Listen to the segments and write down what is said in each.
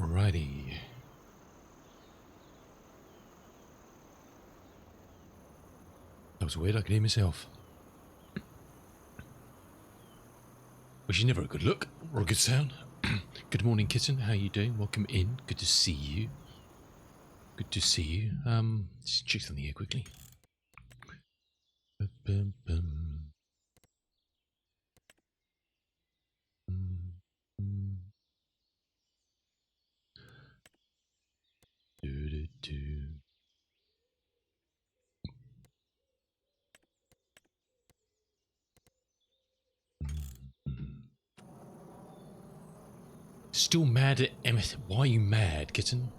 Alrighty. That was weird, I could hear myself. Which is never a good look or a good sound. Good morning, kitten. How you doing? Welcome in. Good to see you. Good to see you. Just check something here quickly. Bum, bum. Do, do, do. Still mad at Emmett? Why are you mad, kitten?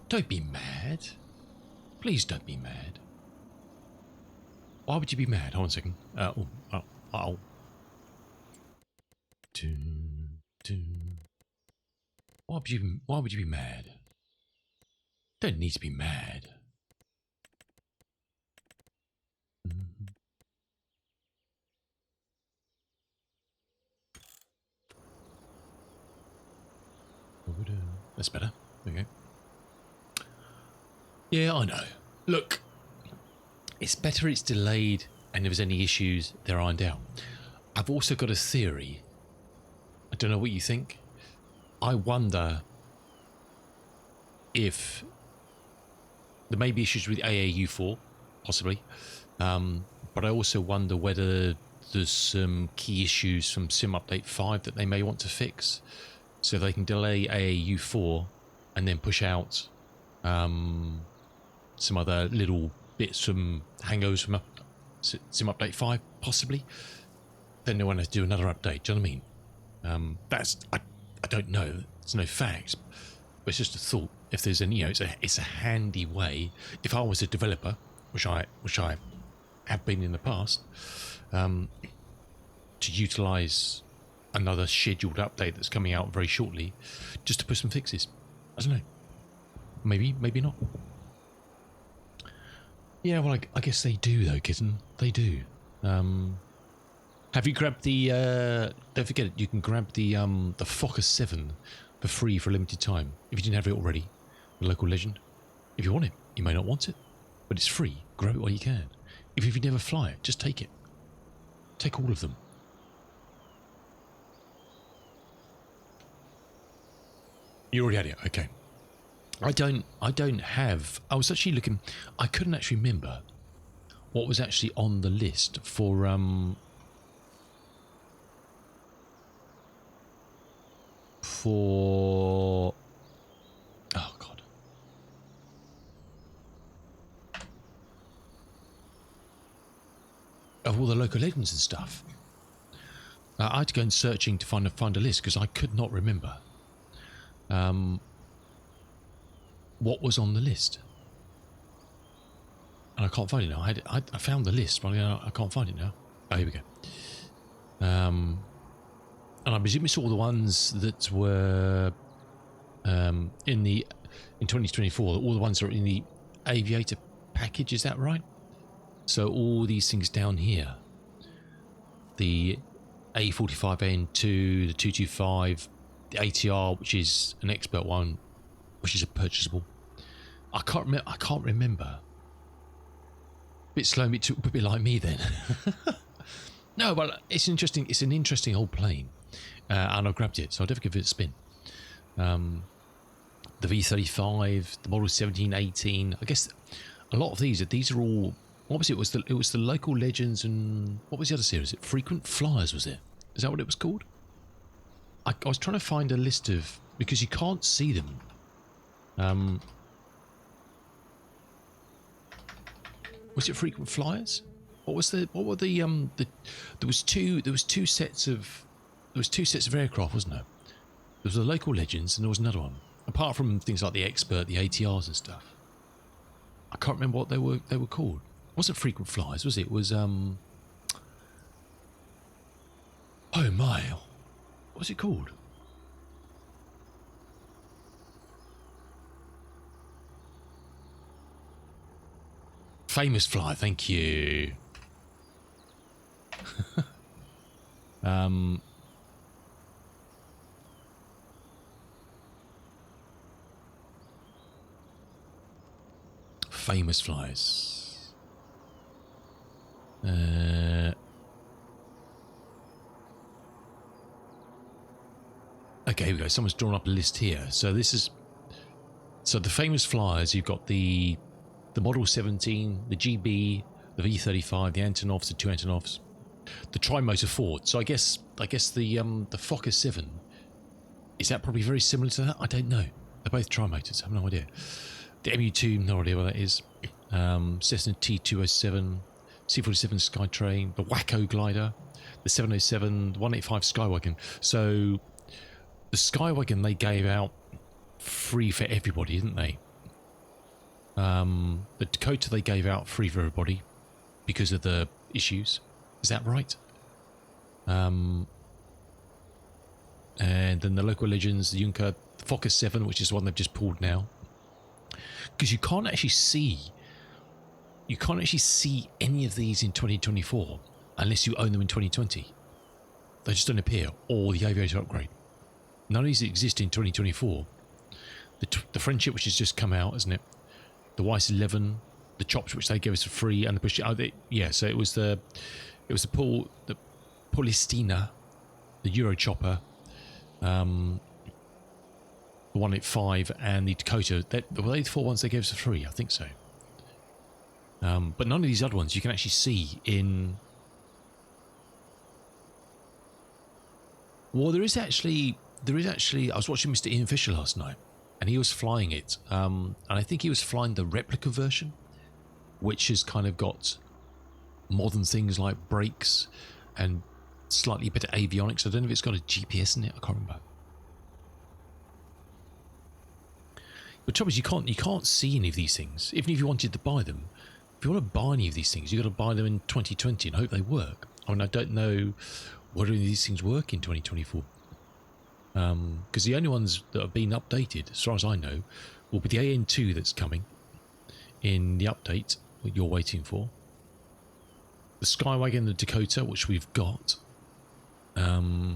Don't be mad. Please don't be mad. Why would you be mad? Hold on a second. Oh. Do, do. Why would you be mad? Don't need to be mad. That's better. Okay. Yeah, I know. Look, it's better it's delayed, and if there's any issues, they're ironed out. I've also got a theory. I don't know what you think. I wonder if there may be issues with AAU4, possibly. But I also wonder whether there's some key issues from Sim Update 5 that they may want to fix, so they can delay AAU4 and then push out some other little bits from hangovers from Sim Update 5, possibly. Then they want to do another update. Do you know what I mean? I don't know. It's no facts, but it's just a thought. If there's any, it's a handy way. If I was a developer, which I have been in the past, to utilise another scheduled update that's coming out very shortly, just to put some fixes. I don't know. Maybe not. Yeah, well, I guess they do though, kitten. They do. Have you grabbed the? Don't forget it. You can grab the Focus 7 for free for a limited time if you didn't have it already. The local legend. If you want it, you may not want it, but it's free. Grab it while you can. If you never fly it, just take it. Take all of them. You already had it. Okay. I don't have. I was actually looking. I couldn't actually remember what was actually on the list for oh god, of all the local legends and stuff. I had to go and searching to find a list because I could not remember what was on the list, and I can't find it now. I found the list, but I can't find it now. Oh, here we go. And I presume it's all the ones that were in 2024. All the ones that are in the aviator package. Is that right? So all these things down here, the A45N2, the 225, the ATR, which is an expert one, which is a purchasable. I can't remember. A bit slow, a bit like me then. No, but it's interesting. It's an interesting old plane, and I grabbed it, so I'll definitely give it a spin. The V35, the Model 1718. I guess a lot of these are all. What was it? It was the local legends, and what was the other series? Frequent Flyers, was it? Is that what it was called? I was trying to find a list of, because you can't see them. Was it Frequent Flyers? What were the there was two sets of aircraft, wasn't there? There was the local legends and there was another one. Apart from things like the Expert, the ATRs and stuff. I can't remember what they were called. It wasn't Frequent Flyers, was it? It was oh my, what was it called? Famous Fly, thank you. famous flyers. Okay, here we go. Someone's drawn up a list here. So this is... So the famous flyers, you've got the Model 17, the GB, the V35, the Antonovs, the two Antonovs, the Tri-Motor Ford. So I guess the Fokker 7, is that probably very similar to that? I don't know. They're both Tri-Motors. I have no idea. The MU2, no idea what that is. Cessna T207, C47 Skytrain, the Wacko glider, the 707, the 185 Skywagon. So the Skywagon they gave out free for everybody, didn't they? The Dakota they gave out free for everybody because of the issues. Is that right? And then the local legends, the Junker, the Fokker 7, which is the one they've just pulled now. Because you can't actually see any of these in 2024 unless you own them in 2020. They just don't appear. Or the Aviator upgrade. None of these exist in 2024. The Friendship, which has just come out, isn't it? The Weiss 11, the Chops, which they gave us for free, and the Push. Yeah, so it was the Polistina, the Euro Chopper, the 185, and the Dakota. Were they the four ones they gave us for free? I think so. But none of these other ones you can actually see in. Well, there is actually. I was watching Mr. Ian Fisher last night, and he was flying it, and I think he was flying the replica version, which has kind of got modern things like brakes and slightly better avionics. I don't know if it's got a GPS in it. I can't remember. But the trouble is, you can't see any of these things, even if you wanted to buy them. If you want to buy any of these things, you've got to buy them in 2020 and hope they work. I mean, I don't know whether any of these things work in 2024. Because the only ones that have been updated, as far as I know, will be the AN2 that's coming in the update that you're waiting for. The Skywagon, the Dakota, which we've got. The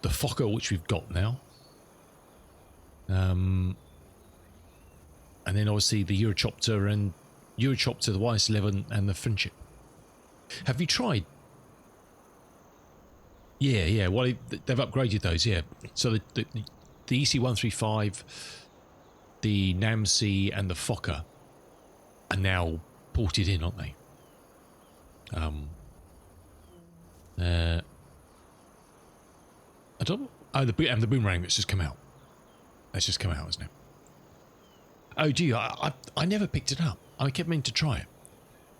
Fokker, which we've got now. And then obviously the Eurochopter, the YS11 and the Friendship. Have you tried? Yeah. Well, they've upgraded those, yeah. So the EC135, the NAMC and the Fokker are now ported in, aren't they? I don't know. Oh, the Boomerang that's just come out. That's just come out, isn't it? Oh, gee, I never picked it up. I kept meaning to try it.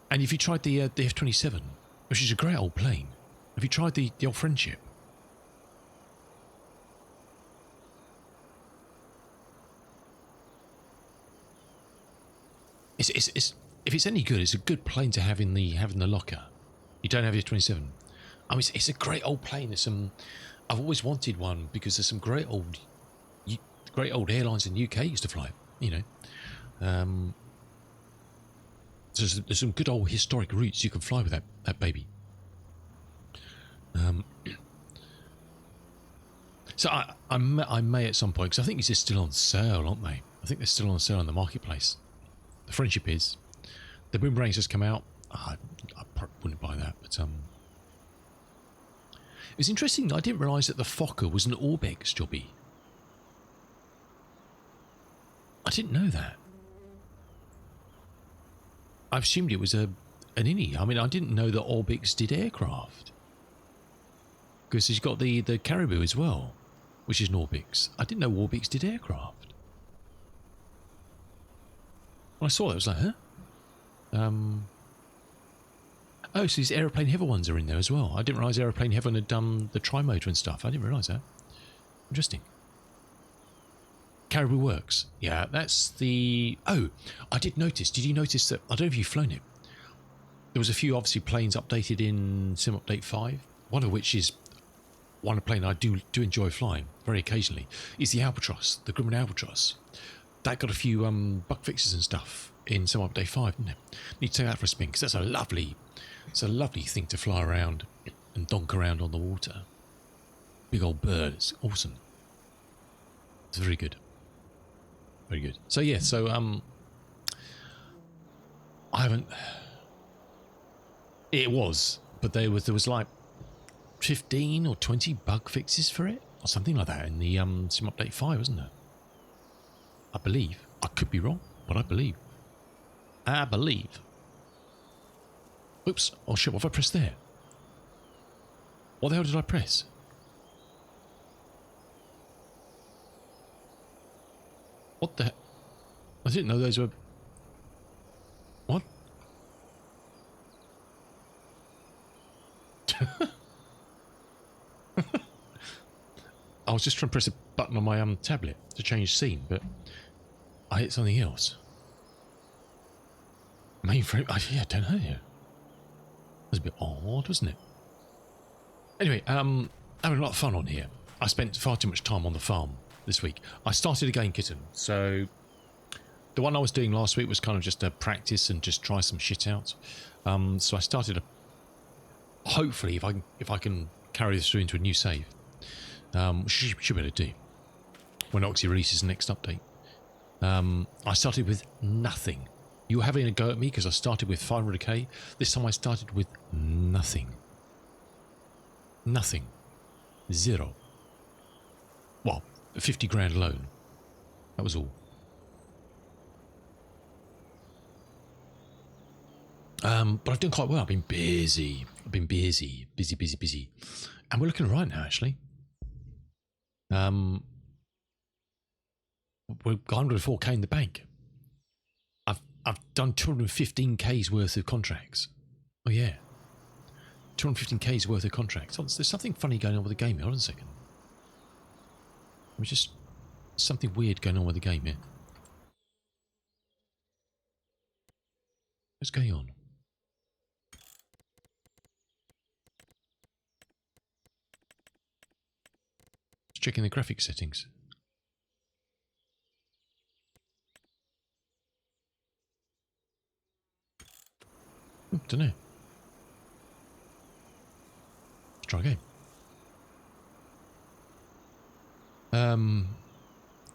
And if you tried the F27, which is a great old plane, have you tried the old Friendship? It's if it's any good, it's a good plane to have in the locker. You don't have the F27. I mean, it's a great old plane. There's some. I've always wanted one because there's some great old airlines in the UK used to fly. You know, there's some good old historic routes you can fly with that baby. So I may at some point, because I think these are still on sale, aren't they? I think they're still on sale in the marketplace. The Friendship is. The Boomerang's just come out. I probably wouldn't buy that, but it was interesting. I didn't realise that the Fokker was an Orbex jobby. I didn't know that. I assumed it was an Innie. I mean, I didn't know that Orbix did aircraft. Because he's got the Caribou as well, which is an Orbix. I didn't know Orbix did aircraft. When I saw that, I was like, huh? Oh, so these Aeroplane Heaven ones are in there as well. I didn't realise Aeroplane Heaven had done the tri-motor and stuff. I didn't realise that. Interesting. Caribou Works. Yeah, that's the... Oh, I did notice. Did you notice that... I don't know if you've flown it. There was a few, obviously, planes updated in Sim Update 5. One of which is one plane I do enjoy flying, very occasionally, is the Albatross, the Grumman Albatross. That got a few bug fixes and stuff in Sim Update 5, didn't it? Need to take that for a spin, because that's a lovely thing to fly around and donk around on the water. Big old bird. It's awesome. It's very good. Very good. So yeah, so I haven't. It was, but there was like 15 or 20 bug fixes for it, or something like that in the Sim Update 5, wasn't there? I believe. I could be wrong, but I believe. I believe. Oops! Oh shit! What have I pressed there? What the hell did I press? What the? I didn't know those were. What? I was just trying to press a button on my tablet to change scene, but I hit something else. Mainframe. Yeah, I don't know. It was a bit odd, wasn't it? Anyway, having a lot of fun on here. I spent far too much time on the farm this week. I started again, kitten. So the one I was doing last week was kind of just a practice and just try some shit out. So I started hopefully, if I can carry this through into a new save, should be able to do when Oxy releases the next update. I started with nothing. You were having a go at me because I started with 500k. This time I started with nothing. Nothing. Zero. Well, 50 grand loan. That was all. But I've done quite well. I've been busy. Busy. And we're looking right now, actually. We've got 104k in the bank. I've done 215k's worth of contracts. Oh yeah. 215k's worth of contracts. Oh, there's something funny going on with the game here. Hold on a second. Let me just... Something weird going on with the game here. What's going on? Just checking the graphics settings. Don't know. Let's try again.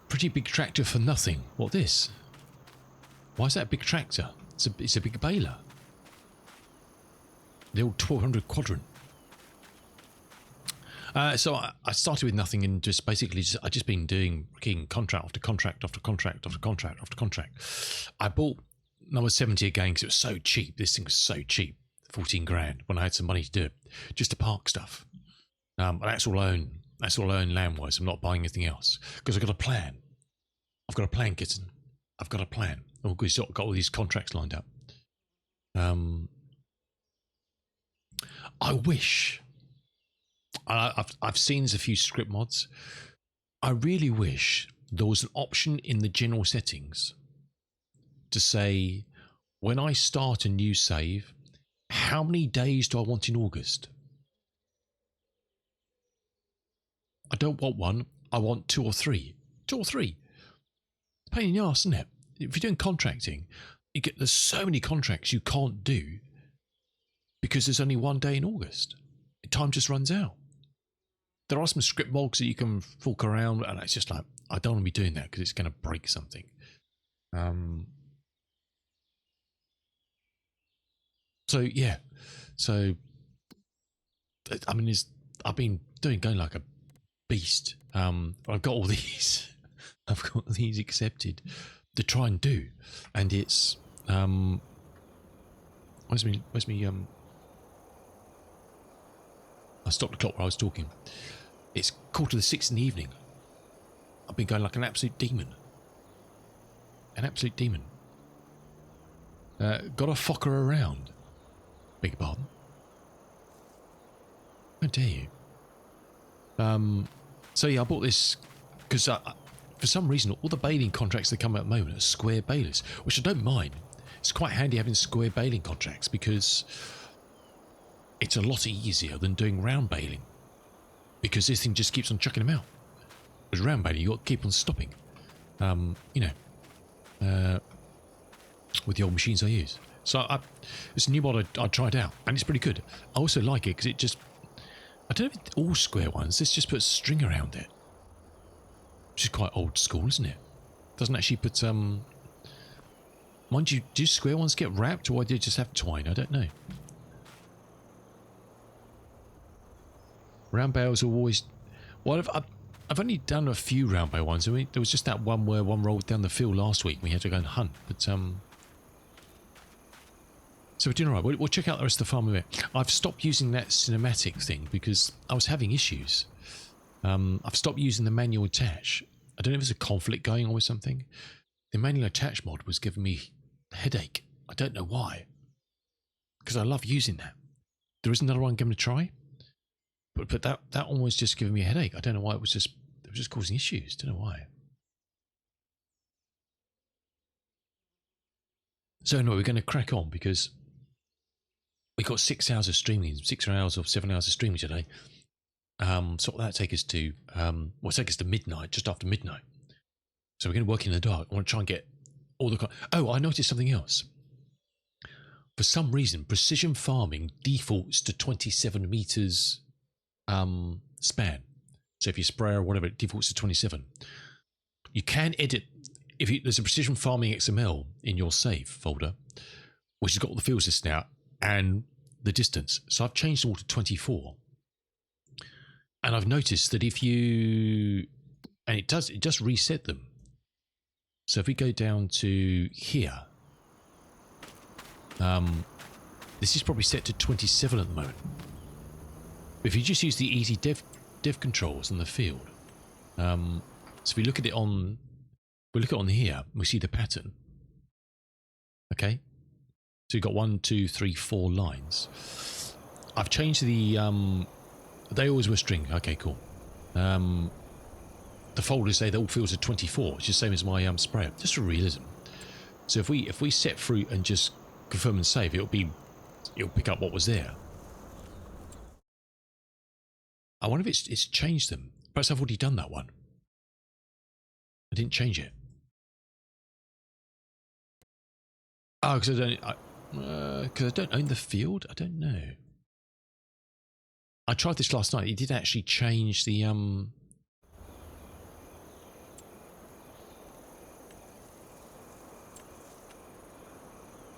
Pretty big tractor for nothing. What this? Why is that a big tractor? It's a big baler. The old 1200 quadrant. So I started with nothing and just basically I just been doing contract after contract after contract after contract after contract. I bought number 70 again because it was so cheap. This thing was so cheap, 14 grand when I had some money to do it, just to park stuff. And that's all I own. That's all I own land-wise. I'm not buying anything else because I've got a plan. I've got a plan, kitten. I've got a plan. Oh, because I've got all these contracts lined up. I wish. I've seen a few script mods. I really wish there was an option in the general settings to say, when I start a new save, how many days do I want in August? I don't want one. I want 2 or 3. 2 or 3. It's a pain in the arse, isn't it? If you're doing contracting, there's so many contracts you can't do because there's only 1 day in August. Time just runs out. There are some script mods that you can fork around, and it's just like, I don't want to be doing that because it's going to break something. So yeah, so I mean, I've been going like a beast. I've got all these. I've got these accepted to try and do, and it's where's me I stopped the clock where I was talking. It's 6:15 in the evening. I've been going like an absolute demon. An absolute demon. Got to fuck her around. Beg your pardon. How dare you? So yeah, I bought this because for some reason all the baling contracts that come out at the moment are square balers, which I don't mind. It's quite handy having square baling contracts because it's a lot easier than doing round baling, because this thing just keeps on chucking them out. With round baling, you got to keep on stopping. With the old machines I use. So it's a new mod I tried out, and it's pretty good. I also like it because it just, I don't know if it's all square ones, this just puts a string around it, which is quite old school, isn't it? Doesn't actually put mind you, do square ones get wrapped, or do they just have twine? I don't know. Round bales are always... Well, I've only done a few round bale ones. I mean, there was just that one where one rolled down the field last week. We had to go and hunt, but so we're doing all right. We'll check out the rest of the farm a bit. I've stopped using that cinematic thing because I was having issues. I've stopped using the manual attach. I don't know if there's a conflict going on with something. The manual attach mod was giving me a headache. I don't know why. Because I love using that. There is another one I'm going to try. But that one was just giving me a headache. I don't know why. It was just causing issues. Don't know why. So anyway, we're going to crack on because we got 6 hours of streaming, 6 hours or 7 hours of streaming today. So what that take us to? Take us to midnight, just after midnight. So we're going to work in the dark. I want to try and get all the... Oh, I noticed something else. For some reason, precision farming defaults to 27 meters span. So if you spray or whatever, it defaults to 27. You can edit... There's a precision farming XML in your save folder, which has got all the fields listed out and the distance. So I've changed them all to 24. And I've noticed that if you... And it does reset them. So if we go down to here, this is probably set to 27 at the moment. But if you just use the easy dev controls on the field, so if we look at it on, here, we see the pattern. Okay, so we've got 1, 2, 3, 4 lines. I've changed the they always were string. Okay, cool. The folders say that all fields are 24, which is the same as my sprayer, just for realism. So if we set through and just confirm and save, it'll pick up what was there. I wonder if it's changed them. Perhaps I've already done that one. I didn't change it. Oh, because I don't own the field. I don't know. I tried this last night. It did actually change the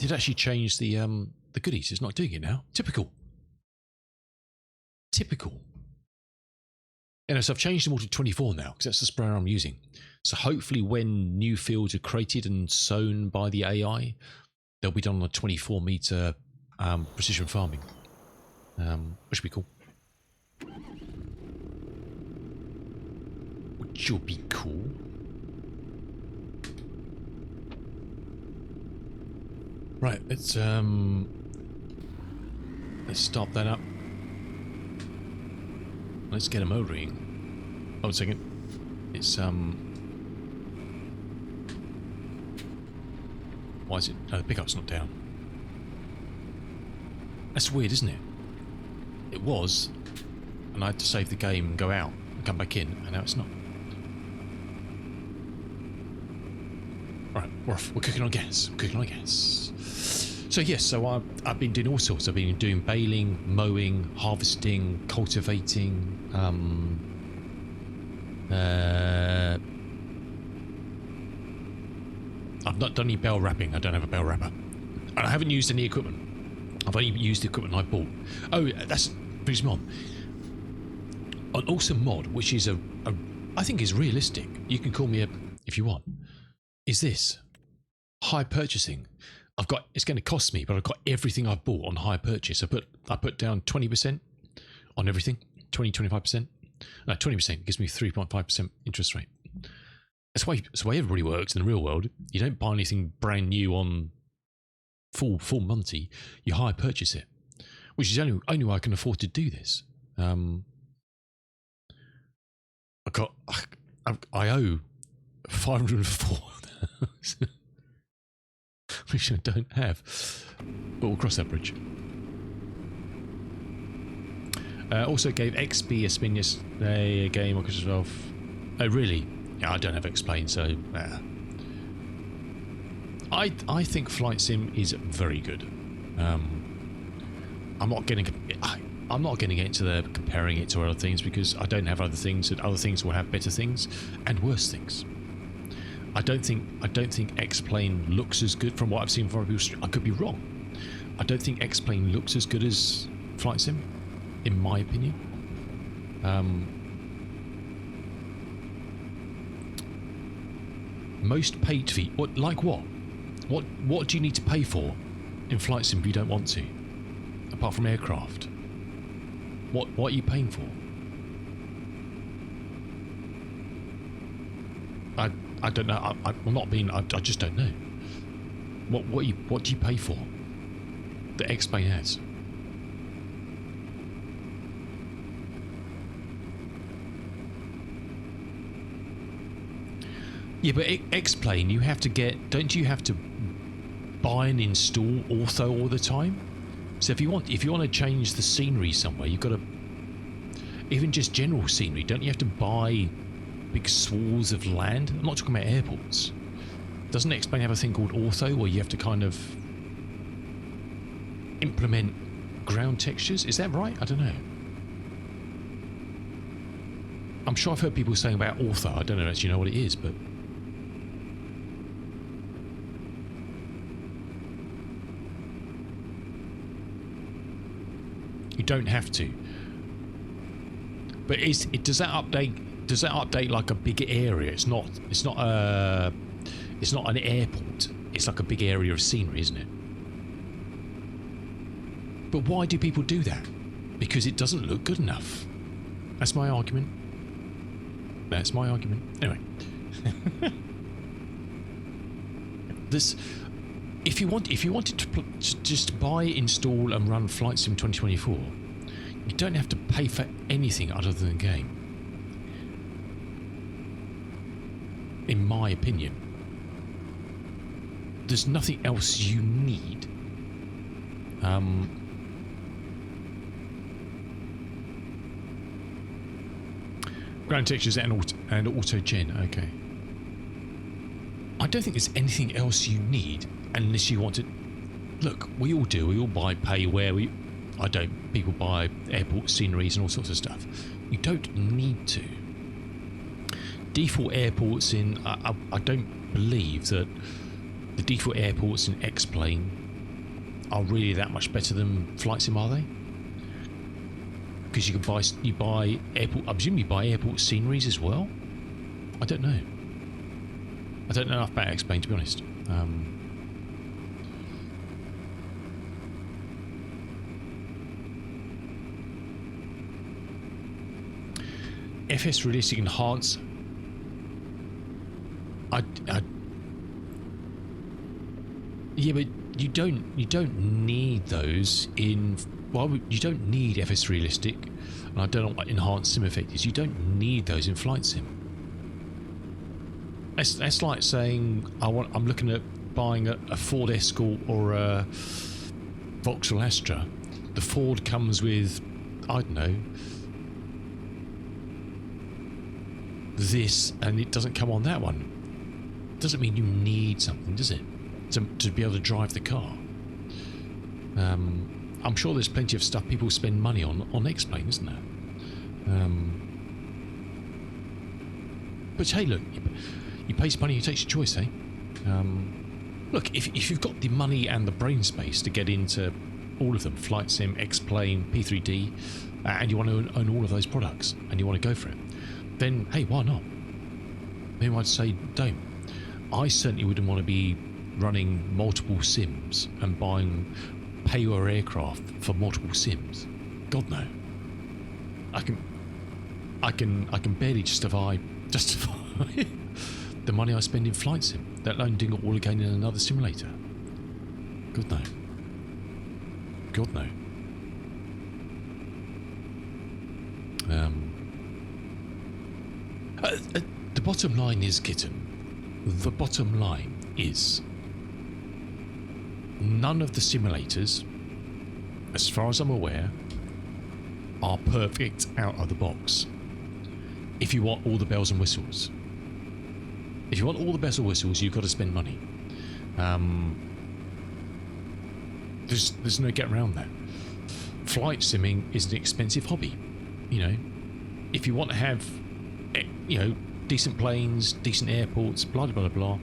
the goodies. It's not doing it now. Typical. And so I've changed them all to 24 now because that's the sprayer I'm using. So hopefully when new fields are created and sown by the AI, they'll be done on a 24 meter precision farming, which would be cool. Which will be cool. Right, let's start that up. Let's get a motoring. Oh, 1 second. It's why is it? No, the pickup's not down. That's weird, isn't it? It was, and I had to save the game and go out and come back in, and now it's not. Right, we're off. We're cooking on gas. So yes, so I've been doing all sorts. I've been doing baling, mowing, harvesting, cultivating. I've not done any bale wrapping. I don't have a bale wrapper, and I haven't used any equipment. I've only used the equipment I bought. Oh, that's brings me on. An awesome mod, which is I think is realistic. You can call me if you want. Is this high purchasing? It's going to cost me, but I've got everything I've bought on high purchase. I put down 20% on everything, 25%. No, 20% gives me 3.5% interest rate. That's the way everybody works in the real world. You don't buy anything brand new on full Monty. You high purchase it, which is the only way I can afford to do this. I owe 504. Which I don't have, but we'll cross that bridge. Also gave XP a spin yesterday, a game on Christmas 12. Oh really? Yeah, I don't have Explain, so I think Flight Sim is very good. I'm not getting into the comparing it to other things because I don't have other things, and other things will have better things and worse things. I don't think X-Plane looks as good from what I've seen from other people. I could be wrong. I don't think X-Plane looks as good as Flight Sim, in my opinion. Most paid fee. What? Like what? What do you need to pay for in Flight Sim if you don't want to? Apart from aircraft. What are you paying for? I don't know. I'm not being. I just don't know. What do you pay for? That X-Plane has. Yeah, but X-Plane, you have to get. Don't you have to buy and install ortho all the time? So if you want to change the scenery somewhere, you've got to. Even just general scenery, don't you have to buy big swaths of land? I'm not talking about airports. Doesn't X-Plane have a thing called ortho where you have to kind of implement ground textures? Is that right? I don't know. I'm sure I've heard people saying about ortho. I don't know actually know what it is, but you don't have to. But does that update? Does that update like a bigger area? It's not an airport. It's like a big area of scenery, isn't it? But why do people do that? Because it doesn't look good enough. That's my argument. That's my argument. Anyway. If you wanted to just buy, install and run Flight Sim 2024, you don't have to pay for anything other than the game. In my opinion. There's nothing else you need. Ground textures and auto gen. Okay. I don't think there's anything else you need unless you want to. Look, we all do. We all buy payware. People buy airport sceneries and all sorts of stuff. You don't need to. Default airports in. I don't believe that the default airports in X-Plane are really that much better than Flight Sim, are they? Because you buy airport. I presume you buy airport sceneries as well. I don't know. I don't know enough about X-Plane to be honest. FS Realistic Enhance. Yeah, but you don't need those in. Well, you don't need FS Realistic, and I don't know what Enhanced Sim Effect is. You don't need those in Flight Sim. That's like saying I'm looking at buying a Ford Escort or a Vauxhall Astra. The Ford comes with, I don't know, this, and it doesn't come on that one. Doesn't mean you need something, does it? To be able to drive the car. I'm sure there's plenty of stuff people spend money on X-Plane, isn't there? But hey, look, you pay some money, you take your choice, eh? Look, if you've got the money and the brain space to get into all of them, Flight Sim, X-Plane, P3D, and you want to own all of those products, and you want to go for it, then hey, why not? Maybe I'd say don't. I certainly wouldn't want to be running multiple sims and buying payware aircraft for multiple sims. God no. I can barely justify the money I spend in Flight Sim, let alone doing it all again in another simulator. God no. God no. The bottom line is, Kitten, the bottom line is none of the simulators, as far as I'm aware, are perfect out of the box. If you want all the bells and whistles. If you want all the bells and whistles, you've got to spend money. There's no get around that. Flight simming is an expensive hobby. You know, if you want to have, decent planes, decent airports, blah, blah, blah, blah.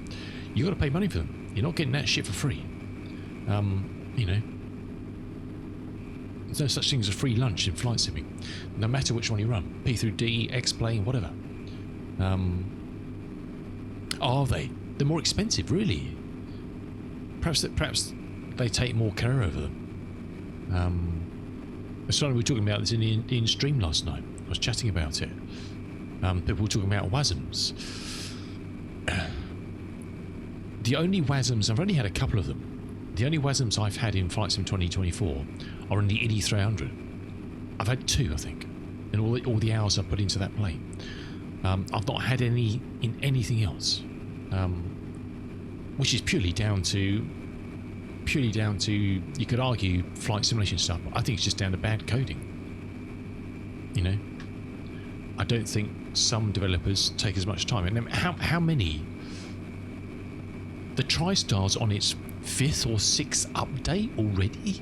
You've got to pay money for them. You're not getting that shit for free. You know, there's no such thing as a free lunch in flight simming, no matter which one you run. P through D, X-plane, whatever. Are they? They're more expensive, really. Perhaps they take more care over them. We were talking about this in stream last night. I was chatting about it. People were talking about WASMs. The only WASMs, I've only had a couple of them. The only WASMs I've had in Flight Sim 2024 are in the Indy 300. I've had 2, I think, in all the hours I've put into that plane. I've not had any in anything else, which is purely down to, you could argue, flight simulation stuff. I think it's just down to bad coding. You know, I don't think some developers take as much time. And how many? The TriStar's on its 5th or 6th update already?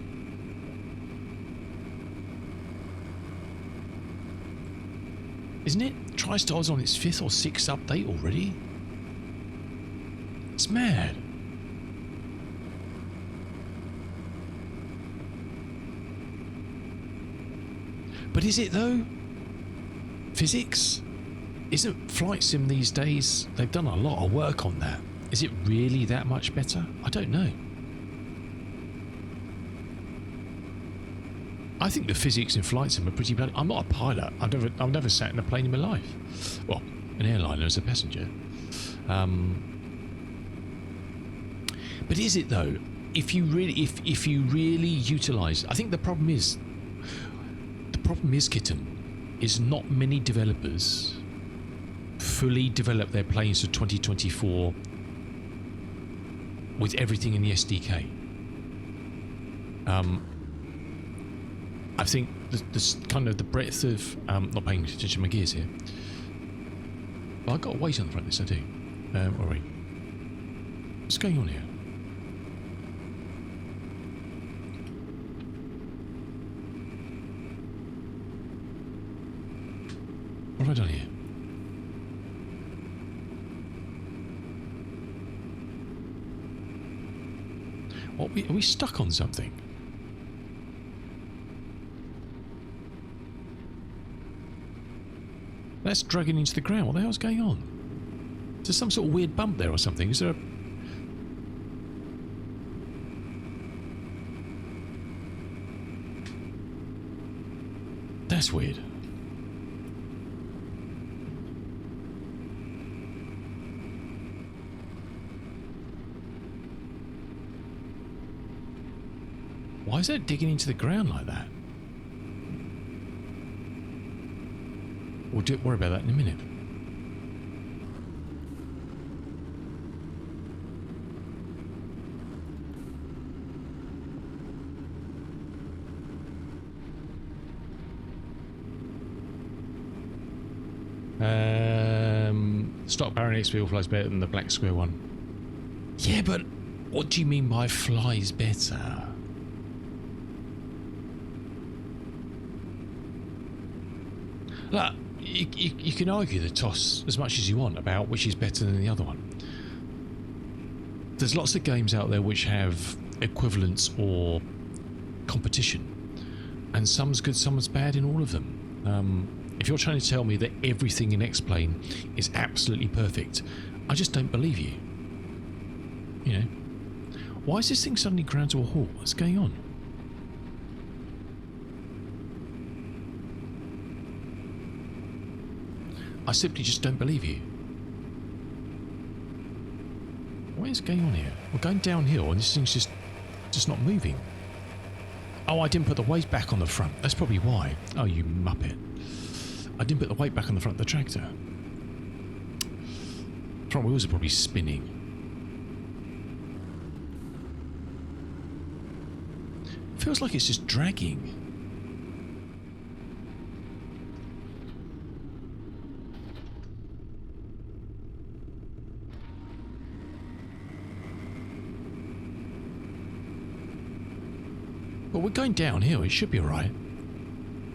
Isn't it? TriStar's on its 5th or 6th update already? It's mad. But is it though? Physics? Isn't Flight Sim these days, they've done a lot of work on that. Is it really that much better? I don't know. I think the physics in Flight Sim are pretty bad. I'm not a pilot. I've never sat in a plane in my life. Well, an airliner as a passenger. But is it though? If you really utilise, I think the problem is, Kitten, is not many developers fully develop their planes for 2024 with everything in the SDK. I think the kind of the breadth of not paying attention to my gears here. Well, I've got a weight on the front. This I do. All right. What's going on here? What have I done here? What, are we stuck on something? That's dragging into the ground. What the hell's going on? Is there some sort of weird bump there or something? Is there a... That's weird. Why is that digging into the ground like that? We'll worry about that in a minute. Stock Baron XP flies better than the black square one. Yeah, but what do you mean by flies better? Look, you can argue the toss as much as you want about which is better than the other one. There's lots of games out there which have equivalence or competition, and some's good, some's bad in all of them. If you're trying to tell me that everything in X-Plane is absolutely perfect, I just don't believe you. You know, why is this thing suddenly ground to a halt? What's going on? I simply just don't believe you. What is going on here? We're going downhill and this thing's just not moving. Oh, I didn't put the weight back on the front. That's probably why. Oh, you muppet. I didn't put the weight back on the front of the tractor. Front wheels are probably spinning. Feels like it's just dragging. Well, we're going downhill. It should be alright.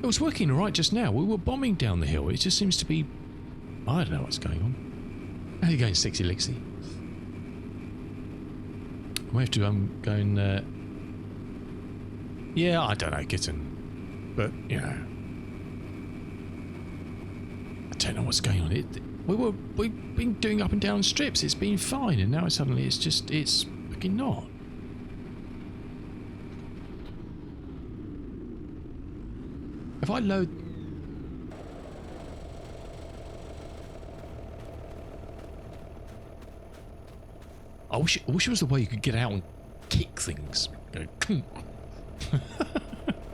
It was working alright just now. We were bombing down the hill. It just seems to be I don't know what's going on. How are you going, Sexy Lexi? We have to go and... yeah, I don't know, kitten. But, you know... I don't know what's going on. We've been doing up and down strips. It's been fine, and now suddenly it's fucking not. If I load... I wish it was the way you could get out and kick things. Go,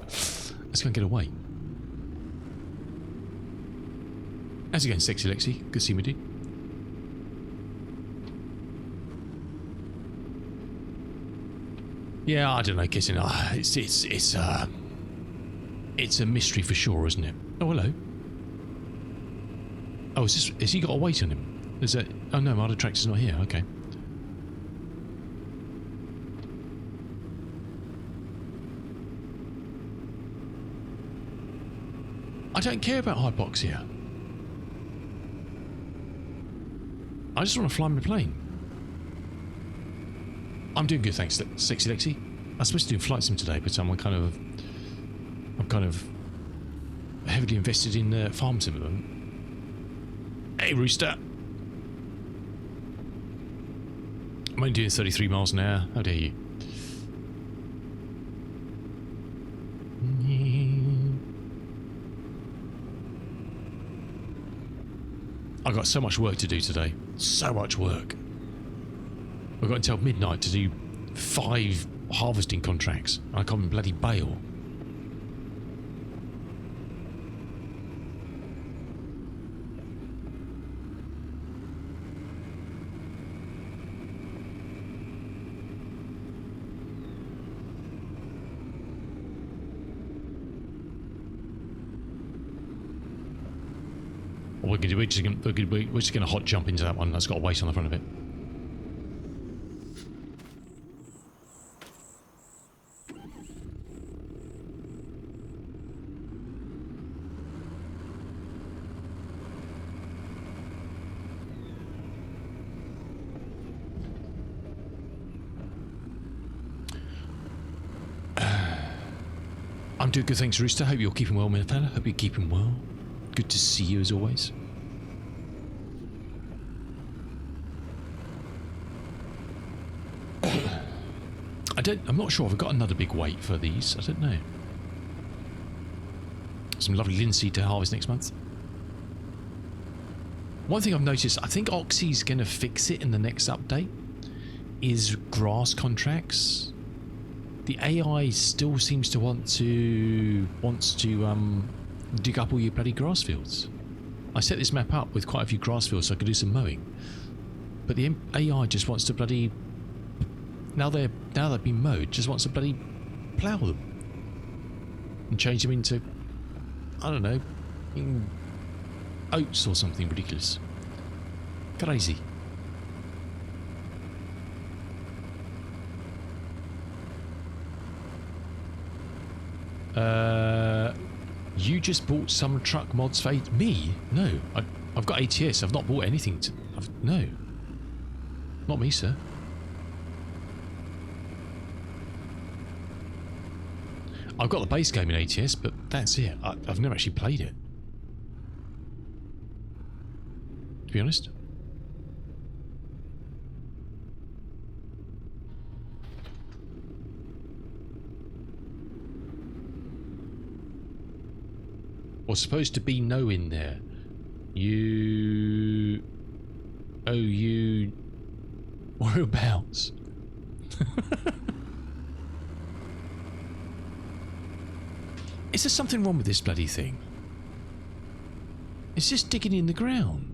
let's go and get away. How's it going, Sexy Lexi? Good to see me, dude. Yeah, I don't know, kissing. It's a mystery for sure, isn't it? Oh, hello. Oh, has he got a weight on him? Is that? Oh no, my other tractor's not here. Okay. I don't care about hypoxia. I just want to fly my plane. I'm doing good, thanks, Sexy Lexi. I was supposed to do flight sim today, but I'm kind of heavily invested in farm sim at the moment. Hey, Rooster. I'm only doing 33 miles an hour. How dare you? I've got so much work to do today. So much work. We've got until midnight to do 5 harvesting contracts. I can't bloody bail. We're just going to hot jump into that one. That's got a weight on the front of it. I'm doing good, thanks, Rooster. Hope you're keeping well, my fella. Hope you're keeping well. Good to see you as always. I'm not sure if I've got another big weight for these. I don't know. Some lovely linseed to harvest next month. One thing I've noticed, I think Oxy's going to fix it in the next update, is grass contracts. The AI still seems to wants to dig up all your bloody grass fields. I set this map up with quite a few grass fields so I could do some mowing, but the AI just wants to bloody, now they've been mowed, just wants to bloody plough them and change them into, I don't know, oats or something ridiculous. Crazy. You just bought some truck mods for me? No, I've got ATS. I've not bought anything. No, not me, sir. I've got the base game in ATS, but that's it. I've never actually played it, to be honest. Was supposed to be no in there. You... Oh, you... Whereabouts? Is there something wrong with this bloody thing? It's just digging in the ground.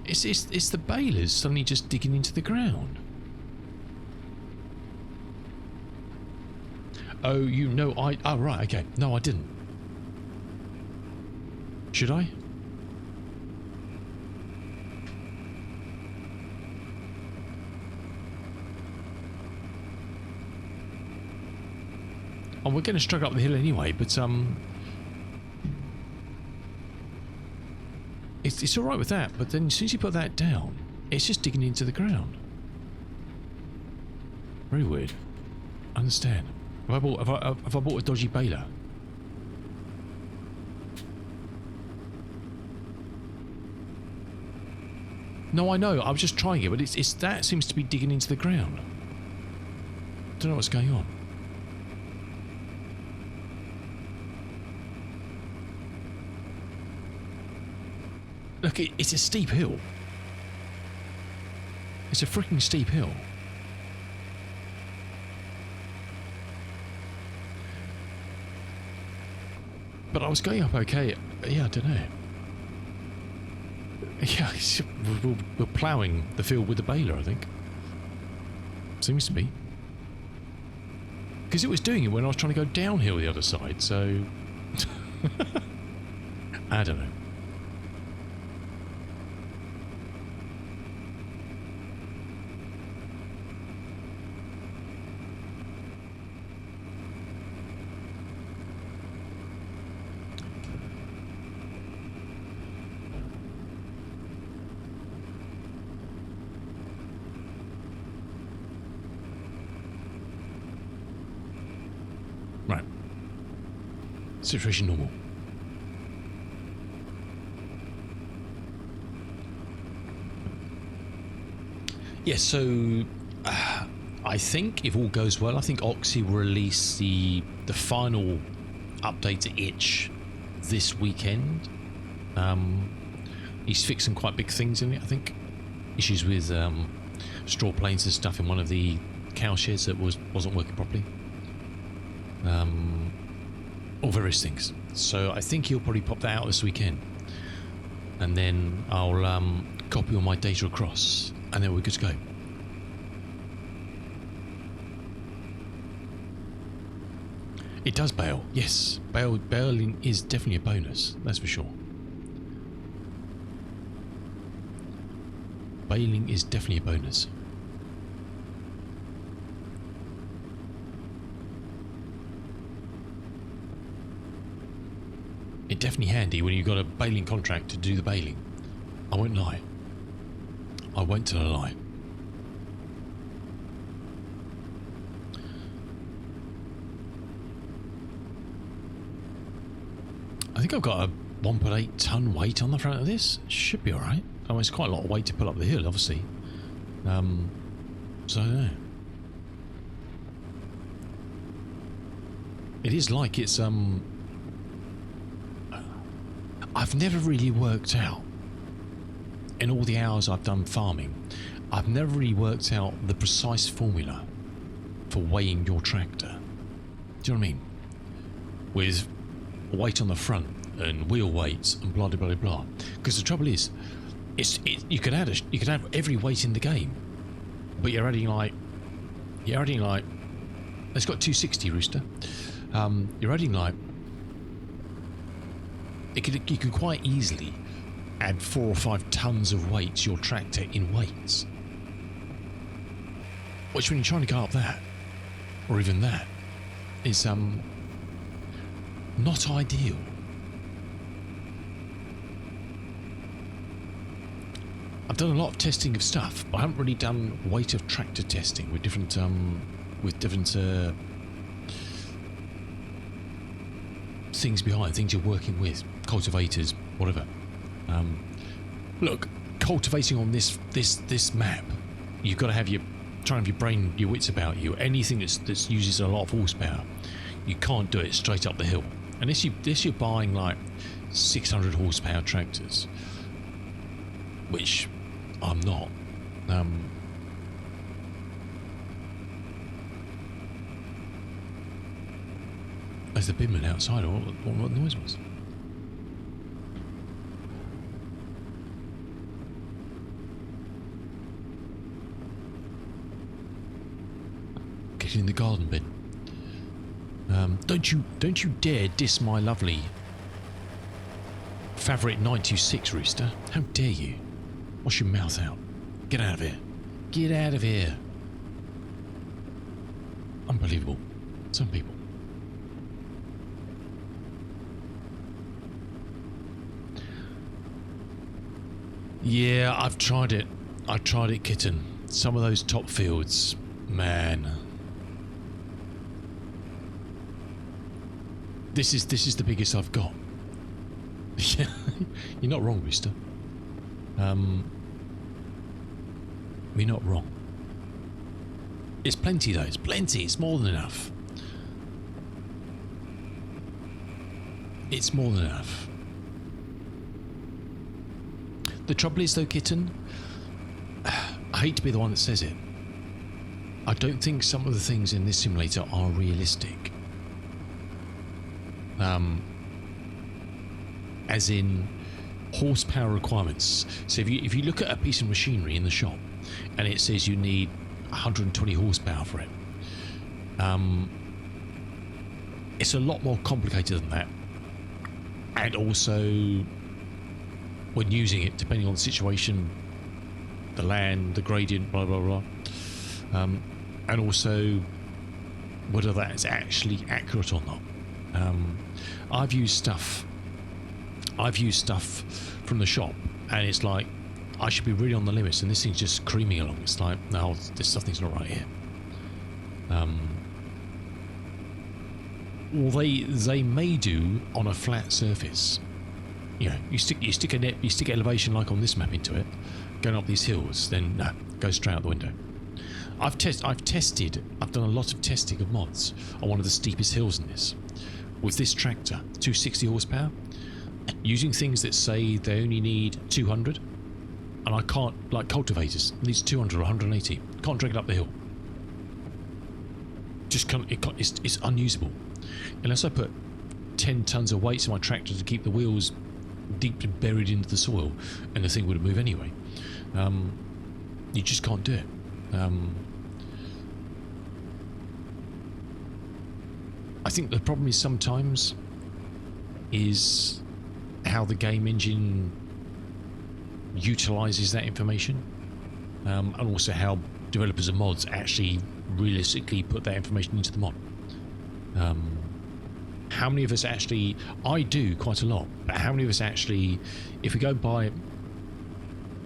It's the balers suddenly just digging into the ground. Oh, you know, oh, right, okay. No, I didn't. Should I? And we're going to struggle up the hill anyway, but it's all right with that. But then as soon as you put that down, it's just digging into the ground. Very weird. I understand. Have I bought a dodgy baler? No, I know. I was just trying it, but it's that seems to be digging into the ground. Don't know what's going on. Look, it's a steep hill. It's a freaking steep hill. But I was going up okay. Yeah, I don't know. Yeah, we're ploughing the field with the baler, I think. Seems to be. Because it was doing it when I was trying to go downhill the other side, so... I don't know. Right. Situation normal. Yes, so I think if all goes well, I think Oxy will release the final update to Itch this weekend. He's fixed some quite big things in it, I think. Issues with straw planes and stuff in one of the cow sheds that wasn't working properly. Or various things. So I think he'll probably pop that out this weekend, and then I'll copy all my data across, and then we're good to go. It does bail, yes. Bailing is definitely a bonus, that's for sure. Bailing is definitely a bonus. It's definitely handy when you've got a bailing contract to do the bailing. I won't lie. I won't tell a lie. I think I've got a 1.8 ton weight on the front of this. Should be alright. I mean, it's quite a lot of weight to pull up the hill, obviously. So I don't know. It is like it's I've never really worked out, in all the hours I've done farming, I've never really worked out the precise formula for weighing your tractor. Do you know what I mean? With weight on the front and wheel weights and blah blah blah blah. Because the trouble is, you could add every weight in the game, but you're adding like it's got 260 Rooster. You're adding like you could quite easily add 4 or 5 tons of weight to your tractor in weights. Which, when you're trying to go up that, or even that, is not ideal. I've done a lot of testing of stuff, but I haven't really done weight of tractor testing with different things behind, things you're working with, cultivators, whatever. Look, cultivating on this map, you've got to have try and have your wits about you. Anything that uses a lot of horsepower, you can't do it straight up the hill. Unless you're buying like 600 horsepower tractors, which I'm not. There's the binman outside, or what the noise was. Getting in the garden bin. Don't you dare diss my lovely Favorite 926 Rooster. How dare you? Wash your mouth out. Get out of here. Get out of here. Unbelievable. Some people. Yeah, I've tried it. I tried it, kitten. Some of those top fields, man. This is the biggest I've got. Yeah, you're not wrong, Rooster. You're not wrong. It's plenty though. It's plenty. It's more than enough. It's more than enough. The trouble is though, kitten, I hate to be the one that says it, I don't think some of the things in this simulator are realistic. As in horsepower requirements. So if you look at a piece of machinery in the shop and it says you need 120 horsepower for it, it's a lot more complicated than that. And also, when using it, depending on the situation, the land, the gradient, blah blah blah, and also whether that is actually accurate or not. I've used stuff from the shop, and it's like I should be really on the limits, and this thing's just creaming along. It's like, no, something's not right here. Well, they may do on a flat surface. You know, you stick elevation like on this map into it, going up these hills, then no, go straight out the window. I've done a lot of testing of mods on one of the steepest hills in this, with this tractor, 260 horsepower, using things that say they only need 200, and I can't, like cultivators, it needs 200 or 180, can't drag it up the hill. Just can't, it's unusable. Unless I put 10 tons of weights on my tractor to keep the wheels deeply buried into the soil, and the thing would move anyway. You just can't do it. I think the problem is sometimes is how the game engine utilizes that information, and also how developers of mods actually realistically put that information into the mod. How many of us actually, I do quite a lot, but how many of us actually, if we go buy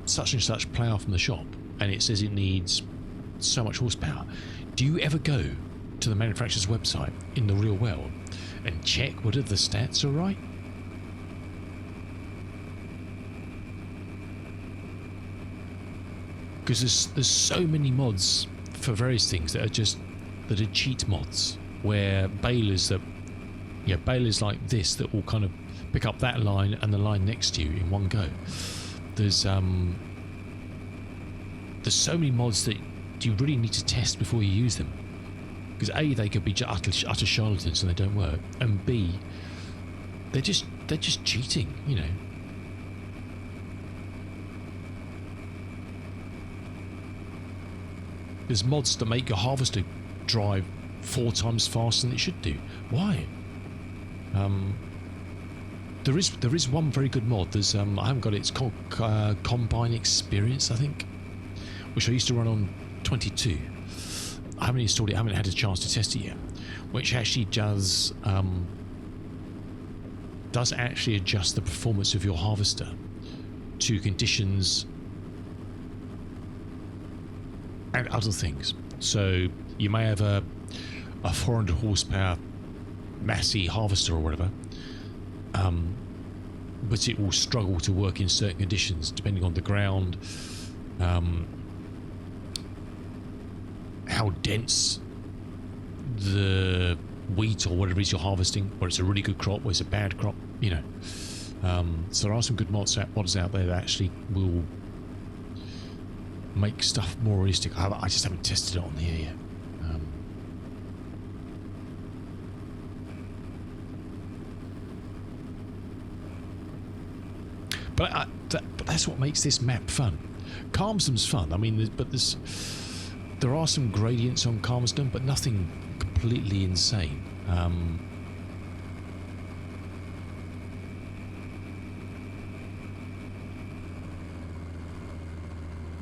such and such plough from the shop and it says it needs so much horsepower, do you ever go to the manufacturer's website in the real world and check whether the stats are right? Because there's so many mods for various things that are cheat mods, where balers like this that will kind of pick up that line and the line next to you in one go. There's so many mods that you really need to test before you use them, because A, they could be utter charlatans and they don't work, and B, they're just cheating, you know. There's mods that make your harvester drive 4 times faster than it should do. Why? There is one very good mod. There's I haven't got it. It's called Combine Experience, I think, which I used to run on 22. I haven't installed it. I haven't had a chance to test it yet. Which actually does actually adjust the performance of your harvester to conditions and other things. So you may have a 400 horsepower Massey harvester or whatever, but it will struggle to work in certain conditions depending on the ground, how dense the wheat or whatever it is you're harvesting, whether it's a really good crop, whether it's a bad crop, you know. So there are some good mods out there that actually will make stuff more realistic. I just haven't tested it on here yet. But that's what makes this map fun. Calmsdome's fun. I mean, there are some gradients on Calmsdome, but nothing completely insane.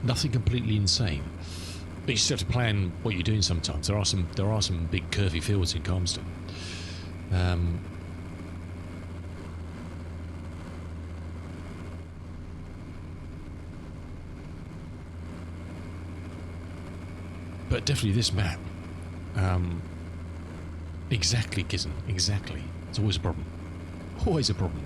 Nothing completely insane. But you still have to plan what you're doing sometimes. There are some big curvy fields in Calmsdome. But definitely this map. Exactly, Gizen. Exactly. It's always a problem. Always a problem.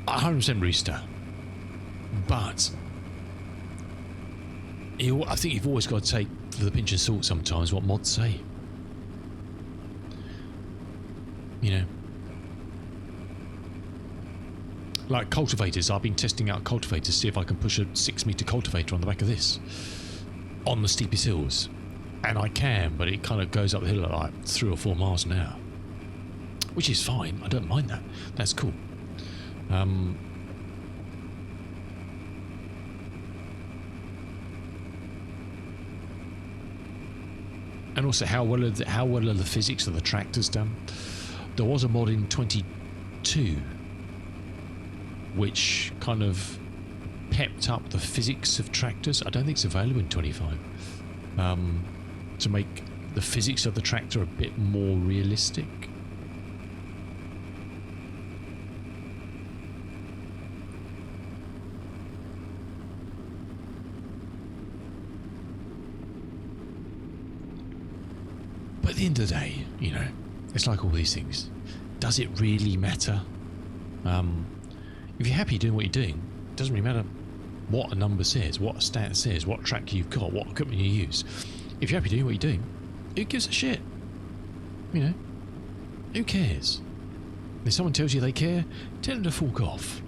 I 100% Rooster. But I think you've always got to take for the pinch of salt sometimes what mods say. You know, like cultivators. I've been testing out cultivators to see if I can push a 6-meter cultivator on the back of this on the steepest hills, and I can, but it kind of goes up the hill at like 3 or 4 miles an hour, which is fine. I don't mind that. That's cool. And also, how well are the physics of the tractors done? There was a mod in 22 which kind of pepped up the physics of tractors. I don't think it's available in 25, to make the physics of the tractor a bit more realistic. But at the end of the day, you know, it's like all these things. Does it really matter? If you're happy doing what you're doing, it doesn't really matter what a number says, what a stat says, what tractor you've got, what equipment you use. If you're happy doing what you're doing, who gives a shit? You know, who cares? If someone tells you they care, tell them to fuck off.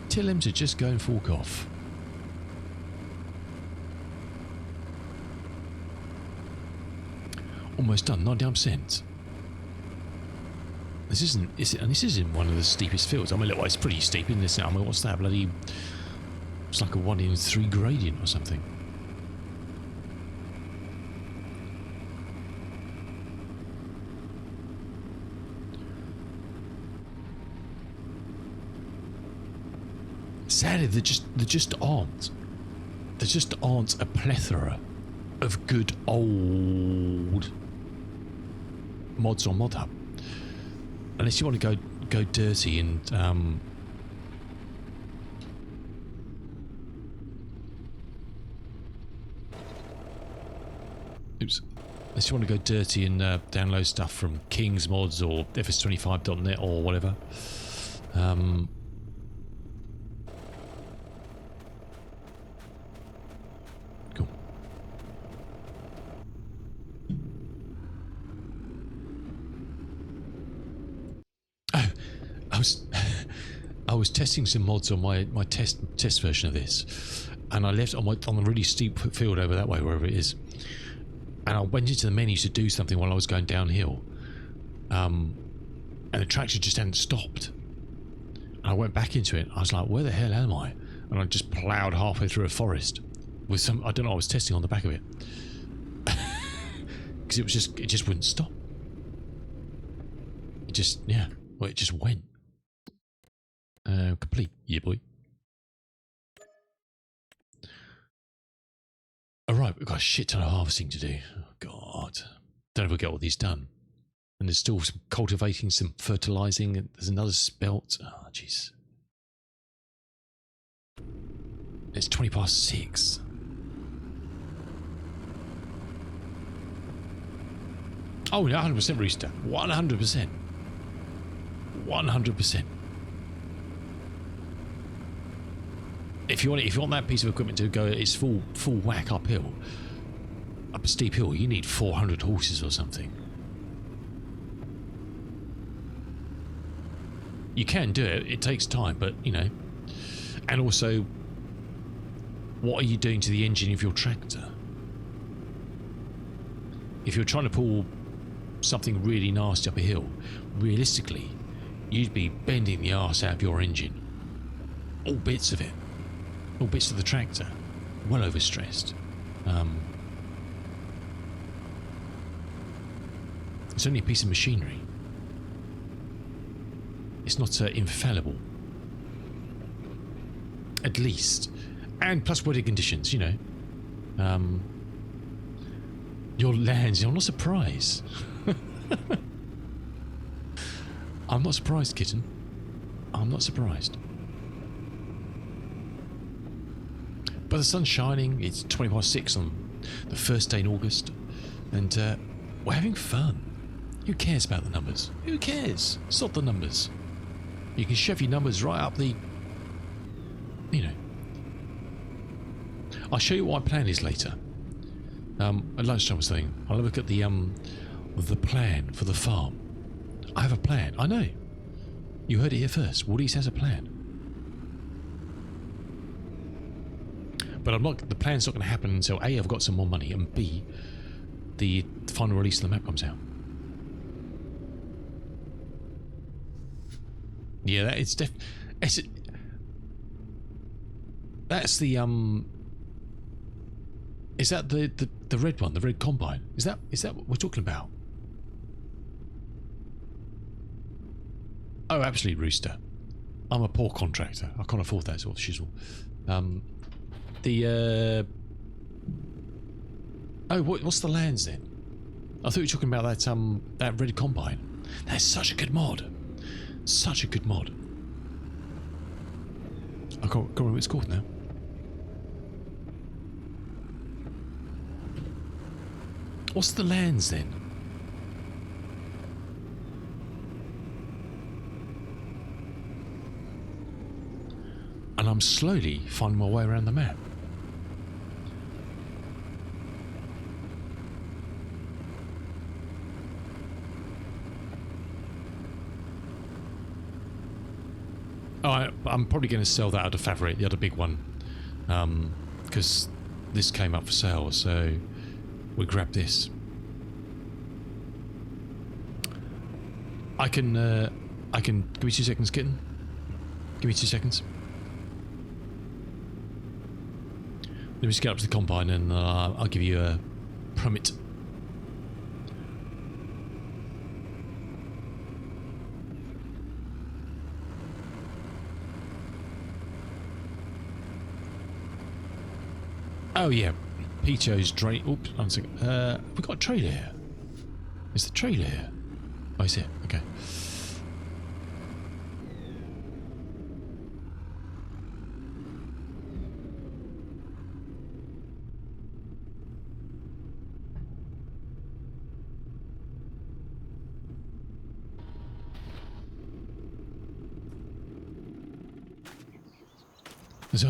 Tell them to just go and fuck off. Almost done, 99%. This isn't one of the steepest fields. I mean, look, it's pretty steep in this now. I mean, what's that bloody? It's like a 1 in 3 gradient or something. Sadly, there just aren't. There just aren't a plethora of good old mods on Mod Hub, unless you want to go dirty and unless you want to go dirty and download stuff from King's Mods or FS25.net or whatever. Cool. I was testing some mods on my test version of this, and I left on the really steep field over that way, wherever it is, and I went into the menu to do something while I was going downhill, and the tractor just hadn't stopped. And I went back into it. I was like, where the hell am I? And I just ploughed halfway through a forest with some, I don't know, I was testing on the back of it, because it just wouldn't stop. It just went. Complete, yeah boy. Alright, we've got a shit ton of harvesting to do. Oh god. Don't know if we'll get all these done. And there's still some cultivating, some fertilising, and there's another spelt. Oh jeez. It's 6:20. Oh no, 100% Rooster. 100%. 100%. If you want that piece of equipment to go its full whack uphill, up a steep hill, you need 400 horses or something. You can do it. It takes time, but you know. And also, what are you doing to the engine of your tractor? If you're trying to pull something really nasty up a hill, realistically, you'd be bending the arse out of your engine. All bits of it. All bits of the tractor. Well overstressed. It's only a piece of machinery. It's not infallible. at least, and plus weather conditions. You know, your lands. I'm not surprised. I'm not surprised, kitten. I'm not surprised. But the sun's shining. It's 20 past 6 on the first day in August, and we're having fun. Who cares about the numbers? Who cares? It's not the numbers. You can shove your numbers right up the... You know. I'll show you what my plan is later. At lunchtime or something, I'll look at the plan for the farm. I have a plan. I know. You heard it here first. Woolies has a plan. But I'm not. The plan's not going to happen until A, I've got some more money, and B, the final release of the map comes out. Yeah, that it's that's the Is that the red one, the red combine? Is that what we're talking about? Oh, absolutely, Rooster. I'm a poor contractor. I can't afford that sort of shizzle. Oh, what's the lands then? I thought you were talking about that red combine. That's such a good mod. Such a good mod. I can't remember what it's called now. What's the lands then? And I'm slowly finding my way around the map. Oh, I'm probably going to sell that out of Favorite, the other big one, because this came up for sale, so we grab this. I can give me 2 seconds, kitten. Give me 2 seconds. Let me just get up to the combine and I'll give you a permit. Oh yeah, Picho's drain. Oops, one second. We got a trailer here. Is the trailer here? Oh, is it? Okay. So.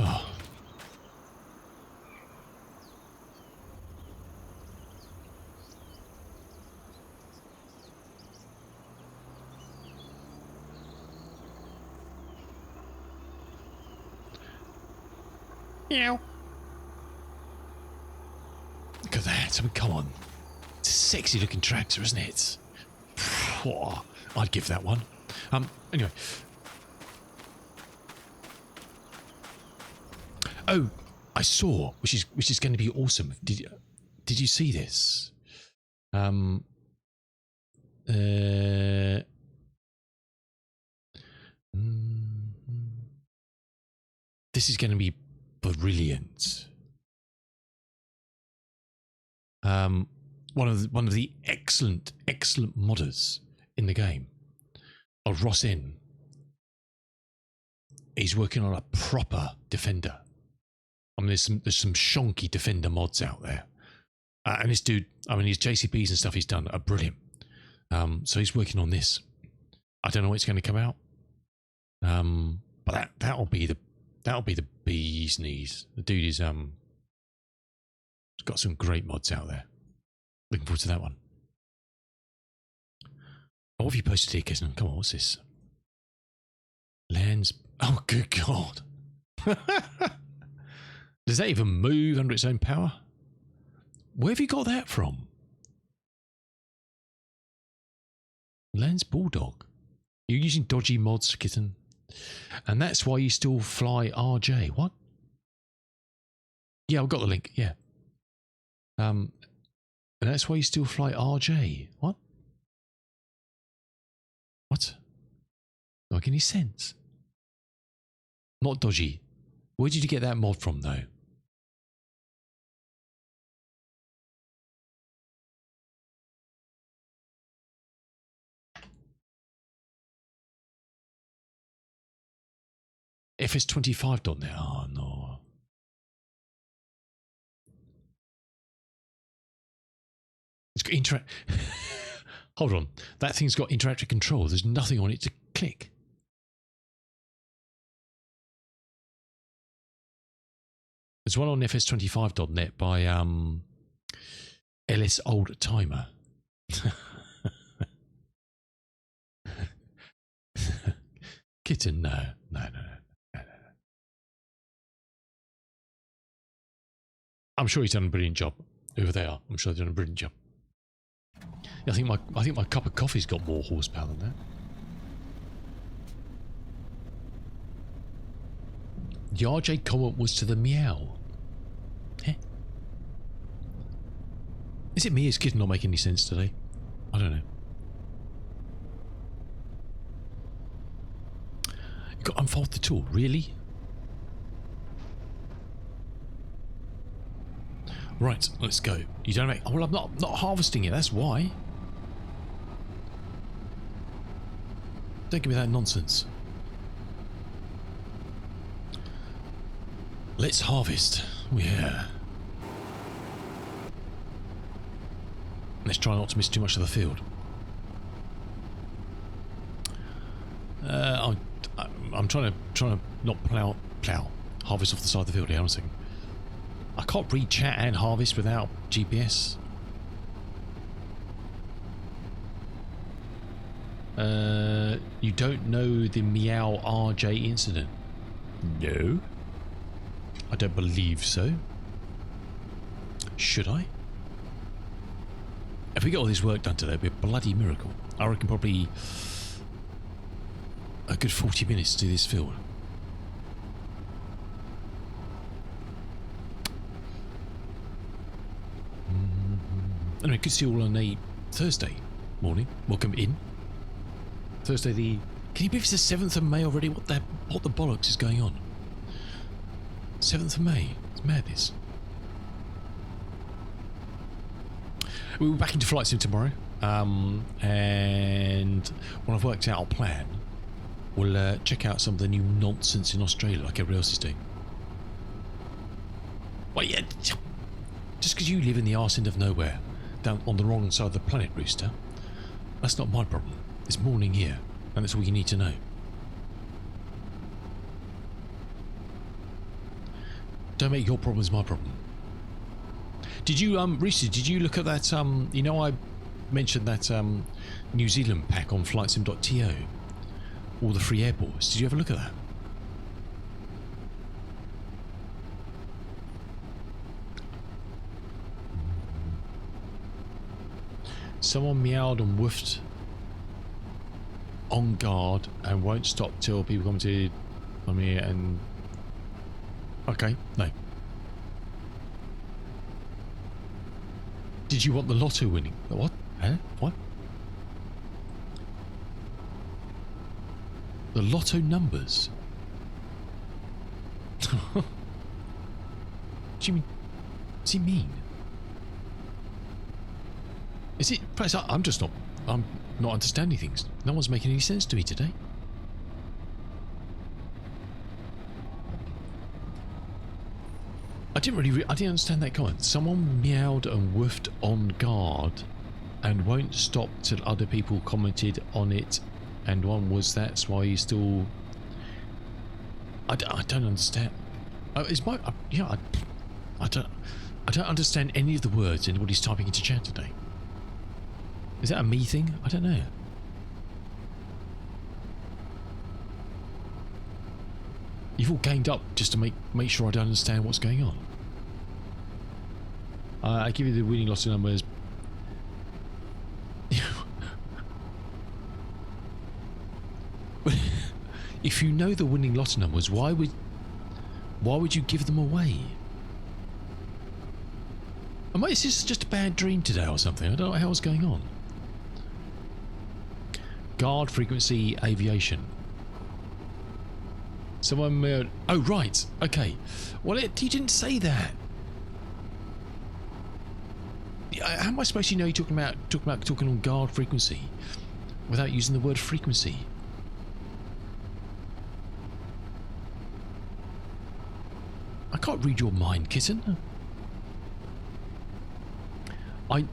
Meow. Look at that. I mean, come on. It's a sexy looking tractor, isn't it? I'd give that one. Anyway. Oh, I saw, which is going to be awesome. Did you see this? This is going to be brilliant. One of the excellent modders in the game, Ross N. He's working on a proper Defender. I mean, there's some shonky Defender mods out there, and this dude, I mean, his JCPs and stuff he's done are brilliant. So he's working on this. I don't know when it's going to come out, but that'll be the bee's knees. The dude is he's got some great mods out there. Looking forward to that one. What have you posted here, Kisnan? Come on, what's this? Lands. Oh, good God. Does that even move under its own power? Where have you got that from? Lance Bulldog. You're using dodgy mods, kitten. And that's why you still fly RJ. What? Yeah, I've got the link. Yeah. And that's why you still fly RJ. What? What? Don't make any sense. Not dodgy. Where did you get that mod from, though? FS25.net. Oh, no. It's got interact. Hold on. That thing's got interactive control. There's nothing on it to click. There's one on FS25.net by LS Old Timer. Kitten, no. I'm sure he's done a brilliant job. Whoever they are, I'm sure they've done a brilliant job. I think my cup of coffee's got more horsepower than that. The RJ comment was to the meow. Heh. Is it me? Is Kitten not making any sense today? I don't know. You got to unfold the tool, really? Right, let's go. You don't make. Oh, well, I'm not harvesting it. That's why. Don't give me that nonsense. Let's harvest. Yeah. Let's try not to miss too much of the field. I'm trying to not plough. Harvest off the side of the field. Here, one second. I can't read chat and harvest without GPS. You don't know the Meow RJ incident? No. I don't believe so. Should I? If we get all this work done today, it'll be a bloody miracle. I reckon probably a good 40 minutes to do this field. Anyway, good to see you all on a Thursday morning. Welcome in. Thursday the... Can you believe it's the 7th of May already? What the bollocks is going on? 7th of May. It's madness. We'll be back into Flight Sim tomorrow. And when I've worked out our plan, we'll check out some of the new nonsense in Australia like everybody else is doing. Well, yeah, just because you live in the arse end of nowhere, down on the wrong side of the planet, Rooster, that's not my problem. It's morning here, and that's all you need to know. Don't make your problems my problem. Did you, Rooster, did you look at that, you know I mentioned that New Zealand pack on flightsim.to? All the free airports. Did you ever look at that? Someone meowed and woofed on guard and won't stop till people come to me and... Okay, no. Did you want the lotto winning? What? Huh? What? The lotto numbers? What do you mean? What's he mean? Is it? Perhaps I'm not understanding things. No one's making any sense to me today. I didn't understand that comment. Someone meowed and woofed on guard and won't stop till other people commented on it, and one was that's why he's still... I don't understand. Is my... yeah, I don't understand any of the words anybody's typing into chat today. Is that a me thing? I don't know. You've all ganged up just to make sure I don't understand what's going on. I give you the winning lottery numbers. If you know the winning lottery numbers, why would you give them away? Is this just a bad dream today or something? I don't know what the hell's going on. Guard frequency aviation. Someone murdered. Oh, right. Okay. Well, you didn't say that. How am I supposed to know you're talking on guard frequency without using the word frequency? I can't read your mind, kitten. Hold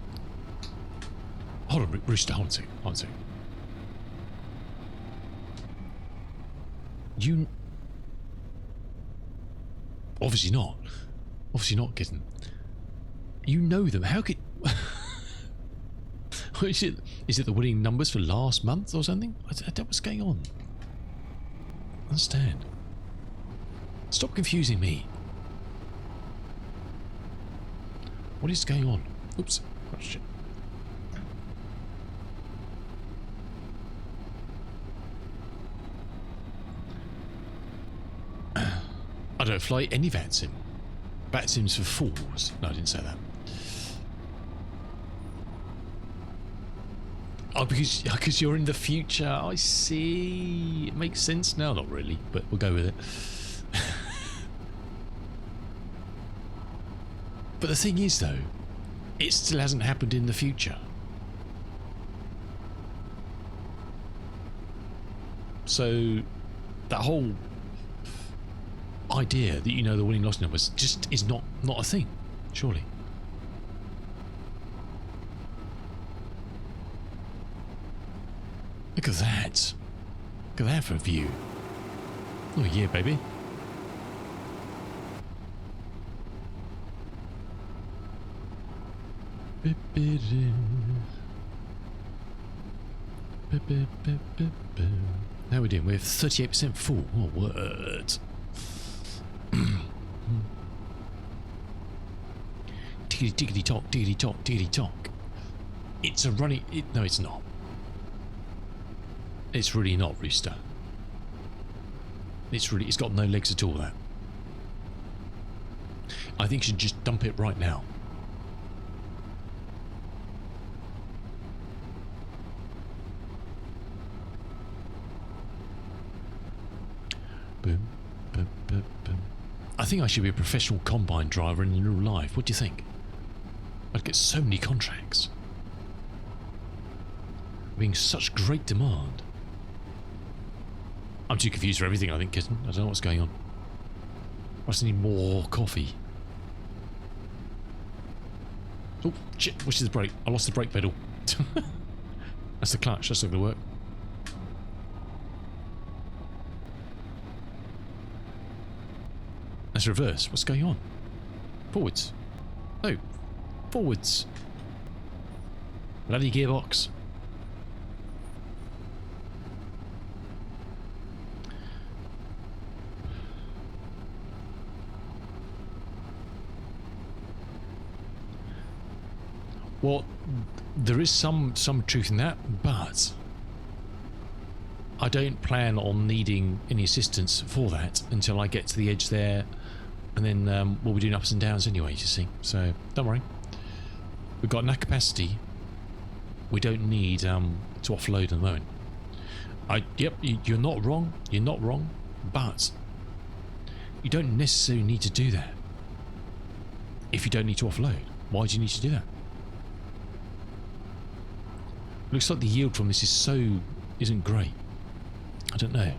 on, Rooster, hold on a second. You... Obviously not, kitten. You know them. How could... Is it the winning numbers for last month or something? I don't know what's going on. I understand. Stop confusing me. What is going on? Oops. Oh, shit. I don't fly any VATSIM. VATSIM's for fools. No, I didn't say that. Oh, because you're in the future. I see. It makes sense now. Not really, but we'll go with it. But the thing is, though, it still hasn't happened in the future. So that whole idea that you know the winning loss numbers just is not a thing, surely. Look at that. Look at that for a view. Oh yeah, baby. How are we doing? We're 38% full. Oh, word. Tickety tickety tock, tickety tock, tickety tock. It's a running... no, it's not. It's really not, Rooster. It's got no legs at all, that. I think you should just dump it right now. Boom, boom, boom, boom. I think I should be a professional combine driver in real life. What do you think? I'd get so many contracts. Being such great demand. I'm too confused for everything, I think, kitten. I don't know what's going on. I just need more coffee. Oh, shit. Which is the brake? I lost the brake pedal. That's the clutch. That's not going to work. That's reverse. What's going on? Forwards. Oh. Forwards. Bloody gearbox. Well, there is some truth in that, but I don't plan on needing any assistance for that until I get to the edge there, and then we'll be doing ups and downs anyway, you see. So don't worry. We've got enough capacity. We don't need to offload at the moment. Yep, you're not wrong. You're not wrong, but you don't necessarily need to do that if you don't need to offload. Why do you need to do that? Looks like the yield from this isn't great. I don't know.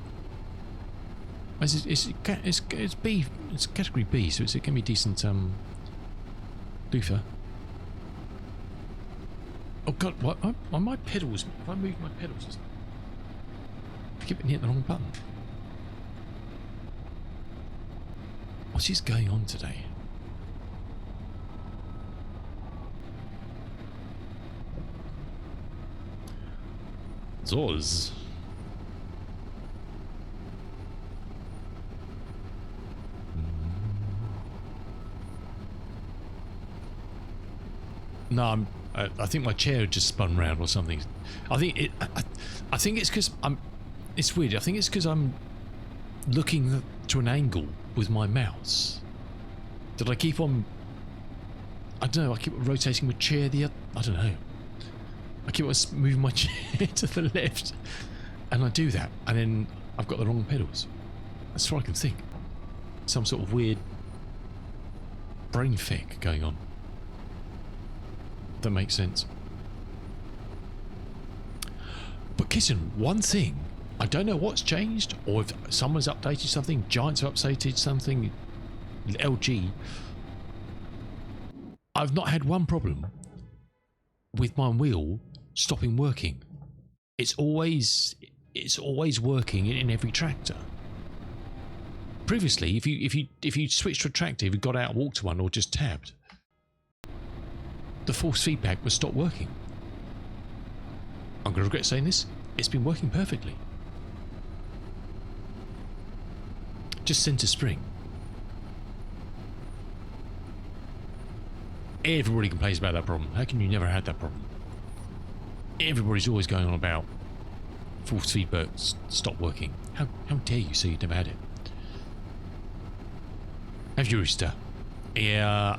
It's B. It's category B, so it can be decent. Luther. Oh God! What? On my pedals? If I move my pedals, or something, I keep hitting the wrong button. What is going on today? Zoz. No, I think my chair just spun round or something. I think it's because it's weird. I think it's because I'm looking to an angle with my mouse. Did I keep on? I don't know. I keep rotating my chair I don't know. I keep on moving my chair to the left, and I do that, and then I've got the wrong pedals. That's what I can think. Some sort of weird brain fic going on. That makes sense. But Kitten, one thing, I don't know what's changed, or if someone's updated something, Giants have updated something, LG. I've not had one problem with my wheel stopping working. It's always working in every tractor. Previously, if you switched to a tractor, if you got out, walked to one, or just tabbed, the force feedback would stop working. I'm going to regret saying this. It's been working perfectly. Just centre spring. Everybody complains about that problem. How can you never had that problem? Everybody's always going on about force feedback stop working. How dare you say you've never had it? Have you, Rooster? Yeah,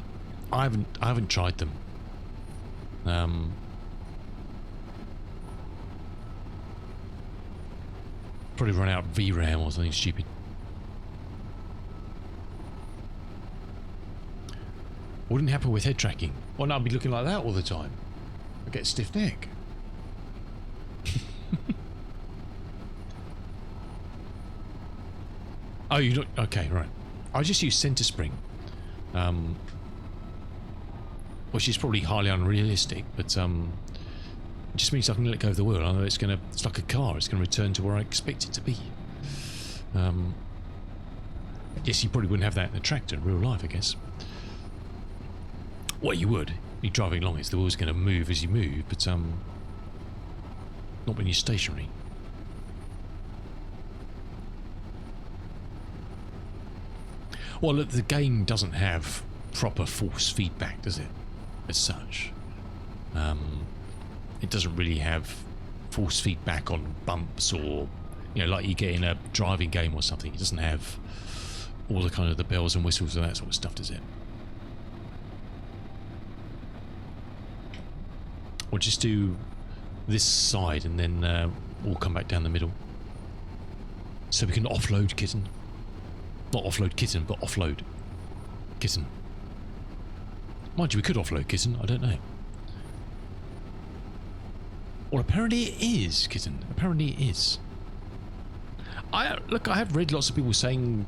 I haven't tried them. Probably run out VRAM or something stupid. Wouldn't happen with head tracking. Well, no, I'd be looking like that all the time. I get a stiff neck. Oh, you don't? Okay, right. I just use centre spring, which is probably highly unrealistic, but it just means I can let go of the wheel. I know it's like a car. It's gonna return to where I expect it to be. Yes, you probably wouldn't have that in a tractor in real life, I guess. Well, you would. You're driving along, the wheel's going to move as you move, but not when you're stationary. Well, look, the game doesn't have proper force feedback, does it? As such, it doesn't really have force feedback on bumps, or like you get in a driving game or something. It doesn't have all the kind of the bells and whistles and that sort of stuff, does it? Or just do this side and then we'll come back down the middle. So we can offload Kitten. Not offload Kitten, but offload Kitten. Mind you, we could offload Kitten, I don't know. Well, apparently it is, Kitten. Apparently it is. I have read lots of people saying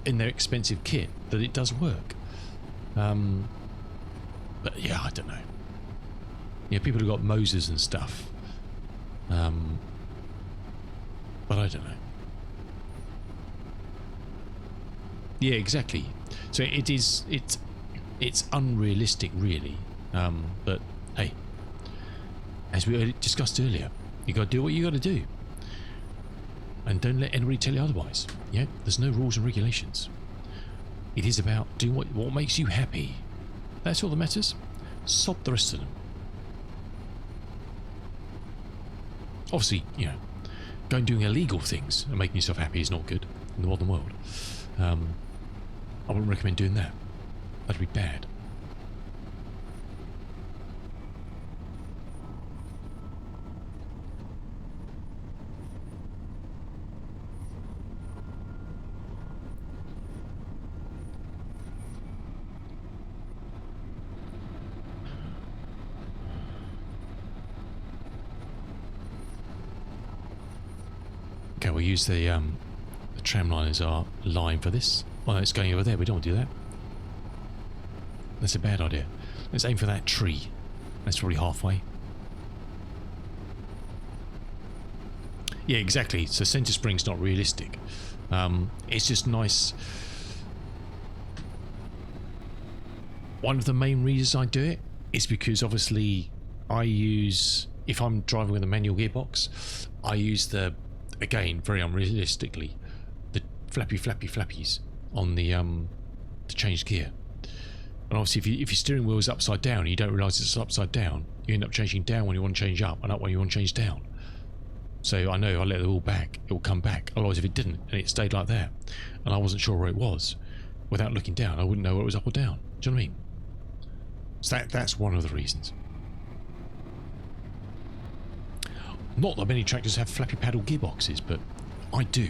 in their expensive kit, that it does work. But yeah, I don't know. Yeah, people have got Moses and stuff. But I don't know. Yeah, exactly. So it's unrealistic, really. But hey, as we discussed earlier, you got to do what you got to do, and don't let anybody tell you otherwise. Yeah, there's no rules and regulations. It is about doing what makes you happy. That's all that matters. Sod the rest of them. Obviously, going doing illegal things and making yourself happy is not good in the modern world. I wouldn't recommend doing that. That'd be bad. Okay, we'll use the tram line as our line for this. Well, it's going over there. We don't want to do that. That's a bad idea. Let's aim for that tree. That's probably halfway. Yeah, exactly. So centre spring's not realistic. It's just nice. One of the main reasons I do it is because obviously I use, if I'm driving with a manual gearbox, I use the, again, very unrealistically, the flappies on the to change gear. And obviously if your steering wheel is upside down and you don't realise it's upside down, you end up changing down when you want to change up and up when you want to change down. So I know if I let the wheel back, it will come back. Otherwise, if it didn't and it stayed like that and I wasn't sure where it was, without looking down, I wouldn't know whether it was up or down. Do you know what I mean? So that's one of the reasons. Not that many tractors have flappy paddle gearboxes, but I do.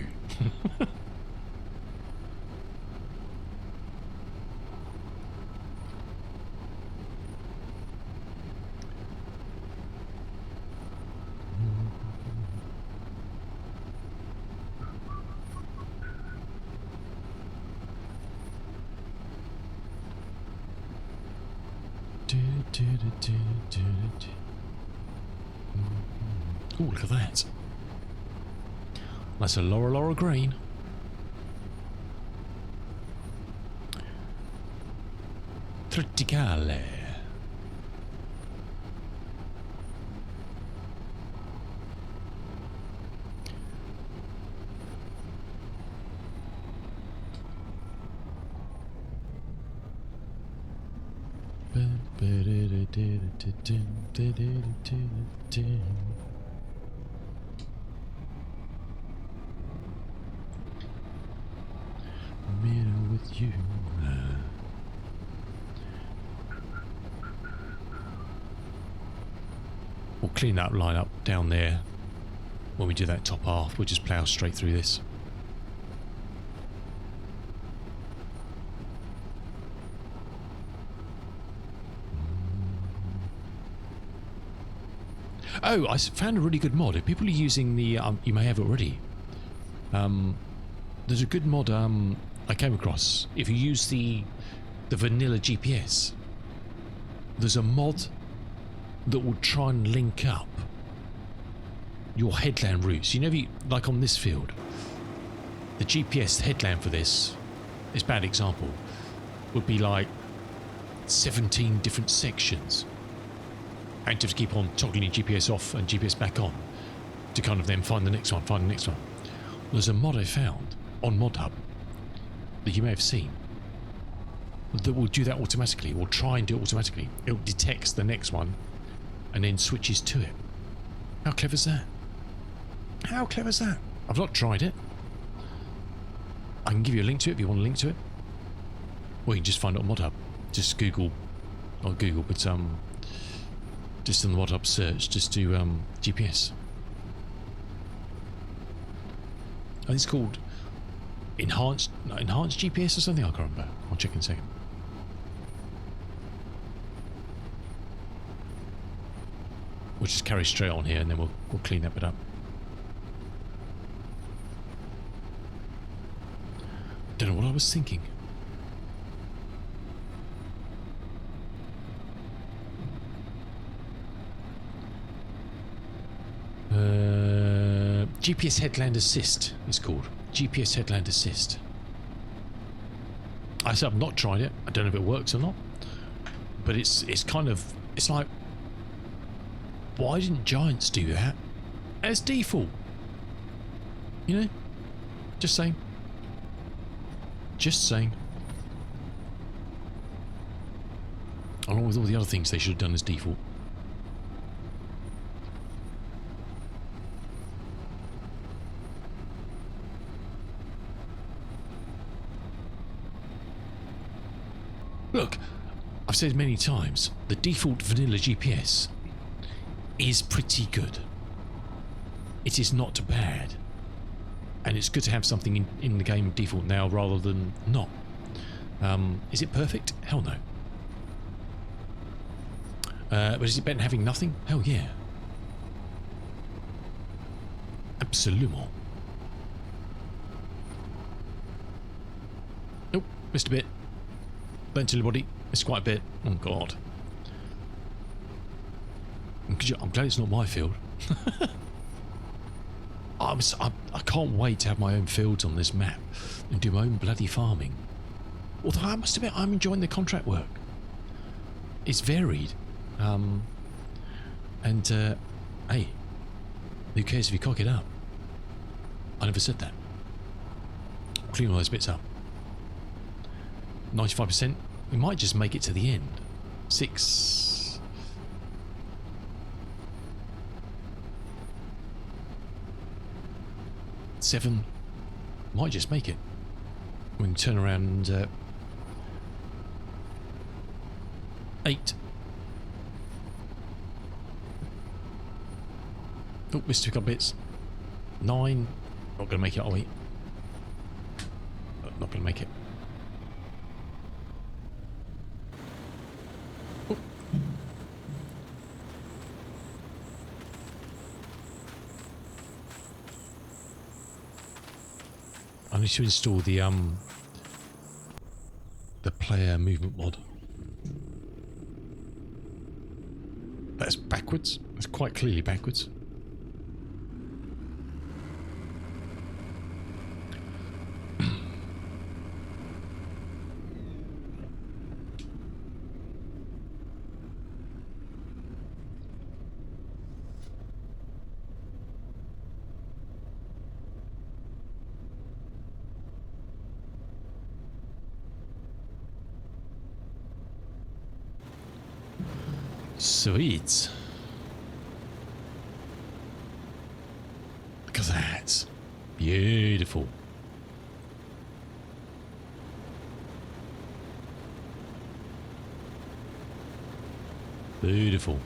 Oh, look at that. That's a Laura green. Triticale. Mirror with you. We'll clean that line up down there when we do that top half. We'll just plough straight through this. Oh, I found a really good mod. If people are using the, you may have it already. There's a good mod I came across. If you use the vanilla GPS, there's a mod that will try and link up your headland routes. You know, like on this field, the GPS headland for this bad example would be like 17 different sections. And to keep on toggling your GPS off and GPS back on to kind of then find the next one, There's a mod I found on ModHub that you may have seen that will do that automatically, or try and do it automatically. It detects the next one and then switches to it. How clever is that? How clever is that? I've not tried it. I can give you a link to it if you want a link to it. Or you can just find it on ModHub. Just Google, not Google, but just in the ModHub search, just do GPS. I think it's called enhanced GPS or something. I can't remember. I'll check in a second. We'll just carry straight on here, and then we'll clean that bit up. Don't know what I was thinking. GPS Headland Assist is called. GPS Headland Assist. I said I've not tried it. I don't know if it works or not. But it's kind of, it's like, why didn't Giants do that as default? You know? Just saying. Just saying. Along with all the other things they should have done as default. Look, I've said many times, the default vanilla GPS is pretty good. It is not bad. And it's good to have something in the game default now rather than not. Is it perfect? Hell no. But is it better than having nothing? Hell yeah. Absolument. Nope, missed a bit. Bent to the body. It's quite a bit. Oh god. I'm glad it's not my field. I can't wait to have my own fields on this map and do my own bloody farming. Although I must admit, I'm enjoying the contract work. It's varied. Hey, who cares if you cock it up? I never said that. Clean all those bits up. 95%. We might just make it to the end. 6. Seven. Might just make it. We can turn around and 8. Oh, missed a couple bits. 9. Not going to make it, are we? Not going to make it. Oh. I need to install the player movement mod. That's backwards. That's quite clearly backwards. Sweet. Look at that. Beautiful. Beautiful.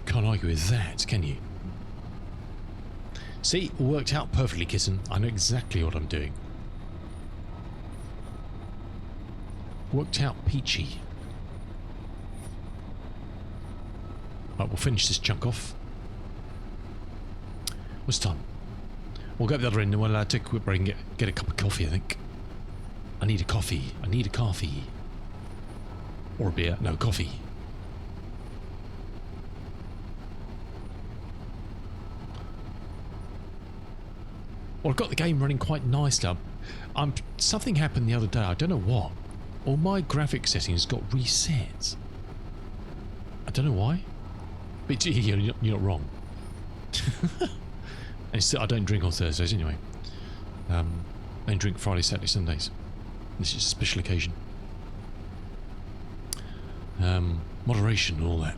Can't argue with that, can you? See, it worked out perfectly, kitten. I know exactly what I'm doing. Worked out peachy. Right, we'll finish this chunk off. What's time? We'll go up the other end and we'll take a quick break and get a cup of coffee, I think. I need a coffee. I need a coffee. Or a beer. No, coffee. Well, I've got the game running quite nicely. Something happened the other day. I don't know what. All my graphic settings got reset. I don't know why. But you're not wrong. I don't drink on Thursdays anyway. I don't drink Friday, Saturday, Sundays. This is a special occasion. Moderation and all that.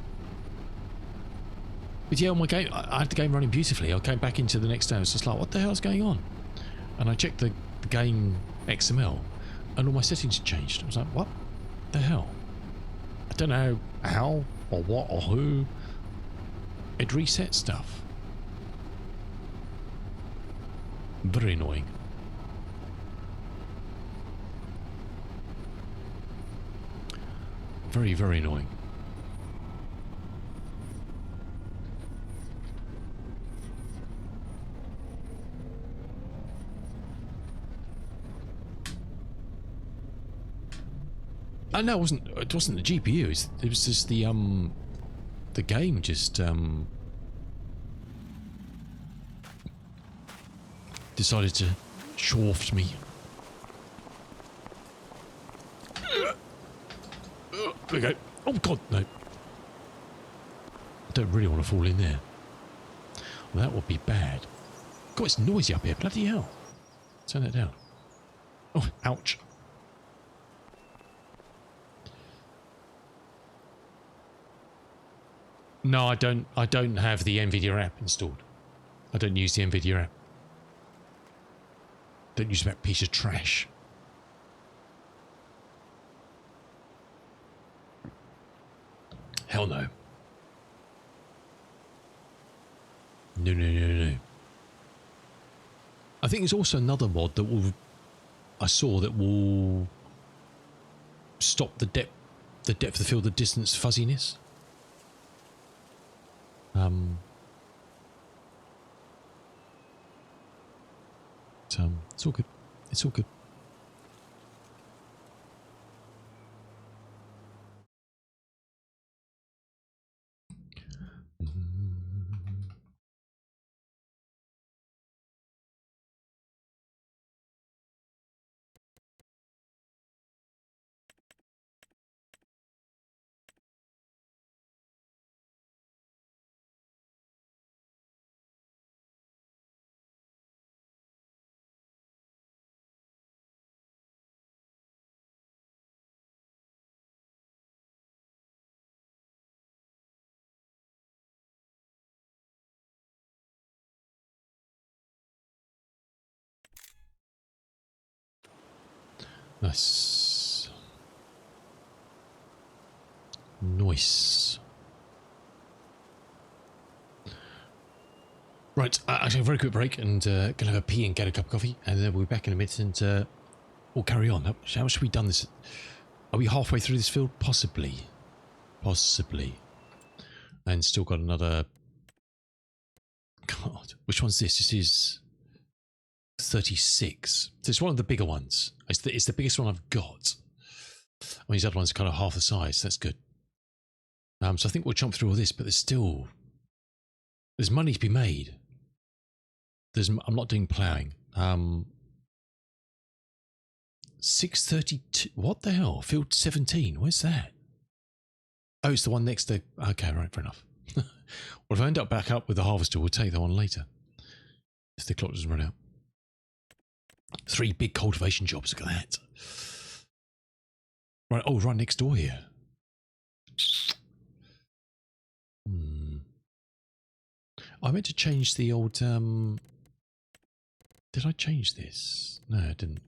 But yeah, on my game, I had the game running beautifully. I came back into the next day and was just like, what the hell's going on? And I checked the game XML and all my settings had changed. I was like, what the hell? I don't know how or what or who. It reset stuff. Very annoying. Very, very annoying. No, it wasn't the GPU. It was just the game just decided to shaft me. There we go. Oh god, no. I don't really want to fall in there. Well, that would be bad. God, it's noisy up here. Bloody hell. Turn that down. Oh, ouch. No, I don't have the NVIDIA app installed. I don't use the NVIDIA app. Don't use that piece of trash. Hell no. No, no, no, no. I think there's also another mod that I saw that will stop the depth of field of distance fuzziness. It's all good. It's all good. Nice. Nice. Right, actually a very quick break and gonna have a pee and get a cup of coffee, and then we'll be back in a minute and we'll carry on. How much have we done this? Are we halfway through this field? Possibly. Possibly. And still got another... God, which one's this? This is... 36. So it's one of the bigger ones. It's the biggest one I've got. I mean, these other ones are kind of half the size. So that's good. So I think we'll jump through all this, but there's money to be made. I'm not doing ploughing. 632. What the hell? Field 17. Where's that? Oh, it's the one next to. Okay, right, fair enough. Well, if I end up back up with the harvester, we'll take that one later. If the clock doesn't run out. 3 big cultivation jobs. Look at that. Right. Oh, right next door here. I meant to change the old. Did I change this? No, I didn't.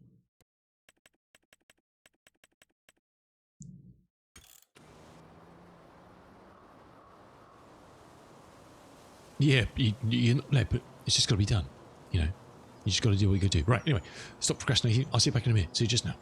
Yeah, no, but it's just got to be done. You know, you just got to do what you got to do. Right. Anyway, stop procrastinating. I'll see you back in a minute. See you just now.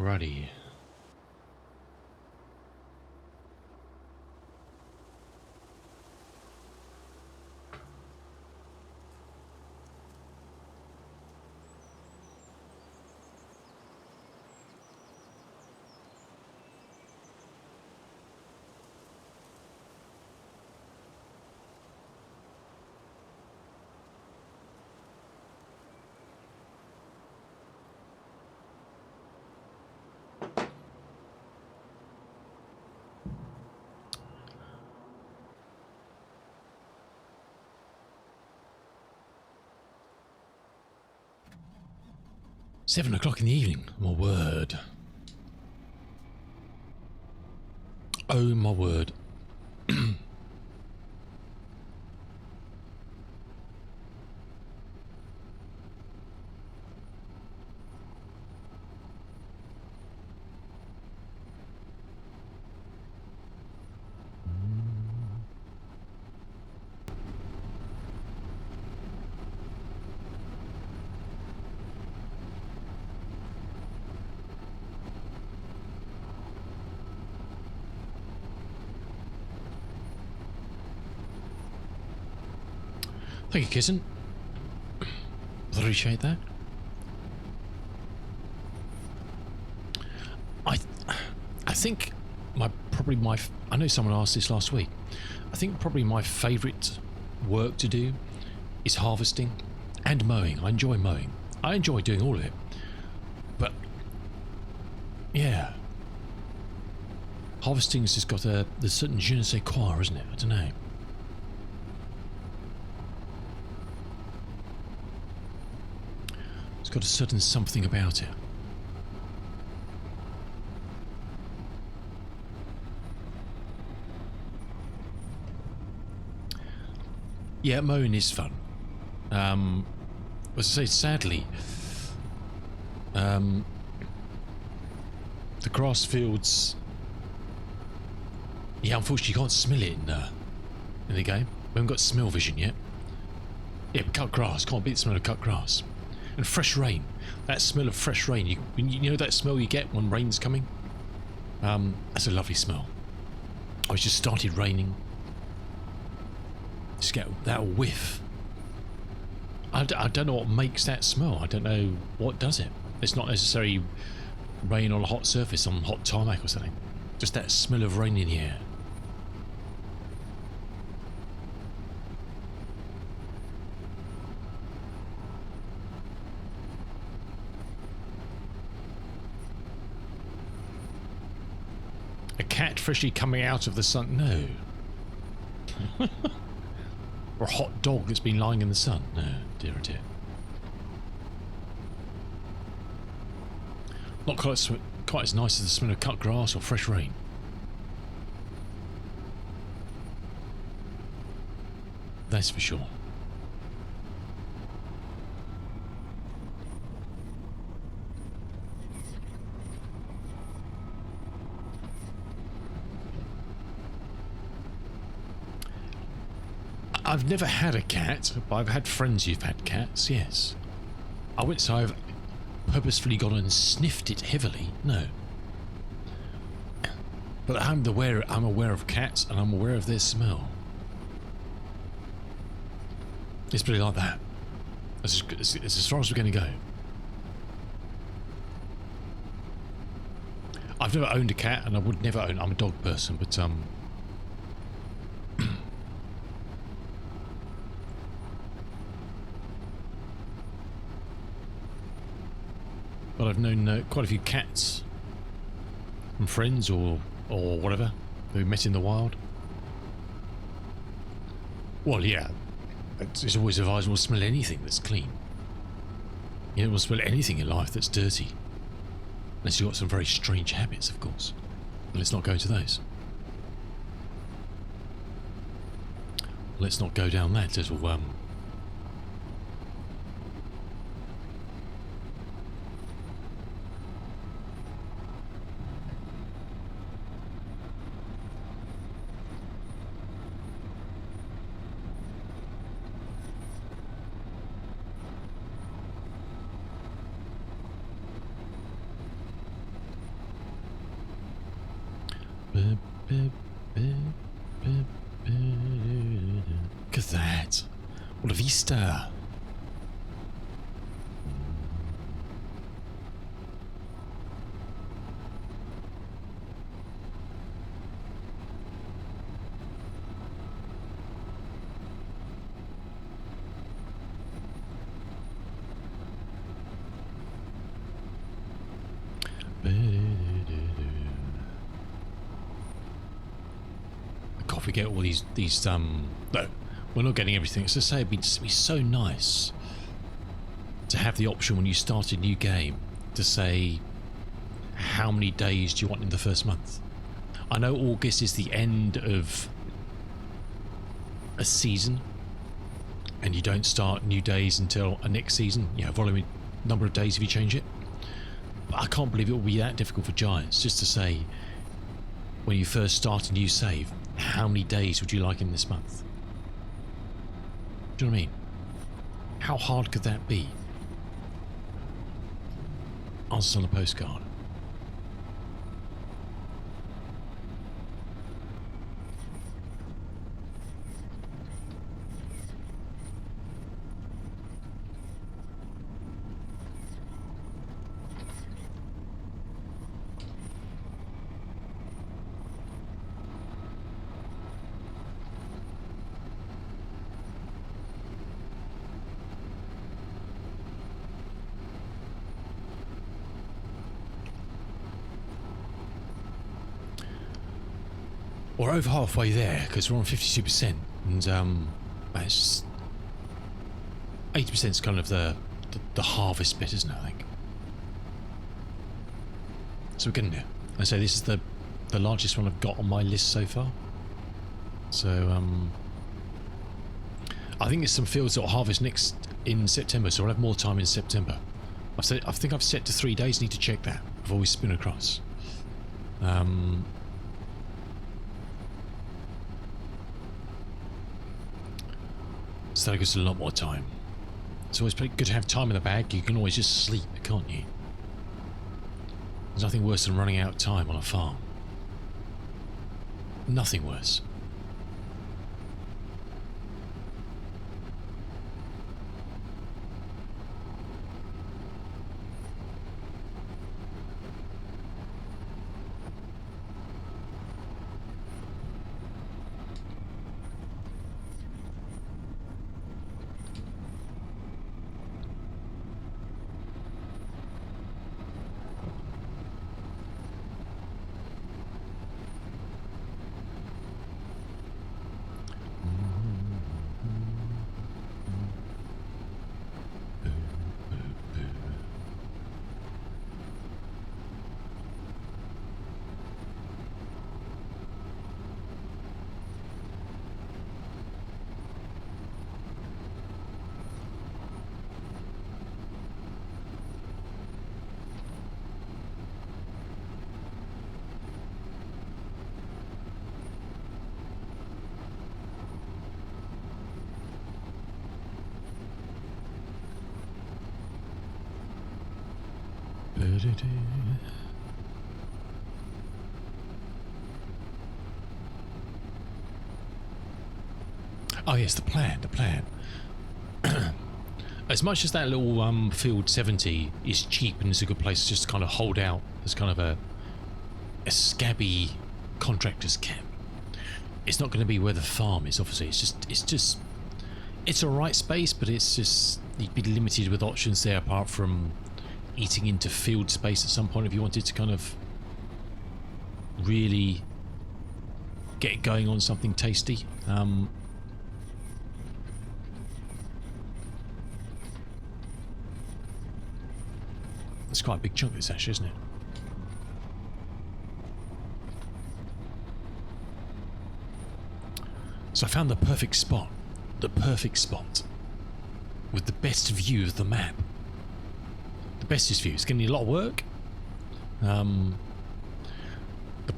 Alrighty. $7 in the evening. My word. Oh my word. Thank you, Kitten. Appreciate that. I think I know someone asked this last week. I think probably my favourite work to do is harvesting and mowing. I enjoy mowing. I enjoy doing all of it. But yeah, harvesting's just got the certain je ne sais quoi, isn't it? I don't know. Got a certain something about it. Yeah, mowing is fun. As I say, sadly, the grass fields. Yeah, unfortunately, you can't smell it in the game. We haven't got smell vision yet. Yeah, but cut grass can't beat the smell of cut grass. And fresh rain, that smell of fresh rain, you know that smell you get when rain's coming? That's a lovely smell. It's just started raining. Just get that whiff. I don't know what makes that smell. I don't know what does it. It's not necessarily rain on a hot surface, on hot tarmac or something. Just that smell of rain in the air. Cat freshly coming out of the sun. No. Or a hot dog that's been lying in the sun. No, dear oh dear. Not quite as nice as the smell of cut grass or fresh rain. That's for sure. I've never had a cat, but I've had friends who've had cats, yes. I wouldn't say I've purposefully gone and sniffed it heavily, no. But I'm aware of cats and I'm aware of their smell. Let's put it like that. It's as far as we're going to go. I've never owned a cat and I would never own. I'm a dog person, but but I've known quite a few cats from friends or whatever who we met in the wild. Well, yeah, it's always advisable to smell anything that's clean. You don't want to smell anything in life that's dirty, unless you've got some very strange habits, of course. And let's not go into those. Let's not go down that little Look at that. What a vista. God, we get all these no, we're not getting everything. It's to say, it'd be so nice to have the option when you start a new game to say how many days do you want in the first month. I know August is the end of a season and you don't start new days until a next season, you know, following number of days if you change it. But I can't believe it will be that difficult for Giants just to say when you first start a new save, how many days would you like in this month? Do you know what I mean? How hard could that be? Answers on a postcard. We're over halfway there because we're on 52%, and that's 80% is kind of the harvest bit, isn't it? I think. So we're getting there. I say this is the largest one I've got on my list so far. So I think there's some fields that will harvest next in September, so we'll have more time in September. I think I've set to 3 days. Need to check that before we spin across. So that gives us a lot more time. It's always pretty good to have time in the bag. You can always just sleep, can't you? There's nothing worse than running out of time on a farm. Nothing worse. Oh yes, the plan. As much as that little field 70 is cheap and is a good place just to kind of hold out as kind of a scabby contractor's camp, it's not going to be where the farm is. Obviously, it's a right space, but it's just you'd be limited with options there apart from eating into field space at some point if you wanted to kind of really get going on something tasty. It's quite a big chunk, this actually, isn't it? So I found the perfect spot with the best view of the map. The bestest view. It's going to need a lot of work. The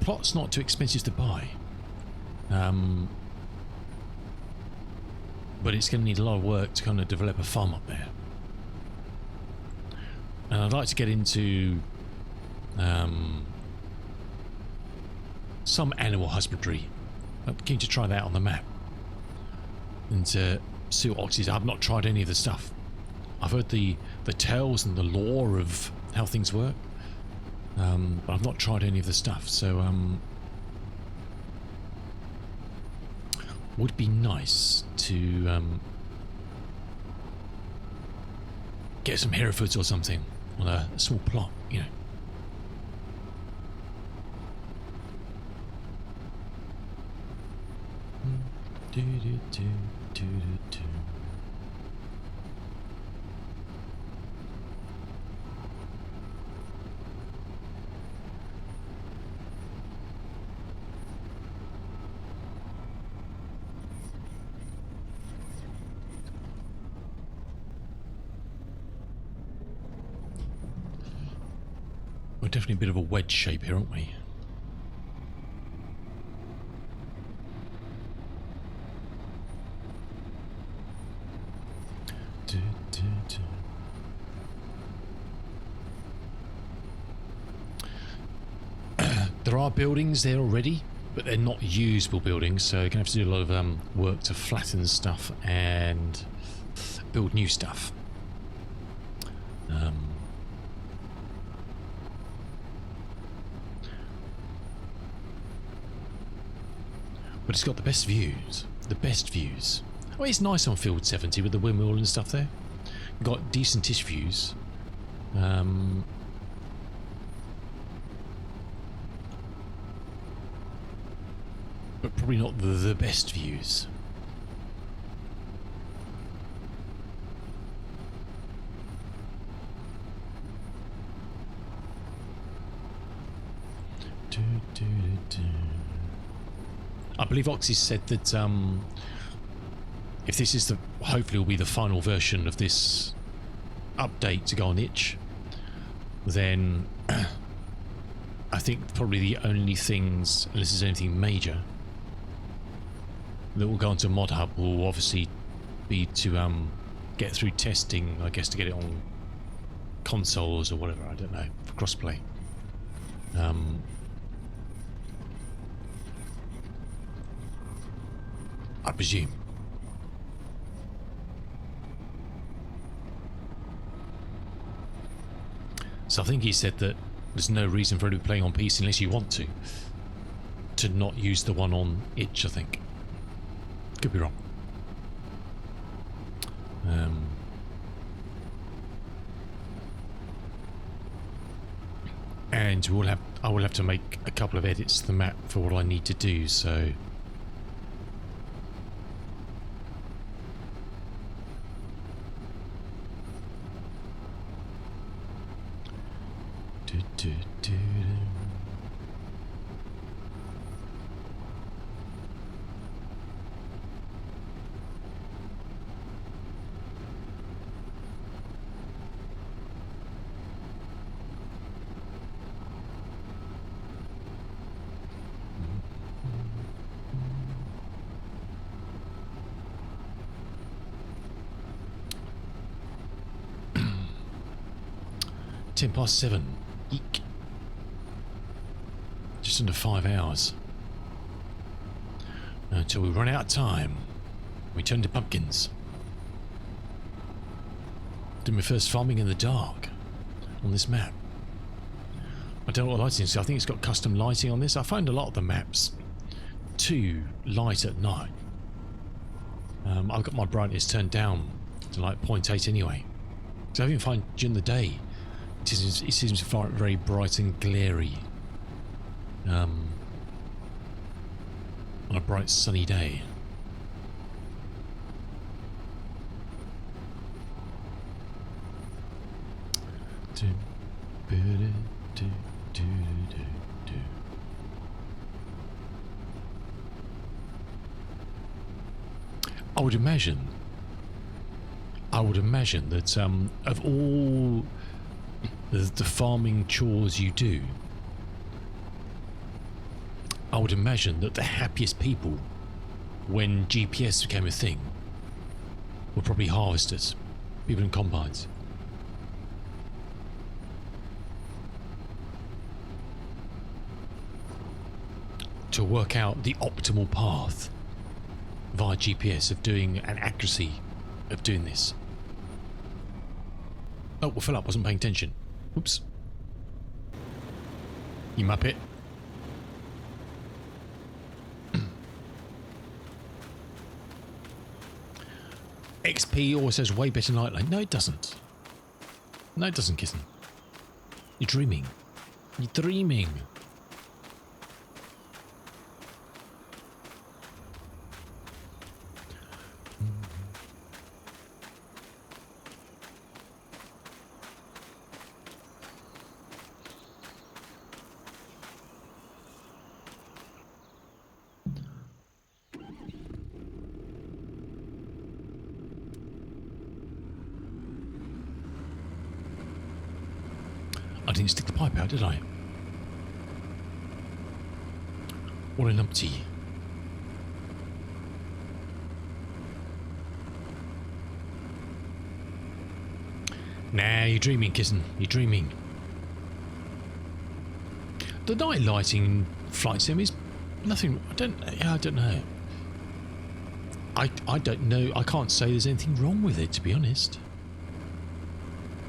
plot's not too expensive to buy, but it's going to need a lot of work to kind of develop a farm up there. And I'd like to get into some animal husbandry. I'm keen to try that on the map and see what Oxy is. I've not tried any of the stuff. I've heard the tales and the lore of how things work, but I've not tried any of the stuff. So would be nice to get some Herefords or something on a small plot, you know. We're definitely a bit of a wedge shape here, aren't we? There are buildings there already, but they're not usable buildings, so you're going to have to do a lot of work to flatten stuff and build new stuff. But it's got the best views. The best views. I mean, it's nice on Field 70 with the windmill and stuff there. Got decentish views. But probably not the best views. I believe Oxy said that if this is the, hopefully will be the final version of this update to go on itch, then I think probably the only things, unless there's anything major, that will go onto Mod Hub will obviously be to get through testing, I guess, to get it on consoles or whatever, I don't know, for crossplay. I presume. So I think he said that there's no reason for it to be playing on PC unless you want to not use the one on itch, I think. Could be wrong. And I will have to make a couple of edits to the map for what I need to do, so (7). Eek. Just under 5 hours. Until we run out of time. We turn to pumpkins. Doing my first farming in the dark on this map. I don't know what lighting is. I think it's got custom lighting on this. I find a lot of the maps too light at night. I've got my brightness turned down to like 0.8 anyway. So I even find during the day it seems very bright and glary on a bright sunny day. I would imagine that of all the farming chores you do, I would imagine that the happiest people when GPS became a thing were probably harvesters, people in combines. to work out the optimal path via GPS of doing an accuracy of doing this. Oh, well, Philip wasn't paying attention. Oops. You muppet. XP always has way better nightlight. No, it doesn't. No, it doesn't, Kitten. You're dreaming. You're dreaming. I didn't stick the pipe out, did I? What an umpty. Nah, you're dreaming, Kitten. You're dreaming. The night lighting flight sim is nothing. I don't know. I don't know. I can't say there's anything wrong with it, to be honest.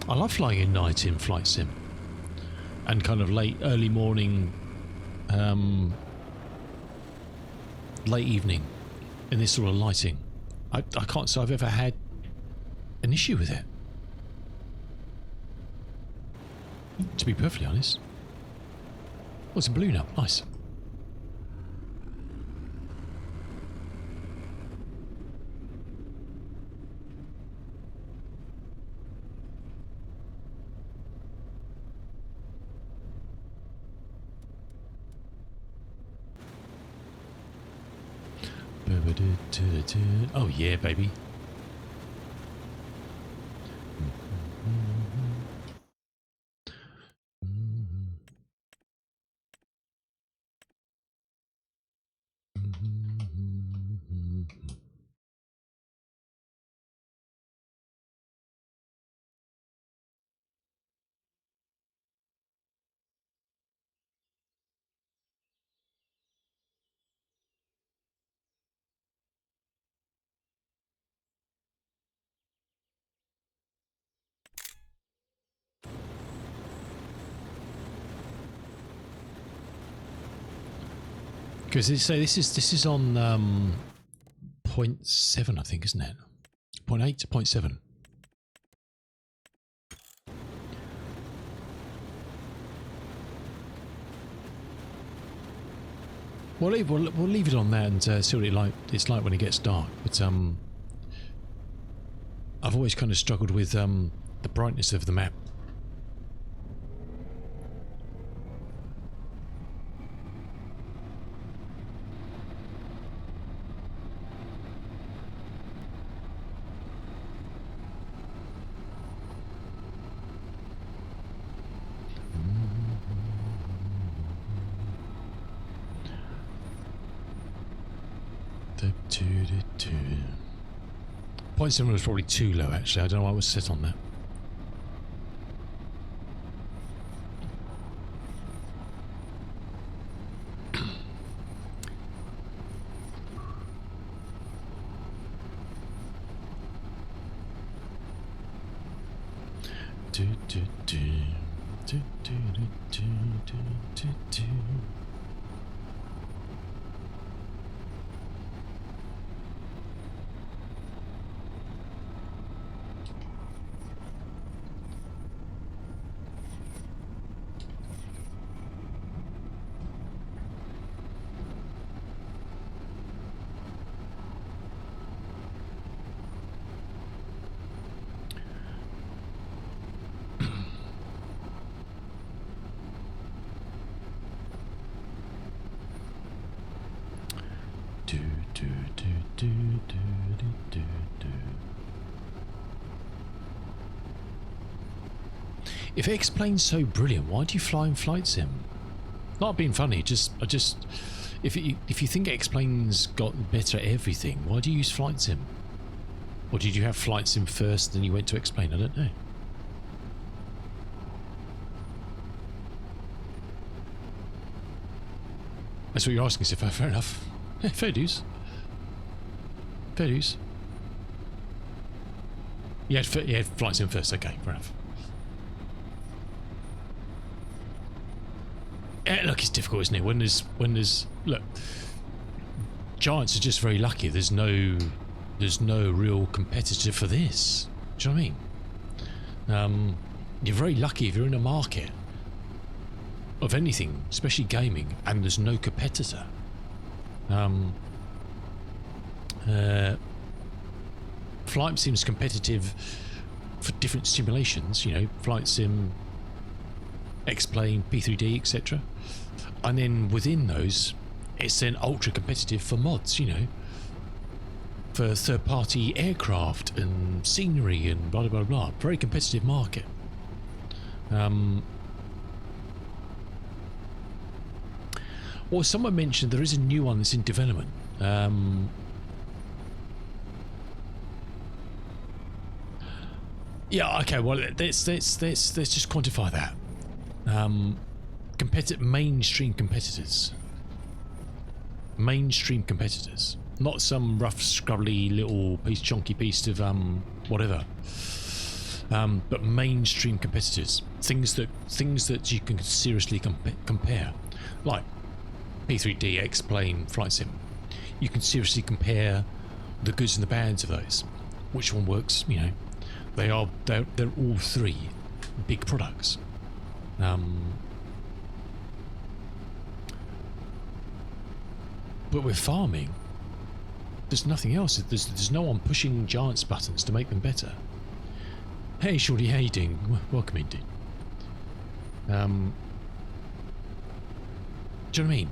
I love flying at night in flight sim. And kind of early morning, late evening, in this sort of lighting. I can't say I've ever had an issue with it. To be perfectly honest. Oh, it's a balloon up. Nice. Oh yeah, baby. Because they say this is on 0.7, I think, isn't it? 0.8 to 0.7. We'll leave it on that and see what it's like when it gets dark. But I've always kind of struggled with the brightness of the map. Point 7 was probably too low, actually. I don't know why I was set on that. If it explains so brilliant, why do you fly in flight sim? Not being funny, if you think it explains got better at everything, why do you use flight sim? Or did you have flight sim first, then you went to explain? I don't know. That's what you're asking, so fair enough. Fair dues. Fair dues. You had flights in first, okay, fair enough. Yeah, look, it's difficult, isn't it? When there's look, Giants are just very lucky. There's no real competitor for this. Do you know what I mean? You're very lucky if you're in a market of anything, especially gaming, and there's no competitor. Flight Sim's competitive for different simulations, you know, Flight Sim, X-Plane, P3D, etc. And then within those, it's then ultra competitive for mods, you know, for third-party aircraft and scenery and blah, blah, blah. Very competitive market. Or someone mentioned there is a new one that's in development. Yeah, okay, well, let's just quantify that. Mainstream competitors. Mainstream competitors. Not some rough, scrubbly little chunky piece of whatever. But mainstream competitors. Things that you can seriously compare. Like P3D, X-Plane, Flight Sim. You can seriously compare the goods and the bads of those. Which one works, you know. They're all three big products. But with farming, there's nothing else. There's no one pushing Giants buttons to make them better. Hey Shorty, how you doing? Welcome in, dude. Do you know what I mean?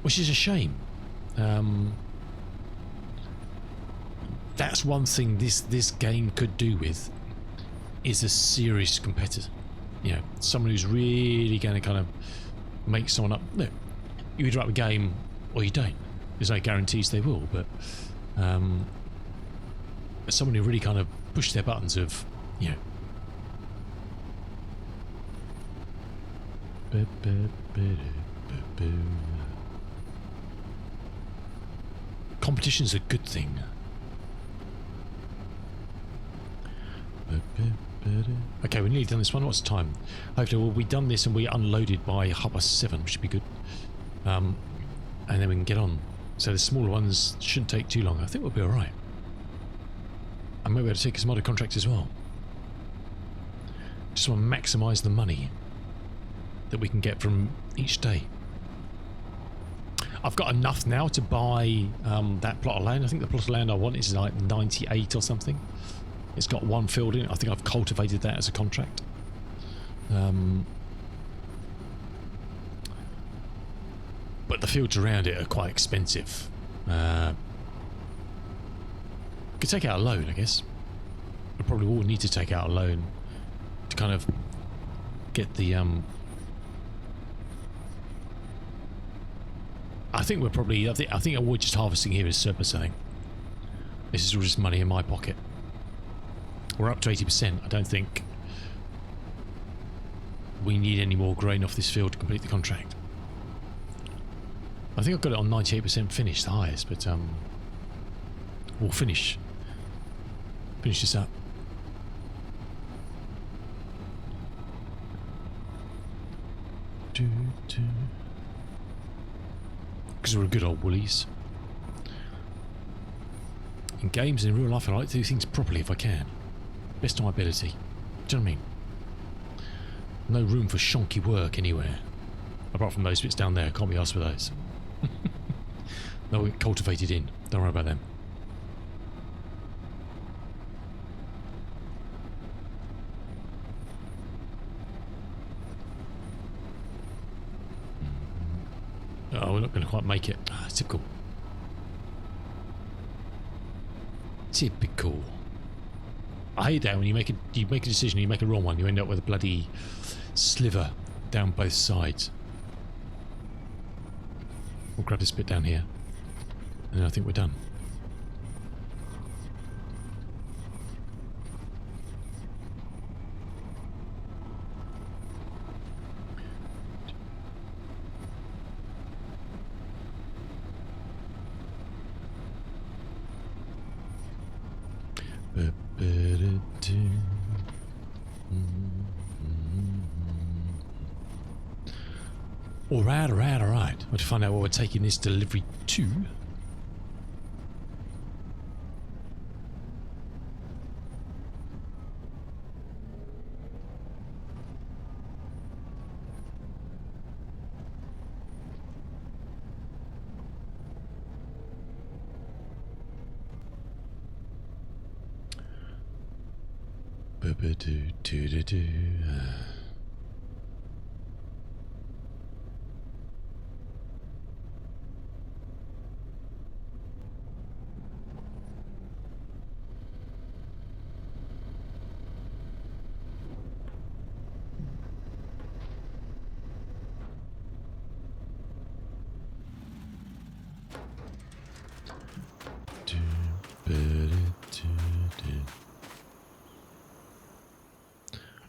Which is a shame. That's one thing this game could do with, is a serious competitor. You know, someone who's really going to kind of make someone up. Look, you either up a game or you don't. There's no guarantees they will, but someone who really kind of push their buttons of, you know. Competition's a good thing. Okay, we're nearly done this one. What's the time? Hopefully we'll be done this and we're unloaded by 7:30, which should be good. And then we can get on. So the smaller ones shouldn't take too long. I think we'll be alright. I might be able to take a modded contract as well. Just want to maximise the money that we can get from each day. I've got enough now to buy that plot of land. I think the plot of land I want is like 98 or something. It's got one field in it. I think I've cultivated that as a contract. But the fields around it are quite expensive. Could take out a loan, I guess. We probably will need to take out a loan to kind of get the I think we're probably. I think what we're just harvesting here is surplus. I think this is all just money in my pocket. We're up to 80%. I don't think we need any more grain off this field to complete the contract. I think I've got it on 98% finished, the highest, but we'll finish this up. Because we're a good old Woolies. In games and in real life, I like to do things properly if I can. Best of my ability. Do you know what I mean? No room for shonky work anywhere. Apart from those bits down there. Can't be asked for those. They'll get cultivated in. Don't worry about them. Oh, we're not going to quite make it. Ah, typical. Typical. I hate that when you make a decision, you make a wrong one, you end up with a bloody sliver down both sides. We'll grab this bit down here, and then I think we're done. Alright. Want to find out what we're taking this delivery to.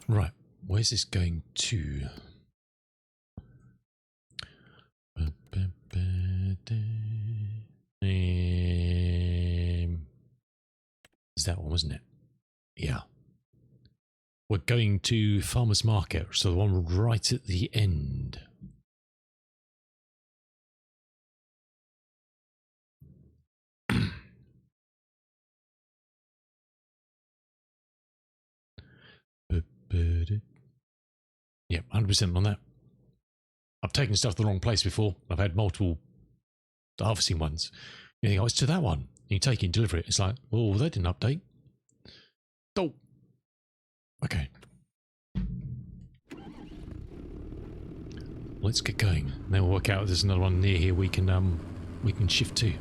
Right, where's this going to? Is that one, wasn't it? Yeah. We're going to Farmer's Market, so the one right at the end. Yeah, 100% on that. I've taken stuff to the wrong place before. I've had multiple harvesting ones. You think, oh, it's to that one. You take it and deliver it. It's like, oh, that didn't update. Oh. Okay. Let's get going. Then we'll work out if there's another one near here we can shift to.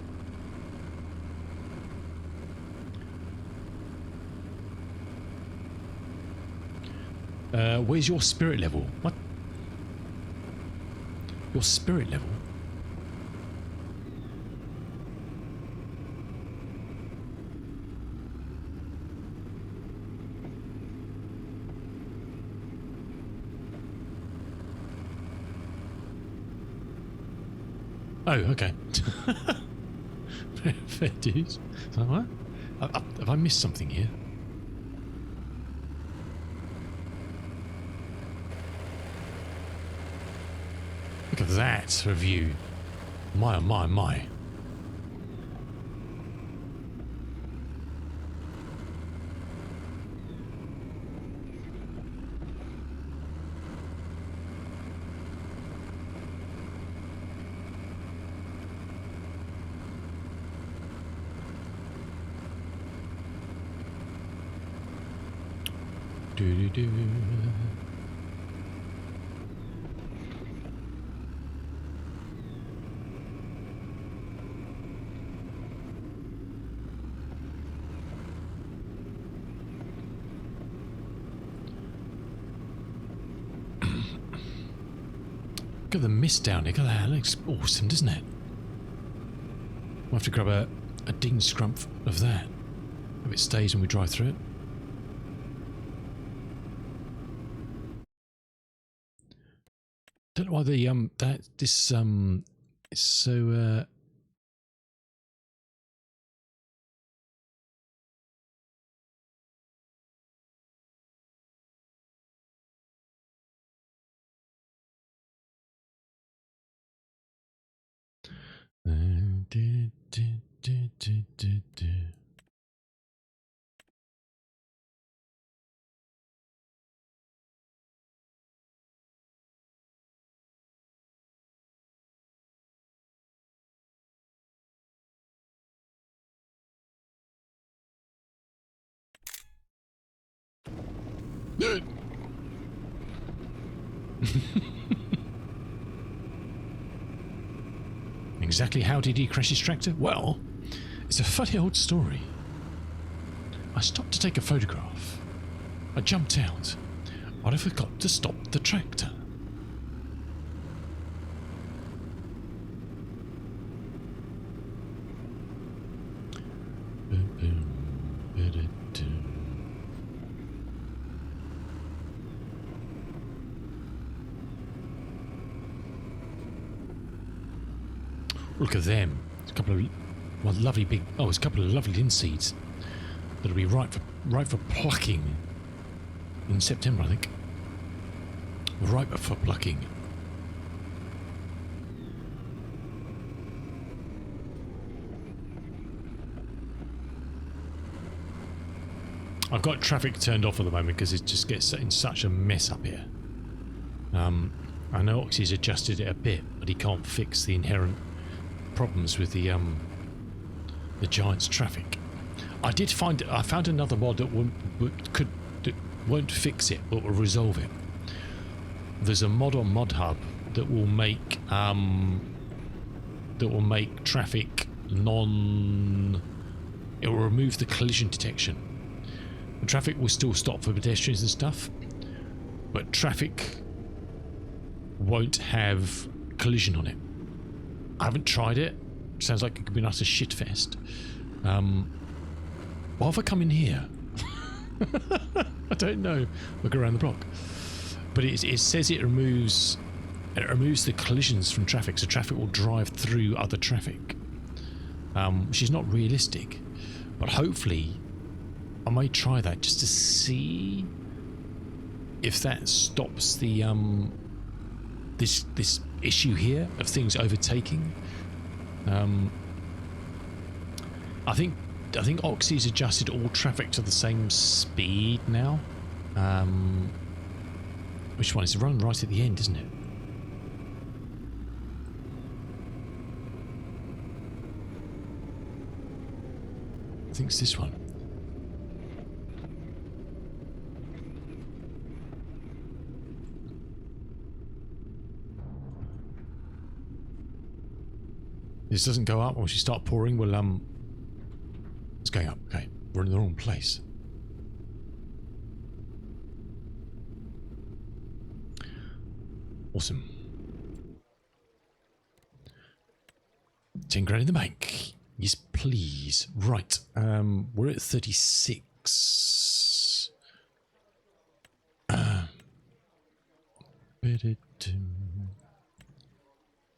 Where's your spirit level? What? Your spirit level? Oh, okay. Fair dues. So what? Have I missed something here? Look at that review. My, oh my, my. Do-do-do. Look at the mist down here. Look at that. It looks awesome, doesn't it? We'll have to grab a ding scrumph of that if it stays when we drive through it. Don't know why the this is so Exactly how did he crash his tractor? Well, it's a funny old story. I stopped to take a photograph. I jumped out, but I forgot to stop the tractor. Look at them. It's a couple of lovely big. Oh, it's a couple of lovely linseeds. that'll be right for plucking in September, I think. Ripe for plucking. I've got traffic turned off at the moment because it just gets in such a mess up here. I know Oxy's adjusted it a bit, but he can't fix the inherent problems with the Giants traffic. I found another mod that won't fix it, but will resolve it. There's a mod on ModHub that will make traffic it will remove the collision detection. The traffic will still stop for pedestrians and stuff, but traffic won't have collision on it. I haven't tried it. Sounds like it could be an utter shitfest. Why have I come in here? I don't know. Look around the block. But it says it removes the collisions from traffic, so traffic will drive through other traffic, which is not realistic. But hopefully, I may try that just to see if that stops the this issue here of things overtaking. I think Oxy's adjusted all traffic to the same speed now. Which one? It's run right at the end, isn't it? I think it's this one. This doesn't go up. Once you start pouring, we'll it's going up. Okay, we're in the wrong place. Awesome. 10 grand in the bank. Yes, please. Right. We're at 36.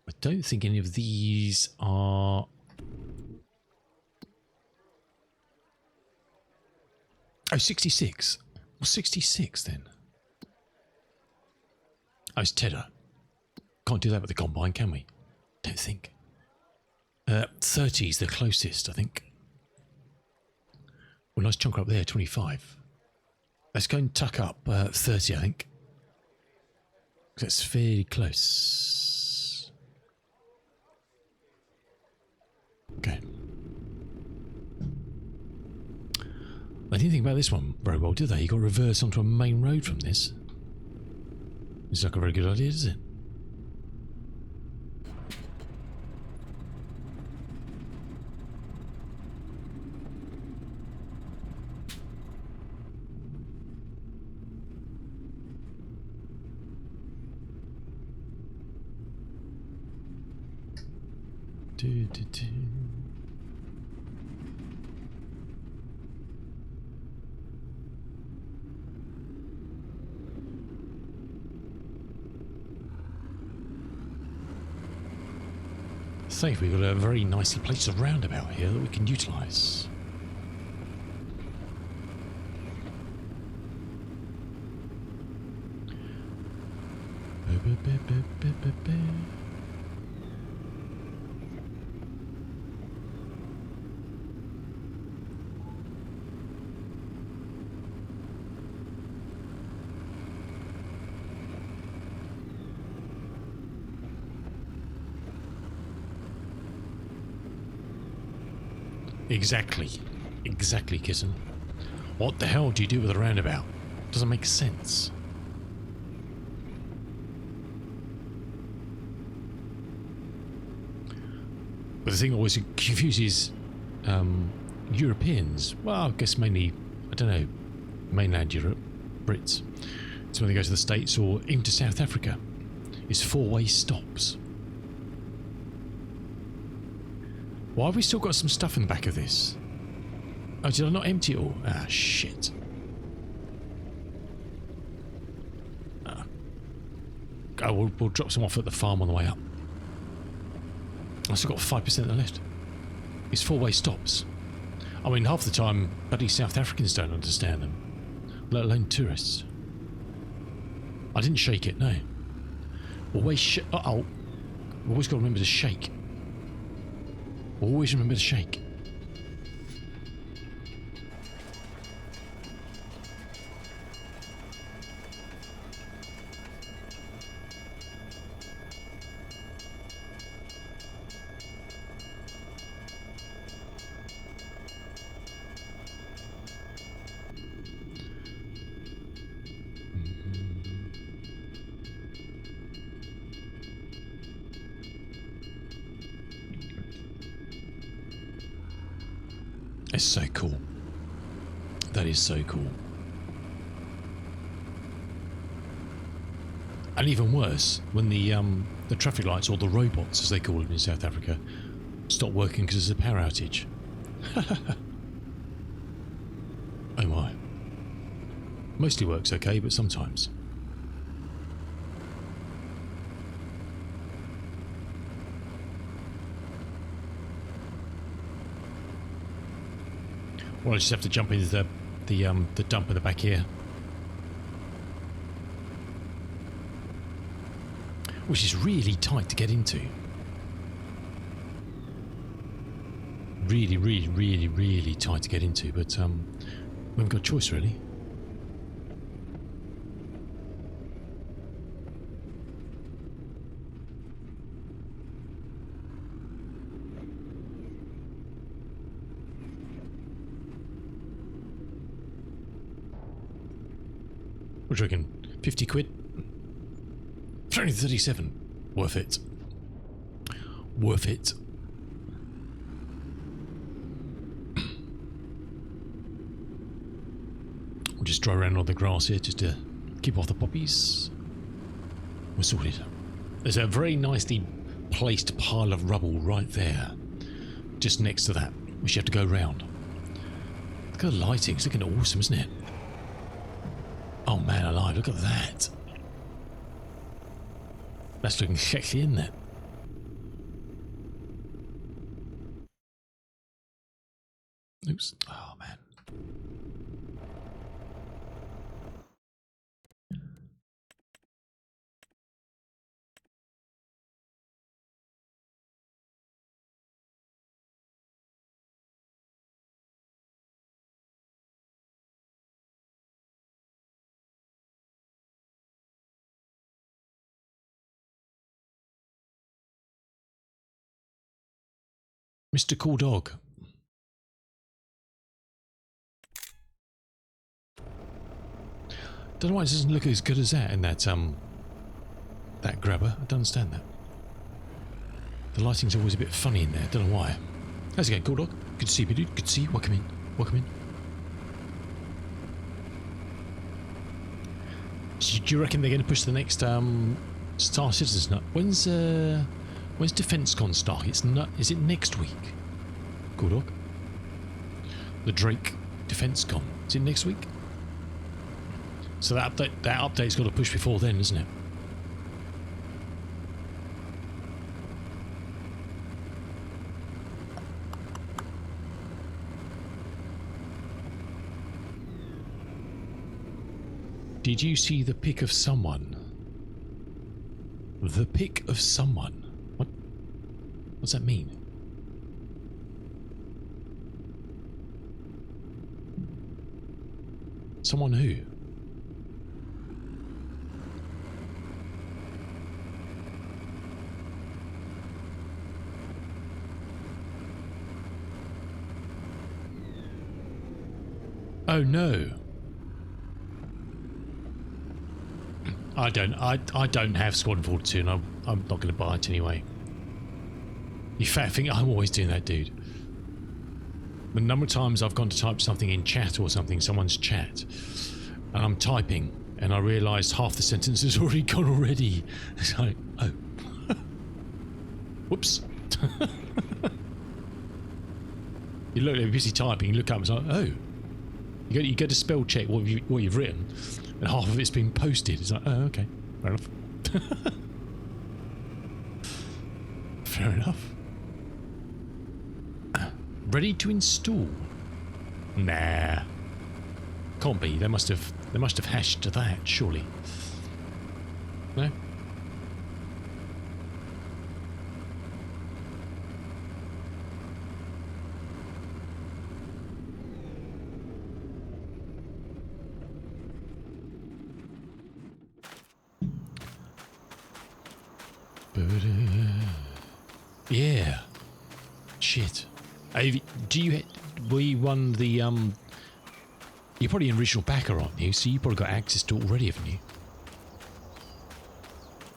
I don't think any of these are... Oh, 66. Well, 66 then. Oh, it's Tedder. Can't do that with the combine, can we? Don't think. 30 is the closest, I think. Well, nice chunk up there, 25. Let's go and tuck up 30, I think. That's fairly close. Okay. They didn't think about this one very well, did they? You got to reverse onto a main road from this. It's not a very good idea, is it? Safe, we've got a very nicely placed roundabout here that we can utilise. Exactly, kitten. What the hell do you do with a roundabout? Doesn't make sense. But the thing always confuses Europeans. Well, I guess mainly, I don't know, mainland Europe, Brits. It's when they go to the States or even to South Africa. It's four-way stops. Why have we still got some stuff in the back of this? Oh, did I not empty it all? Ah, shit. Oh, we'll drop some off at the farm on the way up. I've still got 5% left. It's four-way stops. I mean, half the time, bloody South Africans don't understand them, let alone tourists. I didn't shake it, no. Always uh-oh. Always got to remember to shake. Always remember to shake. It's so cool. That is so cool. And even worse, when the traffic lights, or the robots as they call them in South Africa, stop working because there's a power outage. Oh my. Mostly works okay, but sometimes. Well, I just have to jump into the dump at the back here, which is really tight to get into. Really, really, really, really tight to get into, but we haven't got a choice really. What do you reckon? 50 quid? 337. Worth it. Worth it. We'll just drive around on the grass here just to keep off the poppies. We're sorted. There's a very nicely placed pile of rubble right there, just next to that, which you have to go round. Look at the lighting. It's looking awesome, isn't it? Oh man alive, look at that. That's looking sexy, isn't it? Oops. Oh man. Mr. Cool Dog. Don't know why it doesn't look as good as that in that that grabber. I don't understand that. The lighting's always a bit funny in there. Don't know why. How's it going, Cool Dog? Good to see you, dude. Good to see you. Welcome in. Welcome in. So do you reckon they're going to push the next Star Citizens nut? When's DefenseCon start? It's not. Is it next week? Cool Dog. The Drake DefenseCon. Is it next week? So that update's got to push before then, isn't it? Did you see the pic of someone? The pic of someone? What? What's that mean? Someone who? Oh no. I don't have Squadron 42 and I'm not going to buy it anyway. You fat thing, I'm always doing that, dude. The number of times I've gone to type something in chat or something, someone's chat, and I'm typing and I realised half the sentence has already gone already. It's like, oh. Whoops. You look, you're busy typing, you look up and it's like, oh. You go to spell check what you've written, and half of it's been posted. It's like, oh, okay, fair enough. Fair enough. Ready to install. Nah. Can't be. They must have hashed that, surely. No? Yeah. Shit. Were you one of the you're probably an original backer, aren't you? So you probably got access to it already, haven't you?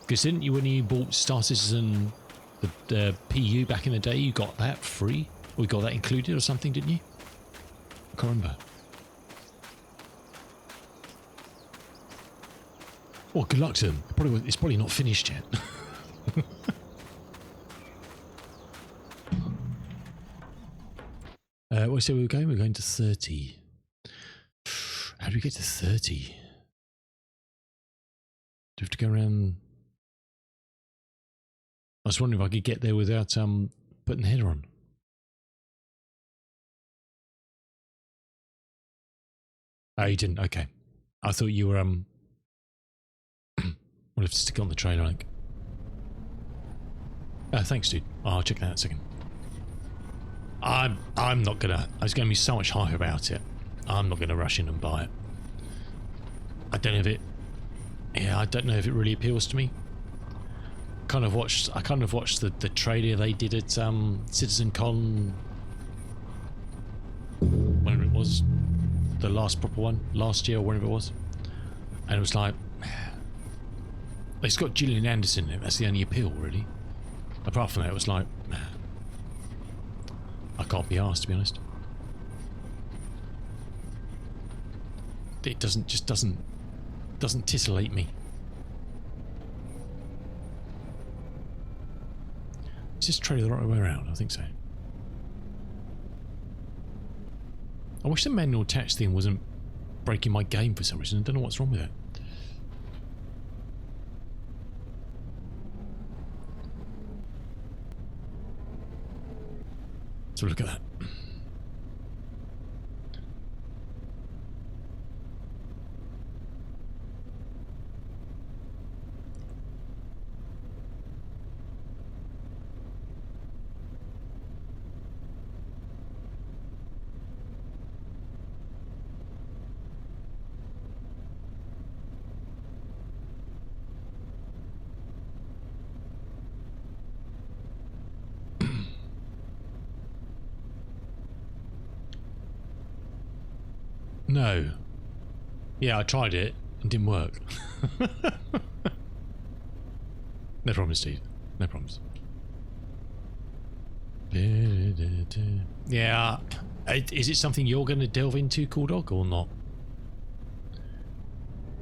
Because didn't you, when you bought Star Citizen, the PU back in the day, you got that free? Or you got that included or something, didn't you? I can't remember. Well, good luck to them. It's probably not finished yet. What say we were going? We're going to 30. How do we get to 30? Do we have to go around? I was wondering if I could get there without putting the header on. Oh, you didn't? Okay. I thought you were we'll have to stick it on the trailer, I think. Thanks, dude. I'll check that out in a second. I'm not gonna. There's gonna be so much hype about it. I'm not gonna rush in and buy it. I don't know if it. Yeah, I don't know if it really appeals to me. I kind of watched the trailer they did at Citizen Con. Whenever it was, the last proper one, last year or whenever it was, and it was like, it's got Gillian Anderson in it. That's the only appeal, really. Apart from that, it was like, I can't be asked, to be honest. It doesn't titillate me. Is this trailer the right way around? I think so. I wish the manual attached thing wasn't breaking my game for some reason. I don't know what's wrong with it. So look at that. No. Yeah, I tried it. It didn't work. No problem, Steve. No problems. Yeah. Is it something you're going to delve into, Cool Dog, or not?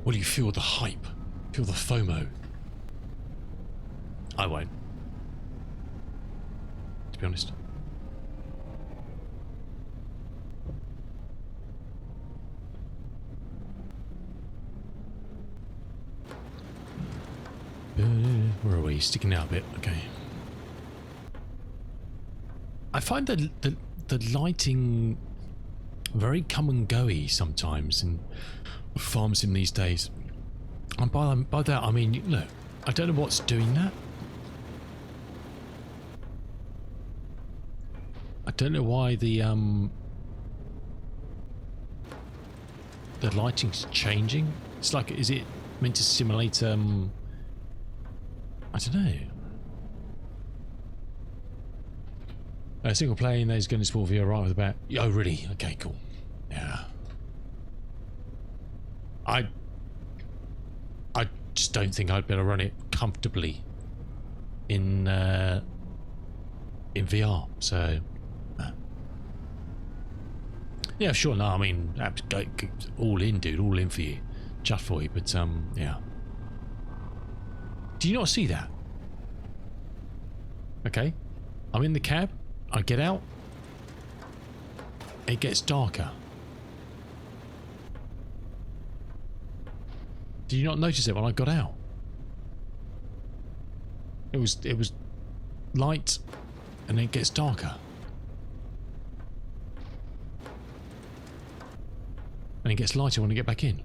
Will you feel the hype? Feel the FOMO? I won't. To be honest. Where are we? Sticking out a bit. Okay. I find the lighting very come and go-y sometimes in farm sim these days. And by that I mean, look, I don't know what's doing that. I don't know why the lighting's changing. It's like, is it meant to simulate I don't know. Single player in those going to spawn VR right with the bat. Oh, really? Okay, cool. Yeah. I just don't think I'd better run it comfortably in VR. So, yeah, sure. No, I mean, go all in, dude. All in for you, just for you. But yeah. Do you not see that? Okay, I'm in the cab. I get out. It gets darker. Did you not notice it when I got out? It was light, and then it gets darker. And it gets lighter when I get back in.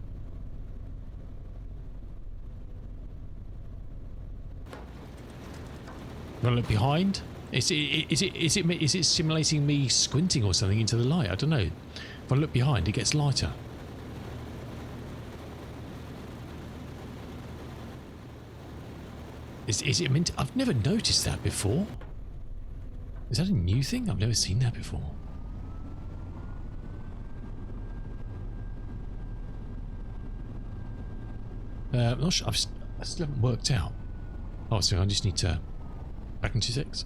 When I look behind, is it simulating me squinting or something into the light? I don't know. If I look behind, it gets lighter. Is it meant to, I've never noticed that before. Is that a new thing? I've never seen that before. I'm not sure. I still haven't worked out. Oh, so I just need to back into 6.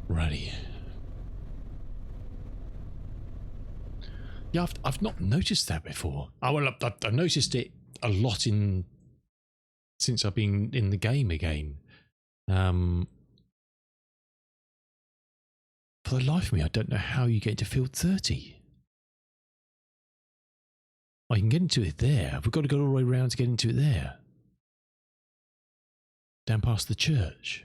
Righty. Yeah, I've not noticed that before. Oh, well, I've noticed it a lot since I've been in the game again. For the life of me, I don't know how you get into field 30. I can get into it there. We've got to go all the way around to get into it there. Down past the church.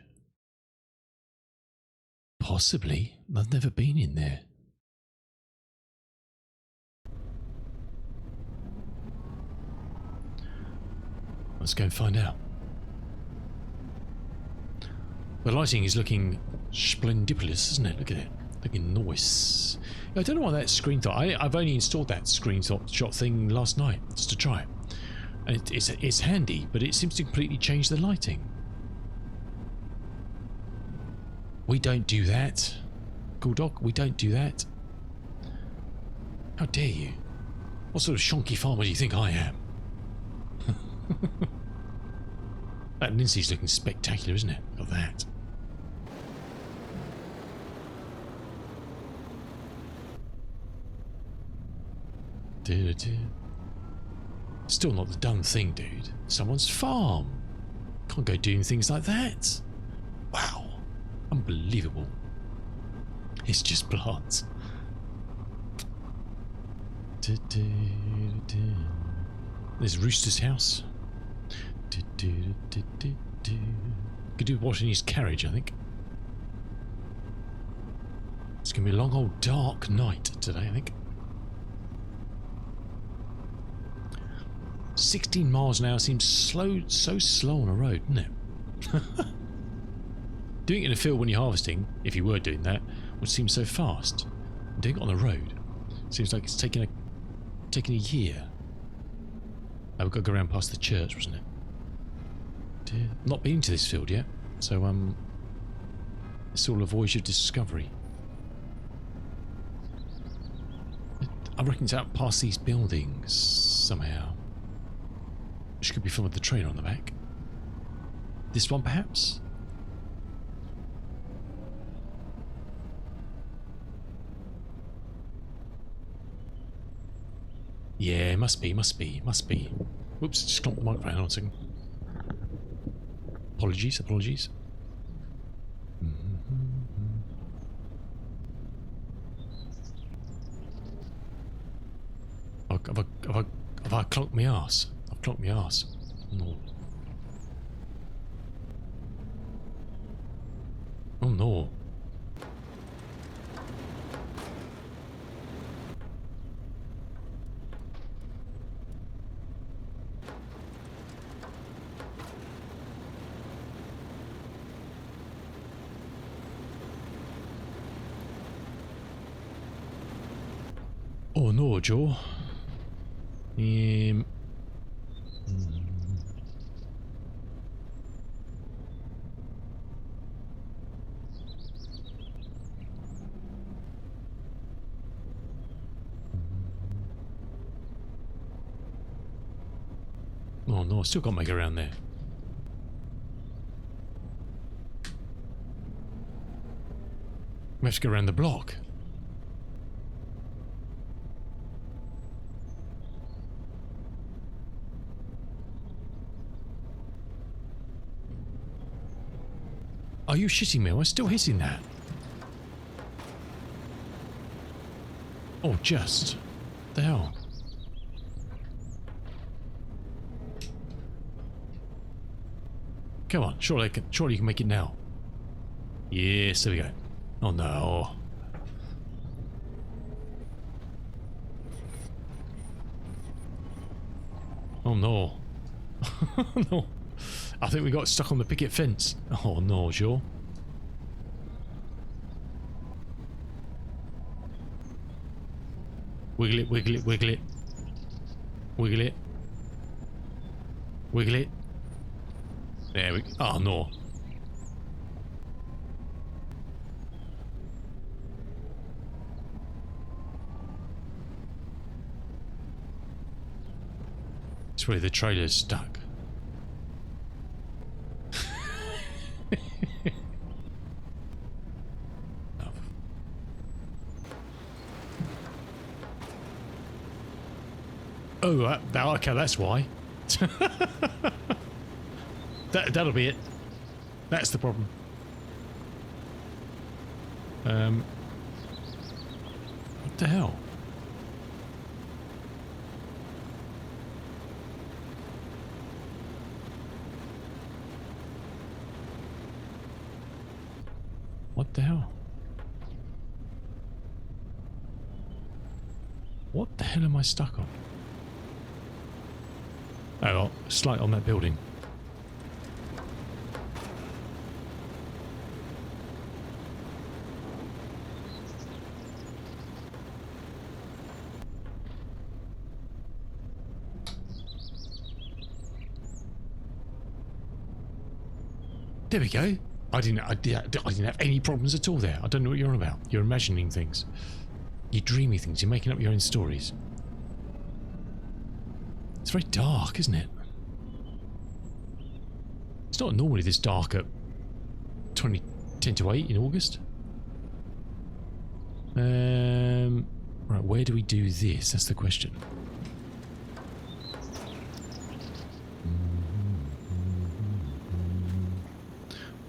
Possibly. I've never been in there. Let's go and find out. The lighting is looking splendipulous, isn't it? Look at it. Looking nice. I don't know why that screen thought. I've only installed that screenshot thing last night just to try it. And it's handy, but it seems to completely change the lighting. We don't do that. Cool dog, we don't do that. How dare you? What sort of shonky farmer do you think I am? That Lindsay's looking spectacular, isn't it? Look at that. Still not the done thing, dude. Someone's farm. Can't go doing things like that. Wow. Unbelievable. It's just plants. There's Rooster's house. Could do washing his carriage, I think. It's going to be a long old dark night today, I think. 16 miles an hour seems slow, so slow on a road, doesn't it? Doing it in a field when you're harvesting, if you were doing that, would seem so fast. Doing it on the road seems like it's taking a year. Oh, we've got to go around past the church, wasn't it? Not been to this field yet, so it's all a voyage of discovery. I reckon it's out past these buildings somehow. Which could be filmed with the train on the back. This one, perhaps? Yeah, must be. Whoops, just clonked the microphone. Hold on a second. Apologies. Have I clonked my arse? I've clonked my arse. No. Oh no. Oh no, Joe. Oh no, still can't make it around there. We have to go around the block. Are you shitting me? Am I still hitting that? Oh, just. What the hell? Come on, surely you can make it now. Yes, there we go. Oh no. Oh no. No. I think we got stuck on the picket fence. Oh no, sure. Wiggle it, wiggle it, wiggle it. Wiggle it. Wiggle it. There we go. Oh no. It's really the trailer's stuck. Oh, okay, that's why. That'll be it. That's the problem. What the hell? What the hell? What the hell am I stuck on? Oh, well, slight on that building. There we go. I didn't have any problems at all there. I don't know what you're on about. You're imagining things. You're dreaming things. You're making up your own stories. It's very dark, isn't it? It's not normally this dark at 10 to 8 in August. Right, where do we do this? That's the question.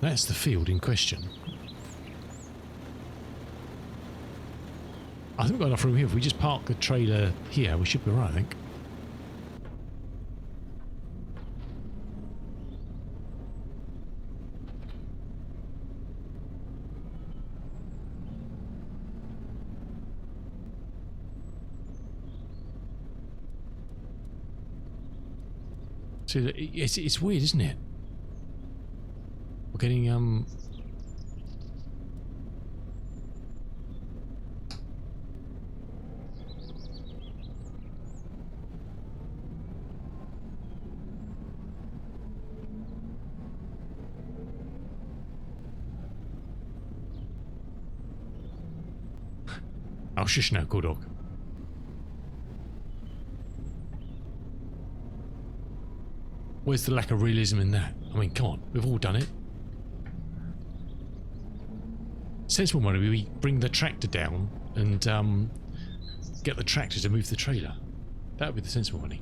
That's the field in question. I think we've got enough room here. If we just park the trailer here, we should be right, I think. So it's weird, isn't it? We're getting oh, shush now, cool dog. Where's the lack of realism in that? I mean, come on, we've all done it. Sensible money, we bring the tractor down and get the tractor to move the trailer. That would be the sensible money.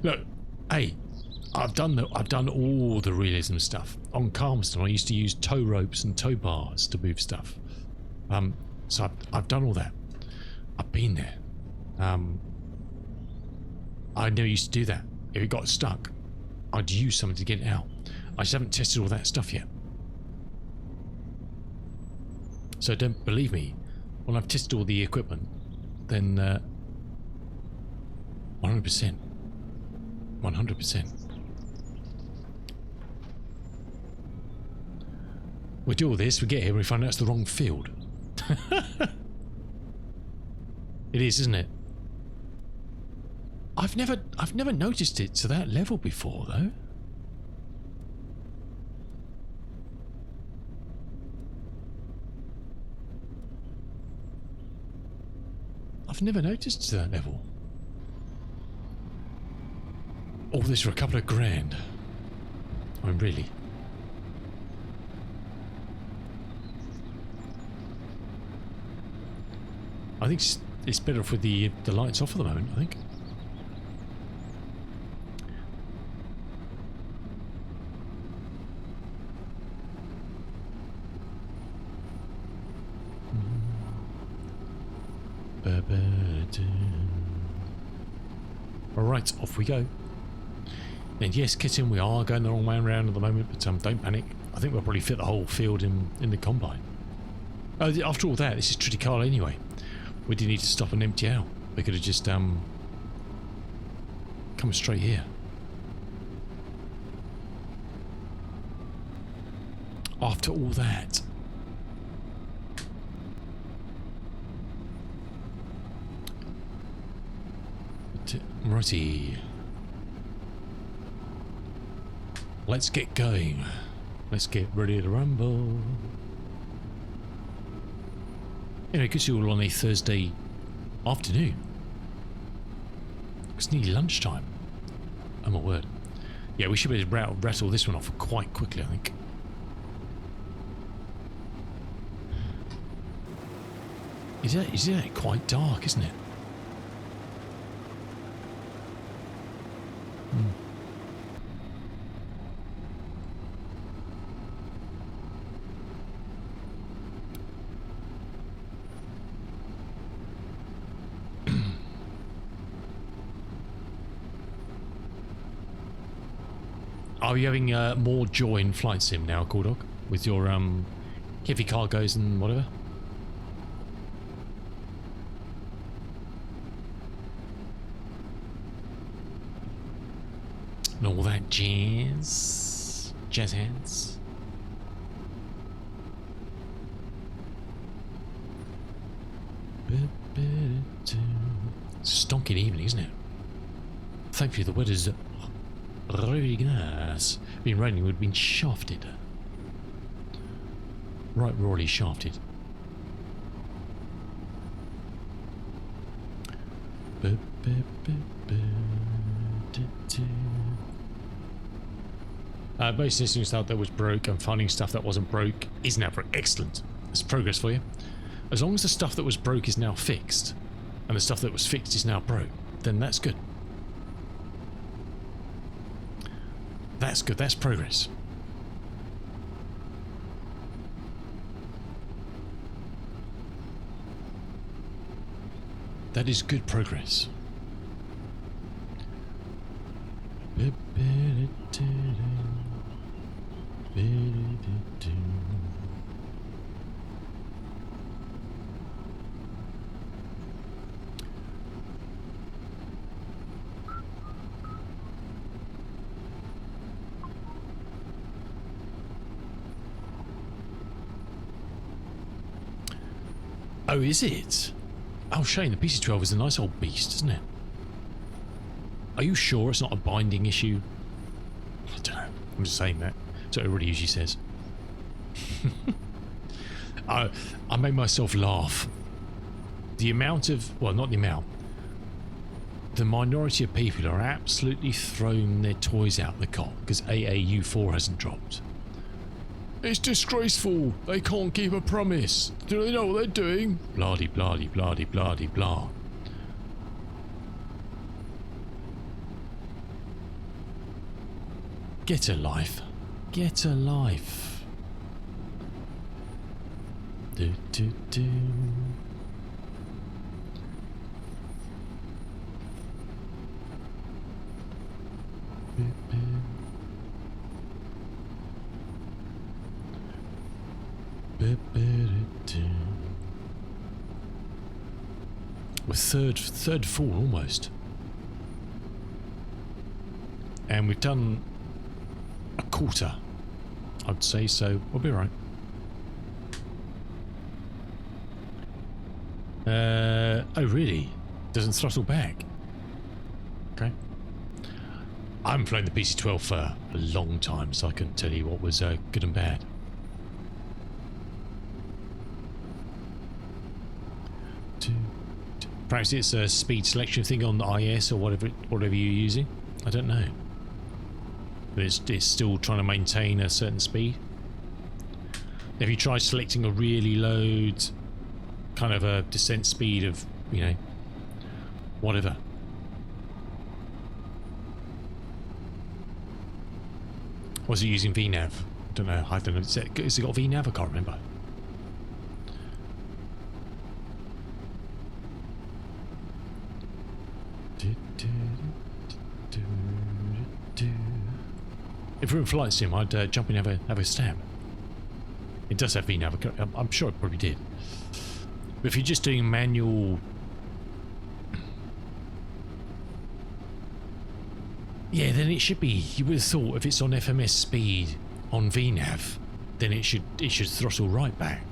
Look, hey, I've done all the realism stuff. On Calmston, I used to use tow ropes and tow bars to move stuff. So I've done all that. I've been there. I never used to do that. If it got stuck, I'd use something to get it out. I just haven't tested all that stuff yet. So don't believe me. When I've tested all the equipment, then 100%. 100%. We do all this, we get here and we find out it's the wrong field. It is, isn't it? I've never noticed it to that level before, though. I've never noticed to that level. All this for a couple of grand. I mean, really. I think it's better with the lights off at the moment, I think. Alright, off we go. And yes, Kitten, we are going the wrong way around at the moment, but don't panic. I think we'll probably fit the whole field in the combine. After all that, this is Triticale anyway. We didn't need to stop and empty out. We could have just come straight here. After all that. Righty. Let's get going. Let's get ready to rumble. Anyway, good to see you all on a Thursday afternoon. It's nearly lunchtime. Oh my word. Yeah, we should be able to rattle this one off quite quickly, I think. Is it quite dark, isn't it? Are you having more joy in Flight Sim now, Cordog? With your heavy cargoes and whatever? And all that jazz hands. It's a stonking evening, isn't it? Thankfully the weather's really nice. Been raining, we'd been shafted. Right royally shafted. Most listening stuff that was broke and finding stuff that wasn't broke is now excellent. It's progress for you. As long as the stuff that was broke is now fixed, and the stuff that was fixed is now broke, then that's good. That's good, that's progress. That is good progress. Oh, is it? Oh, Shane, the PC12 is a nice old beast, isn't it? Are you sure it's not a binding issue? I don't know. I'm just saying that. That's what everybody usually says. I made myself laugh. The amount of... Well, not the amount. The minority of people are absolutely throwing their toys out the cot because AAU4 hasn't dropped. It's disgraceful. They can't keep a promise. Do they know what they're doing? Blah-de, blah-de, blah-de, blah-de, blah. Get a life. Get a life. Do, do, do. We're third full almost, and we've done a quarter, I'd say, so we'll be right. Oh really? Doesn't throttle back? Okay. I haven't flown the PC-12 for a long time, so I couldn't tell you what was good and bad. Perhaps it's a speed selection thing on the IS or whatever you're using. I don't know. But it's still trying to maintain a certain speed. If you try selecting a really low kind of a descent speed of, you know, whatever. Was it using VNav? I don't know. Has it got VNav? I can't remember. If we were in Flight Sim, I'd jump in and have a stab. It does have VNav. I'm sure it probably did. But if you're just doing manual... Yeah, then it should be. You would have thought if it's on FMS speed on VNav, then it should throttle right back.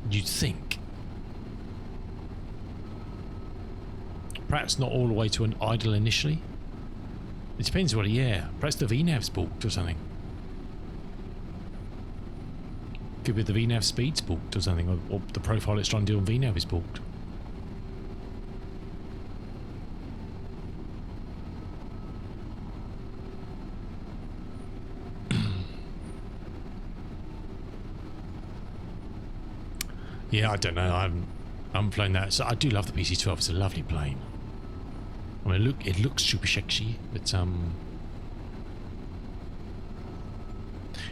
You'd think. Perhaps not all the way to an idle initially. It depends what, yeah. Perhaps the VNav's balked or something. Could be the VNav speed's balked or something, or the profile it's trying to do on VNav is balked. Yeah, I don't know. I'm playing that. So I do love the PC-12. It's a lovely plane. I mean, it looks super sexy, but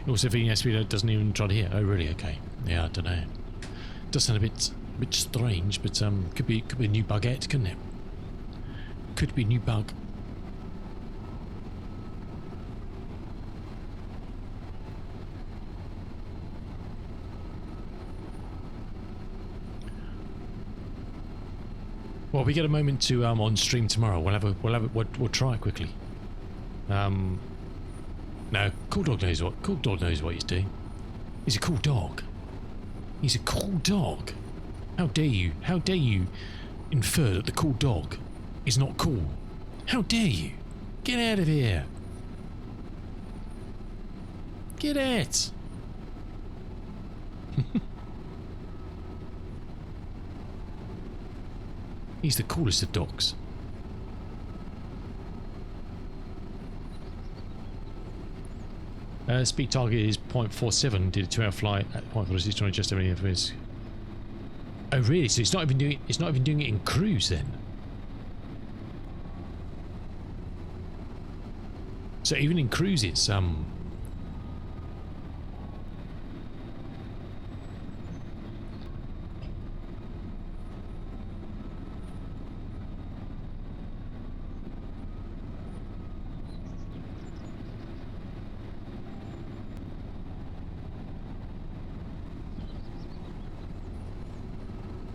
also VNav speed doesn't even try to hear. Oh, really? Okay. Yeah, I don't know. It does sound a bit strange, but could be a new bugette, couldn't it? Could be a new bug. Well, we get a moment to on stream tomorrow. We'll try it quickly. No, Cool Dog knows what he's doing. He's a cool dog. He's a cool dog. How dare you infer that the cool dog is not cool? How dare you? Get out of here. Get out. He's the coolest of dogs. Speed target is 0.47. Did a 2-hour flight at 0.46. Trying to adjust everything for his. Oh really? So it's not even doing it in cruise then. So even in cruise, it's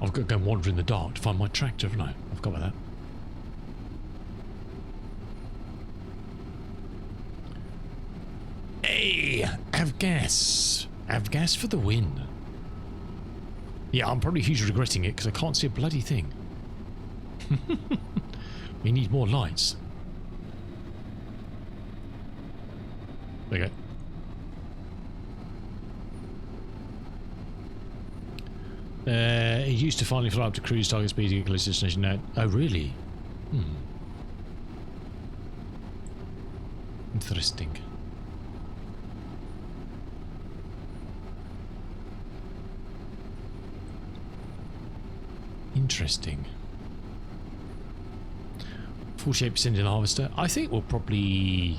I've got to go and wander in the dark to find my tractor, haven't I? I've got that. Hey, have gas. Have gas for the win. Yeah, I'm probably hugely regretting it because I can't see a bloody thing. We need more lights. There you go. He used to finally fly up to cruise target speed to get close to destination now. Oh, really? Interesting. Interesting. 48% in harvester. I think we'll probably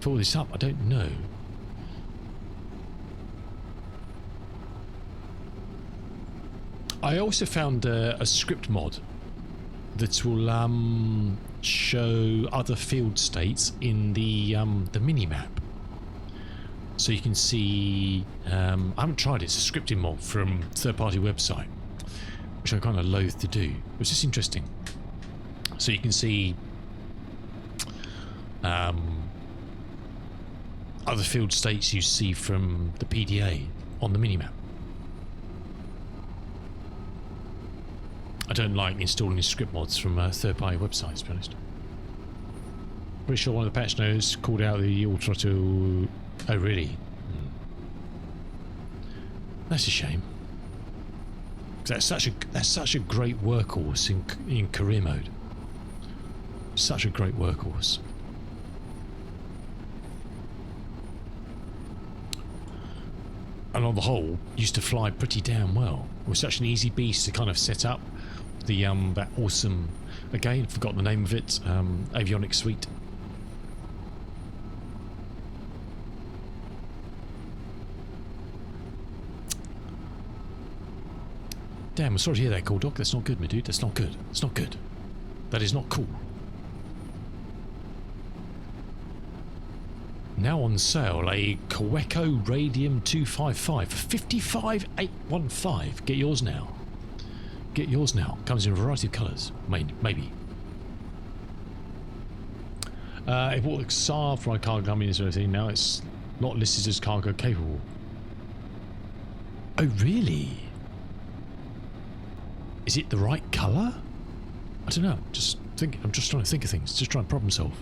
fill this up. I don't know. I also found a script mod that will show other field states in the mini-map. So you can see... I haven't tried it. It's a scripting mod from third-party website, which I'm kind of loath to do. It's just interesting. So you can see other field states you see from the PDA on the mini-map. I don't like installing script mods from third-party websites, to be honest. Pretty sure one of the patch notes called out the Ultra to... Oh, really? That's a shame. That's such a great workhorse in career mode. Such a great workhorse. And on the whole, used to fly pretty damn well. It was such an easy beast to kind of set up. The that awesome, again, forgot the name of it, avionics suite. Damn, I'm sorry to hear that, Cool Dog. That's not good, my dude. That's not good. It's not good. That is not cool. Now on sale, a Kaweco Radium 255 for 55,815. Get yours now. Get yours now. Comes in a variety of colours. Maybe. It bought the SAR for my cargo company and everything. Now it's not listed as cargo capable. Oh, really? Is it the right colour? I don't know. Just think. I'm just trying to think of things. Just trying to problem solve.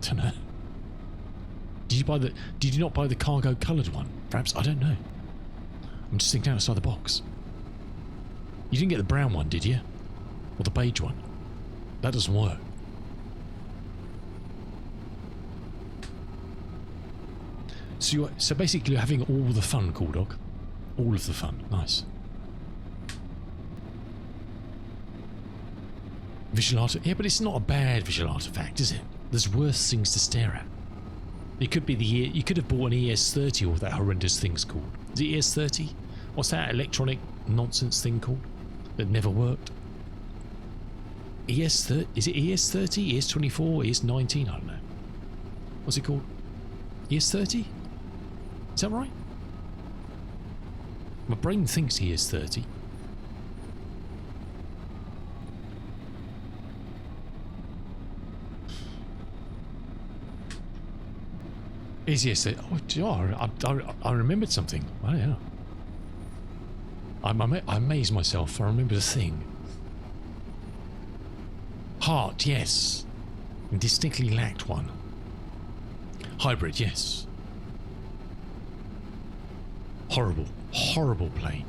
Don't know. Did you not buy the cargo coloured one? Perhaps, I don't know. I'm just thinking outside the box. You didn't get the brown one, did you? Or the beige one? That doesn't work. So basically you're having all the fun, Cool Dog. All of the fun. Nice. Visual art. Yeah, but it's not a bad visual artifact, is it? There's worse things to stare at. It could be you could have bought an ES30 or that horrendous thing's called. Is it ES30? What's that electronic nonsense thing called? That never worked? ES30? Is it ES30? ES24? ES19? I don't know. What's it called? ES30? Is that right? My brain thinks ES30. Is ES30? Oh, do you know, I remembered something. Oh, yeah. I amazed myself. I remembered a thing. Heart, yes. Distinctly lacked one. Hybrid, yes. Horrible. Horrible plane.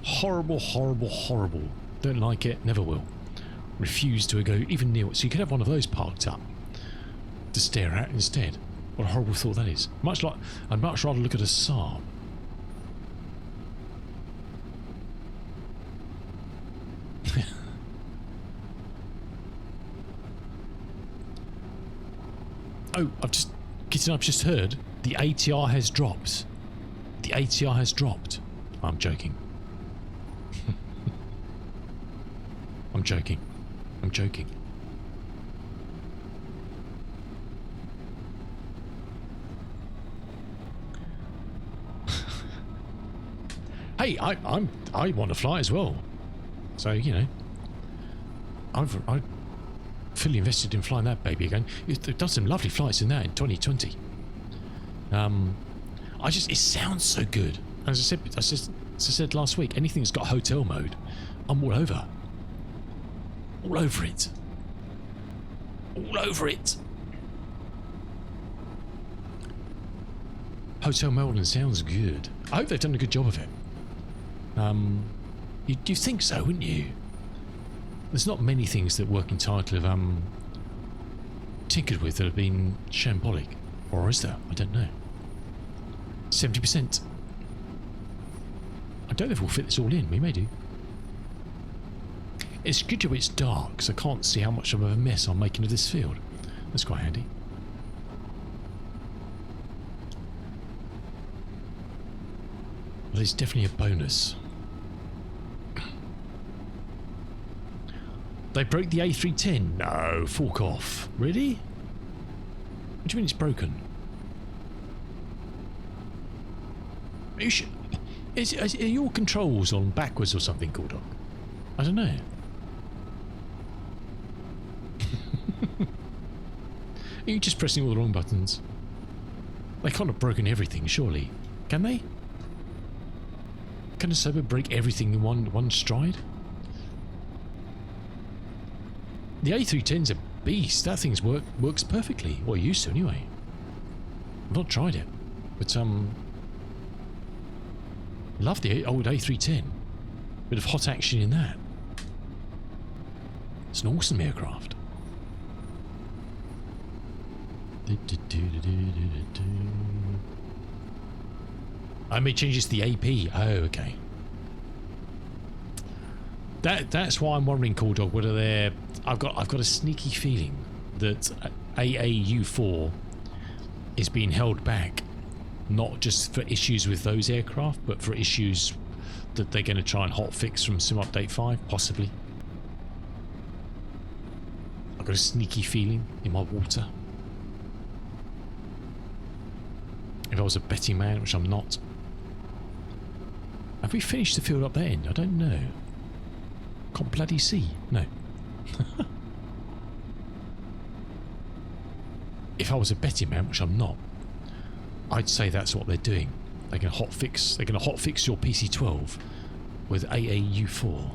Horrible, horrible, horrible. Don't like it, never will. Refuse to go even near it. So you could have one of those parked up to stare at instead. What a horrible thought that is. I'd much rather look at a Saab. Oh, I've just heard the ATR has dropped. The ATR has dropped. I'm joking. I'm joking. I'm joking. Hey, I want to fly as well. So, you know, I'm fully invested in flying that baby again. They've done some lovely flights in that in 2020. It sounds so good. As I said last week, anything that's got hotel mode, I'm all over. All over it. All over it. Hotel Melbourne sounds good. I hope they've done a good job of it. You'd think so, wouldn't you? There's not many things that working title have tinkered with that have been shambolic. Or is there? I don't know. 70%. I don't know if we'll fit this all in. We may do. It's a good job it's dark, so I can't see how much of a mess I'm making of this field. That's quite handy. Well, it's definitely a bonus. They broke the A310? No, fork off. Really? What do you mean it's broken? Are your controls on backwards or something, Cool Dog? I don't know. Are you just pressing all the wrong buttons? They can't have broken everything, surely. Can they? Can a server break everything in one stride? The A310's a beast. That thing works perfectly. Well, it used to anyway. I've not tried it, but love the old A310. Bit of hot action in that. It's an awesome aircraft. I made changes to the AP. Oh, okay. That's why I'm wondering, Cool Dog, whether they're... I've got a sneaky feeling that AAU4 is being held back, not just for issues with those aircraft, but for issues that they're going to try and hotfix from Sim Update 5, possibly. I've got a sneaky feeling in my water. If I was a betting man, which I'm not. Have we finished the field up that end? I don't know. Can't bloody see. No. If I was a betting man, which I'm not, I'd say that's what they're doing. They're going to hotfix your PC12 with AAU4.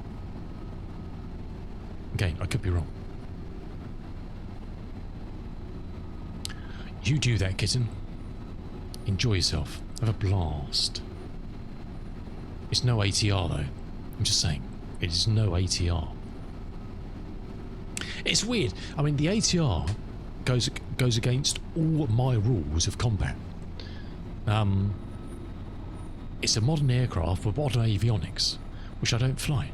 Again, I could be wrong. You do that, kitten. Enjoy yourself. Have a blast. It's no ATR though. I'm just saying. It is no ATR. It's weird. I mean, the ATR goes against all my rules of combat. It's a modern aircraft with modern avionics, which I don't fly.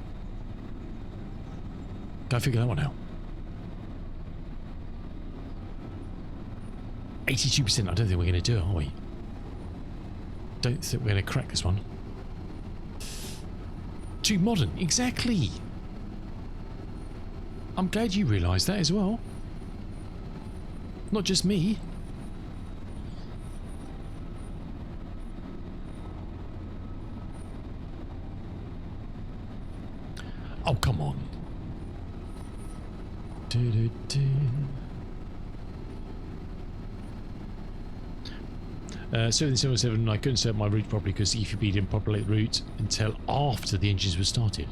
Go figure that one out. 82%. I don't think we're going to do it, are we? Don't think we're going to crack this one. Too modern, exactly. I'm glad you realised that as well. Not just me. Oh, come on. 777, I couldn't set my route properly because EFB didn't populate the route until after the engines were started.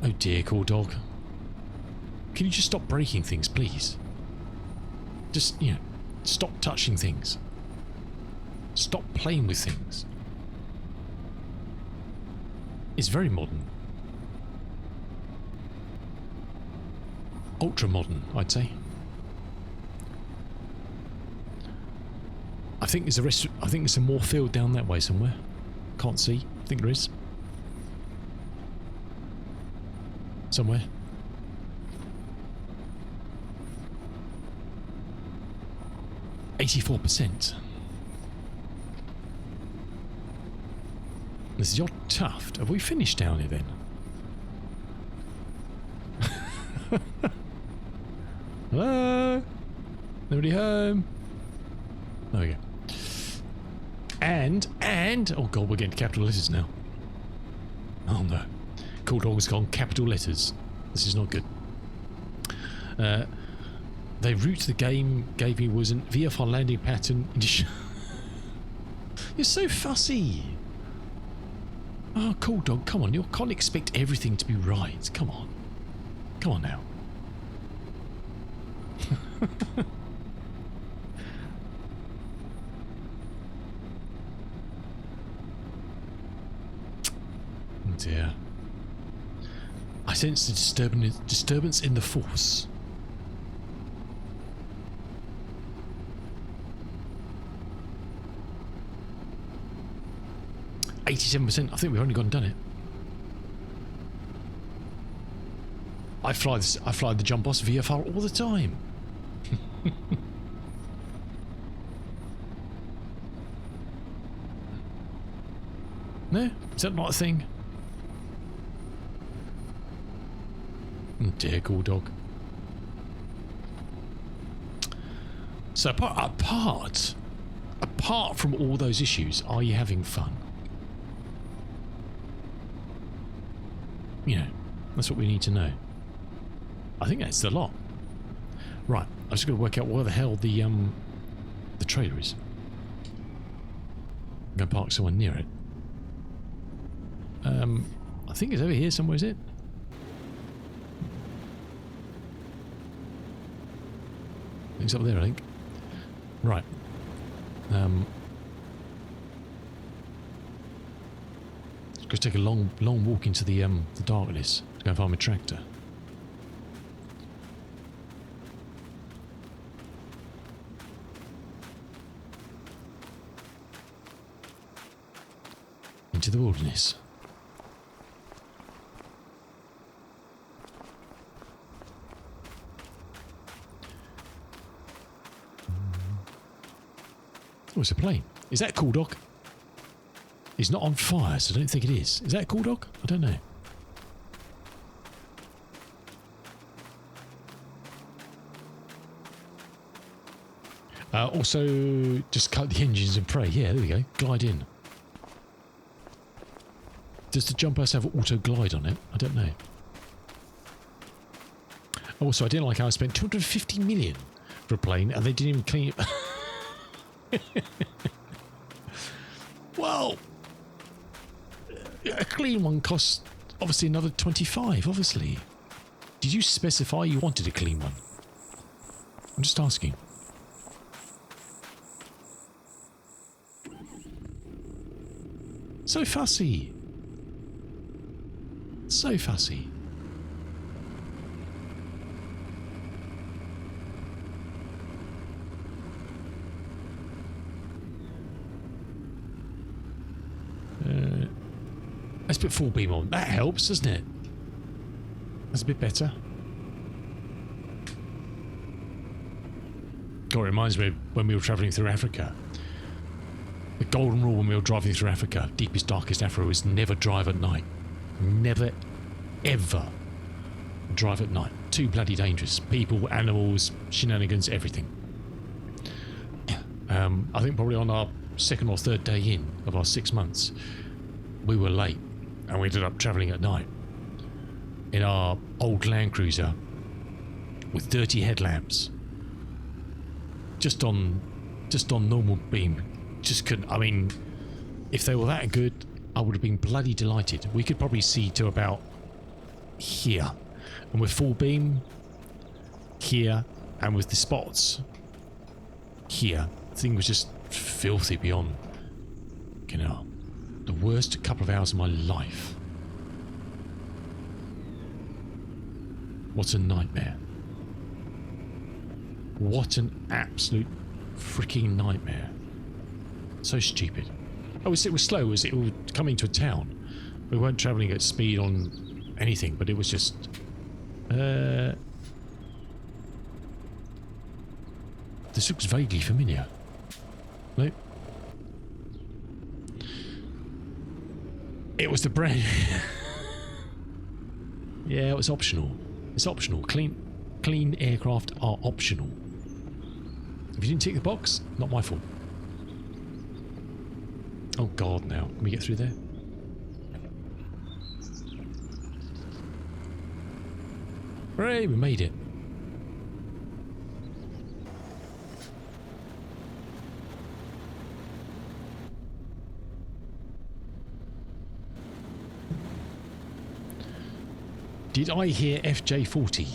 Oh dear, cool dog. Can you just stop breaking things, please? Just, you know, stop touching things. Stop playing with things. It's very modern. Ultra modern, I'd say. I think there's a rest. I think there's some more field down that way somewhere. Can't see. I think there is. Somewhere. %. This is your tuft. Have we finished down here then? Hello? Nobody home? There we go. And, oh god, we're getting capital letters now. Oh no. Cool Dog's gone capital letters. This is not good. They route the game gave me wasn't VFR landing pattern. You're so fussy. Oh, Cool Dog, come on. You can't expect everything to be right. Come on. Come on now. Oh dear. I sense a disturbance in the force. %. I think we've only gone and done it. I fly the jump boss VFR all the time. No? Is that not a thing? Oh dear, Cool Dog. So apart from all those issues, are you having fun? You know, that's what we need to know. I think that's the lot. Right, I just got to work out where the hell the trailer is. I'm going to park somewhere near it. I think it's over here somewhere, is it? It's up there, I think. Right. Just take a long walk into the darkness to go and find my tractor. Into the wilderness. Oh, it's a plane. Is that Cool Dog? He's not on fire, so I don't think it is. Is that a cool dog? I don't know. Also, just cut the engines and pray. Yeah, there we go. Glide in. Does the jump house have auto glide on it? I don't know. Also, I didn't like how I spent 250 million for a plane and they didn't even clean it. Well, a clean one costs obviously another 25, obviously. Did you specify you wanted a clean one? I'm just asking. So fussy. So fussy. Let's put full beam on. That helps, doesn't it? That's a bit better. God, it reminds me of when we were travelling through Africa. The golden rule when we were driving through Africa, deepest, darkest Africa, was never drive at night. Never, ever drive at night. Too bloody dangerous. People, animals, shenanigans, everything. I think probably on our second or third day in of our 6 months, we were late and we ended up travelling at night in our old Land Cruiser with dirty headlamps, just on normal beam. Just couldn't. I mean, if they were that good, I would have been bloody delighted. We could probably see to about here, and with full beam here, and with the spots here, the thing was just filthy beyond. You know, the worst couple of hours of my life. What a nightmare. What an absolute freaking nightmare. So stupid. Oh, it was slow as it was coming to a town. We weren't travelling at speed on anything, but it was just... This looks vaguely familiar. No? It was the brand... Yeah, it was optional. It's optional. Clean aircraft are optional. If you didn't tick the box, not my fault. Oh God, now. Can we get through there? Hooray, we made it. Did I hear FJ40?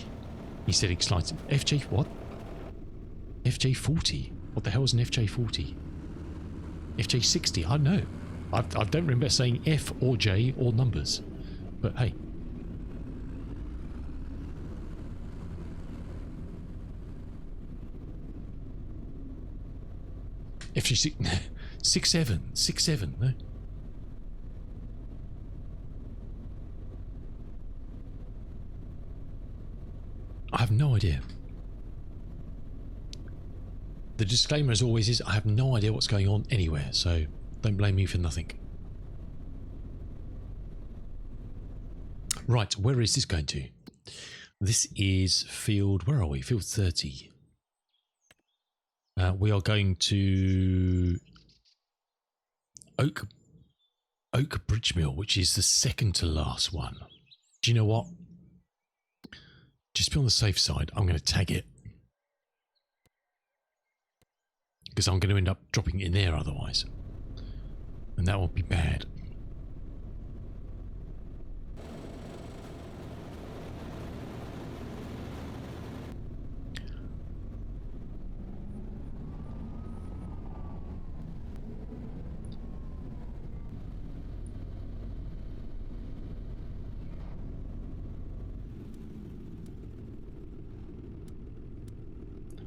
He said excited. FJ what? FJ40? What the hell is an FJ40? FJ60? I don't know. I don't remember saying F or J or numbers. But hey. FJ6... 67, no? I have no idea. The disclaimer as always is I have no idea what's going on anywhere, so don't blame me for nothing. Right, where is this going to? This is field, where are we? Field 30. We are going to Oak Bridge Mill, which is the second to last one. Do you know what? Just to be on the safe side, I'm going to tag it. Because I'm going to end up dropping it in there otherwise. And that would be bad.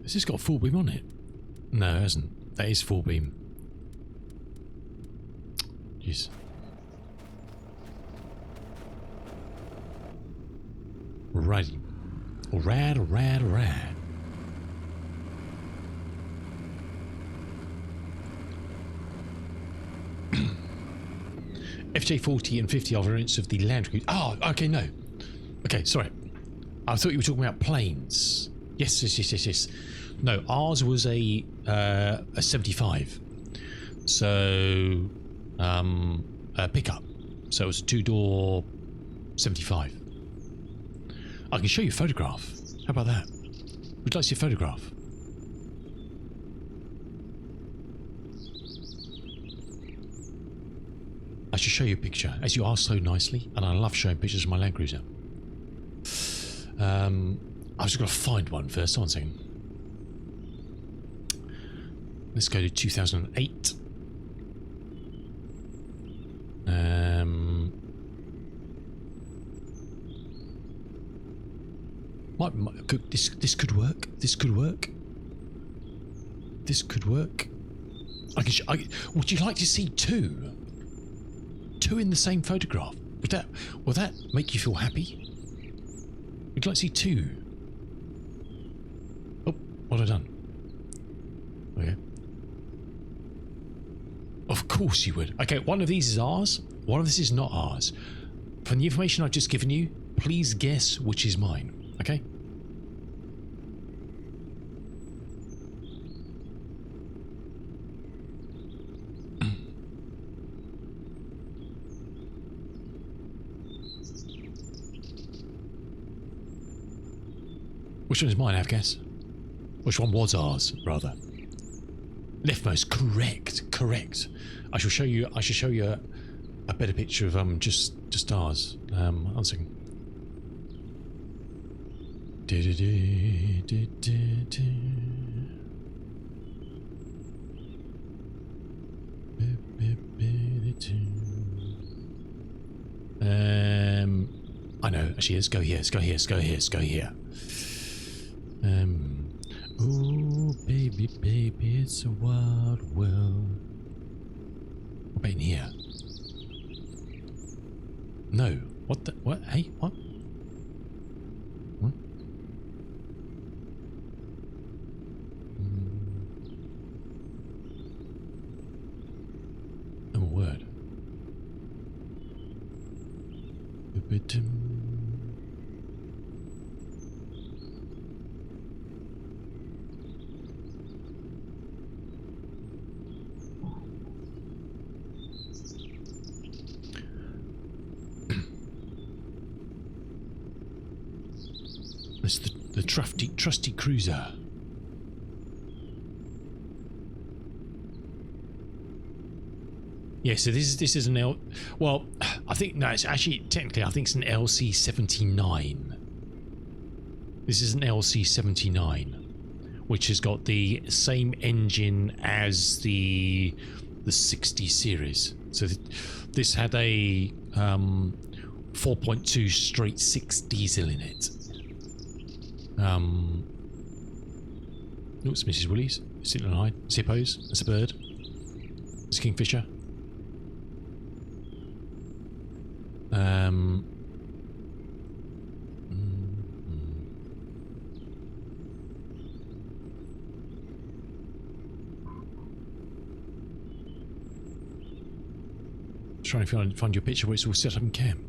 Has this got full beam on it? No, it hasn't. That is full beam. Jeez. Righty. Alright. FJ40 and 50 are variants of the Land Cruiser. Oh, okay, no. Okay, sorry. I thought you were talking about planes. Yes. No, ours was a 75. So, a pickup. So it was a 2-door 75. I can show you a photograph. How about that? Would you like to see a photograph? I should show you a picture, as you asked so nicely, and I love showing pictures of my Land Cruiser. I've just got to find one first. Hold on a second. Let's go to 2008. This could work. This could work. This could work. Would you like to see two? Two in the same photograph? Will that make you feel happy? Would you like to see two? Oh, what have I done? Okay. Of course you would. Okay, one of these is ours. One of this is not ours. From the information I've just given you, please guess which is mine. Okay? Which one is mine, have a guess? Which one was ours, rather? Leftmost, correct. I shall show you a better picture of just ours. One second. I know, actually, let's go here. Oh, baby, it's a wild world. What about in here? No. What the? What? Hey, what? What? Oh, word. It's the trusty cruiser. Yeah, so this is an L. Well, I think no, it's actually technically I think it's an LC79. This is an LC79, which has got the same engine as the 60 series. So this had a 4.2 straight 6 diesel in it. Oops, Mrs. Woolies sitting on high. Zippos. That's a bird. It's a kingfisher. Trying to find your picture where it's all set up in camp.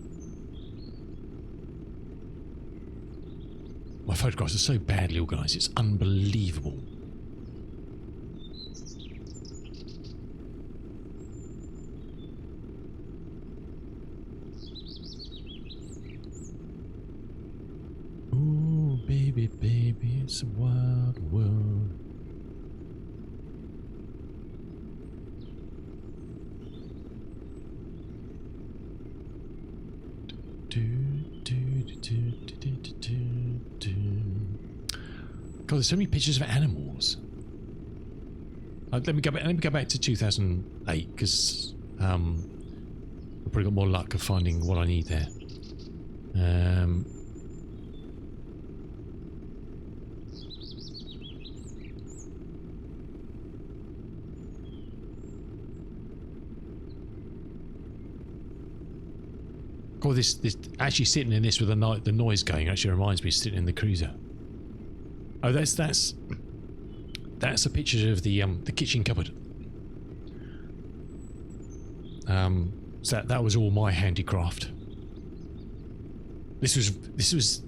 My photographs are so badly organised, it's unbelievable. Ooh, baby, it's a wild world. God, there's so many pictures of animals. Let me go back to 2008 because I've probably got more luck of finding what I need there. God, this actually sitting in this with the noise going actually reminds me of sitting in the cruiser. Oh, that's a picture of the kitchen cupboard. So that was all my handicraft. This was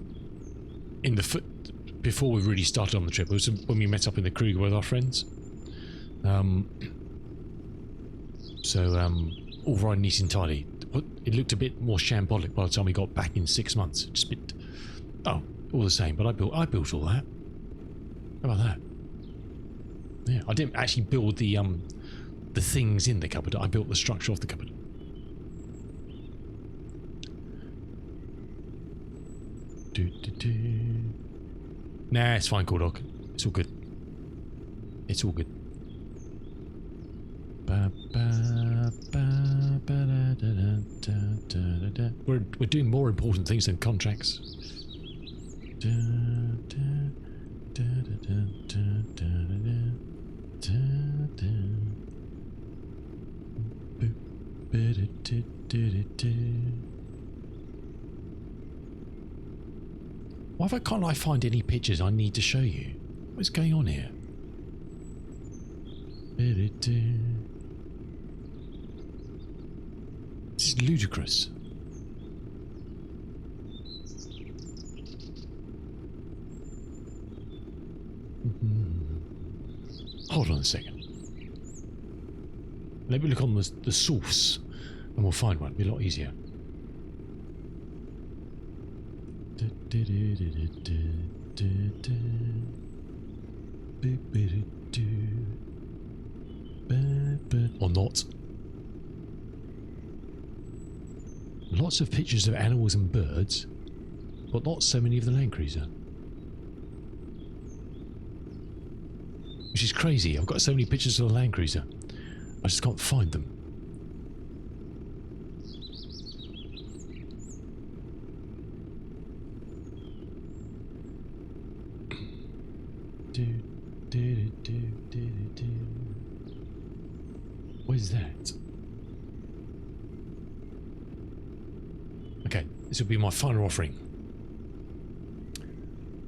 in the foot before we really started on the trip. It was when we met up in the Kruger with our friends. All very neat and tidy. It looked a bit more shambolic by the time we got back in 6 months. Just a bit, all the same. But I built all that. How about that? Yeah, I didn't actually build the things in the cupboard. I built the structure of the cupboard. Nah, it's fine, Cool Dog. It's all good. It's all good. We're doing more important things than contracts. Why can't I find any pictures I need to show you? What's going on here? This is ludicrous. Hold on a second. Let me look on the source and we'll find one. It'll be a lot easier. Or not. Lots of pictures of animals and birds, but not so many of the Land Cruiser. Which is crazy. I've got so many pictures of the Land Cruiser. I just can't find them. What is that? Okay, this will be my final offering.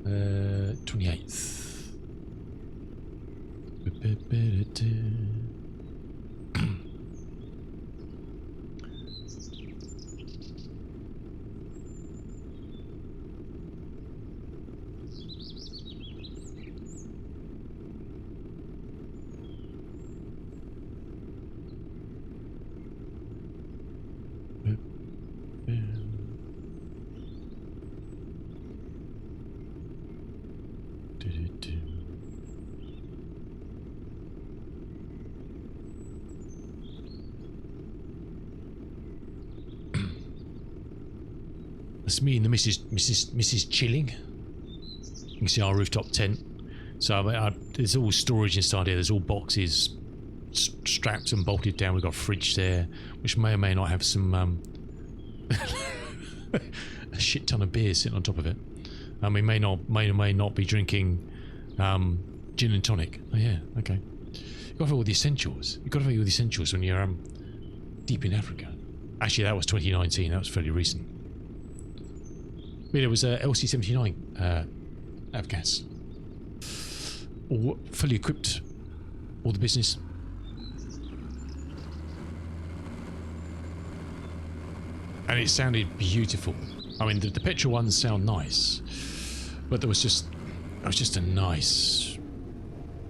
28th. That's me and the Mrs. chilling. You can see our rooftop tent. So there's all storage inside here. There's all boxes strapped and bolted down. We've got a fridge there, which may or may not have some a shit ton of beer sitting on top of it. And we may or may not be drinking gin and tonic. Oh yeah, okay. You've got to have all the essentials. You've got to have all the essentials when you're deep in Africa. Actually, that was 2019. That was fairly recent. I mean, it was a LC-79 Avgas. All fully equipped. All the business. And it sounded beautiful. I mean, the petrol ones sound nice, but it was just a nice,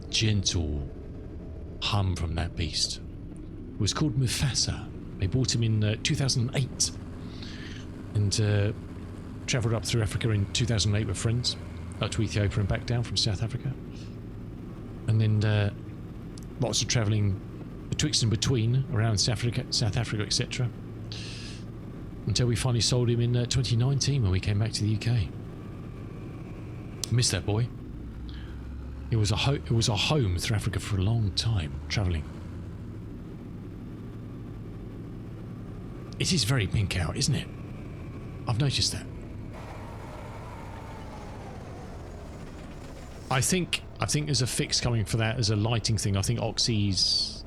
gentle hum from that beast. It was called Mufasa. They bought him in 2008, and travelled up through Africa in 2008 with friends, up to Ethiopia and back down from South Africa, and then lots of travelling betwixt and between around South Africa, etc. Until we finally sold him in 2019 when we came back to the UK. I missed that boy. It was a home through Africa for a long time, travelling. It is very pink out, isn't it? I've noticed that. I think there's a fix coming for that as a lighting thing. I think Oxy's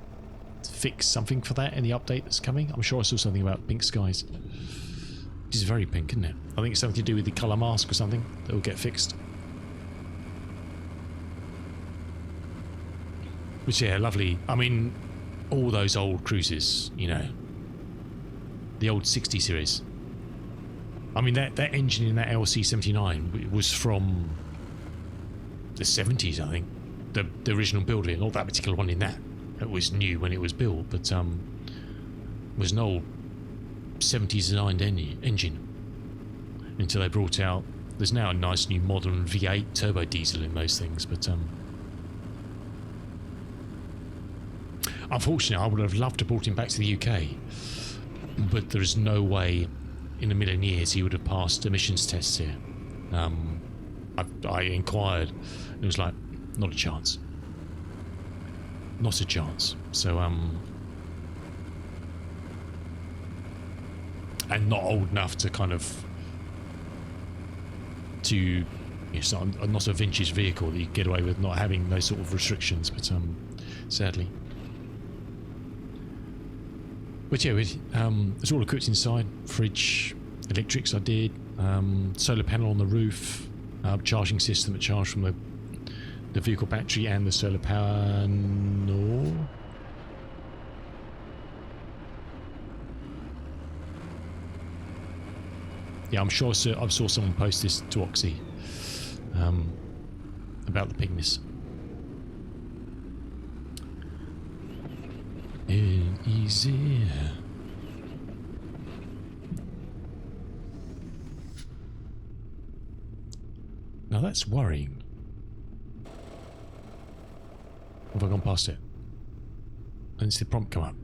fixed something for that in the update that's coming. I'm sure I saw something about pink skies. It is very pink, isn't it? I think it's something to do with the colour mask or something that will get fixed. Which, yeah, lovely. I mean, all those old cruises, you know, the old 60 series. I mean, that engine in that LC79 was from the 70s, I think. The original build of it, not that particular one in that. It was new when it was built, but was an old 70s designed engine until they brought out. There's now a nice new modern V8 turbo diesel in those things, but unfortunately, I would have loved to have brought him back to the UK, but there is no way in a million years he would have passed emissions tests here. I inquired, and it was like, not a chance. Not a chance. So, and not old enough to kind of, it's not a vintage vehicle that you get away with not having those sort of restrictions, but sadly. But yeah, it's all equipped inside. Fridge, electrics I did, solar panel on the roof, charging system that charged from the vehicle battery and the solar panel. Yeah, I'm sure I saw someone post this to Oxy about the pigness. Easy. Now that's worrying. Have I gone past it? And it's the prompt come up.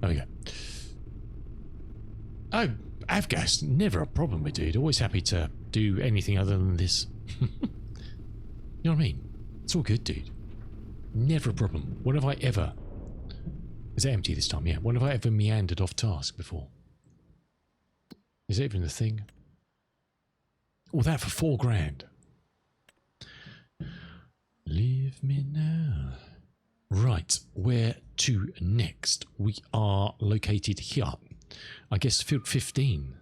There we go. Oh, Avgas, never a problem with dude. Always happy to do anything other than this. You know what I mean? It's all good, dude. Never a problem. When have I ever... Is it empty this time? Yeah. When have I ever meandered off task before? Is that even a thing? All that for $4,000. Leave me now. Right, where to next? We are located here. I guess field 15,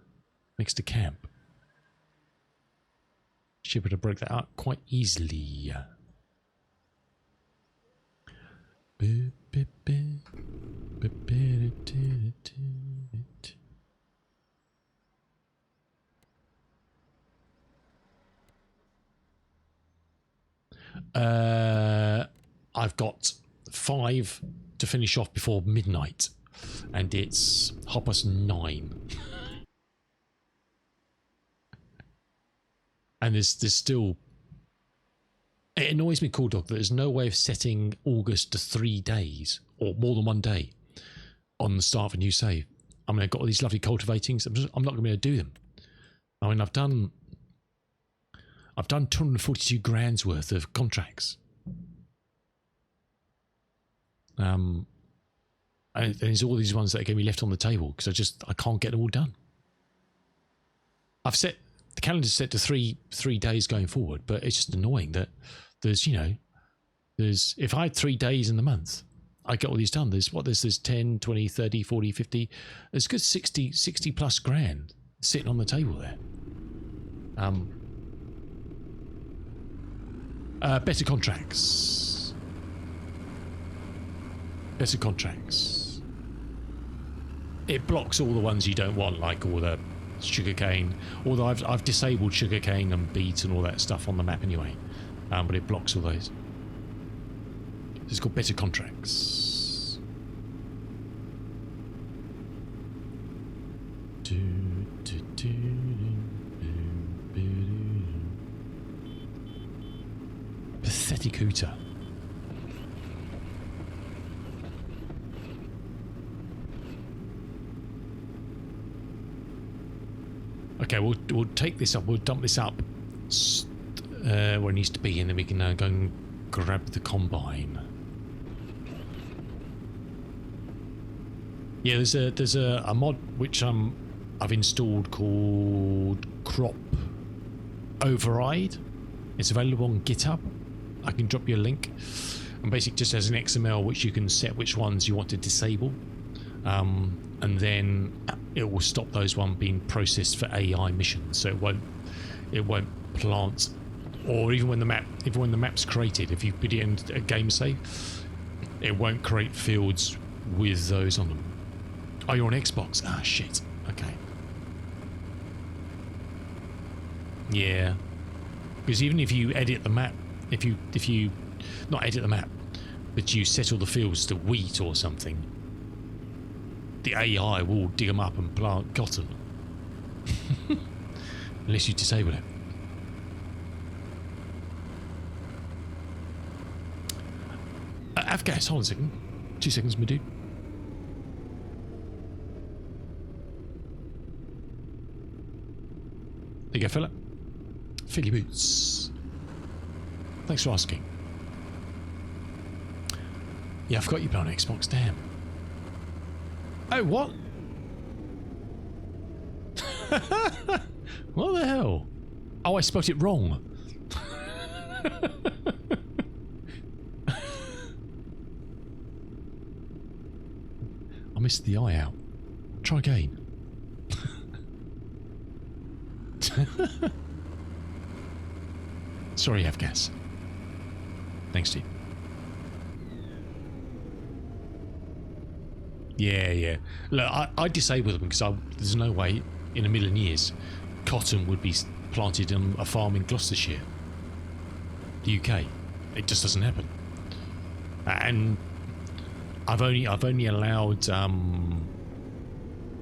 next to camp. Should be able to break that up quite easily. I've got 5 to finish off before midnight, and it's 9:30. And there's still... It annoys me, Cool Dog, that there's no way of setting August to 3 days, or more than 1 day, on the start of a new save. I mean, I've got all these lovely cultivatings. I'm not going to be able to do them. I mean, I've done 242 grand's worth of contracts. And there's all these ones that are going to be left on the table because I can't get them all done. I've set the calendar's set to three days going forward, but it's just annoying that there's if I had 3 days in the month, I get all these done. There's 10, 20, 30, 40, 50. There's a good 60 plus grand sitting on the table there. Better contracts. Better contracts. It blocks all the ones you don't want, like all the sugarcane. Although I've disabled sugarcane and beet and all that stuff on the map anyway. But it blocks all those. It's called better contracts. Pathetic hooter. Okay, we'll take this up. We'll dump this up where it needs to be, and then we can go and grab the combine. Yeah, there's a mod which I've installed called Crop Override. It's available on GitHub. I can drop you a link, and basically just has an XML which you can set which ones you want to disable, and then it will stop those ones being processed for AI missions. So it won't plant, or even when the map's created, if you put it in a game save, it won't create fields with those on them. Oh, you're on Xbox. Ah, shit. Okay. Yeah. Because even if you edit the map, if you not edit the map, but you set all the fields to wheat or something, the AI will dig them up and plant cotton. Unless you disable it. Avgas, hold on a second. 2 seconds, my dude. There you go, fella. Fill your boots. Thanks for asking. Yeah, I forgot you play on Xbox, damn. Oh, what? What the hell? Oh, I spelt it wrong. I missed the I out. Try again. Sorry, Avgas. Thanks, Steve. Yeah. Look, I disable them because there's no way in a million years cotton would be planted on a farm in Gloucestershire, the UK. It just doesn't happen. And I've only allowed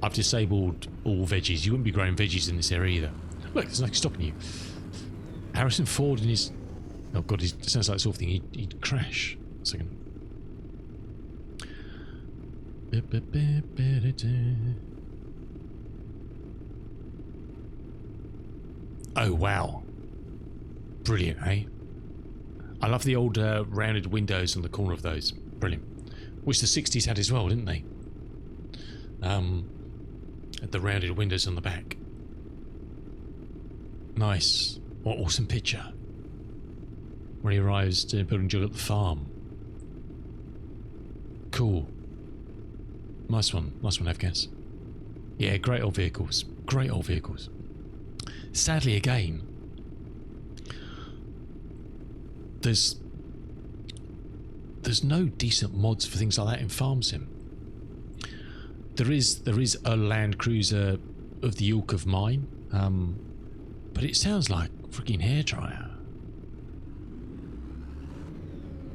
I've disabled all veggies. You wouldn't be growing veggies in this area either. Look, there's nothing stopping you. Harrison Ford in his... Oh god, it sounds like the sort of thing he'd crash. A second. Oh wow. Brilliant, eh? I love the old rounded windows on the corner of those. Brilliant. Which the 60s had as well, didn't they? The rounded windows on the back. Nice. What awesome picture. When he arrives to building jug at the farm. Cool. Nice one, Avgas. Yeah, great old vehicles. Great old vehicles. Sadly, again, there's no decent mods for things like that in Farm Sim. There is a Land Cruiser of the ilk of mine, but it sounds like a freaking hairdryer.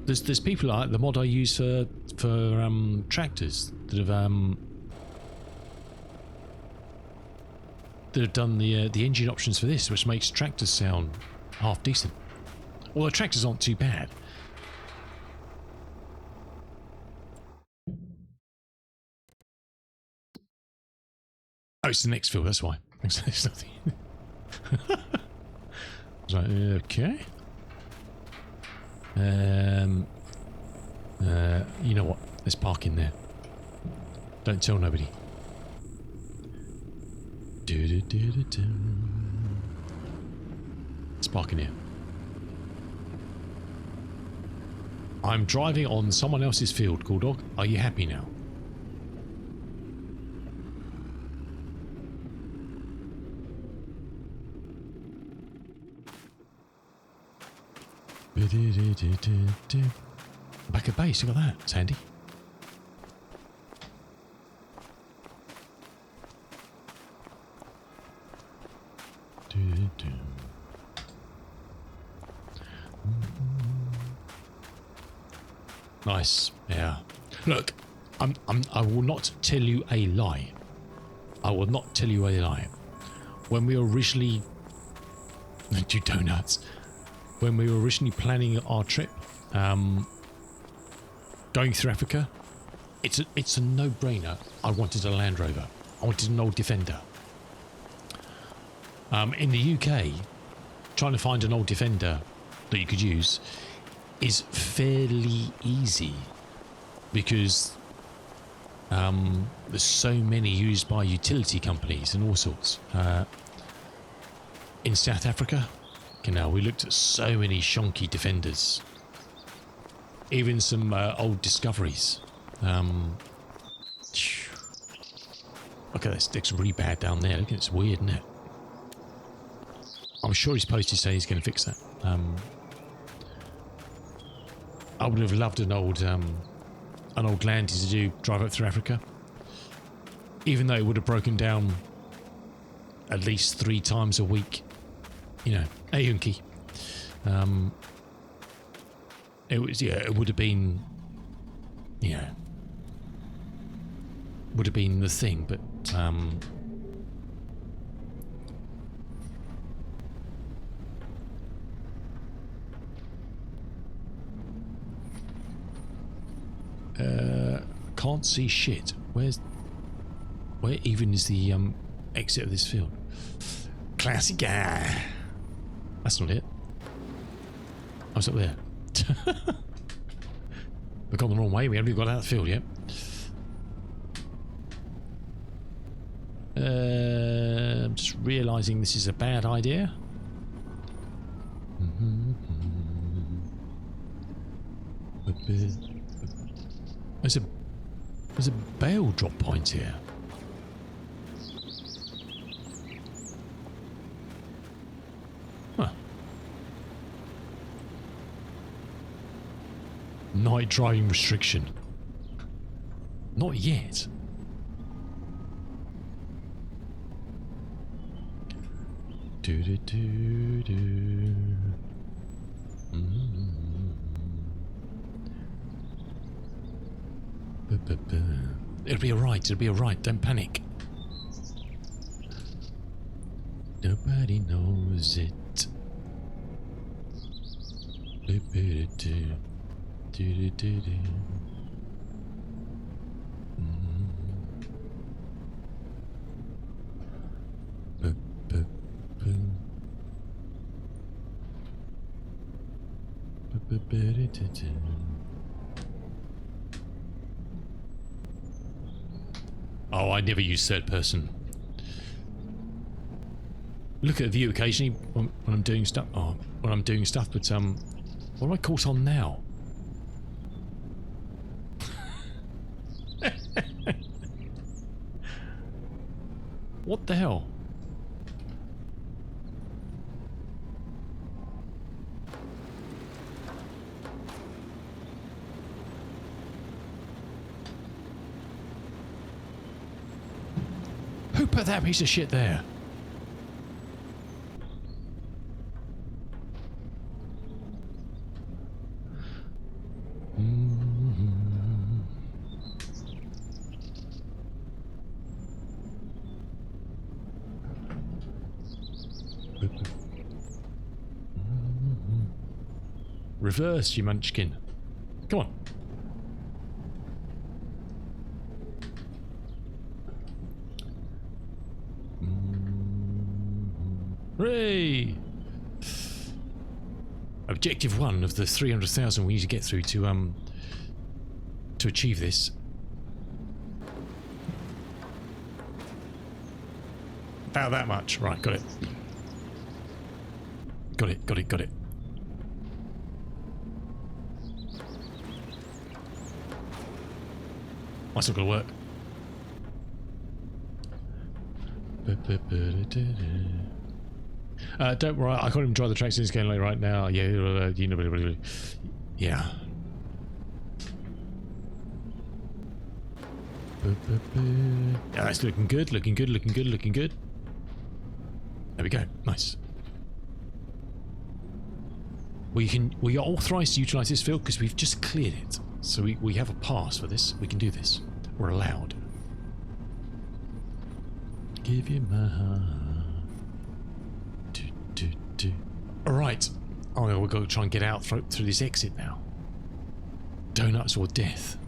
There's people like the mod I use for tractors that have done the engine options for this, which makes tractors sound half decent. Although tractors aren't too bad. Oh, it's the next field, that's why. There's nothing. Right, okay. You know what? Let's park in there. Don't tell nobody. Let's park in here. I'm driving on someone else's field, Cool Dog. Are you happy now? Back at base, look at that. It's handy. Nice. Yeah. Look, I will not tell you a lie. I will not tell you a lie. When we originally do donuts. When we were originally planning our trip, going through Africa, it's a no-brainer. I wanted a Land Rover. I wanted an old Defender. In the UK, trying to find an old Defender that you could use is fairly easy because there's so many used by utility companies and all sorts. In South Africa, now we looked at so many shonky Defenders, even some old Discoveries. Look at this, it looks really bad down there. Look, it's weird, isn't it? I'm sure he's posted to say he's going to fix that. I would have loved an old Landy to drive up through Africa. even though it would have broken down at least 3 times a week, you know, a hunky. It was, yeah, it would have been, yeah, would have been the thing, but can't see shit. Where even is the exit of this field? Classic guy. That's not it. I was up there. We've gone the wrong way. We haven't even got out of the field yet. I'm just realising this is a bad idea. There's a bale drop point here. Huh. Night driving restriction. Not yet. Do do do do. It'll be alright, it'll be alright, don't panic. Nobody knows it. Oh, I never use third person. Look at the view occasionally when I'm doing stuff. Oh, when I'm doing stuff, but what am I caught on now? What the hell? Who put that piece of shit there? Reverse, you munchkin. Come on. Hooray! Objective 1 of the 300,000 we need to get through to achieve this. About that much. Right, got it. Got it, got it, got it. That's not gonna work. Don't worry, I can't even drive the tracks in this game like right now. Yeah, you know, yeah. Yeah, that's looking good, looking good, looking good, looking good. There we go, nice. We are authorised to utilise this field because we've just cleared it. So we have a pass for this. We can do this. We're allowed. Give you my heart. Alright. Oh, we've got to try and get out through this exit now. Donuts or death.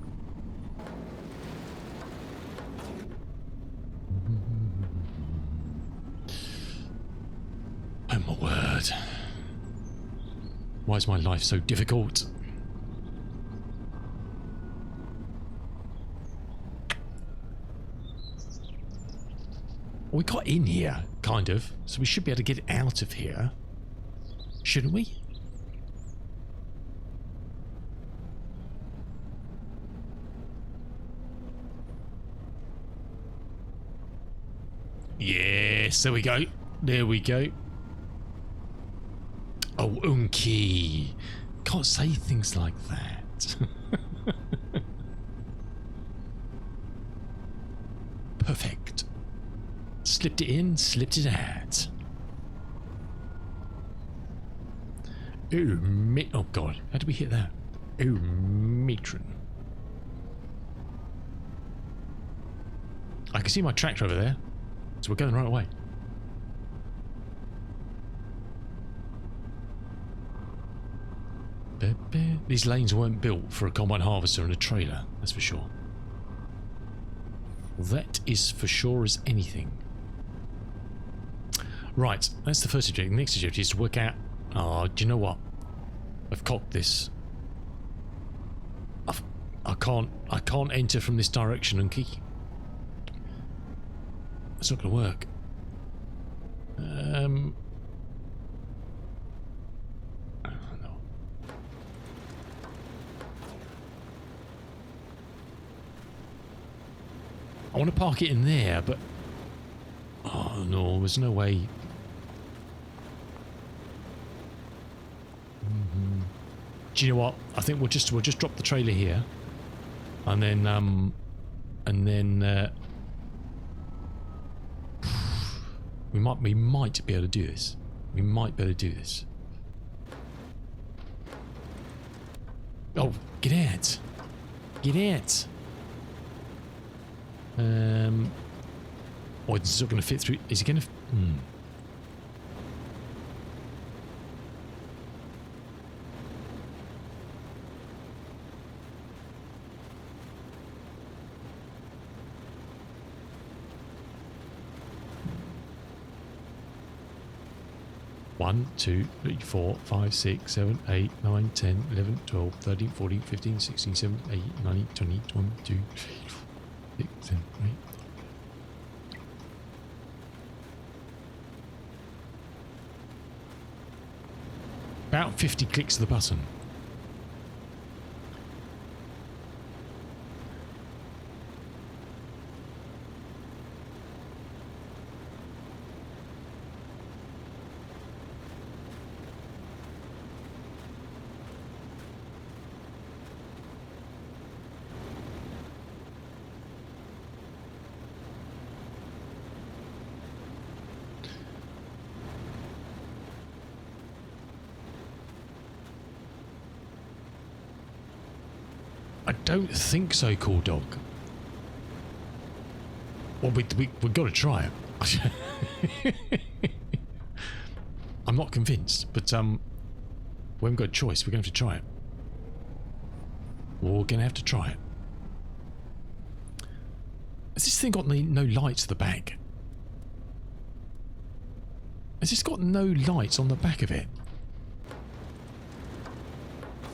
Oh my word. Why is my life so difficult? We got in here, kind of, so we should be able to get out of here. Shouldn't we? Yes, there we go. There we go. Oh, Unky. Can't say things like that. Perfect. Slipped it in, slipped it out. Oh god, how did we hit that? Oh, matron. I can see my tractor over there, so we're going the right way. These lanes weren't built for a combine harvester and a trailer, that's for sure. That is for sure as anything. Right, that's the first objective. The next objective is to work out... Oh, do you know what? I've cocked this. I can't enter from this direction and key. It's not going to work. I want to park it in there, but... Oh no, there's no way. Do you know what? I think we'll just drop the trailer here, and then we might be able to do this. We might be able to do this. Oh, get out! Get out! Oh, it's not going to fit through. Is it going to? One, 2, 3, 4, 5, 6, 7, 8, 9, 10, 11, 12, 13, 14, 15, 16, 17, 18, 19, 20, 22, 6, 7, 8. About 50 clicks of the button. I don't think so, Cool Dog. Well, we've got to try it. I'm not convinced, but we haven't got a choice. We're going to have to try it. We're going to have to try it. Has this thing got no lights at the back? Has this got no lights on the back of it?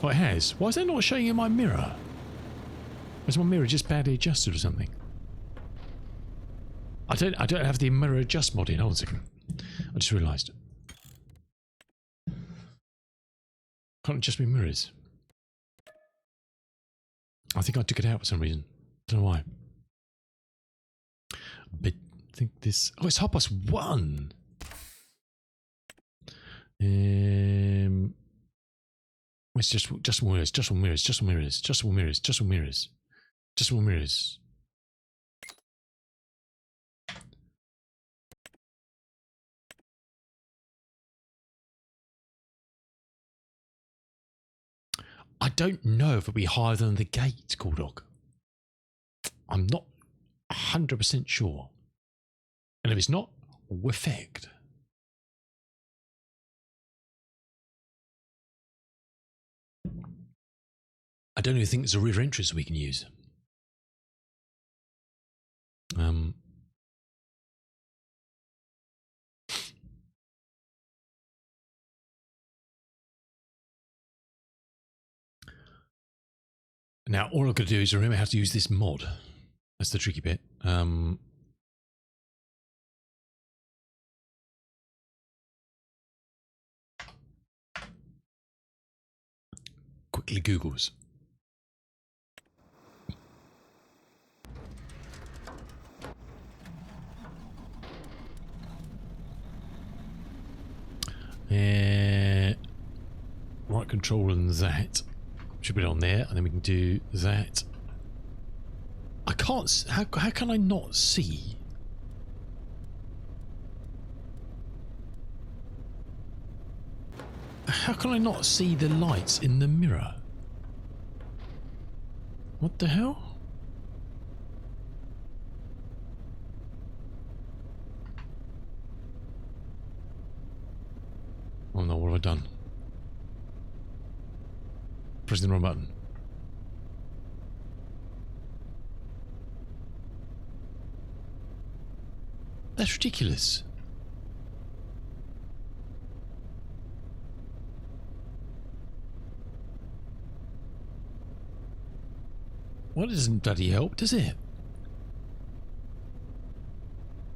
Oh, it has. Why is that not showing in my mirror? Is my mirror just badly adjusted or something? I don't have the mirror adjust mod in. Hold on a second. I just realised. Can't adjust my mirrors. I think I took it out for some reason. Don't know why. But I think this... Oh, it's 1:30. It's just mirrors. I don't know if it'll be higher than the gate, Cool Dog. I'm not 100% sure. And if it's not, we're fecked. I don't even think there's a rear entrance we can use. Now, all I've got to do is remember how to use this mod. That's the tricky bit. Quickly Googles. Right control and that should be on there, and then we can do that. I can't. How can I not see? How can I not see the lights in the mirror? What the hell? Oh no, what have I done? Pressing the wrong button. That's ridiculous. Well, it doesn't bloody help, does it?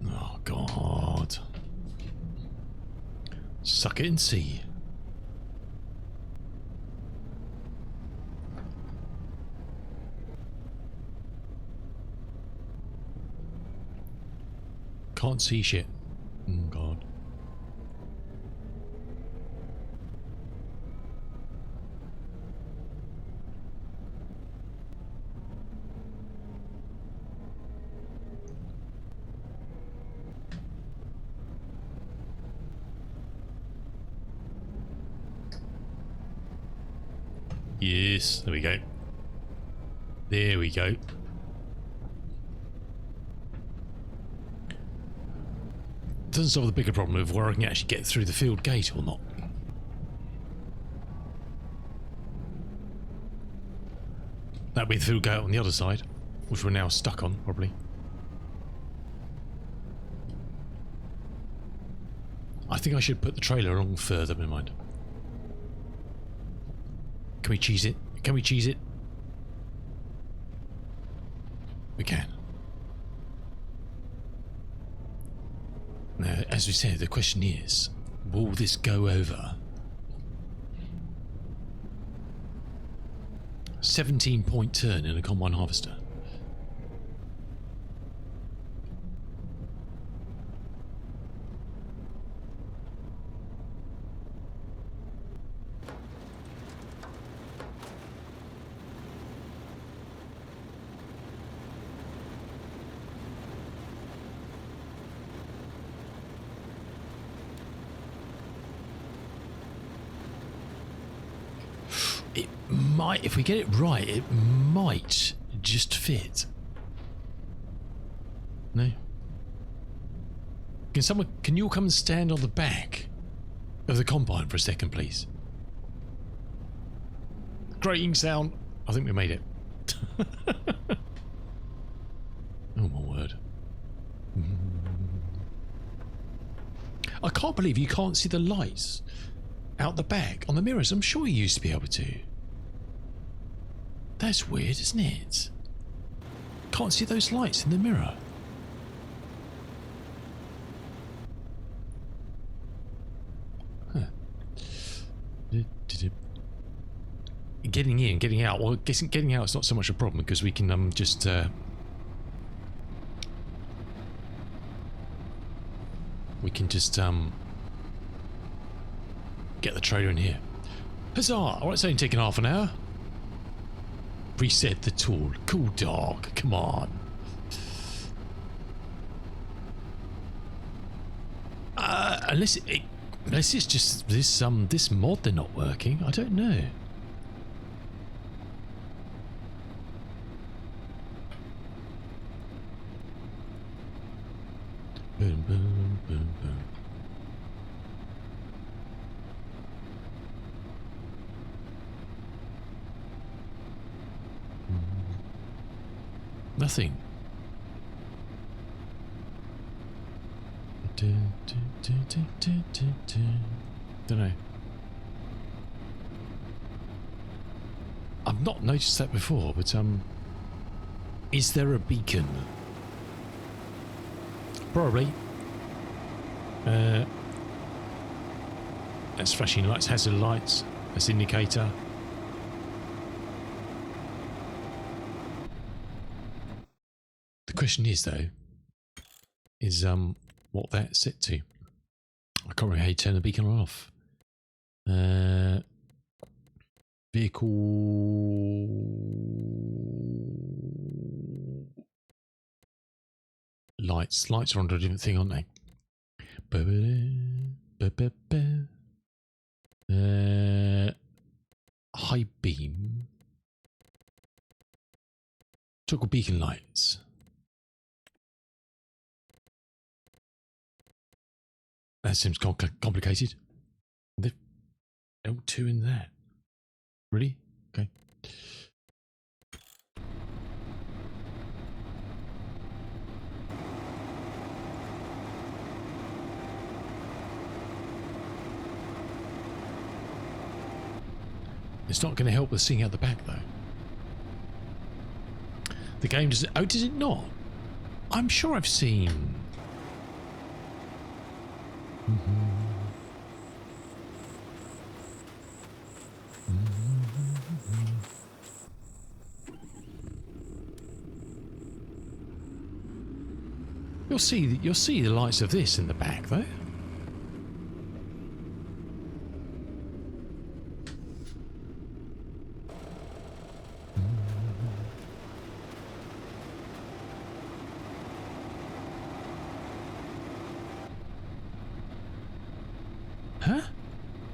Oh, God. Suck it and see. Can't see shit. Oh, God. Yes, there we go. There we go. Doesn't solve the bigger problem of where I can actually get through the field gate or not. That'd be the field gate on the other side, which we're now stuck on, probably. I think I should put the trailer along further, never mind. Can we cheese it? Can we cheese it? We can. Now, as we said, the question is, will this go over? 17-point turn in a combine harvester. It might, if we get it right, it might just fit. No? Can you all come and stand on the back of the combine for a second, please? Grating sound. I think we made it. Oh my word. I can't believe you can't see the lights out the back on the mirrors. I'm sure you used to be able to. That's weird, isn't it? Can't see those lights in the mirror. Huh. Getting in, getting out. Well, getting out is not so much a problem because we can just get the trailer in here. Huzzah! I won't say taking half an hour. Reset the tool. Cool dog. Come on. Unless it's just this mod they're not working. I don't know. Boom, boom, boom, boom. Nothing. Don't know. I've not noticed that before, but is there a beacon? Probably. That's flashing lights, hazard lights, that's indicator. The question is though, is what that's set to. I can't remember how you turn the beacon on off. Vehicle lights are on a different thing, aren't they? high beam. Toggle beacon lights. That seems complicated. The L2 in that. Really? Okay. It's not going to help with seeing out the back, though. The game does. Oh, does it not? I'm sure I've seen. You'll see the lights of this in the back, though. Huh?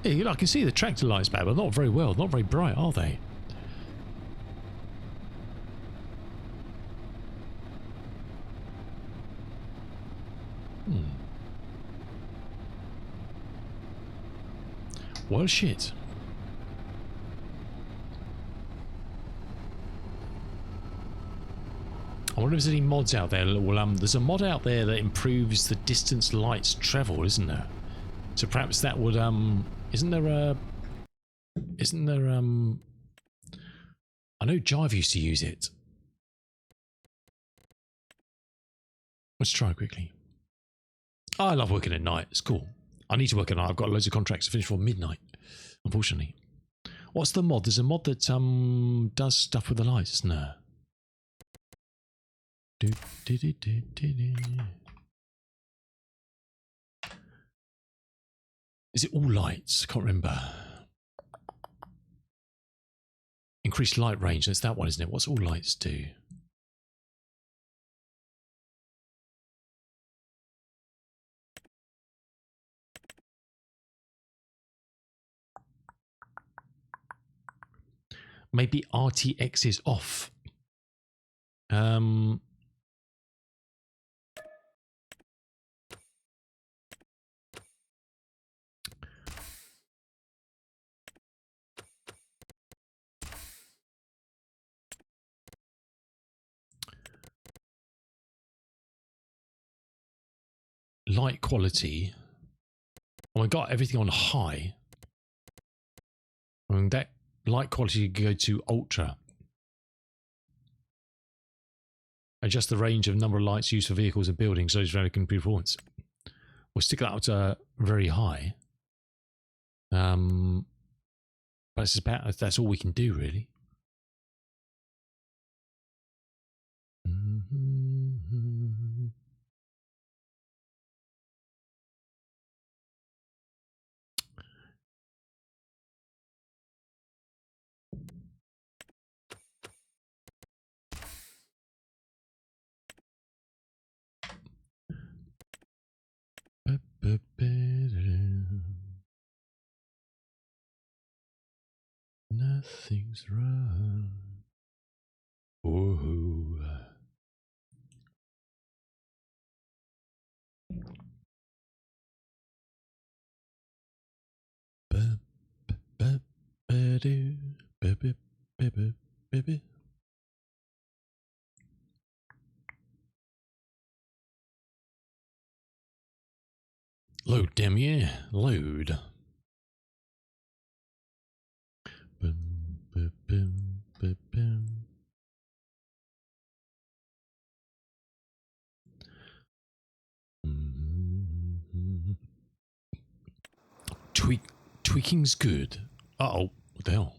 Yeah, I can see the tractor lights back, but not very well. Not very bright, are they? Well, shit. I wonder if there's any mods out there. Well, there's a mod out there that improves the distance lights travel, isn't there? So perhaps that would isn't there I know Jive used to use it. Let's try quickly. Oh, I love working at night. It's cool. I need to work at night. I've got loads of contracts to finish for midnight, unfortunately. What's the mod? There's a mod that does stuff with the lights, isn't there? Is it all lights? I can't remember. Increased light range. That's that one, isn't it? What's all lights do? Maybe RTX is off. Light quality. Oh, I got everything on high. I mean, that light quality could go to ultra. Adjust the range of number of lights used for vehicles and buildings so it's very good performance. We'll stick that up to very high. But it's about, that's all we can do, really. Nothing's wrong. Oh. Load, damn yeah, load. Tweaking's good. Uh-oh, what the hell?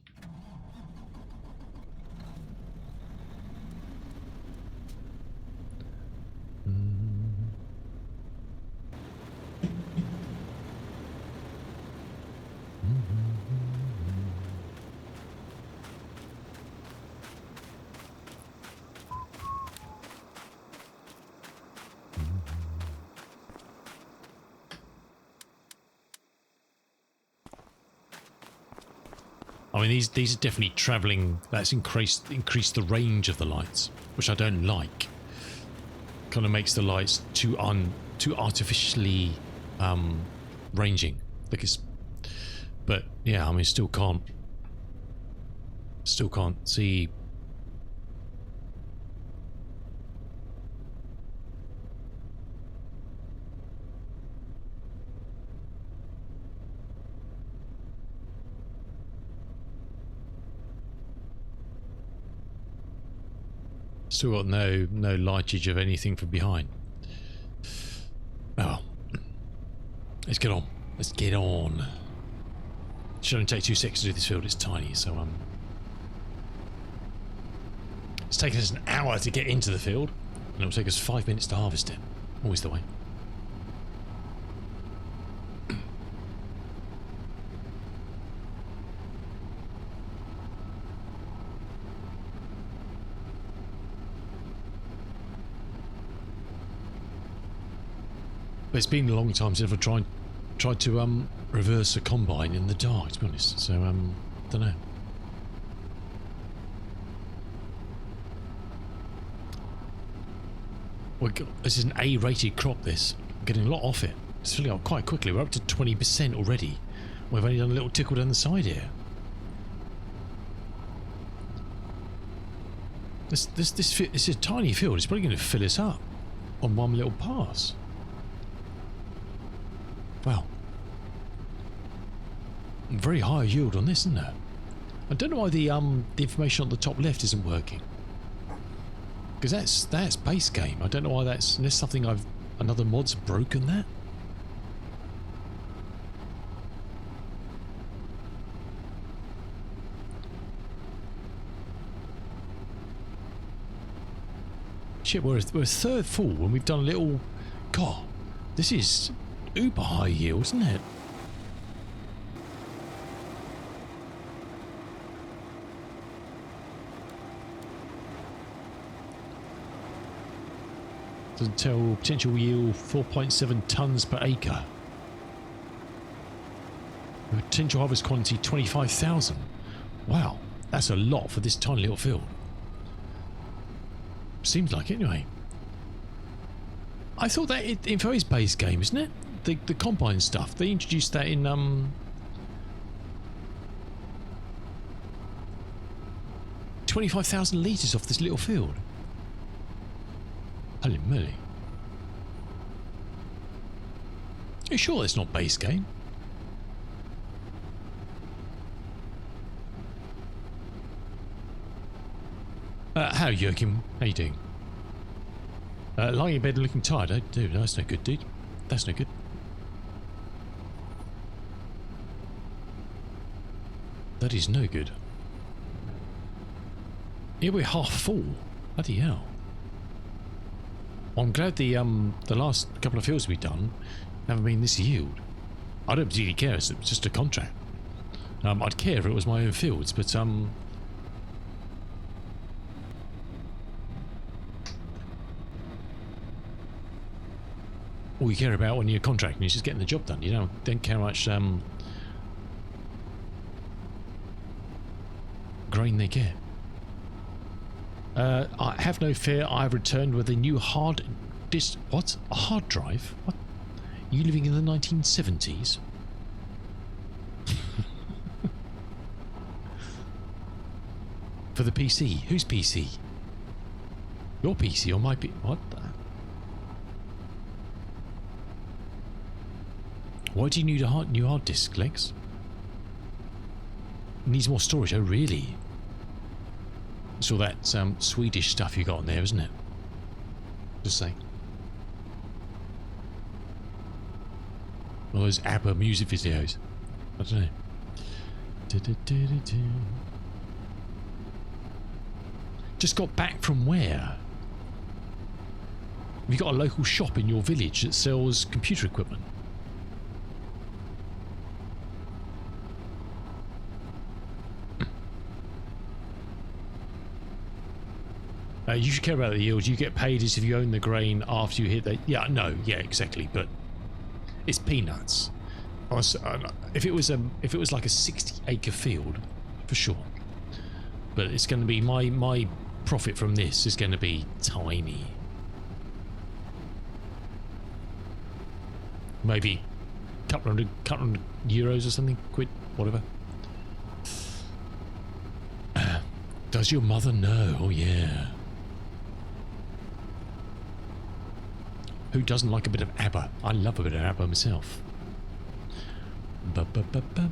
I mean, these are definitely travelling. That's increased the range of the lights, which I don't like. Kind of makes the lights too artificially ranging. Because, but yeah, I mean, still can't see. Still got no lightage of anything from behind. Oh, let's get on. Let's get on. Should only take 2 seconds to do this field. It's tiny, so it's taken us an hour to get into the field, and it'll take us 5 minutes to harvest it. Always the way. But it's been a long time since I've tried to reverse a combine in the dark, to be honest. So don't know. This is an A-rated crop. This I'm getting a lot off it. It's filling up quite quickly. We're up to 20% already. We've only done a little tickle down the side here. This is a tiny field. It's probably going to fill us up on one little pass. Wow. Very high yield on this, isn't there? I don't know why the information on the top left isn't working. Because that's base game. I don't know why that's unless something another mod's broken that. Shit, we're a third full when we've done a little. God, this is uber high yield, isn't it? Doesn't tell potential yield 4.7 tonnes per acre. Potential harvest quantity 25,000. Wow, that's a lot for this tiny little field. Seems like it anyway. I thought that info is base game, isn't it? The combine stuff. They introduced that in 25,000 litres off this little field. Holy moly. You sure it's not base game? How Joachim? How you doing? Lying in bed and looking tired. Oh, dude, that's no good, dude. That's no good. That is no good. Here we're half full. Bloody hell. I'm glad the last couple of fields we've done haven't been this yield. I don't particularly care. It's just a contract. I'd care if it was my own fields, but all you care about when you're contracting is just getting the job done. You don't care how much grain they get. I have no fear. I've returned with a new hard disk. What? A hard drive? What? Are you living in the 1970s? For the PC? Whose PC? Your PC or my PC? What? Why do you need a new hard disk, Lex? Needs more storage. Oh, really? It's all that Swedish stuff you got on there, isn't it? Just saying. All those ABBA music videos. I don't know. Just got back from where? Have you got a local shop in your village that sells computer equipment? You should care about the yield. You get paid as if you own the grain after you hit the... Yeah, no, yeah, exactly. But it's peanuts. If it was like a 60-acre field, for sure. But it's going to be my profit from this is going to be tiny. Maybe a couple hundred euros or something, quid, whatever. Does your mother know? Oh yeah. Who doesn't like a bit of ABBA? I love a bit of ABBA myself. Ba ba ba ba.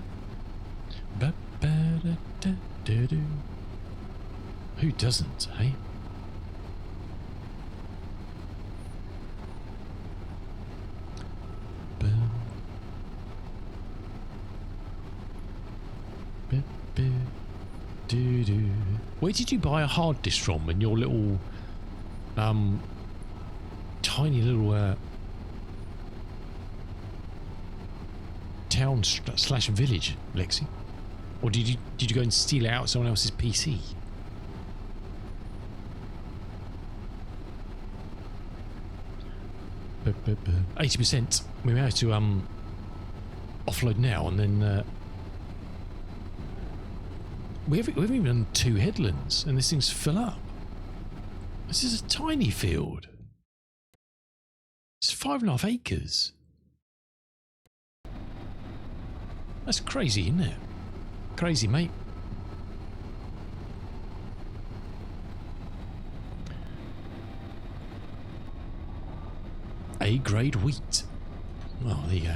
Ba ba da da da do. Who doesn't, hey? Ba ba ba do do. Where did you buy a hard disk from in your little tiny little town slash village, Lexi? Or did you go and steal it out of someone else's PC? But 80%. We may have to offload now, and then we haven't even done 2 headlands, and this thing's full up. This is a tiny field. It's 5.5 acres. That's crazy, isn't it? Crazy, mate. A-grade wheat. Oh, there you go.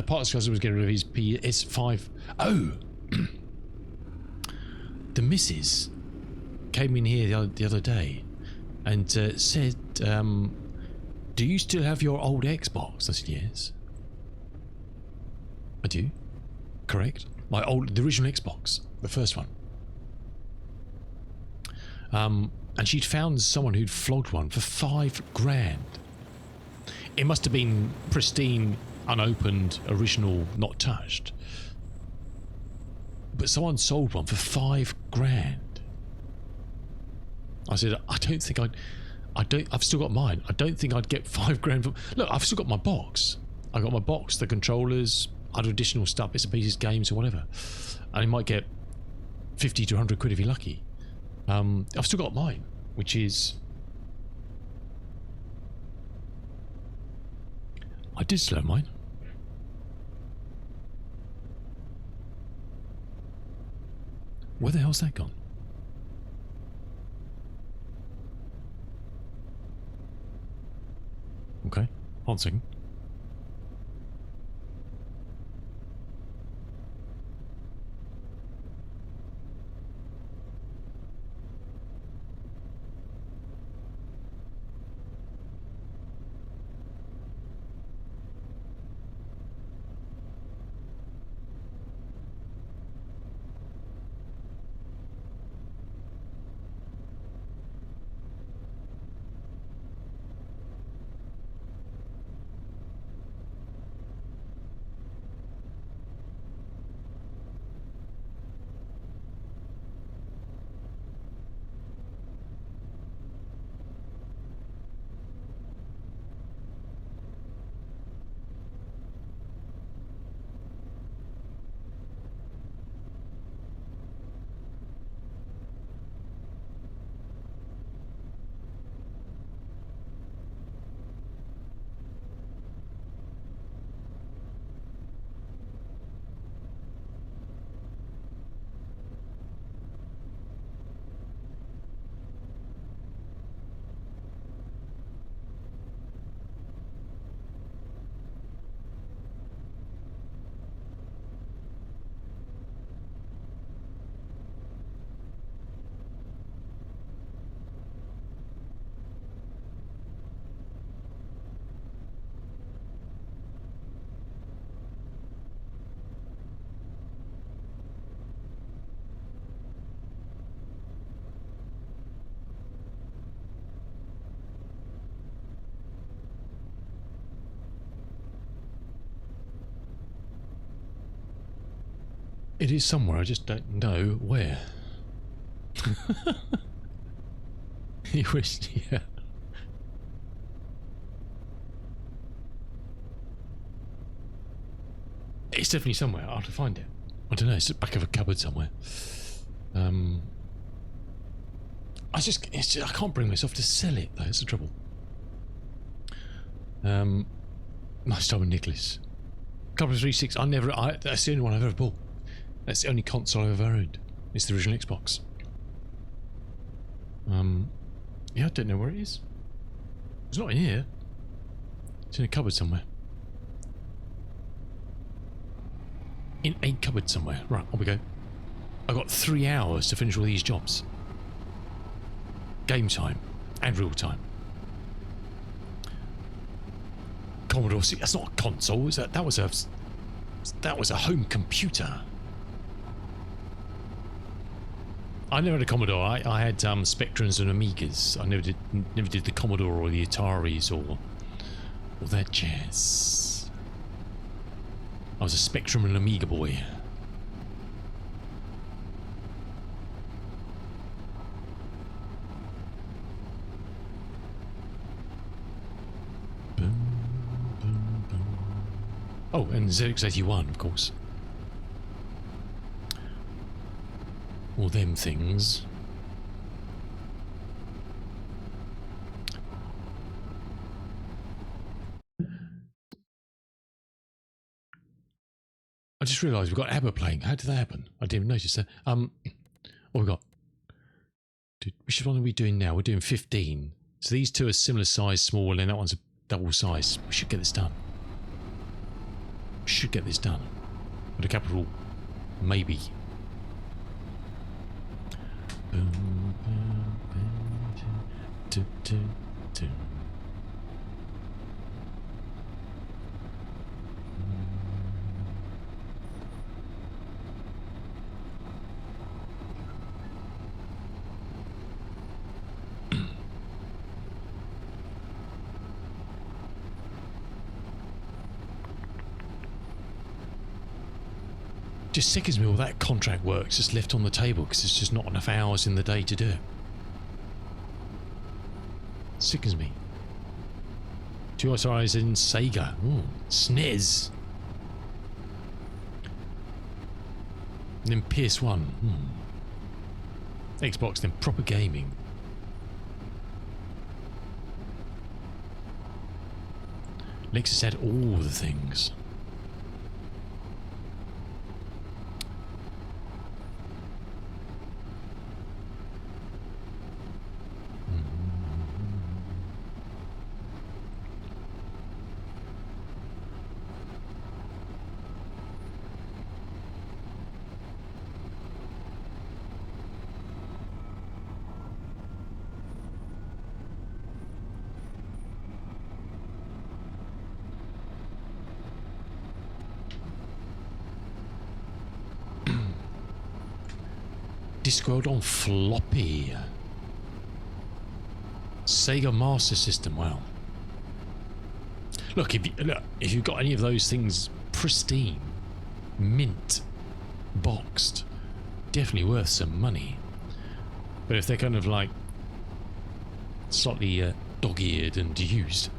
Parts Cousin was getting rid of his PS5. Oh! The missus came in here the other day and said, do you still have your old Xbox? I said, yes. I do. Correct. The original Xbox. The first one. And she'd found someone who'd flogged one for 5 grand. It must have been pristine, unopened, original, not touched. But someone sold one for 5 grand. I said, I don't think I've still got mine. I don't think I'd get 5 grand for... Look, I've still got my box. I got my box, the controllers, other additional stuff, bits and pieces, games or whatever. And you might get 50 to 100 quid if you're lucky. I've still got mine, which is... I did still have mine. Where the hell's that gone? Okay, hold on a second. It is somewhere, I just don't know where. You wish, yeah. It's definitely somewhere. I'll have to find it. I don't know. It's at the back of a cupboard somewhere. I can't bring myself to sell it. That's the trouble. Nice time with Nicholas. Couple of 3.6. That's the only one I've ever bought. That's the only console I've ever owned. It's the original Xbox. Yeah, I don't know where it is. It's not in here. It's in a cupboard somewhere. In a cupboard somewhere. Right, on we go. I've got 3 hours to finish all these jobs. Game time. And real time. Commodore 6. That's not a console, is that? That was a home computer. I never had a Commodore. I had Spectrums and Amigas. I never did the Commodore or the Ataris or that jazz. I was a Spectrum and Amiga boy. Oh, and ZX81, of course. All them things. I just realised we've got ABBA playing. How did that happen? I didn't even notice that. What we got? Which one are we doing now? We're doing 15. So these two are similar size, small, and that one's a double size. We should get this done. Should get this done. With a capital maybe. Just sickens me all that contract work's just left on the table because there's just not enough hours in the day to do it. Sickens me. 2 SRIs in Sega. Ooh, SNES. And then PS1. Xbox, then proper gaming. Lexus had all the things. Discworld on floppy. Sega Master System. Wow. Look, if you've got any of those things pristine, mint, boxed, definitely worth some money. But if they're kind of like slightly dog-eared and used,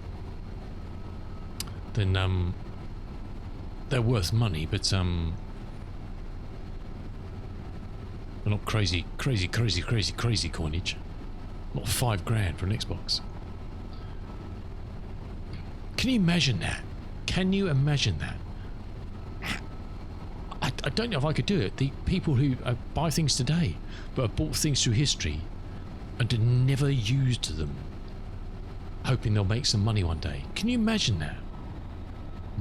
then they're worth money. But they're not crazy coinage. Not $5 for an Xbox. Can you imagine that? Can you imagine that? I don't know if I could do it. The people who buy things today, but have bought things through history and never used them, hoping they'll make some money one day. Can you imagine that?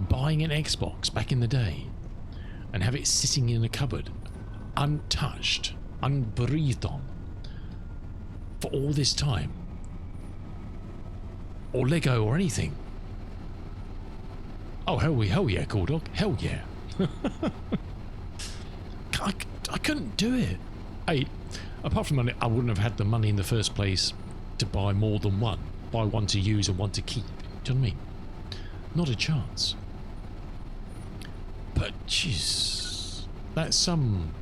Buying an Xbox back in the day and have it sitting in a cupboard, untouched, unbreathed on, for all this time, or Lego or anything. Oh hell yeah, cool dog, hell yeah. I couldn't do it. Hey, apart from money, I wouldn't have had the money in the first place to buy more than one. Buy one to use and one to keep. Do you know what I mean? Not a chance. But jeez, That's some.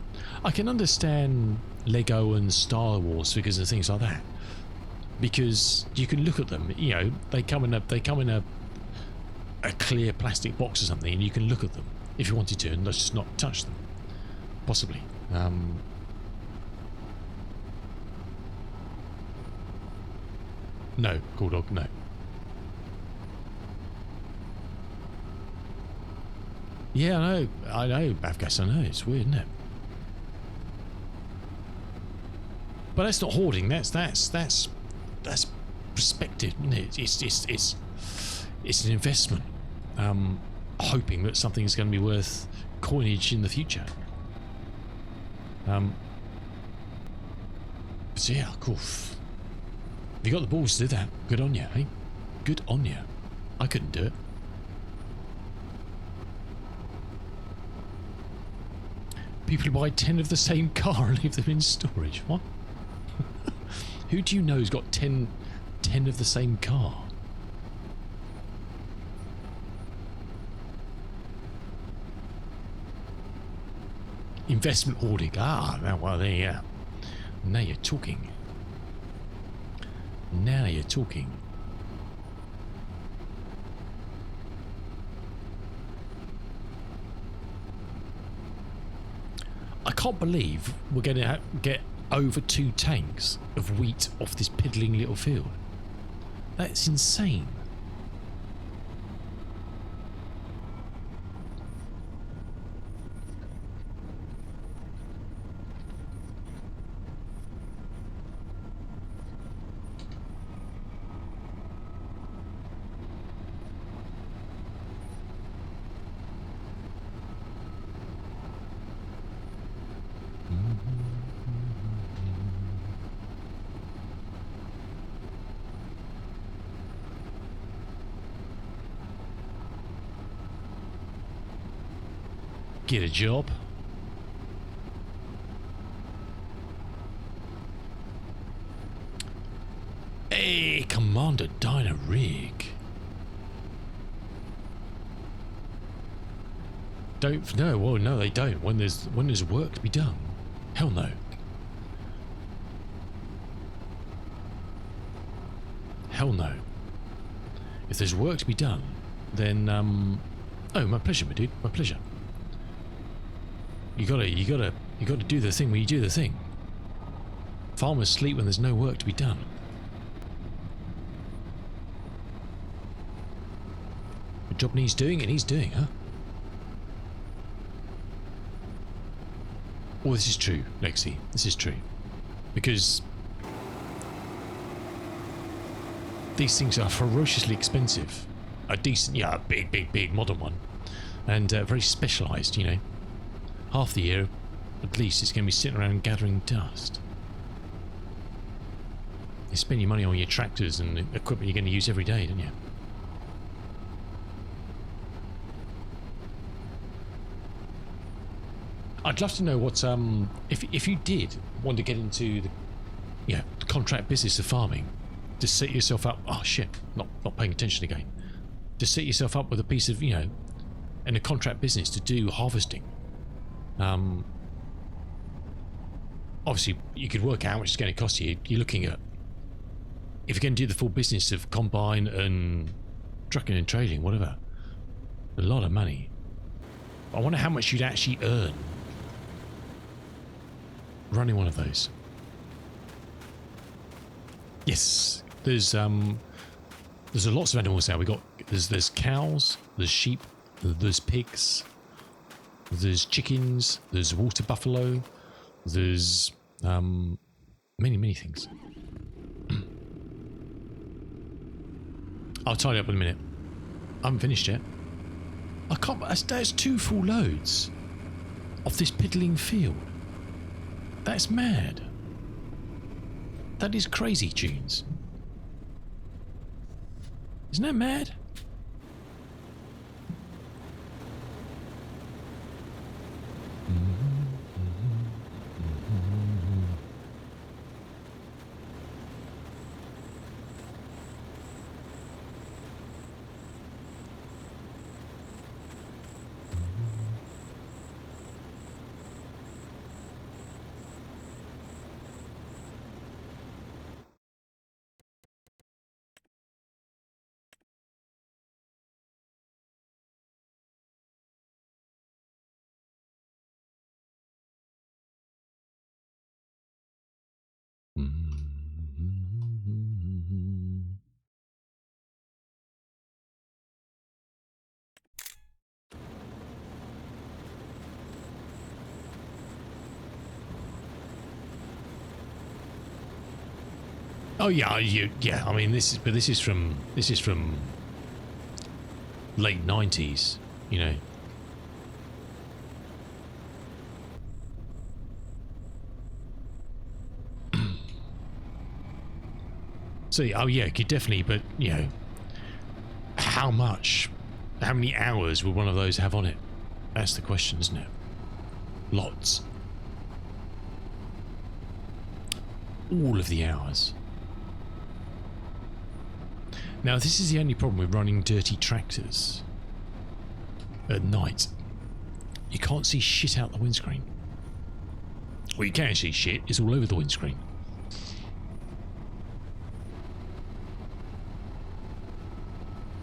I can understand Lego and Star Wars figures and things like that, because you can look at them. You know, they come in a clear plastic box or something, and you can look at them if you wanted to, and let's just not touch them. Possibly. No, cool dog. No. Yeah, I know, Bavgas, I know, it's weird, isn't it? But that's not hoarding, that's perspective, isn't it? It's an investment. Hoping that something is going to be worth coinage in the future. So yeah, cool. If you got the balls to do that, good on you, hey? Good on you. I couldn't do it. People buy 10 of the same car and leave them in storage. What? Who do you know who's got 10 of the same car? Investment hoarding. Ah, well, there you go. Now you're talking. Now you're talking. I can't believe we're going to get over 2 tanks of wheat off this piddling little field. That's insane. Get a job. Hey, Commander Diner Rig. Don't no, well no they don't. When there's work to be done. Hell no. Hell no. If there's work to be done, then oh, my pleasure, my dude, my pleasure. You gotta do the thing when you do the thing. Farmers sleep when there's no work to be done. The job needs doing, and he's doing, huh? Well, this is true, Lexi. This is true. Because these things are ferociously expensive. A decent, yeah, a big modern one. And very specialised, you know. Half the year, at least, it's going to be sitting around gathering dust. You spend your money on your tractors and equipment you're going to use every day, don't you? I'd love to know what if you did want to get into the contract business of farming, to set yourself up. Oh shit! Not paying attention again. To set yourself up with a piece of in a contract business to do harvesting. Obviously, you could work out how much it's going to cost you. You're looking at, if you're going to do the full business of combine and trucking and trading, whatever, a lot of money. I wonder how much you'd actually earn running one of those. Yes, there's lots of animals now. There's cows, there's sheep, there's pigs. There's chickens, there's water buffalo, there's many things. I'll tidy up in a minute. I haven't finished yet. I can't. That's 2 full loads of this piddling field. That's mad. That is crazy tunes. Isn't that mad? Oh yeah, yeah. I mean, this is from late 90s, you know. So oh yeah, you could definitely, but you know, how many hours would one of those have on it? That's the question, isn't it? Lots. All of the hours. Now this is the only problem with running dirty tractors at night. You can't see shit out the windscreen. Well, you can see shit, it's all over the windscreen.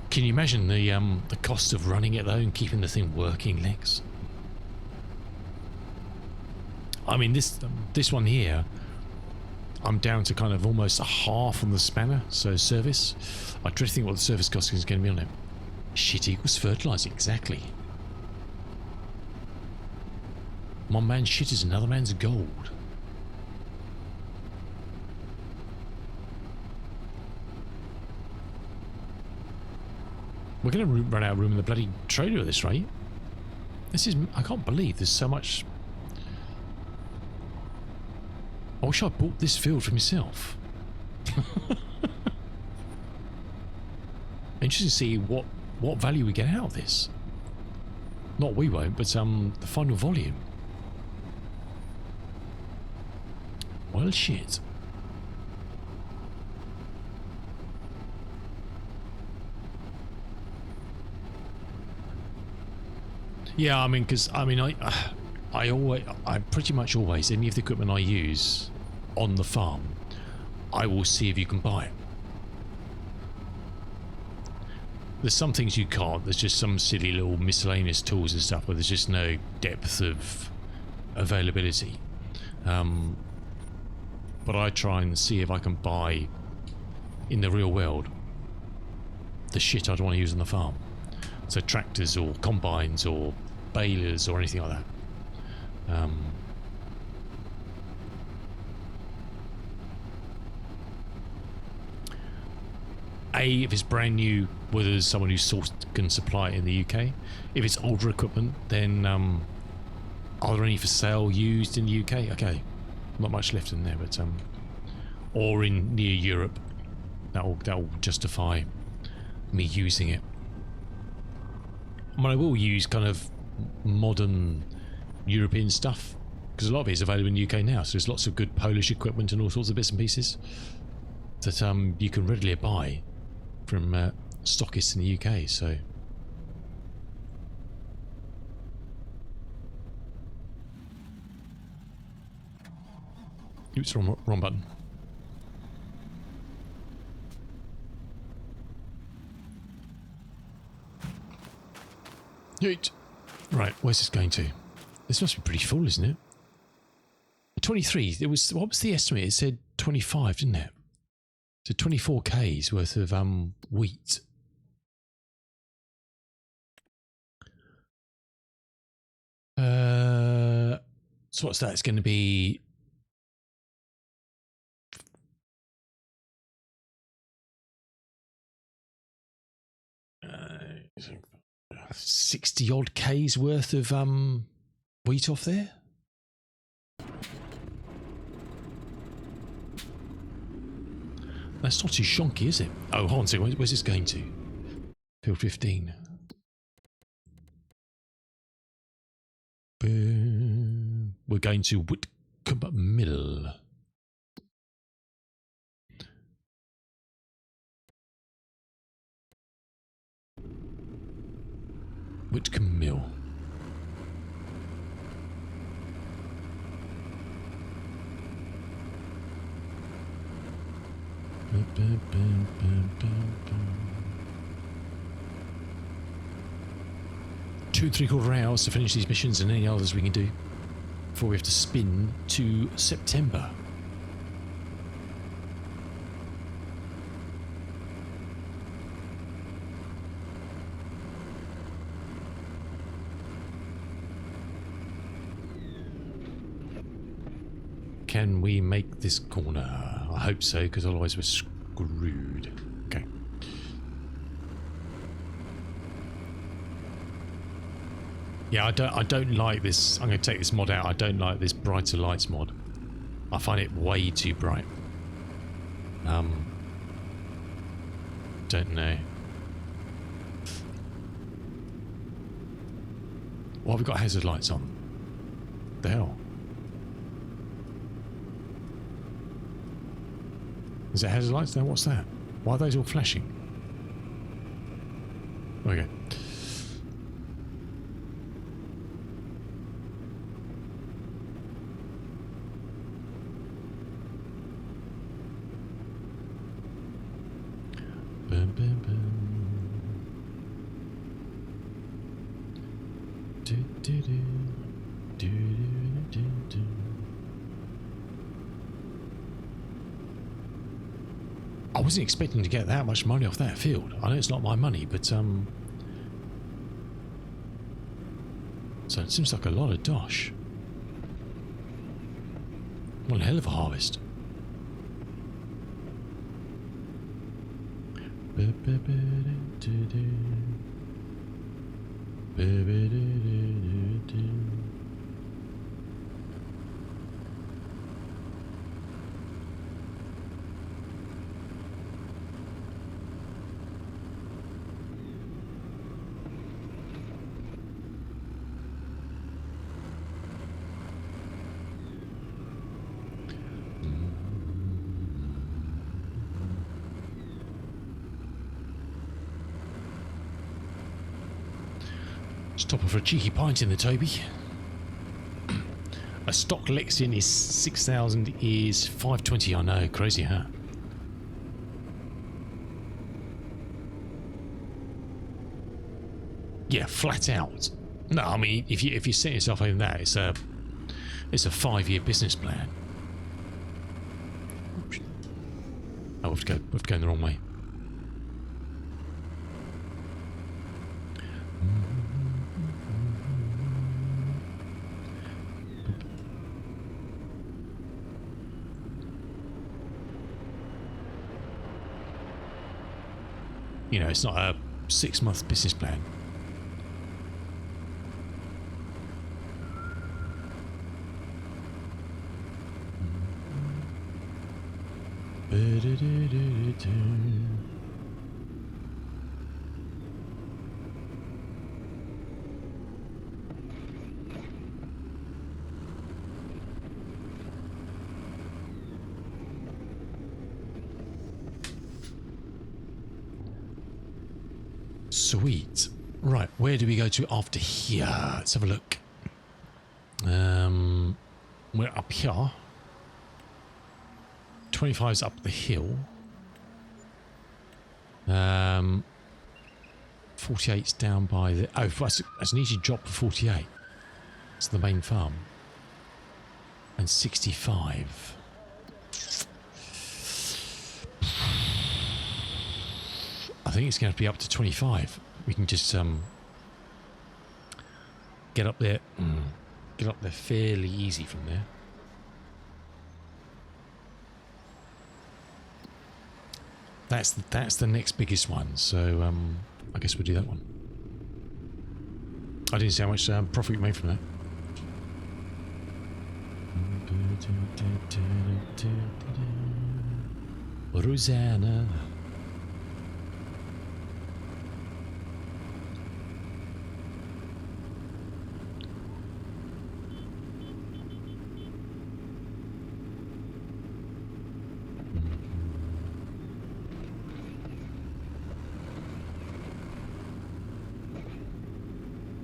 Can you imagine the cost of running it though and keeping the thing working, Lex? I mean, this one here, I'm down to kind of almost a half on the spanner, so service. I try to think what the service cost is going to be on it. Shit equals fertiliser, exactly. One man's shit is another man's gold. We're going to run out of room in the bloody trailer at this rate. This is... I can't believe there's so much... I wish I bought this field for myself. Interesting to see what value we get out of this. Not we won't, but the final volume. Well, shit. Yeah, I mean, because I mean, I pretty much always, any of the equipment I use on the farm, I will see if you can buy it. There's some things you can't. There's just some silly little miscellaneous tools and stuff where there's just no depth of availability. But I try and see if I can buy in the real world the shit I'd want to use on the farm. So tractors or combines or balers or anything like that. If it's brand new, whether there's someone who can supply it in the UK. If it's older equipment, then are there any for sale used in the UK? Okay, not much left in there, but or in near Europe, that'll justify me using it. I mean, I will use kind of modern European stuff because a lot of it is available in the UK now. So there's lots of good Polish equipment and all sorts of bits and pieces that you can readily buy from stockists in the UK. So oops, wrong button. Yeet. Right, where's this going to? This must be pretty full, isn't it? 23. It was, what was the estimate? It said 25, didn't it? So 24 K's worth of wheat. So what's that? It's going to be 60 odd K's worth of wheat off there. That's not too shonky, is it? Oh, hold on a second. Where's this going to? Field 15. We're going to Witcombe Mill. Witcombe Mill. Two 3/4 hours to finish these missions and any others we can do before we have to spin to September. Can we make this corner? I hope so, because otherwise we're screwed. Okay. Yeah, I don't like this. I'm going to take this mod out. I don't like this brighter lights mod. I find it way too bright. Don't know. Why have we got hazard lights on? The hell? Is it hazard lights there? What's that? Why are those all flashing? Okay. Bum, bum, bum. Do, do, do. Do, do, do, do. I wasn't expecting to get that much money off that field. I know it's not my money, but so it seems like a lot of dosh. One hell of a harvest. Stop for a cheeky pint in the Toby. A stock Lexion is 6,000 is 520. I know, crazy, huh? Yeah, flat out. No, I mean, if you set yourself over that, it's a 5-year business plan. Oh, we've gone the wrong way. You know, it's not a 6-month business plan. Sweet. Right, where do we go to after here? Let's have a look. We're up here. 25's up the hill. 48's down by the... Oh, that's an easy drop for 48. It's the main farm. And 65. I think it's going to have to be up to 25. We can just get up there. Get up there fairly easy from there. That's the next biggest one. So I guess we'll do that one. I didn't see how much profit we made from that. Rosanna.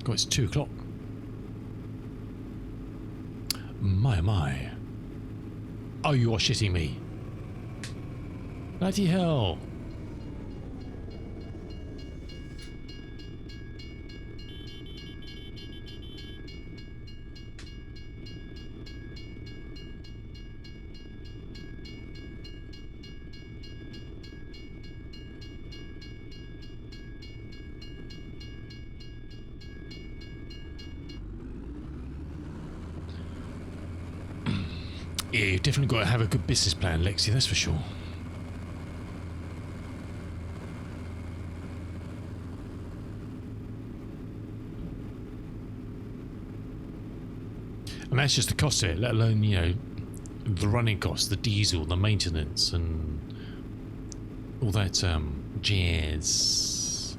God, it's 2 o'clock. My. Oh, you are shitting me. Bloody hell. Yeah, you've definitely got to have a good business plan, Lexi, that's for sure. And that's just the cost of it, let alone, you know, the running costs, the diesel, the maintenance, and all that jazz.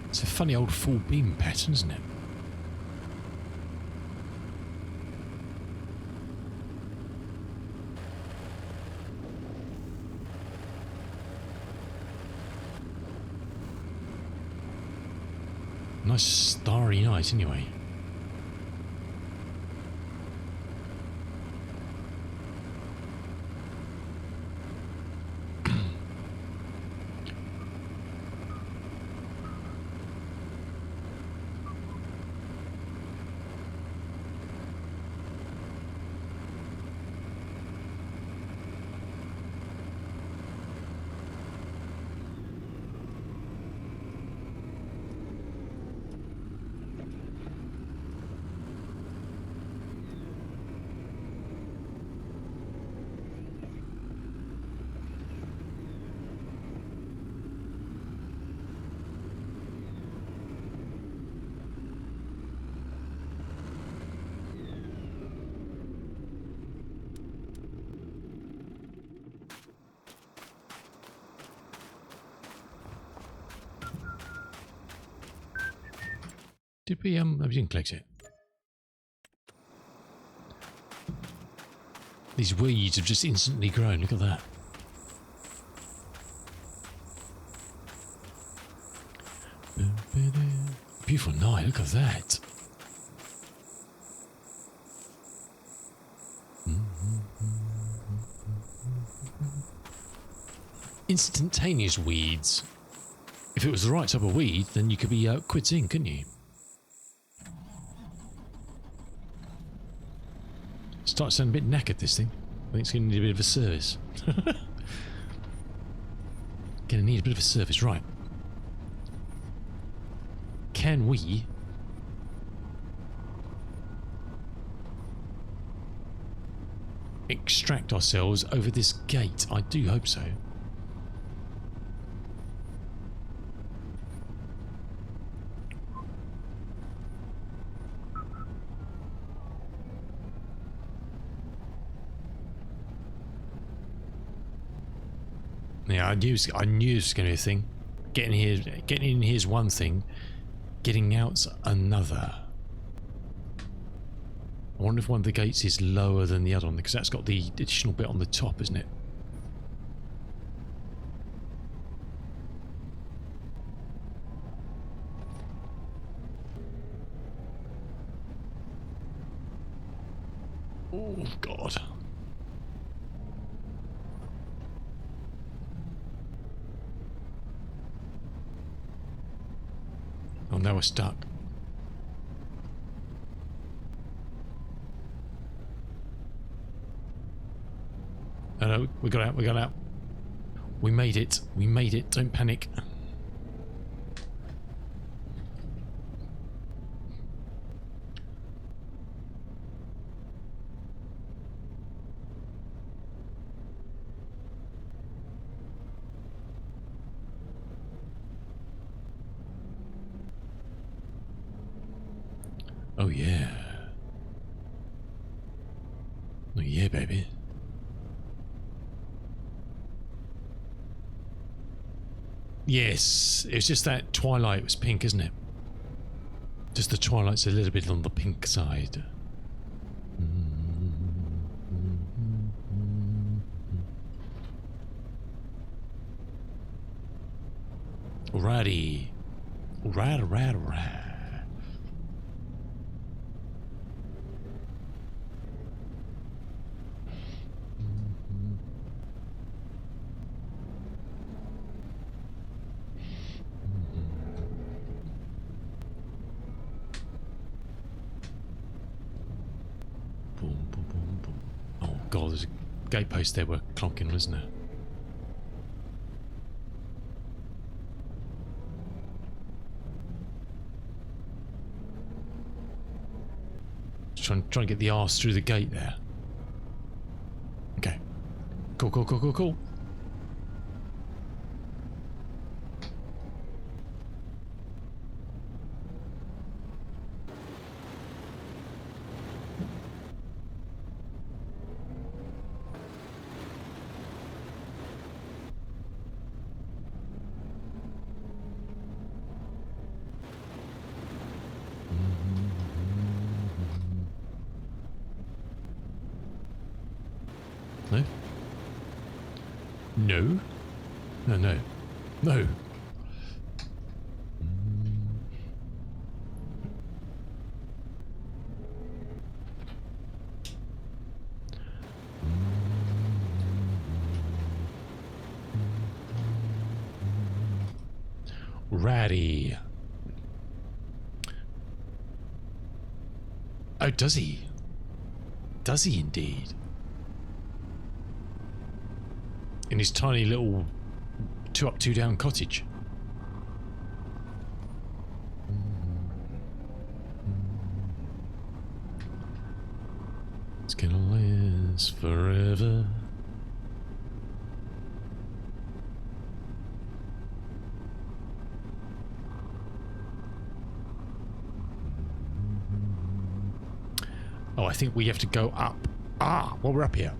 It's a funny old full beam pattern, isn't it? Nice starry night anyway. Did we we didn't collect it. These weeds have just instantly grown, look at that. Beautiful night, look at that. Instantaneous weeds. If it was the right type of weed, then you could be quits in, couldn't you? Start to sound a bit knackered, this thing. I think it's going to need a bit of a service. Going to need a bit of a service, right. Can we extract ourselves over this gate? I do hope so. Yeah, I knew it was going to be a thing. Getting in here is one thing. Getting out's another. I wonder if one of the gates is lower than the other one, because that's got the additional bit on the top, isn't it? Oh, God. Oh, now we're stuck. Oh no, we got out, we got out. We made it, don't panic. Oh yeah. Oh yeah, baby. Yes, it's just that twilight was pink, isn't it? Just the twilight's a little bit on the pink side. Alrighty. Alright. Oh, there's a gatepost there we're clonking on, isn't there? Trying to get the arse through the gate there. Okay. Cool, cool, cool, cool, cool. No? No? No, no. No. Ratty. Oh, does he? Does he indeed? In his tiny little 2 up, 2 down cottage. It's gonna last forever. Oh, I think we have to go up. Ah, while we're up here.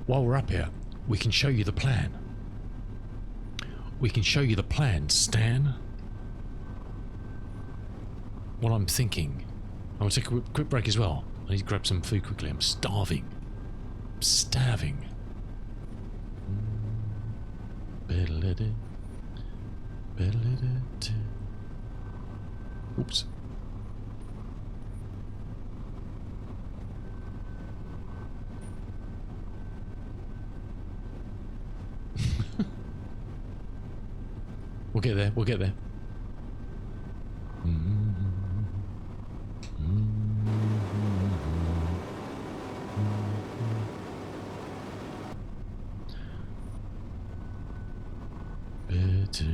While we're up here, we can show you the plan. We can show you the plan, Stan. What I'm thinking. I'm going to take a quick break as well. I need to grab some food quickly. I'm starving. I'm starving. Oops. We'll get there, we'll get there. Better.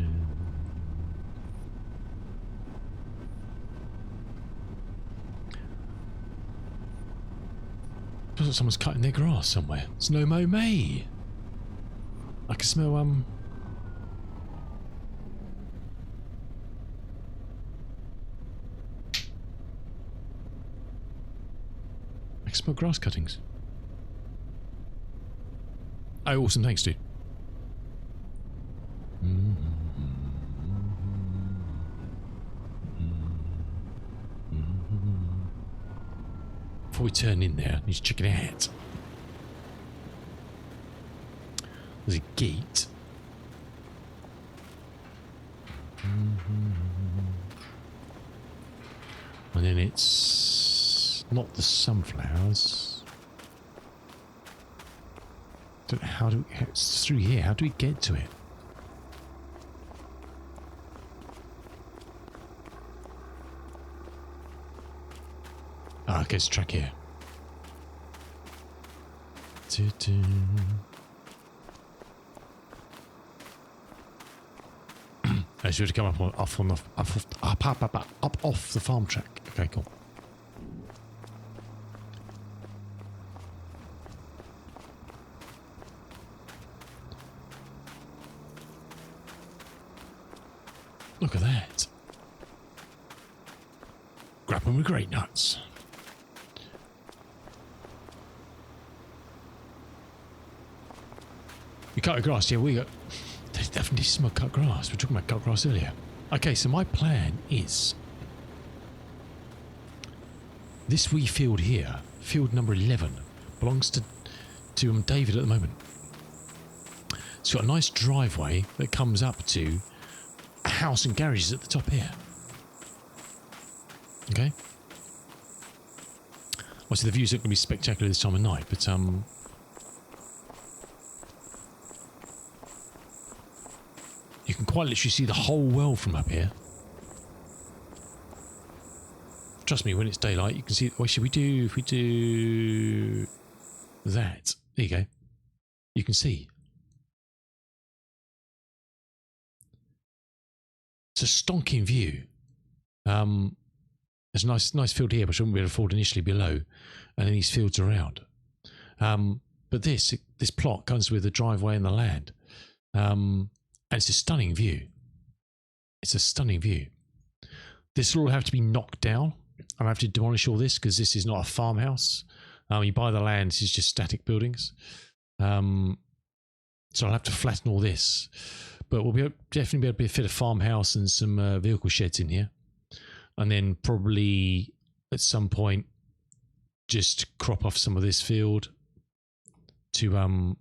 Feels like someone's cutting their grass somewhere. It's no mo May. I can smell I can smell grass cuttings. Oh, awesome, thanks, dude. Before we turn in there, I need to check it out. There's a gate. And then it's not the sunflowers. How do we, it's through here. How do we get to it? Ah, okay, it's a track here. I should have come up off the farm track. Okay, cool. Look at that. Grab them with great nuts. You cut the grass, yeah, we got... There's definitely some cut grass. We were talking about cut grass earlier. Okay, so my plan is... This wee field here, field number 11, belongs to David at the moment. It's got a nice driveway that comes up to a house and garages at the top here. Okay? Obviously the views aren't going to be spectacular this time of night, but you can quite literally see the whole world from up here. Trust me, when it's daylight, you can see... What should we do if we do that? There you go. You can see. It's a stonking view. There's a nice field here, which I wouldn't be able to afford initially below, and then these fields around. But this plot comes with the driveway and the land. And it's a stunning view. It's a stunning view. This will all have to be knocked down. I'll have to demolish all this because this is not a farmhouse. You buy the land, this is just static buildings. So I'll have to flatten all this. But we'll definitely be able to fit a farmhouse and some vehicle sheds in here. And then probably at some point just crop off some of this field to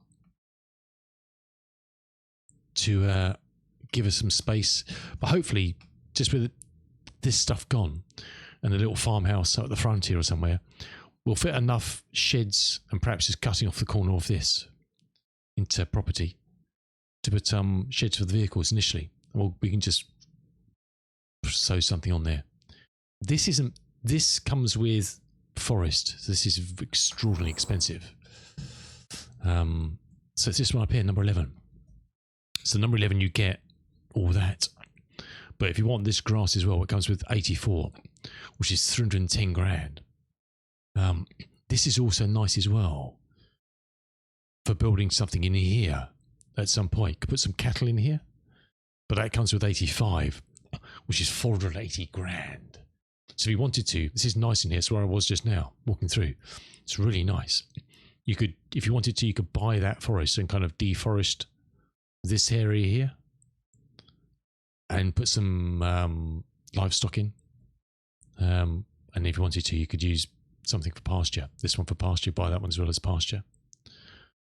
give us some space. But hopefully, just with this stuff gone and a little farmhouse out at the frontier or somewhere, we'll fit enough sheds and perhaps just cutting off the corner of this into property to put sheds for the vehicles initially. Well, we can just sew something on there. This comes with forest, so this is extraordinarily expensive. So it's this one up here, number 11. So number 11, you get all that. But if you want this grass as well, it comes with 84, which is 310 grand. This is also nice as well for building something in here at some point. Could put some cattle in here, but that comes with 85, which is 480 grand. So if you wanted to, this is nice in here. It's where I was just now, walking through. It's really nice. You could, if you wanted to, you could buy that forest and kind of deforest this area here and put some livestock in. And if you wanted to, you could use something for pasture. This one for pasture, buy that one as well as pasture.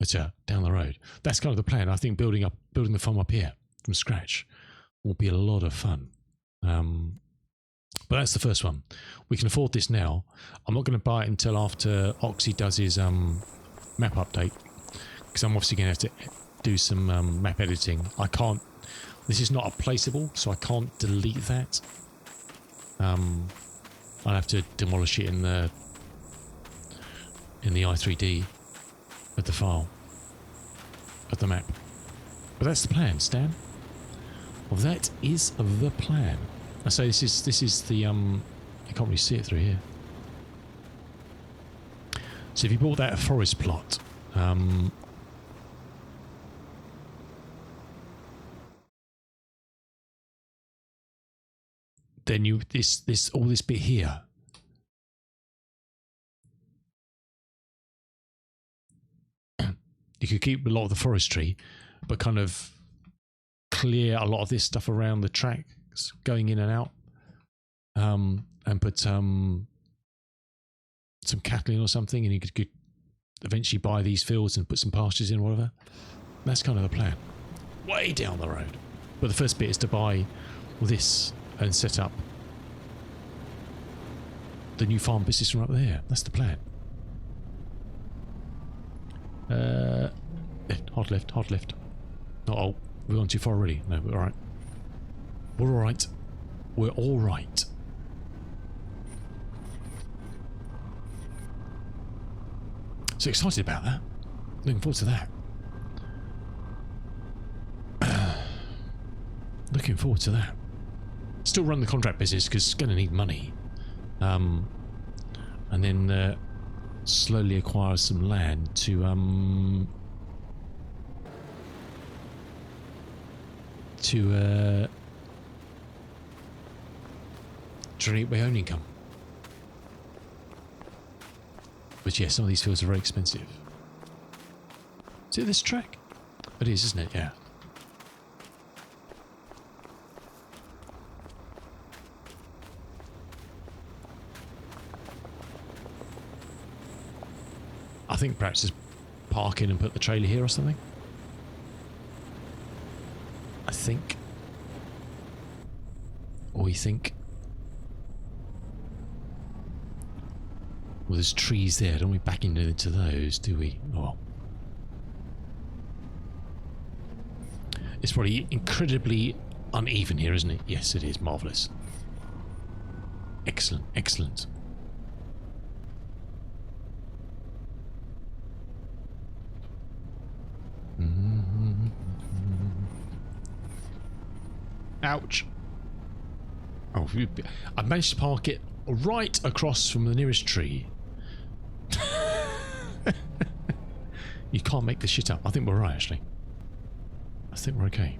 But down the road. That's kind of the plan. I think building the farm up here from scratch will be a lot of fun. But that's the first one. We can afford this now. I'm not going to buy it until after Oxy does his map update, because I'm obviously going to have to do some map editing. I can't. This is not a placeable, so I can't delete that. I'll have to demolish it in the i3D of the file of the map. But that's the plan, Stan. Well, that is the plan. I say this is the you can't really see it through here. So if you bought that forest plot, then you all this bit here you could keep a lot of the forestry, but kind of clear a lot of this stuff around the tracks going in and out, and put some cattle in or something, and you could eventually buy these fields and put some pastures in or whatever. That's kind of the plan. Way down the road. But the first bit is to buy this and set up the new farm business from up there. That's the plan. Left, hard left. Oh, we've gone too far already. No, we're alright. We're alright. We're alright. So excited about that. Looking forward to that. Looking forward to that. Still run the contract business because it's going to need money. And then slowly acquire some land to generate my own income. But yeah, some of these fields are very expensive. Is it this track? It is, isn't it? Yeah. I think perhaps just park in and put the trailer here or something. I think. Or we think. Well, there's trees there. Don't we back into those, do we? Oh. It's probably incredibly uneven here, isn't it? Yes, it is. Marvellous. Excellent, excellent. Ouch. Oh, I managed to park it right across from the nearest tree. You can't make this shit up. I think we're right, actually. I think we're okay.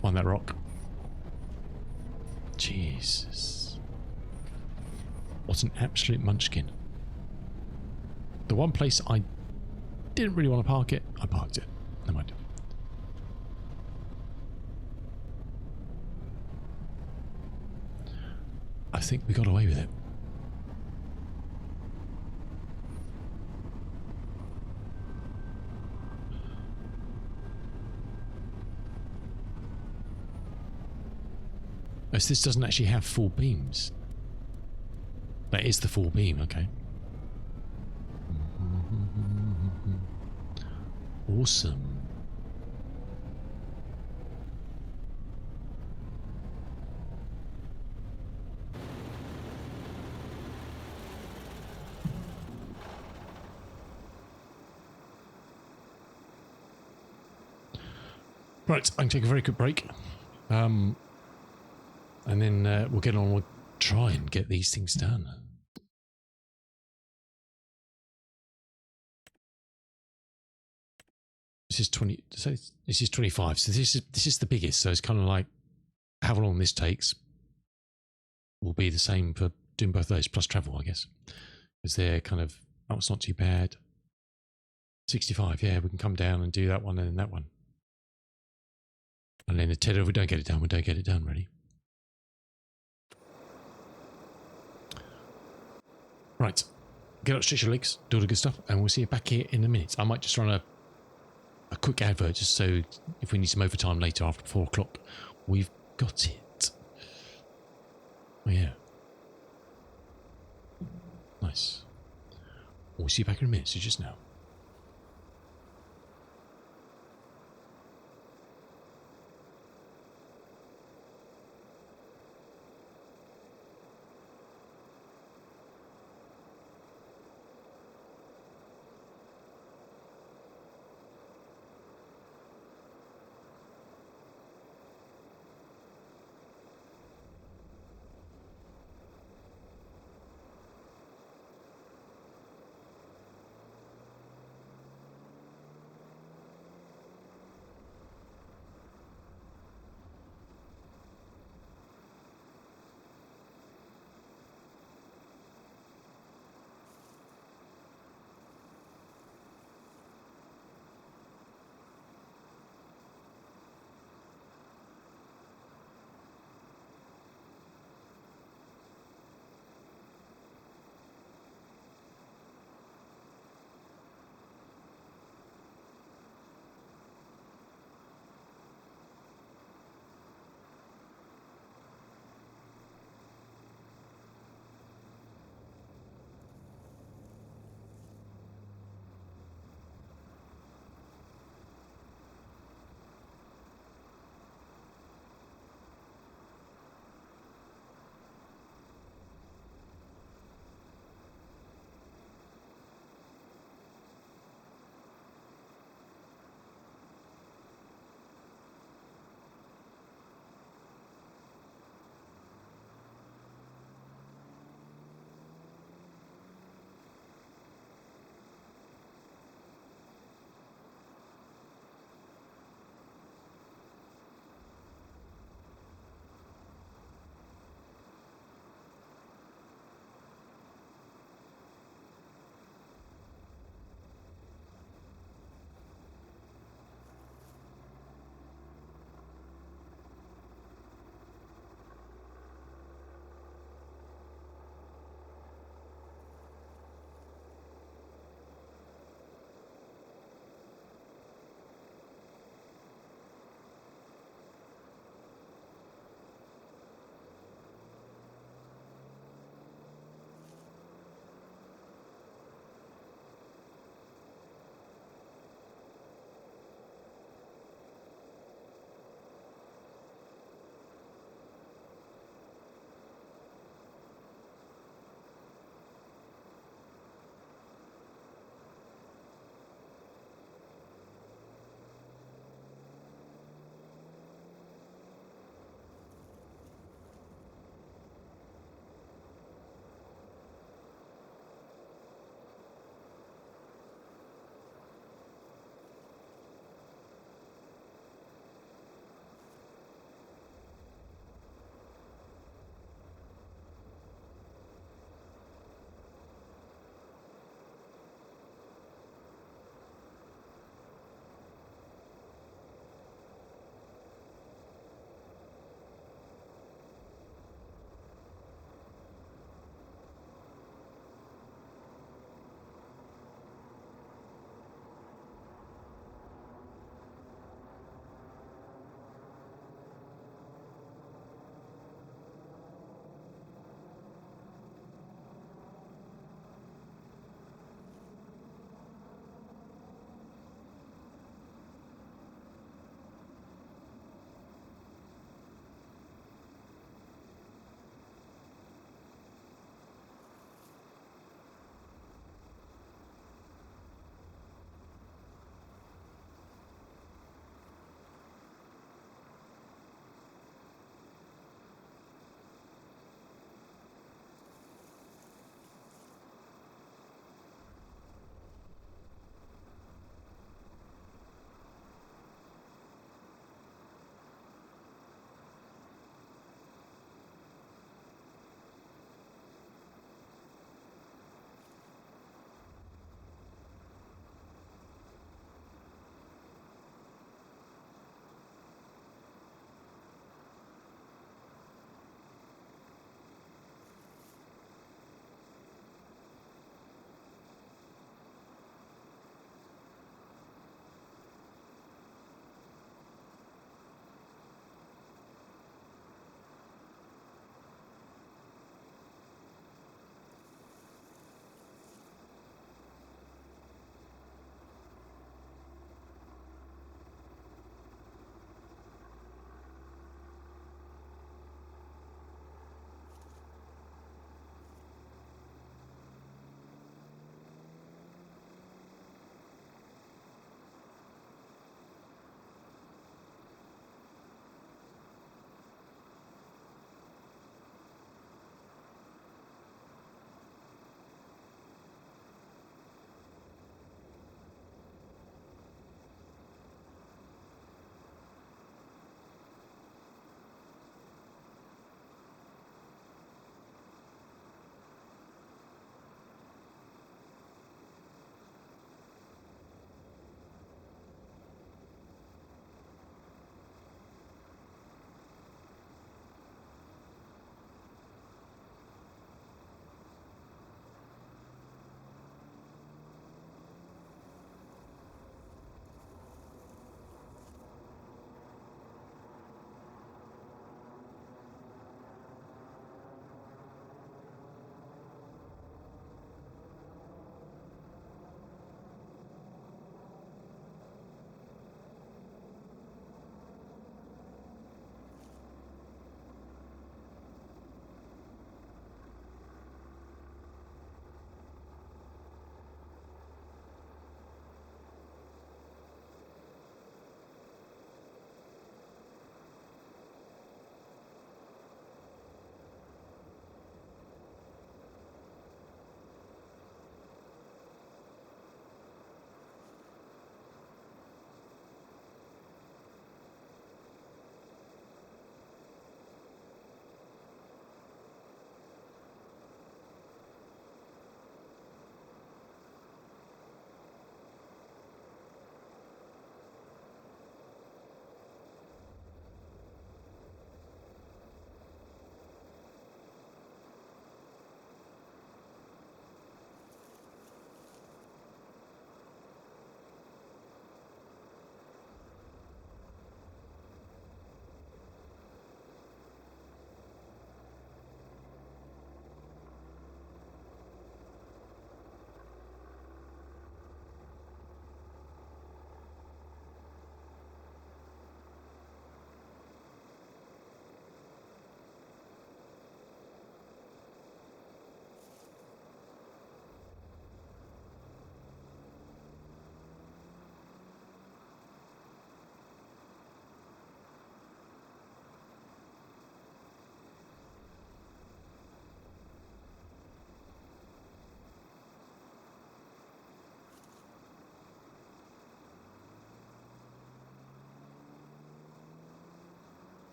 Find that rock. Jesus. What an absolute munchkin. The one place I didn't really want to park it, I parked it. Never mind. I think we got away with it. Oh, so this doesn't actually have full beams. That is the full beam, okay. Awesome. Right, I can take a very quick break. And then we'll get on, we'll try and get these things done. This is 20, so this is 25, so this is the biggest, so it's kind of like how long this takes will be the same for doing both those, plus travel, I guess. Because they're kind of, oh, it's not too bad. 65, yeah, we can come down and do that one and then that one. And then the tether, if we don't get it done, we don't get it done, really. Right, get up, stretch your legs, do all the good stuff, and we'll see you back here in a minute. I might just run a quick advert just so if we need some overtime later after 4 o'clock, we've got it. Oh, yeah. Nice. We'll see you back in a minute, so just now.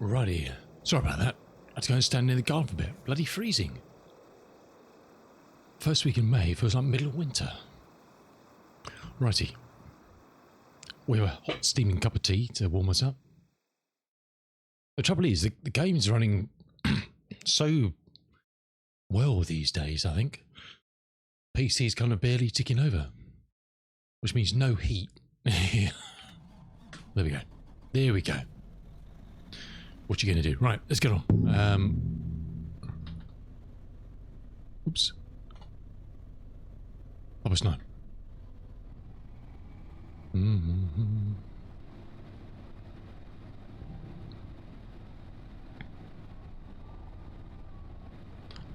Righty. Sorry about that. I had to go and stand in the garden for a bit. Bloody freezing. First week in May feels like middle of winter. Righty. We have a hot steaming cup of tea to warm us up. The trouble is, the game's running so well these days, I think. PC's kind of barely ticking over. Which means no heat. There we go. There we go. What you going to do? Right, let's get on. Oops. 9:30.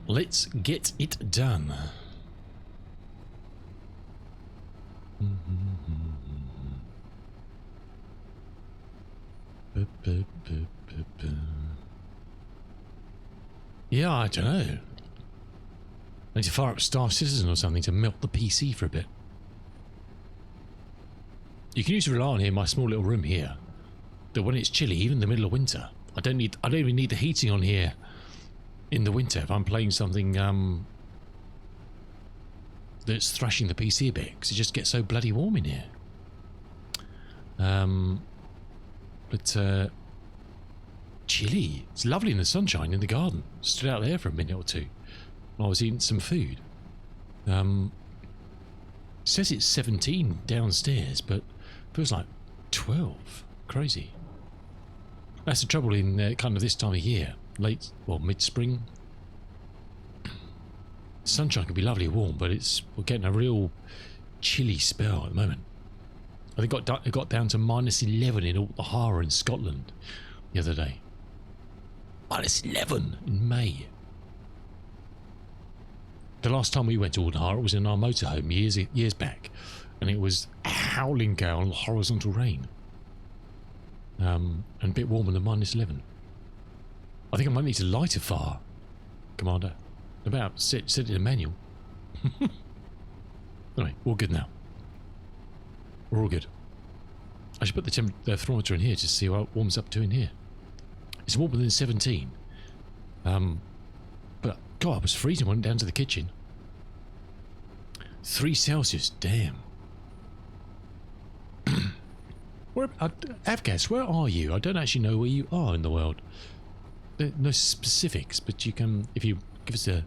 Let's get it done. Yeah, I don't know. I need to fire up Star Citizen or something to melt the PC for a bit. You can usually rely on here, my small little room here, that when it's chilly, even in the middle of winter, I don't even need the heating on here in the winter if I'm playing something that's thrashing the PC a bit, because it just gets so bloody warm in here. But chilly. It's lovely in the sunshine in the garden. Stood out there for a minute or two while I was eating some food. It says it's 17 downstairs, but feels like 12. Crazy. That's the trouble in kind of this time of year. Mid-spring. Sunshine can be lovely warm, but we're getting a real chilly spell at the moment. I think it got down to -11 in Altahara in Scotland the other day. -11 in May. The last time we went to Altahara was in our motorhome years back, and it was a howling gale and horizontal rain. And a bit warmer than -11. I think I might need to light a fire, Commander. About sit in the manual. Anyway, all good now. We're all good. I should put the thermometer in here to see how it warms up to in here. It's warmer than 17. But God, I was freezing when I went down to the kitchen. 3 Celsius, damn. Avgas, where are you? I don't actually know where you are in the world. No specifics, but you can, if you give us a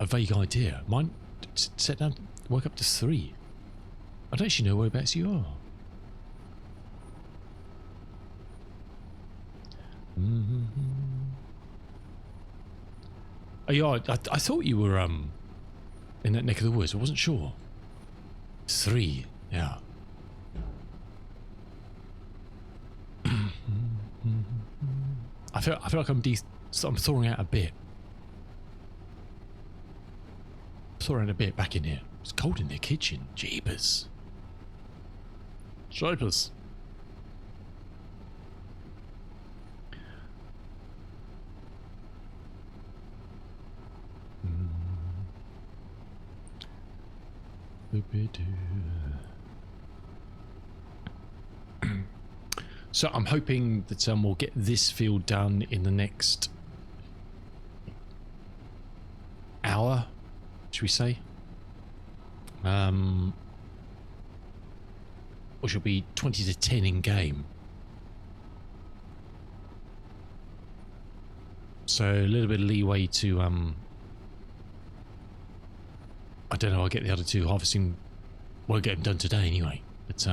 vague idea. Mine set down, work up to 3. I don't actually know whereabouts you are. Oh, yeah, I thought you were in that neck of the woods. I wasn't sure. 3, yeah. I feel like I'm thawing out a bit. Thawing out a bit back in here. It's cold in the kitchen. Jeepers. Jeepers. So I'm hoping that we'll get this field done in the next hour, should we say? Which will be 20 to 10 in game. So a little bit of leeway to I don't know, I'll get the other 2 harvesting. Won't get them done today anyway, but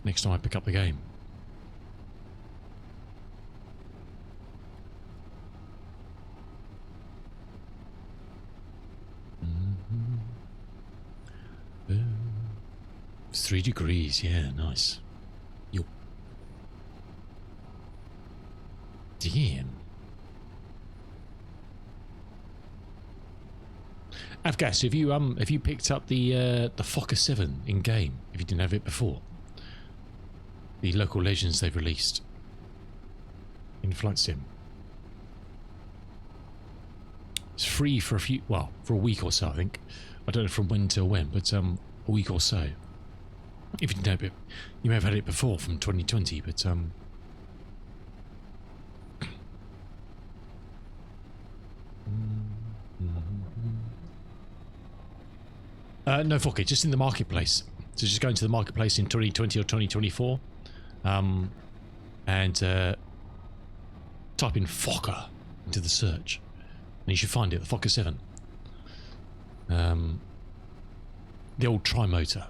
next time I pick up the game. It's 3 degrees, yeah, nice. Yo. Damn. Avgas, have you picked up the Fokker 7 in game? If you didn't have it before, the local legends they've released in Flight Sim. It's free for for a week or so, I think. I don't know from when till when, but a week or so. If you didn't have it, you may have had it before from 2020, but No, fuck it, just in the marketplace. So just go into the marketplace in 2020 or 2024, and type in Fokker into the search, and you should find it. The Fokker 7, the old tri-motor.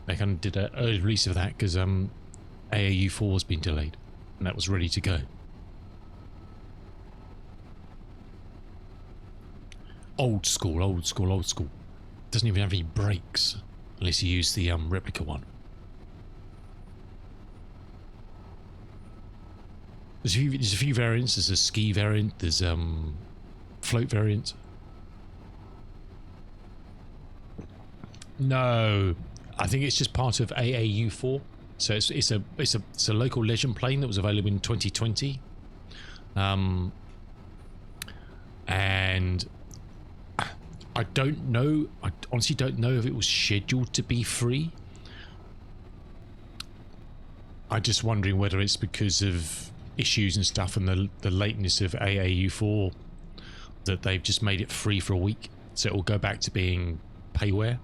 They kind of did an early release of that because AAU4 has been delayed, and that was ready to go. Old school, old school, old school. Doesn't even have any brakes unless you use the replica one. There's a few variants. There's a ski variant. There's float variant. No, I think it's just part of AAU4. So it's a local legend plane that was available in 2020, and I don't know. I honestly don't know if it was scheduled to be free. I'm just wondering whether it's because of issues and stuff and the lateness of AAU4 that they've just made it free for a week, so it will go back to being payware.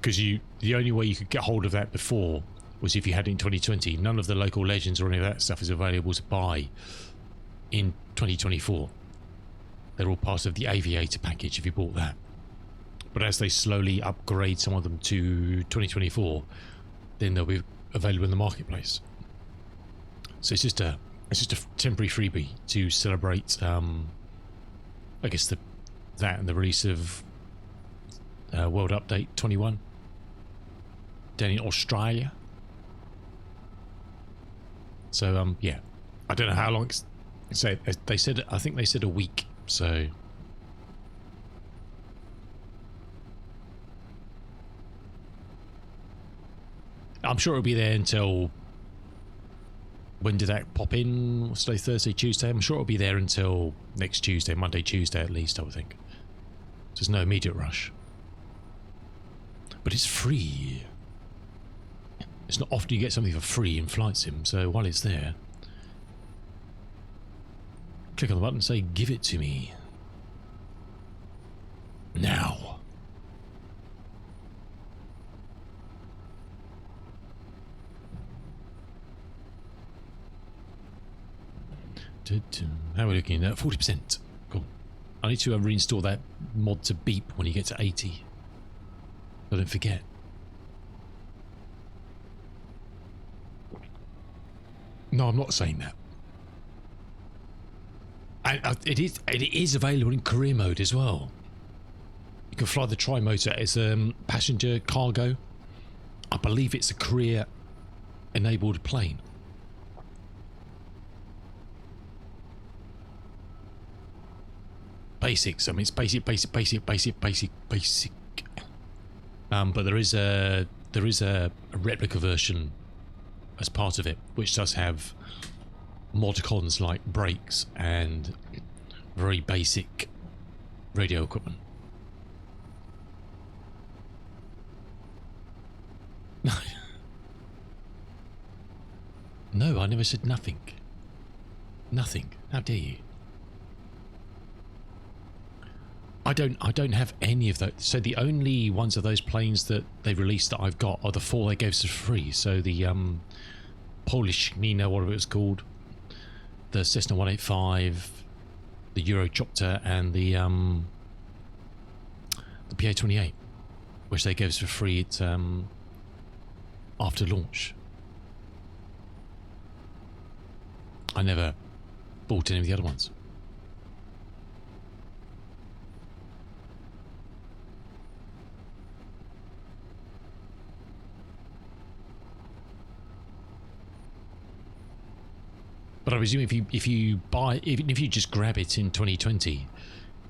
Because the only way you could get hold of that before was if you had it in 2020. None of the local legends or any of that stuff is available to buy in 2024. They're all part of the Aviator package if you bought that. But as they slowly upgrade some of them to 2024, then they'll be available in the marketplace. So it's just a temporary freebie to celebrate, I guess that and the release of World Update 21 down in Australia. So yeah, I don't know how long. They said I think they said a week. So I'm sure it'll be there until, when did that pop in? What's today? Thursday, Tuesday? I'm sure it'll be there until next Tuesday, Monday, Tuesday at least, I would think. There's no immediate rush. But it's free. It's not often you get something for free in Flight Sim, so while it's there, click on the button and say, give it to me. Now. How are we looking at 40%? Cool. I need to reinstall that mod to beep when you get to 80. So don't forget. No, I'm not saying that. It is available in career mode as well. You can fly the tri-motor as passenger cargo. I believe it's a career enabled plane. Basics. I mean, it's basic. But there is a replica version as part of it, which does have modicons like brakes and very basic radio equipment. No, I never said nothing. Nothing. How dare you? I don't have any of those. So the only ones of those planes that they've released that I've got are the 4 they gave us for free. So the Polish Nino, whatever it was called, the Cessna 185, the Eurochopter, and the PA-28, which they gave us for free at after launch. I never bought any of the other ones. But I presume if you buy, even if you just grab it in 2020,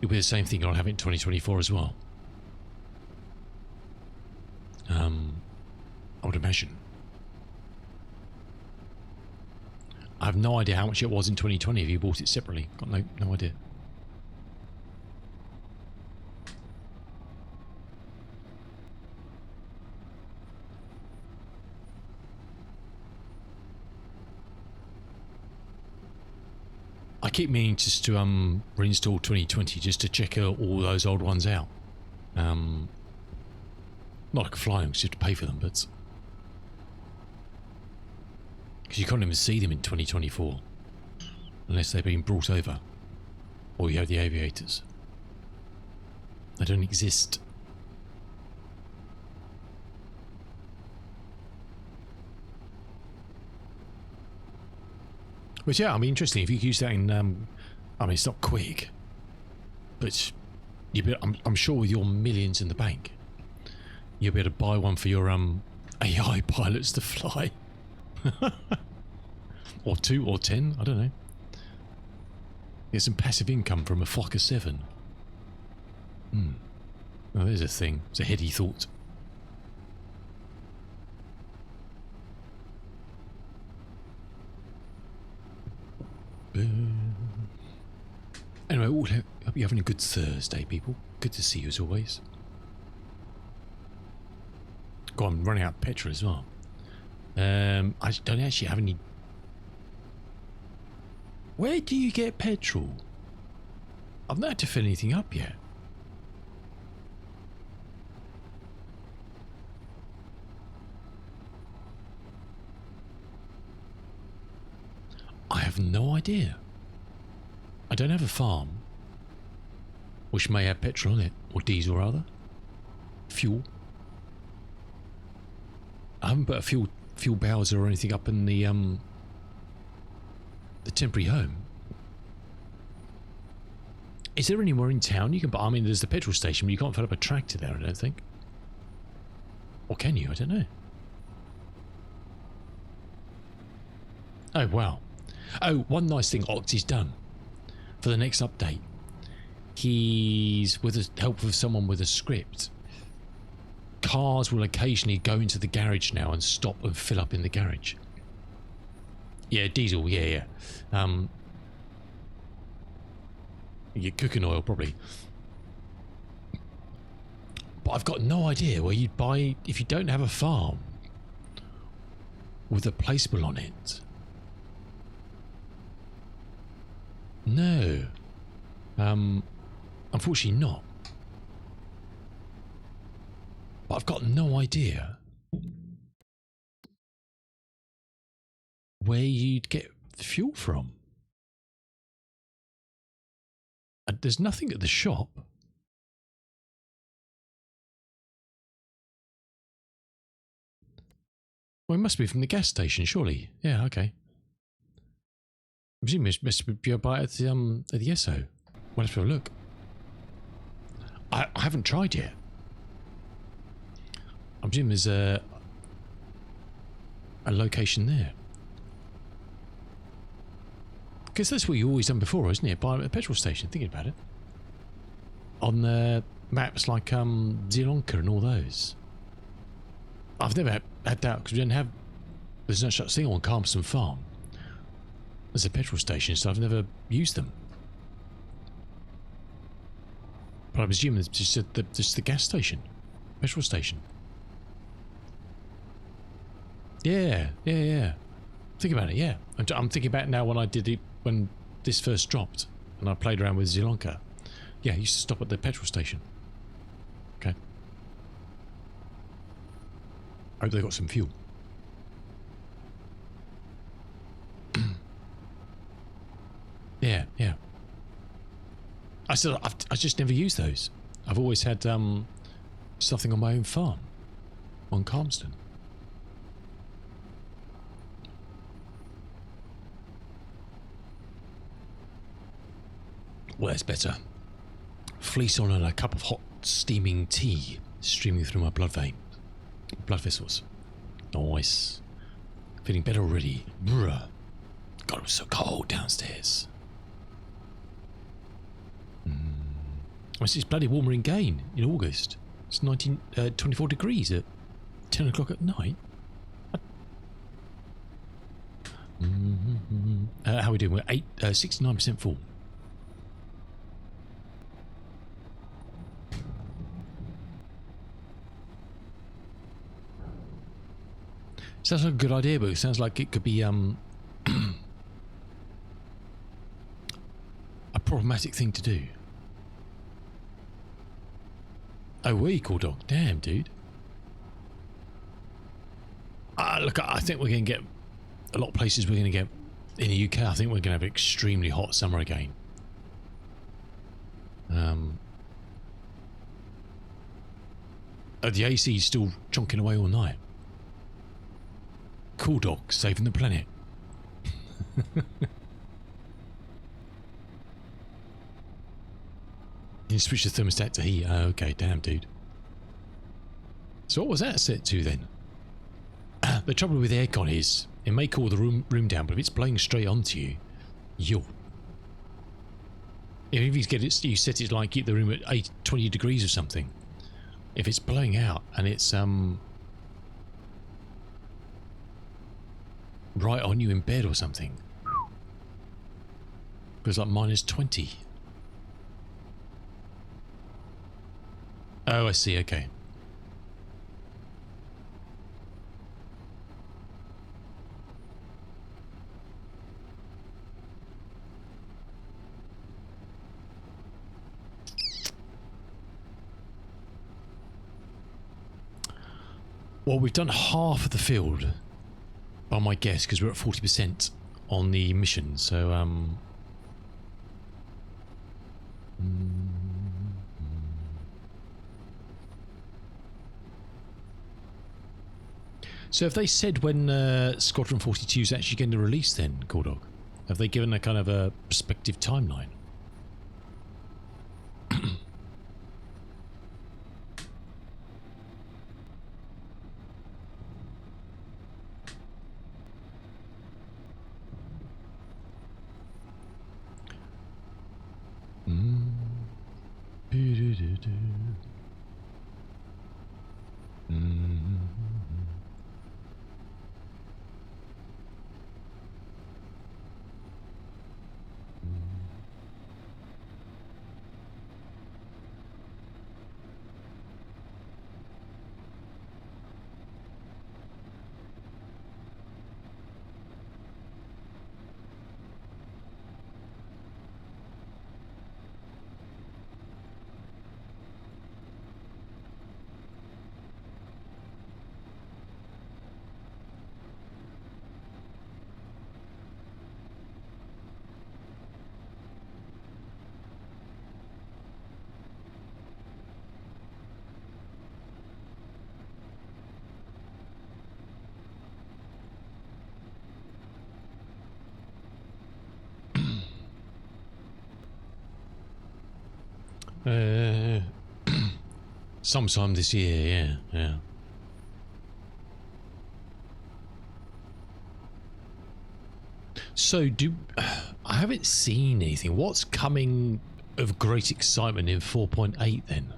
it'll be the same thing. You'll have it in 2024 as well. I would imagine. I have no idea how much it was in 2020 if you bought it separately. Got no idea. I keep meaning just to reinstall 2020 just to check all those old ones out. Not like flying, because you have to pay for them, but because you can't even see them in 2024 unless they've been brought over, or you have the aviators. They don't exist. But yeah, I mean, interesting. If you use that in, I mean, it's not quick, but I'm sure with your millions in the bank, you'll be able to buy one for your AI pilots to fly, or 2 or 10. I don't know. Get some passive income from a flock of 7. Well, there's a thing. It's a heady thought. Anyway, hope you're having a good Thursday, people. Good to see you as always. God, I'm running out of petrol as well. I don't actually have any. Where do you get petrol? I've not had to fill anything up yet. I have no idea. I don't have a farm, which may have petrol on it, or diesel rather. Fuel. I haven't put a fuel bowser or anything up in the temporary home. Is there anywhere in town you can buy? I mean, there's the petrol station, but you can't fill up a tractor there, I don't think. Or can you? I don't know. Oh, wow. Oh, one nice thing Oxy's done for the next update. He's, with the help of someone with a script, cars will occasionally go into the garage now and stop and fill up in the garage. Yeah, diesel, yeah. Your cooking oil, probably. But I've got no idea where you'd buy, if you don't have a farm with a placeable on it. No. Unfortunately not. But I've got no idea where you'd get fuel from. And there's nothing at the shop. Well, it must be from the gas station, surely. Yeah, okay. I presume it must be a buy at the Esso. We'll have to have a look. I haven't tried yet. I presume there's a location there. Because that's what you've always done before, isn't it? Buy at a petrol station, thinking about it. On maps like Sri Lanka and all those. I've never had that because we don't have. There's no such thing on Calmston Farm. There's a petrol station, so I've never used them. But I presume it's just the gas station, petrol station. Yeah. Think about it. Yeah, I'm thinking about it now when I did it when this first dropped, and I played around with Sri Lanka. Yeah, I used to stop at the petrol station. Okay. I hope they got some fuel. Yeah. I just never used those. I've always had something on my own farm on Calmston. Well, that's better. Fleece on and a cup of hot steaming tea streaming through my blood vessels. Nice. Feeling better already. Bruh. God, it was so cold downstairs. It's bloody warmer in Gain in August. It's 24 degrees at 10 o'clock at night. How are we doing? We're 69% full. Sounds like a good idea, but it sounds like it could be problematic thing to do. Oh, were you, cool dog? Damn, dude. Look, I think we're going to get a lot of places. We're going to get in the UK. I think we're going to have an extremely hot summer again. The AC is still chonking away all night. Cool dog, saving the planet. You switch the thermostat to heat. Oh, okay, damn, dude. So what was that set to then? The trouble with aircon is it may cool the room down, but if it's blowing straight onto you, you'll. If you set it like keep the room at 20 degrees or something. If it's blowing out and it's right on you in bed or something, goes like -20. Oh, I see. Okay. Well, we've done half of the field, by my guess, because we're at 40% on the mission. So, so have they said when Squadron 42 is actually going to release then, Cordog? Have they given a kind of a prospective timeline? Sometime this year, yeah. So I haven't seen anything. What's coming of great excitement in 4.8 then?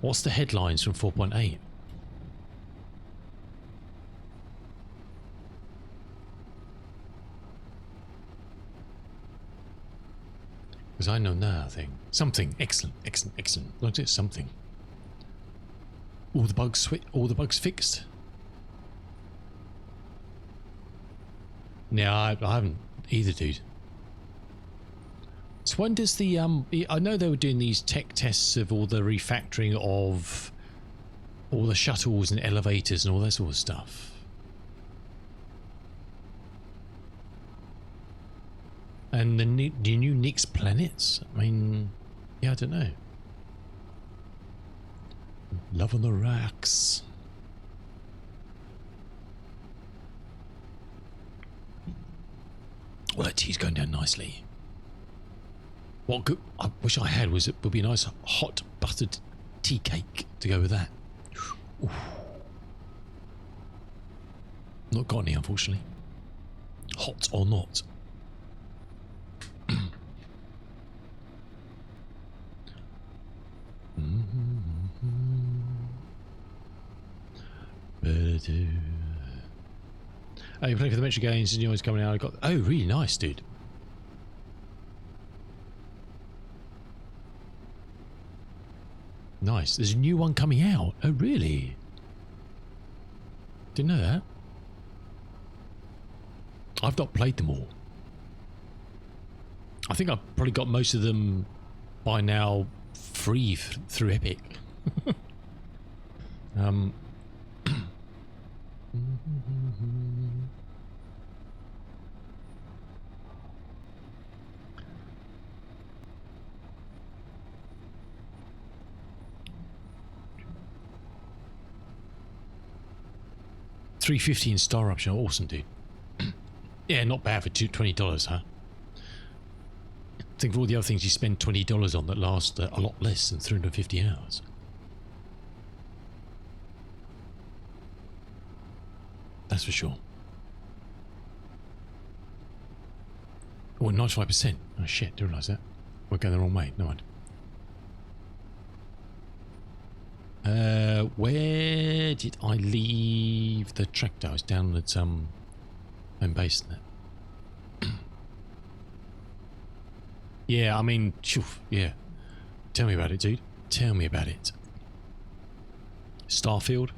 What's the headlines from 4.8? Because I know nothing. Something. Excellent. Look at something. All the bugs fixed? No, I haven't either, dude. So when does the I know they were doing these tech tests of all the refactoring of all the shuttles and elevators and all that sort of stuff. And the new Nick's planets? I mean, yeah, I don't know. Love on the racks. Well, that tea's going down nicely. What good I wish I had would be a nice hot buttered tea cake to go with that. Oof. Not got any, unfortunately. Hot or not. Oh, you're playing for the Metro Games and you're always coming out. I got. Oh, really nice, dude. Nice. There's a new one coming out. Oh, really? Didn't know that. I've not played them all. I think I've probably got most of them by now free through Epic. $3.50 in Star Option. Awesome, dude. Yeah, not bad for $20, huh? Think of all the other things you spend $20 on that last a lot less than 350 hours. That's for sure. Oh, 95%. Oh shit, didn't realise that. We're going the wrong way. No mind. Where did I leave the tractor? I was down at home base and that. Yeah, I mean, yeah. Tell me about it, dude. Tell me about it. Starfield.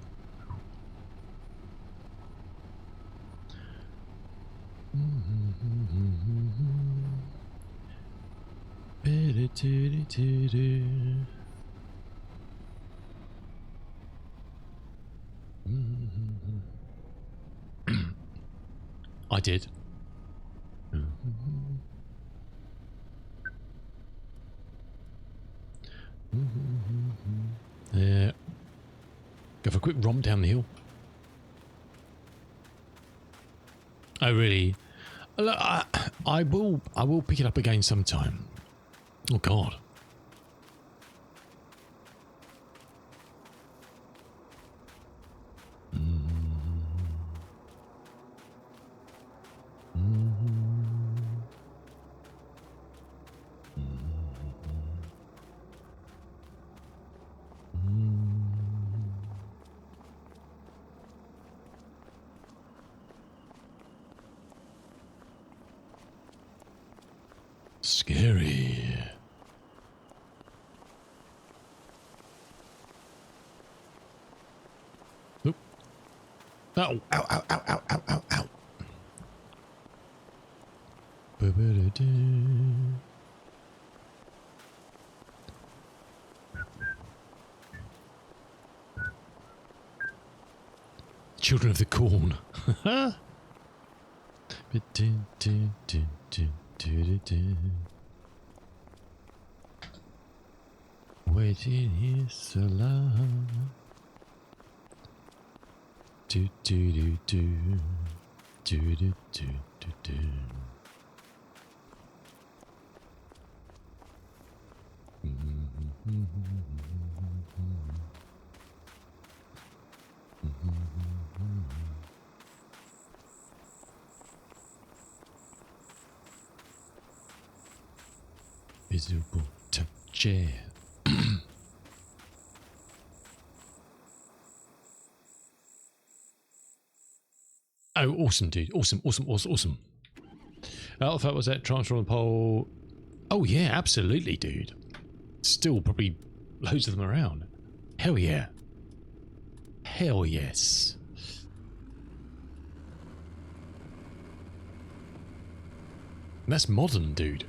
I did. Yeah. Go for a quick romp down the hill. Oh really? Look, I will pick it up again sometime. Oh God. Scary. Oop. Oh, ow, ow, ow, ow, ow, ow, ow. Children of the Corn. Waiting here so long. Do do do do do do do do do. Visible touch. Oh, awesome, dude. Awesome, awesome, awesome, awesome. Alpha, was that transfer on the pole? Oh, yeah, absolutely, dude. Still probably loads of them around. Hell yeah. Hell yes. And that's modern, dude.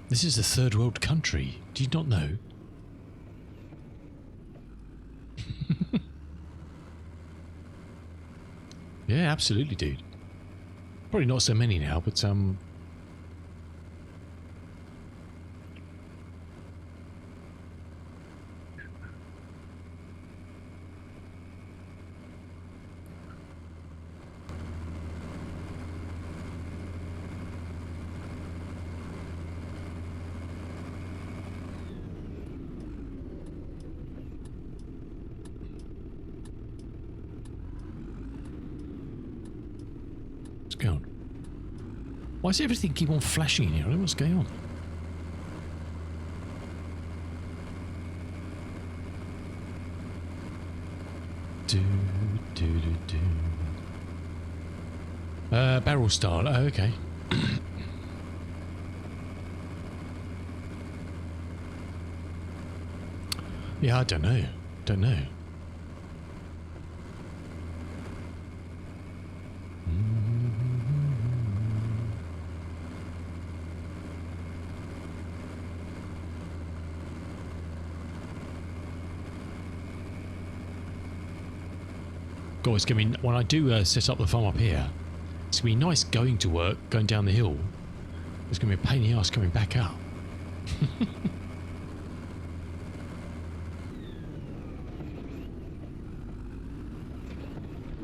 This is a third world country. Do you not know? Yeah, absolutely, dude. Probably not so many now, but what's going on? Why does everything keep on flashing in here? I don't know what's going on. Barrel style. Oh, okay. Yeah, I don't know. Don't know. God, it's going to be, when I do set up the farm up here, it's going to be nice going to work, going down the hill. It's going to be a pain in the ass coming back up.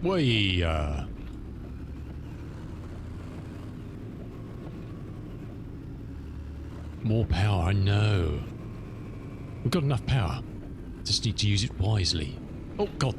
Whee! More power, I know. We've got enough power. Just need to use it wisely. Oh, God.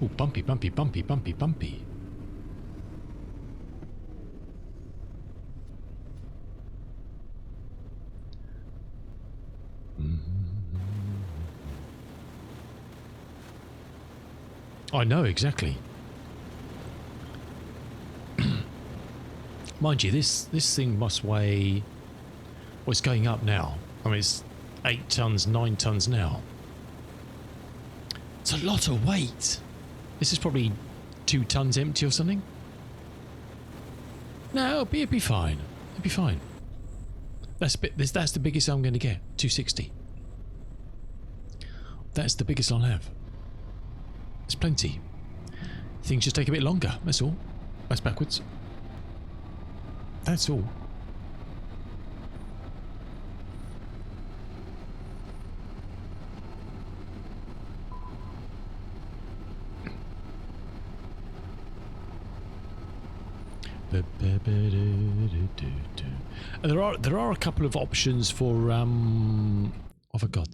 Oh, bumpy, bumpy, bumpy, bumpy, bumpy. I know, exactly. Mind you, this thing must weigh... Well, it's going up now. I mean, it's 8 tons, 9 tons now. It's a lot of weight. This is probably 2 tons empty or something. No, it'll be fine. It'll be fine. That's the biggest I'm going to get. 260. That's the biggest I'll have. It's plenty. Things just take a bit longer. That's all. That's backwards. That's all. And there are a couple of options for what have I got?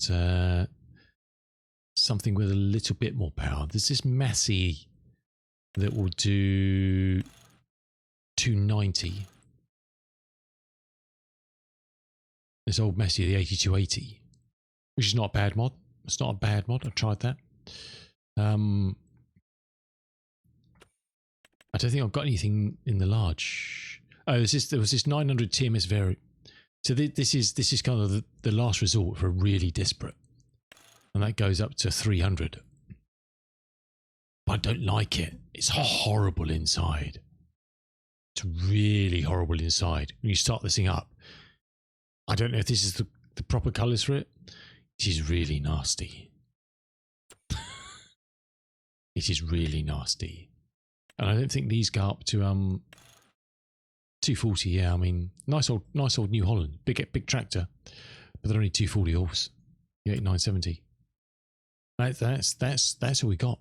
Something with a little bit more power. There's this Massey that will do 290. This old Massey, the 8280, which is not a bad mod. It's not a bad mod. I've tried that. I don't think I've got anything in the large. Oh, there was this 900 TMS variant. So this is kind of the last resort for a really desperate, and that goes up to 300. But I don't like it. It's horrible inside. It's really horrible inside. When you start this thing up, I don't know if this is the proper colours for it. It is really nasty. It is really nasty. And I don't think these go up to 240. Yeah, I mean, nice old New Holland, big tractor, but they're only 240 horse. Yeah, 970. That's all we got.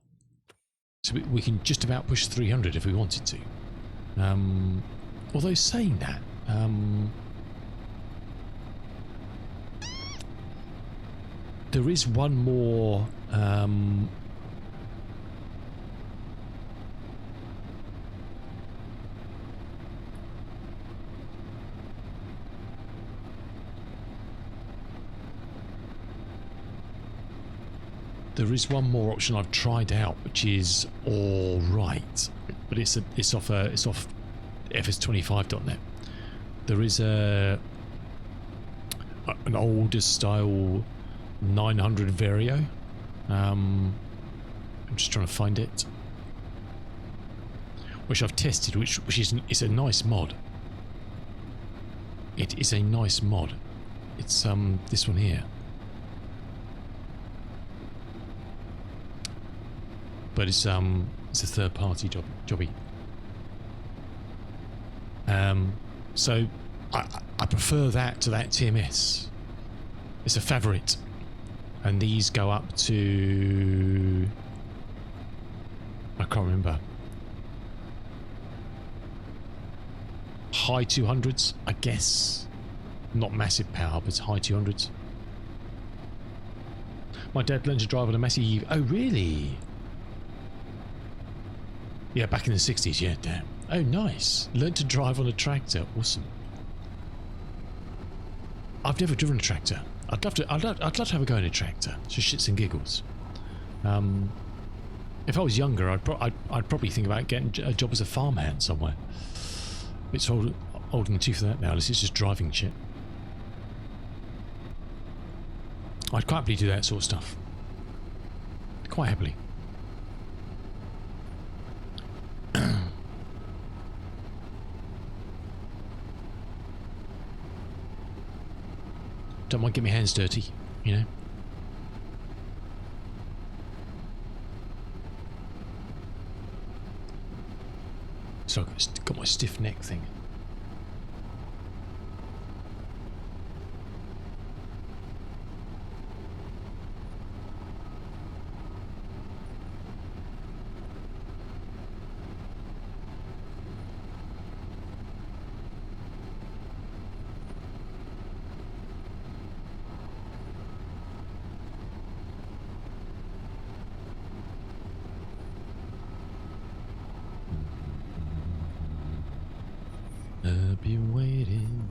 So we can just about push 300 if we wanted to. Although saying that, there is one more. There is one more option I've tried out, which is all right, but it's off FS25.net. There is an older style 900 Vario. I'm just trying to find it, which I've tested, which is a nice mod. It is a nice mod. It's this one here. But it's a third party jobby. So I prefer that to that TMS. It's a favourite, and these go up to, I can't remember, high 200s, I guess. Not massive power, but high 200s. My dad learned to drive on a Massey. Oh, really? Yeah, back in the 60s, yeah, damn. Oh, nice. Learned to drive on a tractor. Awesome. I've never driven a tractor. I'd love to have a go in a tractor. Just shits and giggles. If I was younger, I'd probably think about getting a job as a farmhand somewhere. It's all old in the tooth for that now. This is just driving shit. I'd quite happily do that sort of stuff. Quite happily. Don't mind getting my hands dirty, you know. So I've got my stiff neck thing. I've been waiting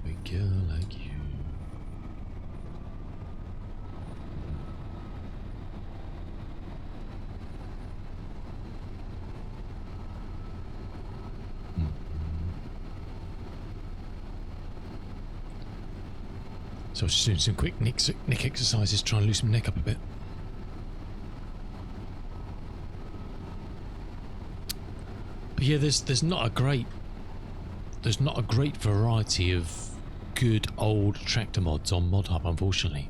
for a girl like you. So I was just doing some quick neck exercises, trying to loosen my neck up a bit. But yeah, there's not a great variety of good old tractor mods on Mod Hub, unfortunately.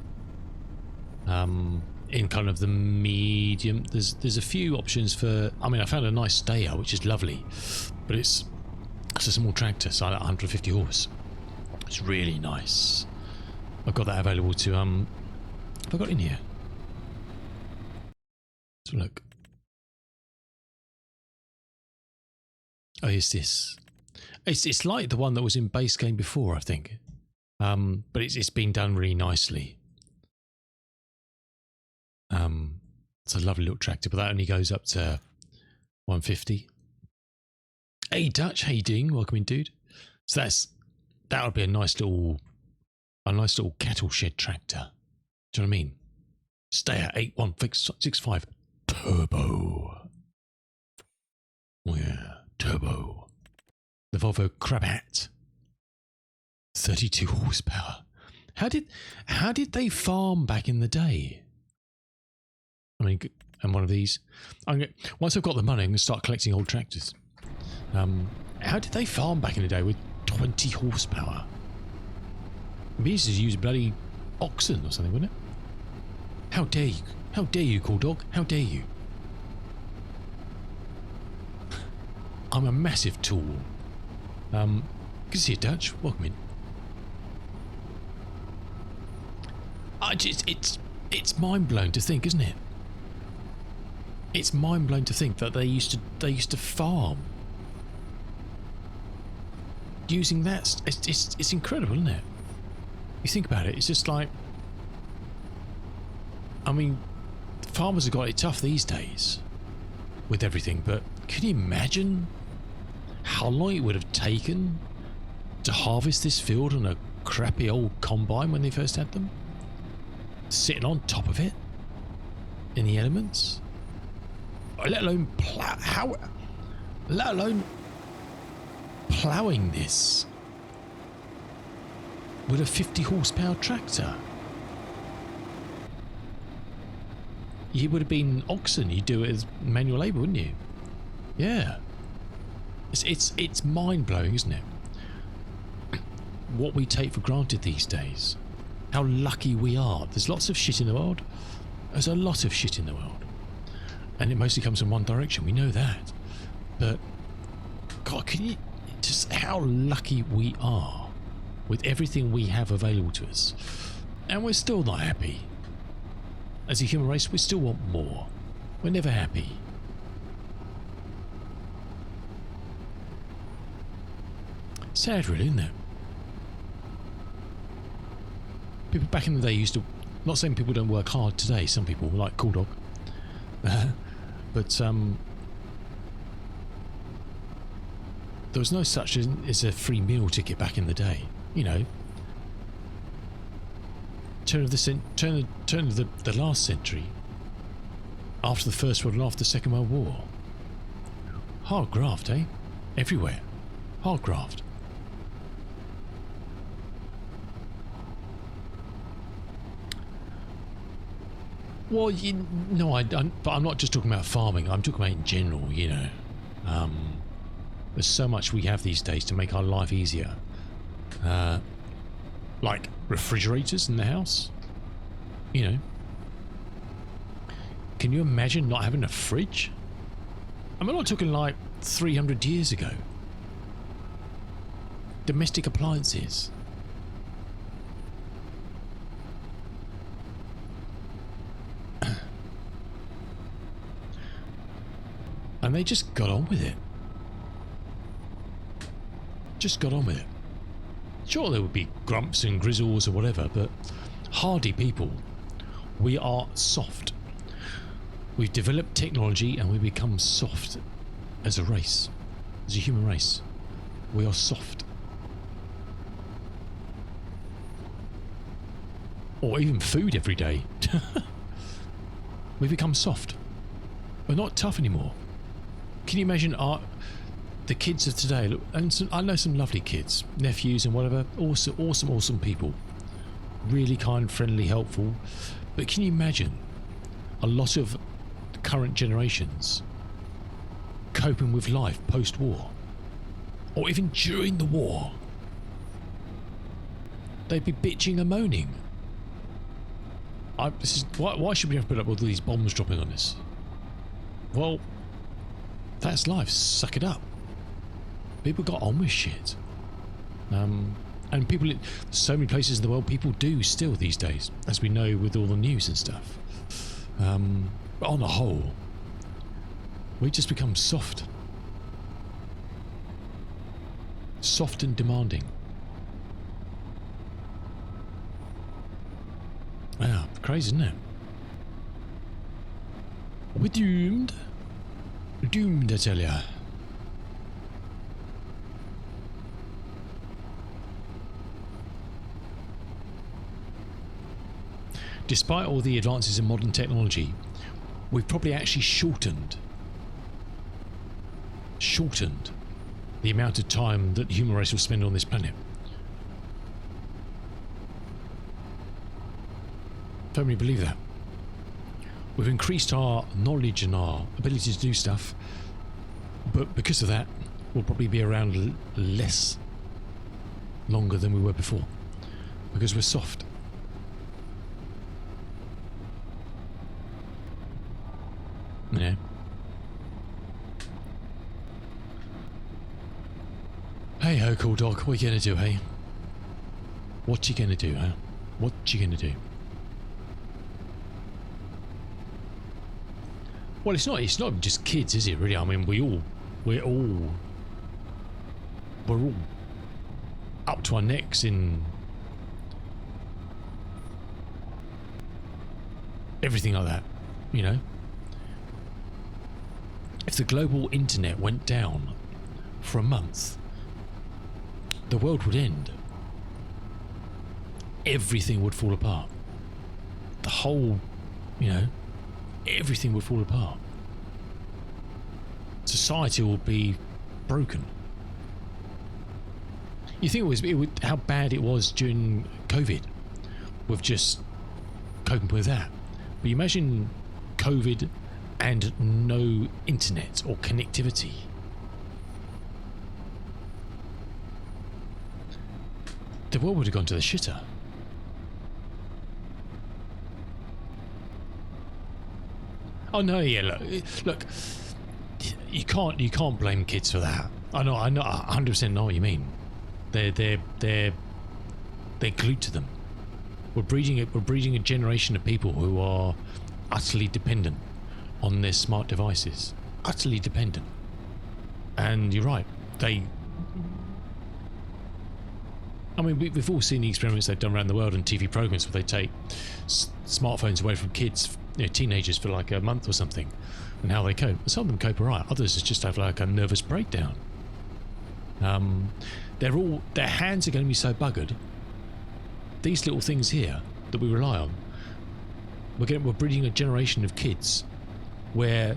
In kind of the medium, there's a few options for. I mean, I found a nice stayer, which is lovely, but it's a small tractor, so 150 horse. It's really nice. I've got that available to have I got in here? Let's have a look. Oh, here's this. It's like the one that was in base game before, I think. But it's been done really nicely. It's a lovely little tractor, but that only goes up to 150. Hey Dutch, how you doing? Welcome in, dude. So that would be a nice little cattle shed tractor. Do you know what I mean? Stayer 8165 turbo. Yeah, turbo. The Volvo Crab Hat. 32 horsepower. How did they farm back in the day? I mean, and one of these. Once I've got the money, I'm going to start collecting old tractors. How did they farm back in the day with 20 horsepower? We used to use bloody oxen or something, wouldn't it? How dare you? How dare you, cool dog? How dare you? I'm a massive tool. Good to see you, Dutch. Welcome in. It's mind blowing to think, isn't it? It's mind blowing to think that they used to farm using that. It's incredible, isn't it? You think about it. It's just like, I mean, farmers have got it tough these days with everything. But can you imagine how long it would have taken to harvest this field on a crappy old combine when they first had them? Sitting on top of it in the elements, let alone ploughing this with a 50 horsepower tractor. You would have been oxen. You'd do it as manual labour, wouldn't you? Yeah. It's mind blowing, isn't it? What we take for granted these days. How lucky we are. There's lots of shit in the world. There's a lot of shit in the world. And it mostly comes in one direction. We know that. But, God, can you... just how lucky we are with everything we have available to us. And we're still not happy. As a human race, we still want more. We're never happy. Sad, really, isn't it? People back in the day used to... Not saying people don't work hard today. Some people, like Cool Dog. But there was no such as a free meal ticket back in the day. You know, turn of the last century, after the First World and after the Second World War. Hard graft, eh? Everywhere. Hardcraft. Well, but I'm not just talking about farming. I'm talking about in general, you know. There's so much we have these days to make our life easier. Like refrigerators in the house. You know. Can you imagine not having a fridge? I'm not talking like 300 years ago. Domestic appliances. And they just got on with it. Just got on with it. Sure, there would be grumps and grizzles or whatever, but hardy people, we are soft. We've developed technology and we become soft as a race, as a human race. We are soft. Or even food every day. We become soft. We're not tough anymore. Can you imagine the kids of today? Look, and I know some lovely kids, nephews and whatever. Awesome people. Really kind, friendly, helpful. But can you imagine a lot of current generations coping with life post-war, or even during the war? They'd be bitching and moaning. Why should we have to put up with all these bombs dropping on us? Well, that's life. Suck it up. People got on with shit. And people, so many places in the world, people do still these days, as we know with all the news and stuff. But on the whole, we just become soft. Soft and demanding. Wow, crazy, isn't it? We're doomed. Doomed, I tell ya. Despite all the advances in modern technology, we've probably actually shortened the amount of time that the human race will spend on this planet. Firmly believe that. We've increased our knowledge and our ability to do stuff, but because of that, we'll probably be around less longer than we were before, because we're soft. Yeah. Hey ho, cool dog, what you gonna do, hey? What you gonna do, huh? What you gonna do? Well, it's not just kids, is it, really? I mean, we're all up to our necks in everything like that, you know? If the global internet went down for a month, the world would end. Everything would fall apart. The whole, you know, everything would fall apart. Society would be broken. You think how bad it was during COVID, with just coping with that. But you imagine COVID and no internet or connectivity. The world would have gone to the shitter. Oh no, yeah, look, you can't blame kids for that. I know, 100% know what you mean. They're glued to them. We're breeding a generation of people who are utterly dependent on their smart devices. Utterly dependent. And you're right, I mean, we've all seen the experiments they've done around the world on TV programs where they take smartphones away from kids, you know, teenagers for like a month or something, and how they cope. Some of them cope alright, others just have like a nervous breakdown. Their hands are going to be so buggered. These little things here that we rely on, we're breeding a generation of kids where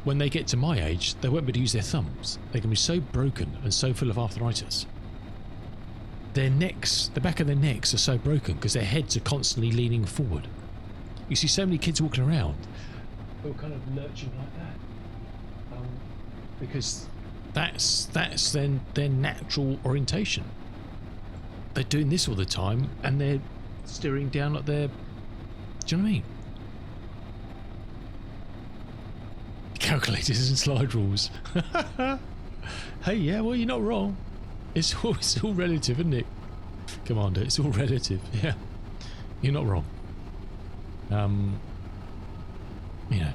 when they get to my age, they won't be able to use their thumbs. They can be so broken and so full of arthritis. Their necks, the back of their necks are so broken because their heads are constantly leaning forward. You see so many kids walking around who are kind of lurching like that. Because that's then their natural orientation. They're doing this all the time and they're staring down at their... Do you know what I mean? Calculators and slide rules. Hey, yeah, well, you're not wrong. It's all relative, isn't it? Commander, it's all relative. Yeah, you're not wrong. You know,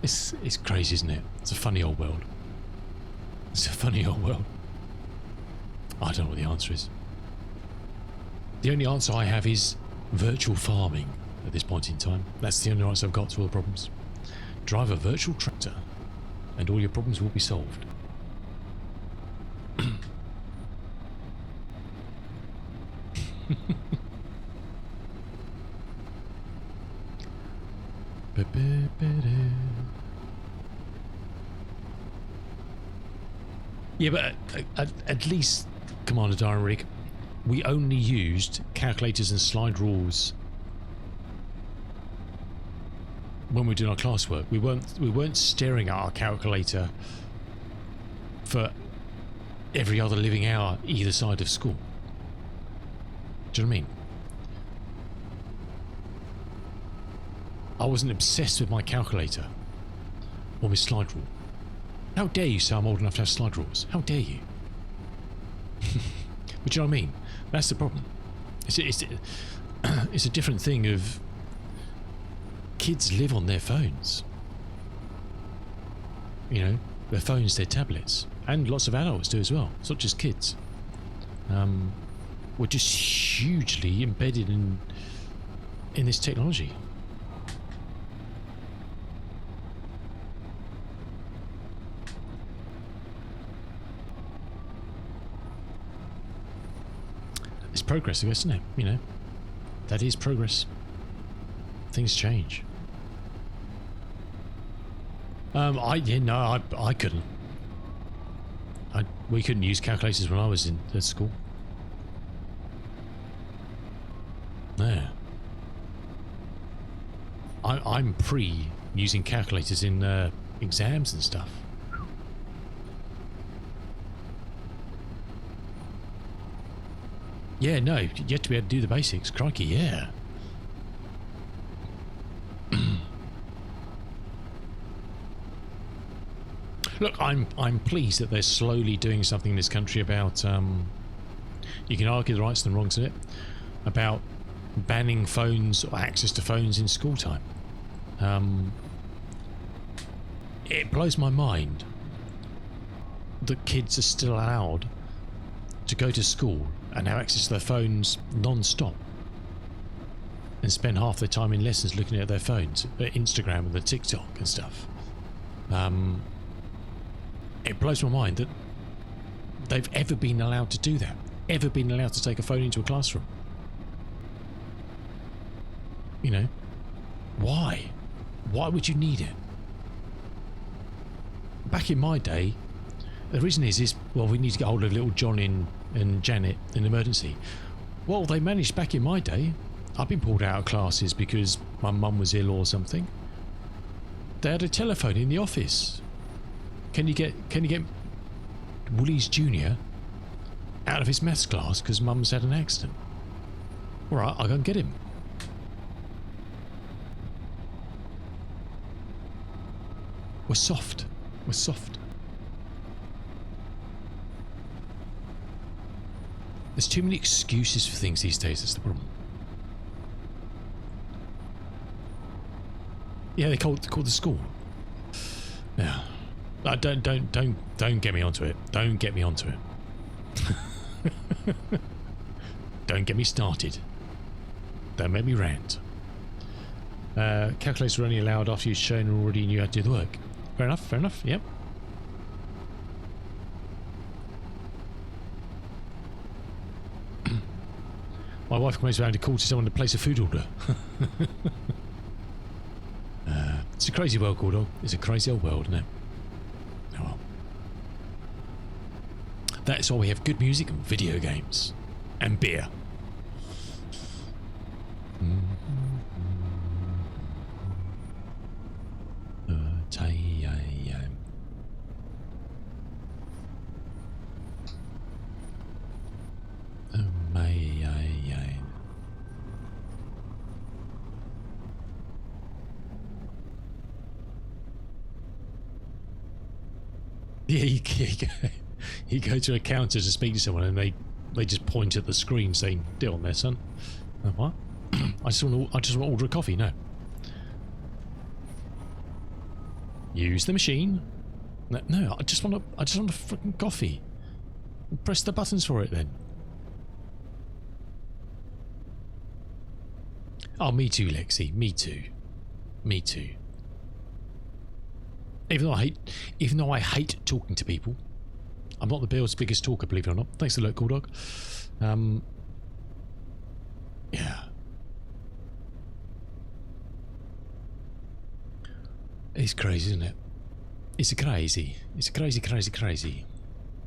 it's crazy, isn't it? It's a funny old world. It's a funny old world. I don't know what the answer is. The only answer I have is virtual farming at this point in time. That's the only answer I've got to all the problems. Drive a virtual tractor and all your problems will be solved. Yeah, but at least, Commander Diarik, we only used calculators and slide rules when we were doing our classwork. We weren't staring at our calculator for every other living hour either side of school. Do you know what I mean? I wasn't obsessed with my calculator or my slide rule. How dare you say I'm old enough to have slide rules? How dare you? But do you know what I mean? That's the problem. It's a different thing of kids live on their phones. You know, their phones, their tablets, and lots of adults do as well. It's not just kids. We're just hugely embedded in this technology. It's progress, isn't it? You know, that is progress. Things change. I couldn't. We couldn't use calculators when I was at school. Yeah. I'm pre using calculators in exams and stuff. Yeah, no, you have to be able to do the basics. Crikey, yeah. Look, I'm pleased that they're slowly doing something in this country about you can argue the rights and the wrongs of it, about banning phones or access to phones in school time. It blows my mind that kids are still allowed to go to school and have access to their phones non-stop and spend half their time in lessons looking at their phones, at Instagram and the TikTok and stuff. It blows my mind that they've ever been allowed to do that, ever been allowed to take a phone into a classroom. You know, why? Why would you need it? Back in my day, the reason is well, we need to get hold of little John and Janet in an emergency. Well, they managed back in my day. I've been pulled out of classes because my mum was ill or something. They had a telephone in the office. Can you get Woolies Jr. out of his maths class because mum's had an accident? All right, I'll go and get him. We're soft. We're soft. There's too many excuses for things these days. That's the problem. Yeah, they called the school. Yeah. Don't get me onto it. Don't get me onto it. Don't get me started. Don't make me rant. Calculators were only allowed after you'd shown and already knew how to do the work. Fair enough, fair enough, yep. My wife goes around to call to someone to place a food order. It's a crazy world, Gordon. It's a crazy old world, isn't it? Oh well. That's why we have good music and video games. And beer. Yeah, you go to a counter to speak to someone and they just point at the screen saying, "Deal on there, son." What? I just want to order a coffee. No. Use the machine. No, I just want a freaking coffee. Press the buttons for it then. Oh, me too, Lexi. Me too. Me too. Even though I hate talking to people, I'm not the world's biggest talker, believe it or not. Thanks a lot, cool dog. Yeah. It's crazy, isn't it? It's crazy. It's crazy, crazy, crazy.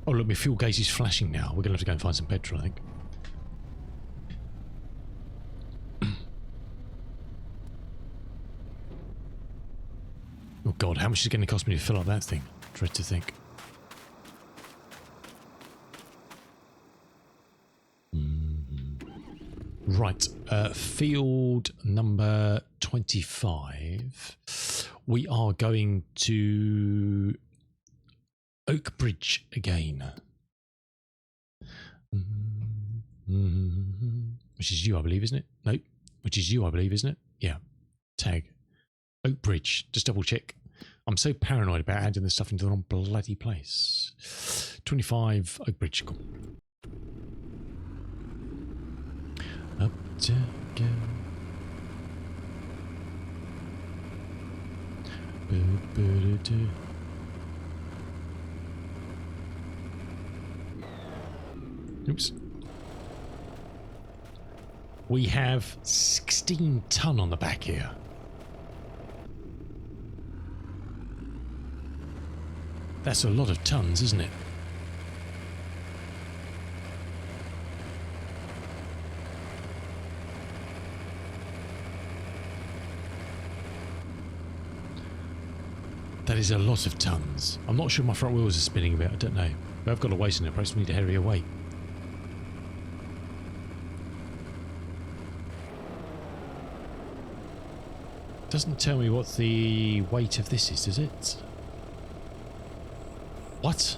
Oh look, my fuel gauge is flashing now. We're gonna have to go and find some petrol, I think. Oh god, how much is it going to cost me to fill up that thing? Dread to think. Right, field number 25. We are going to Oakbridge again. Which is you, I believe, isn't it? Nope. Which is you, I believe, isn't it? Yeah. Tag. Oakbridge. Just double check. I'm so paranoid about adding this stuff into the wrong bloody place. 25 Oakbridge. Cool. Up to go. Oops. We have 16 ton on the back here. That's a lot of tons, isn't it? That is a lot of tons. I'm not sure my front wheels are spinning a bit, I don't know. But I've got a weight in it, perhaps we need a heavier weight. Doesn't tell me what the weight of this is, does it? What?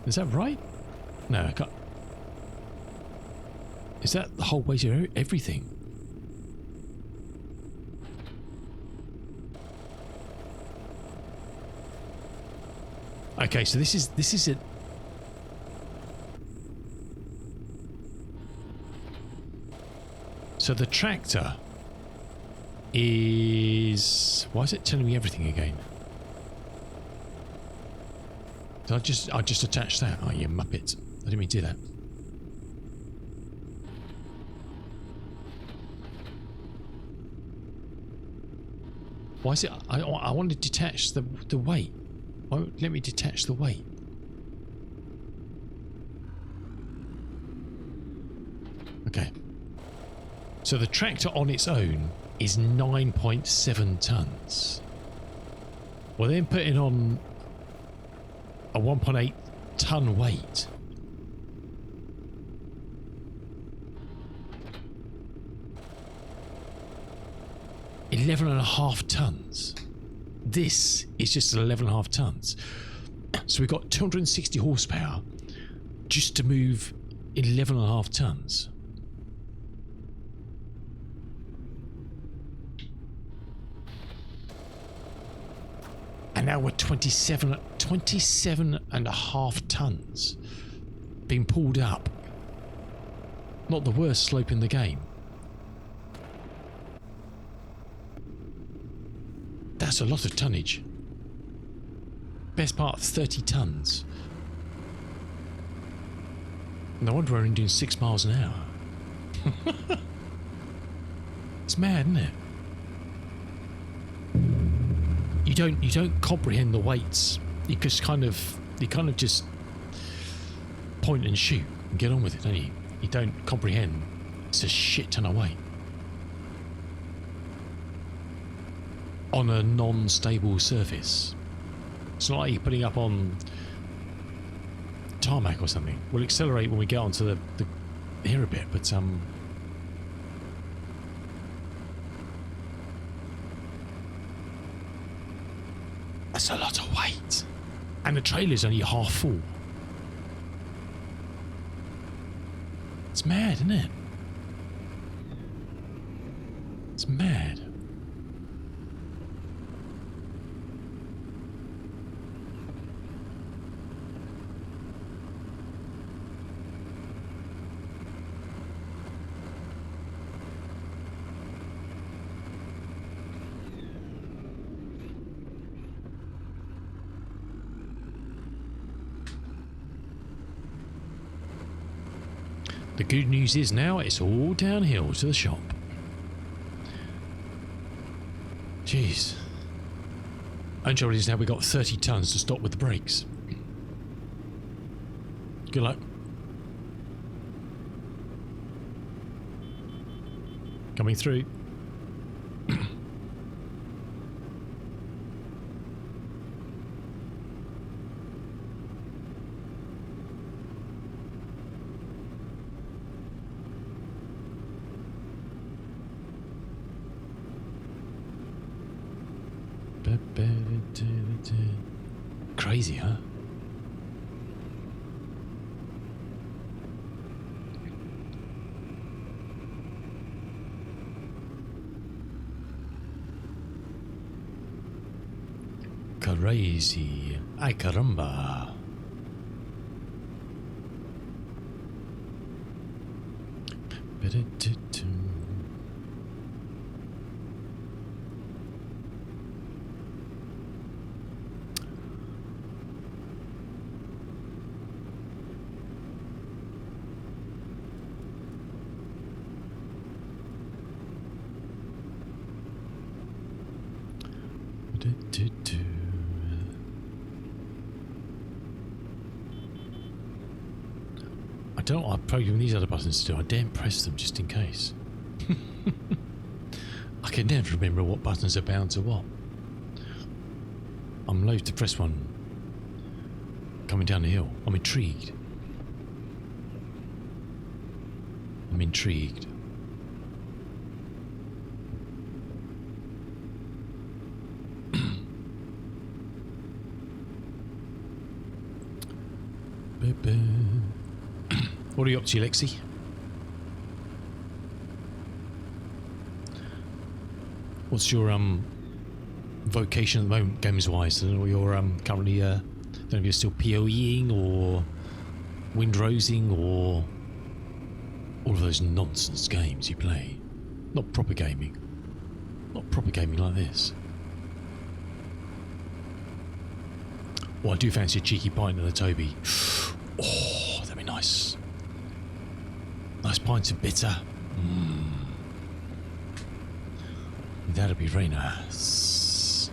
Is that right? No, I can't. Is that the whole weight of everything? Okay, so this is it. So the tractor is, why is it telling me everything again? I just attached that. Oh, you muppet. I didn't mean to do that. Why is it? I want to detach the weight. Why won't let me detach the weight? Okay. So the tractor on its own is 9.7 tons. Well, then putting on a 1.8 ton weight. $11.5 tons. This is just 11.5 tons. So we've got 260 horsepower just to move 11.5 tons. And now we're 27.5 tons being pulled up. Not the worst slope in the game. That's a lot of tonnage. Best part, 30 tons. No wonder we're only doing 6 miles an hour. It's mad, isn't it? don't comprehend the weights. You kind of just point and shoot and get on with it, don't you? You don't comprehend it's a shit ton of weight on a non-stable surface. It's not like you're putting up on tarmac or something. We'll accelerate when we get onto the here a bit, but that's a lot of weight, and the trailer's only half full. It's mad, isn't it? It's mad. The good news is now it's all downhill to the shop. Jeez. Only trouble is now we've got 30 tons to stop with the brakes. Good luck. Coming through. Crazy, huh? Crazy. Ay caramba. I'm programming these other buttons to do. I daren't press them just in case. I can never remember what buttons are bound to what. I'm loath to press one coming down the hill. I'm intrigued. I'm intrigued. What are you up to, Lexi? What's your vocation at the moment, games-wise? I don't know what you're currently. I don't know if you're still PoEing or windrosing or all of those nonsense games you play. Not proper gaming. Not proper gaming like this. Well, I do fancy a cheeky pint of the Toby. Oh, that'd be nice. Nice pints of bitter. That'd be very nice.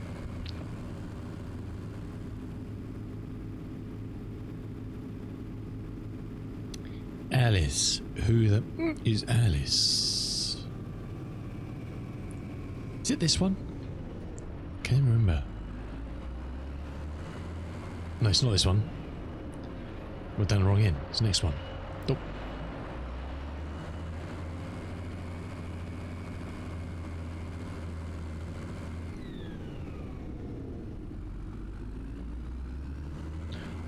Alice. Who the is Alice? Is it this one? Can't remember. No, it's not this one. We're down the wrong end. It's the next one. Oh.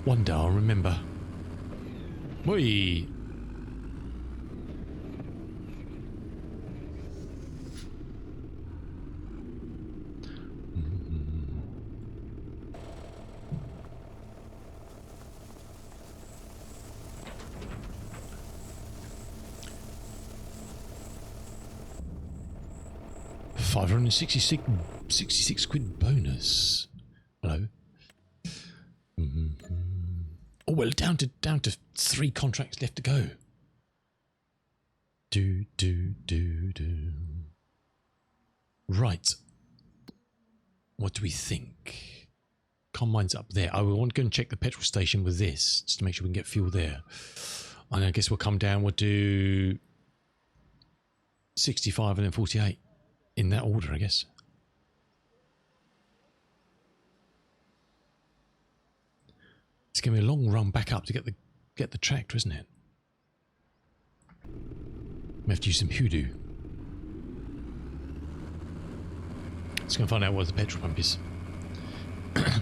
One day I'll remember. Whee! £566 bonus. Hello. Oh well, down to 3 contracts left to go. Do. Right. What do we think? Combine's up there. I want to go and check the petrol station with this, just to make sure we can get fuel there. And I guess we'll come down, we'll do 65 and then 48. In that order, I guess. It's going to be a long run back up to get the tractor, isn't it? We have to use some hoodoo. Let's go and find out where the petrol pump is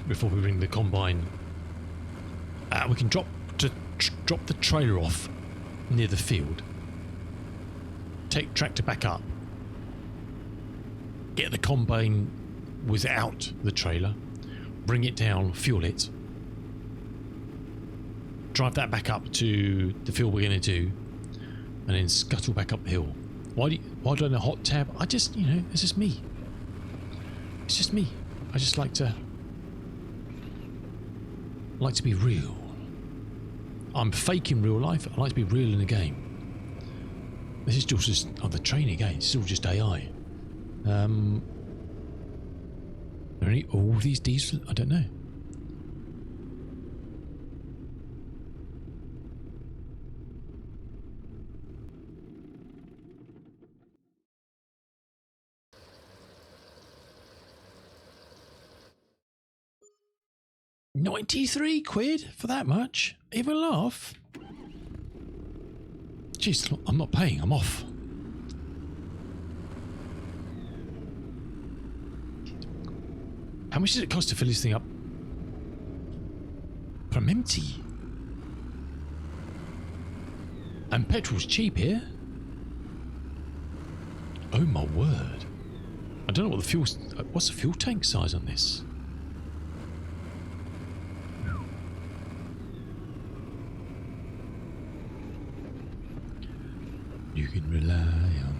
before we bring the combine. We can drop the trailer off near the field. Take tractor back up. Get the combine without the trailer. Bring it down, fuel it. Drive that back up to the field we're going to do, and then scuttle back up the hill. Why do I know hot tab? I just, you know, it's just me. It's just me. I just like to be real. I'm faking real life. I like to be real in the game. This is just the training game. It's all just AI. Are any all these diesel? I don't know. £93 for that much? Even laugh? Jeez, I'm not paying, I'm off. How much does it cost to fill this thing up? But I'm empty. And petrol's cheap here. Oh my word. I don't know what the fuel... What's the fuel tank size on this? You can rely on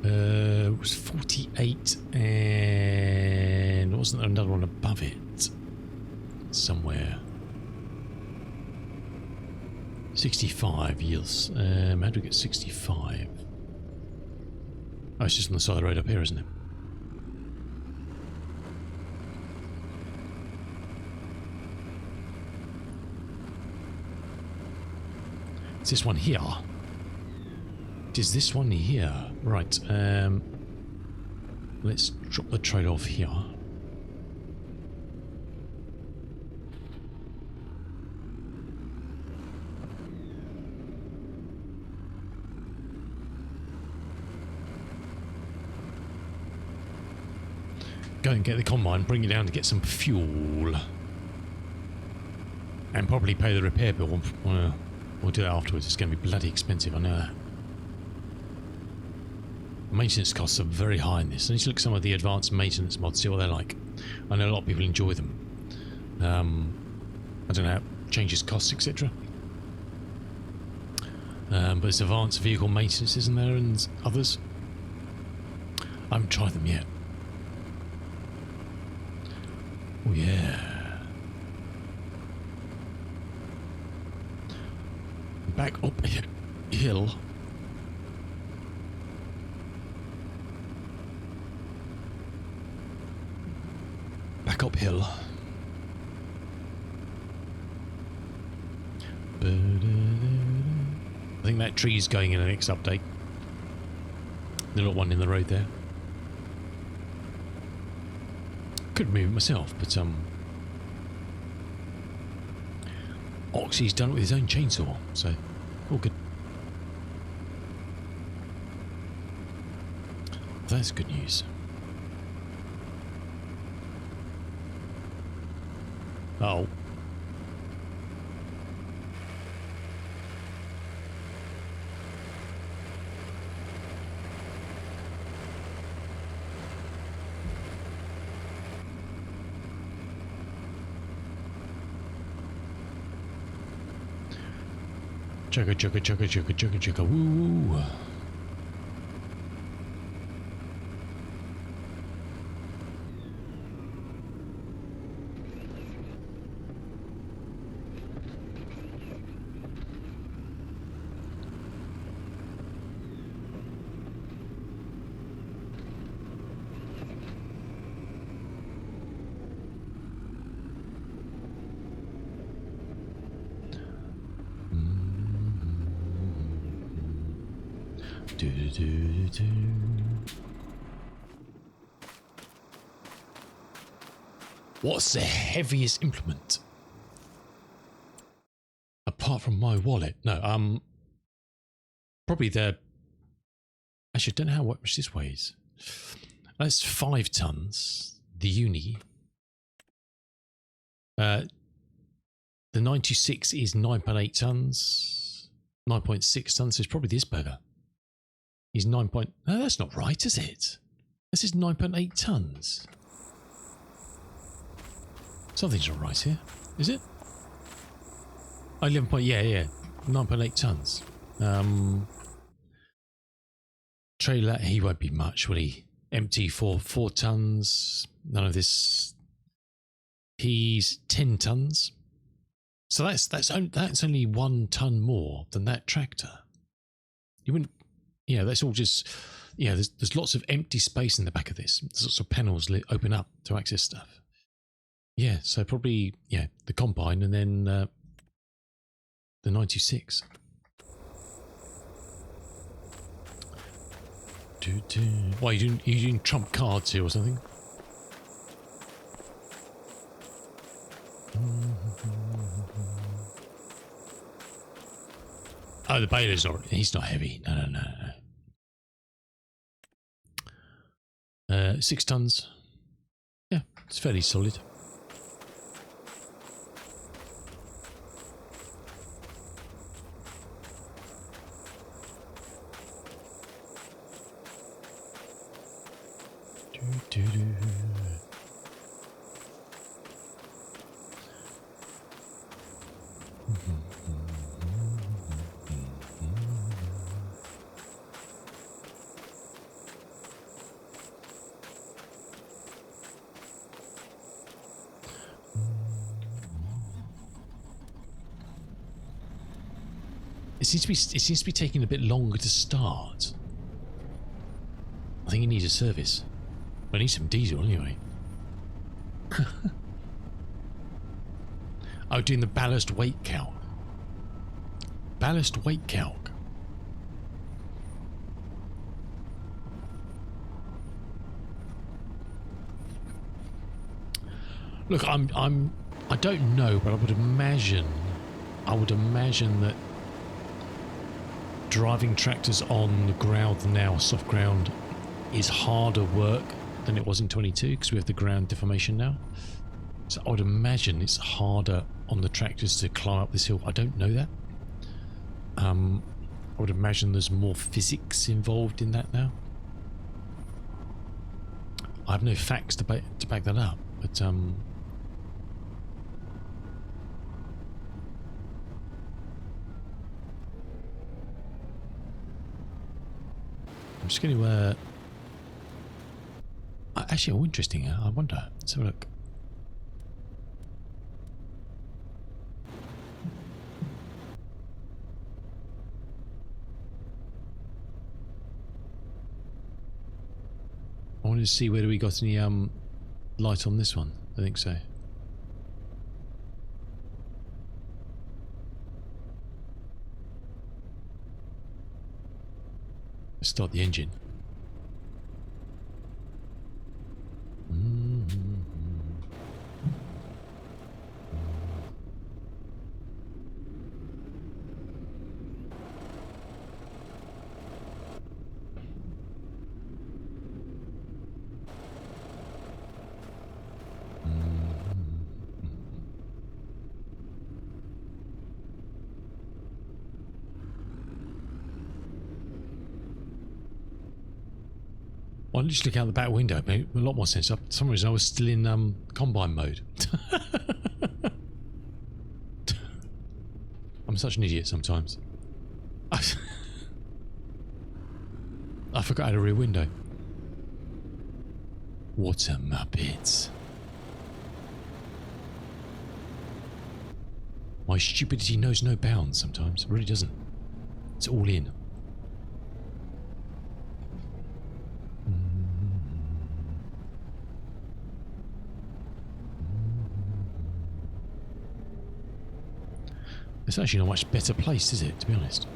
it was 48, and wasn't there another one above it somewhere? 65, yes. How do we get 65? Oh, it's just on the side of the road up here, isn't it? It's this one here. It is this one here. Right. Let's drop the trailer off here. Go and get the combine, bring it down to get some fuel. And probably pay the repair bill. We'll do that afterwards. It's going to be bloody expensive, I know that. Maintenance costs are very high in this. I need to look at some of the advanced maintenance mods, see what they're like. I know a lot of people enjoy them. I don't know, changes costs, etc. But it's advanced vehicle maintenance, isn't there, and others? I haven't tried them yet. Oh yeah. Back up hill. Back uphill. I think that tree's going in the next update. The little one in the road there. Could move it myself, but Oxy's done it with his own chainsaw, so all good. That's good news. Oh. Chugga chugga chugga chugga chugga chugga woo. Do, do, do, do. What's the heaviest implement? Apart from my wallet? No, probably the... Actually, I don't know how much this weighs. That's 5 tons. The uni. The 96 is 9.8 tons. 9.6 tons. So it's probably this burger. He's 9. No, that's not right, is it? This is 9.8 tons. Something's not right here, is it? Oh, 11. Yeah. 9.8 tons. Trailer, he won't be much, will he? Empty for 4 tons. None of this. He's 10 tons. So that's only 1 ton more than that tractor. You wouldn't, that's all just, there's lots of empty space in the back of this. There's lots of panels open up to access stuff. Yeah, so probably, the combine and then the 96. Why, you doing trump cards here or something? Oh, the baler's not, he's not heavy. No. 6 tons. Yeah, it's fairly solid. It seems to be taking a bit longer to start. I think it needs a service. I need some diesel anyway. Oh, doing the ballast weight calc. Ballast weight calc. Look, I don't know, but I would imagine that driving tractors on the ground now, soft ground, is harder work than it was in 22 because we have the ground deformation now. So I would imagine it's harder on the tractors to climb up this hill. I don't know that. I would imagine there's more physics involved in that now. I have no facts to back that up, but I'm just going to actually, interesting. I wonder. Let's have a look. I wanted to see whether we got any light on this one. I think so. Let's start the engine. I literally look out the back window. It made a lot more sense. For some reason, I was still in combine mode. I'm such an idiot sometimes. I forgot I had a rear window. What a muppet. My stupidity knows no bounds sometimes. It really doesn't. It's all in. It's actually not a much better place, is it, to be honest?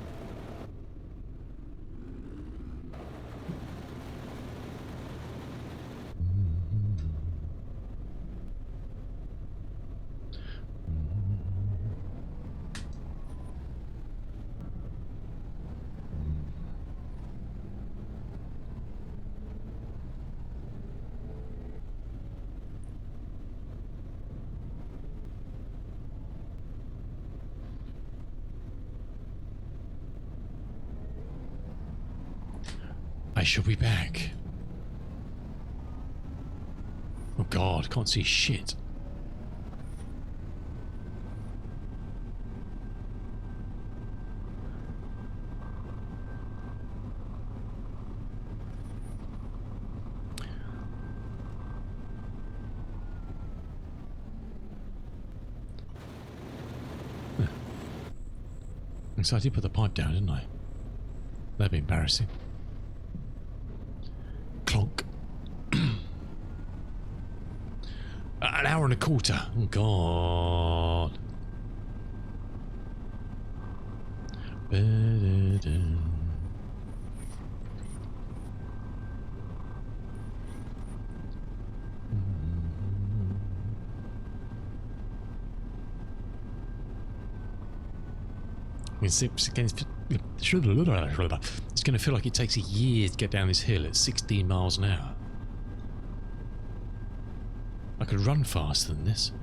I shall be back. Oh God, can't see shit. So I did put the pipe down, didn't I? That'd be embarrassing. Clonk. An hour and a quarter. Oh God. It's going to feel like it takes a year to get down this hill at 16 miles an hour. I could run faster than this.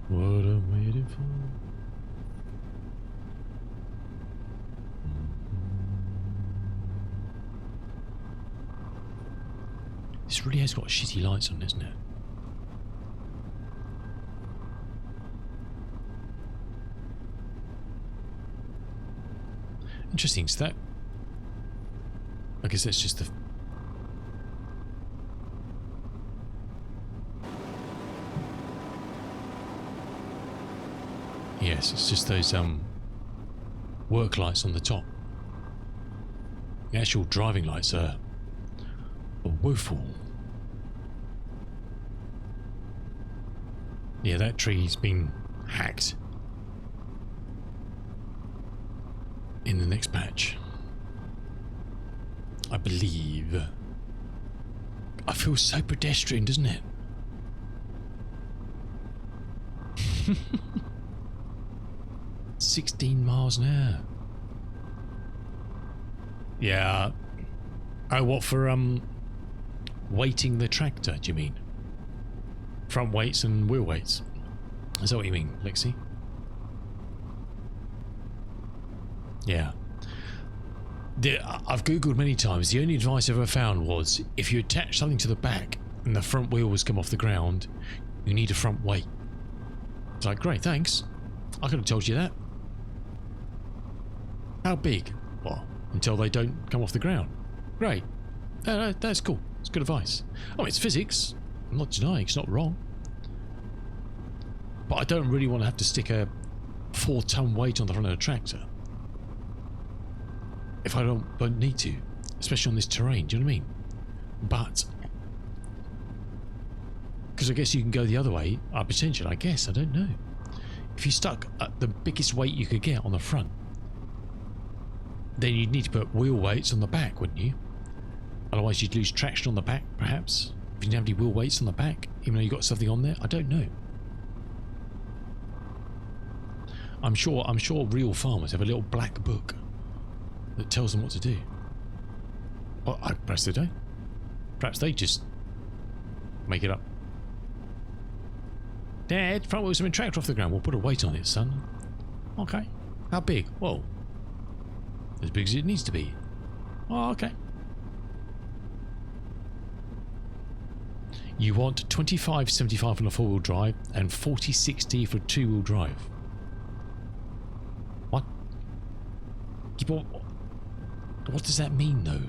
What I'm waiting for. This really has got shitty lights on, isn't it? Interesting. So that, I guess that's just the. Yes, it's just those work lights on the top. The actual driving lights are woeful. Yeah, that tree's been hacked in the next patch, I believe. I feel so pedestrian, doesn't it? 16 miles an hour. Yeah. Oh, what for weighting the tractor, do you mean? Front weights and wheel weights. Is that what you mean, Lexi? Yeah. I've googled many times. The only advice I've ever found was if you attach something to the back and the front wheels come off the ground, you need a front weight. It's like, great, thanks. I could have told you that. How big? Well, until they don't come off the ground. Great. That's cool. It's good advice. Oh, it's physics. I'm not denying it's not wrong. But I don't really want to have to stick a 4-ton weight on the front of a tractor. If I don't need to. Especially on this terrain, do you know what I mean? But because I guess you can go the other way. Potentially, I guess. I don't know. If you stuck at the biggest weight you could get on the front, then you'd need to put wheel weights on the back, wouldn't you? Otherwise you'd lose traction on the back, perhaps. If you didn't have any wheel weights on the back, even though you got something on there. I don't know. I'm sure real farmers have a little black book that tells them what to do. Well, perhaps they don't. Perhaps they just make it up. Dad, front wheels have been tracked off the ground. We'll put a weight on it, son. Okay. How big? Well, as big as it needs to be. Oh, okay. You want 2575 on a four-wheel drive and 4060 for two-wheel drive. What? What does that mean, though?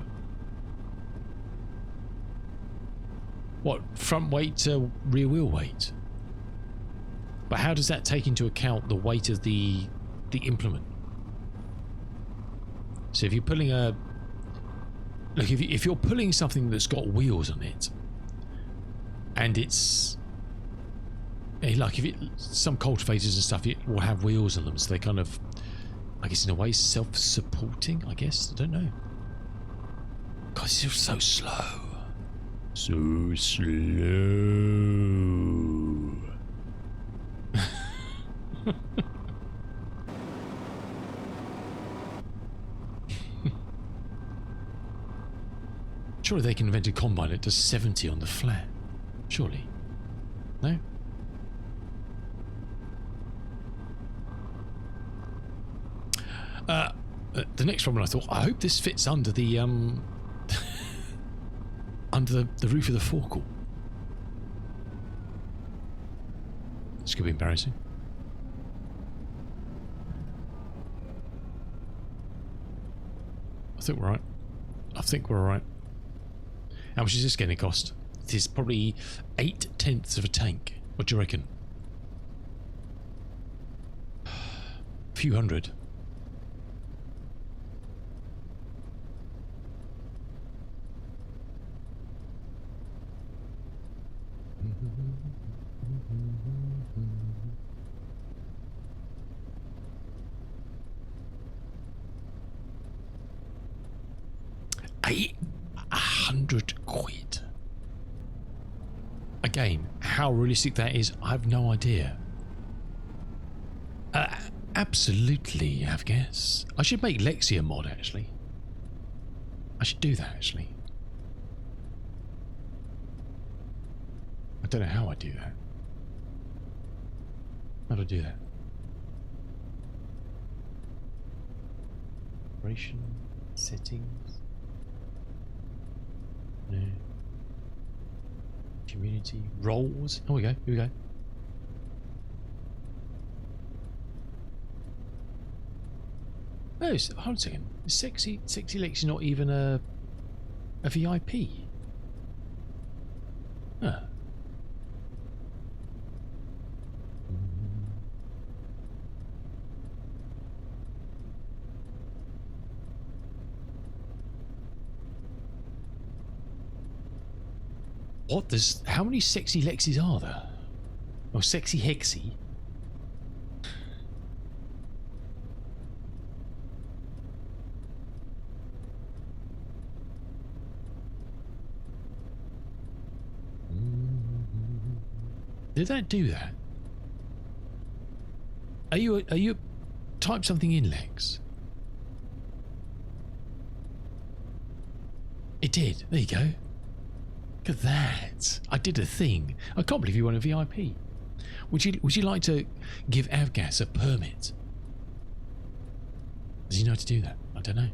What, front weight to rear wheel weight? But how does that take into account the weight of the implement? So if you're pulling a... Look, if you're pulling something that's got wheels on it, and it's... Like, some cultivators and stuff, it will have wheels on them, so they kind of, I guess in a way, self-supporting, I guess? I don't know. God, it's just so slow. So slow. Surely they can invent a combine that does 70 on the flat. Surely. No? The next problem I thought, I hope this fits under the under the roof of the forecourt. This could be embarrassing. I think we're right. I think we're alright. How much is this going to cost? It is probably 8/10 of a tank. What do you reckon? A few hundred. £800. Again, how realistic that is, I have no idea. Absolutely, I guess. I should make Lexi a mod, actually. I should do that, actually. I don't know how I do that. How do I do that? Operation settings. No. Community roles. Oh, here we go. Oh, hold on a second. Is Sexy Lexi not even a VIP? Huh. What? How many Sexy Lexis are there? Oh, Sexy Hexy. Did that do that? Are you type something in, Lex? It did. There you go. Look at that. I did a thing. I can't believe you won a VIP. Would you like to give Avgas a permit? Does he know how to do that? I don't know.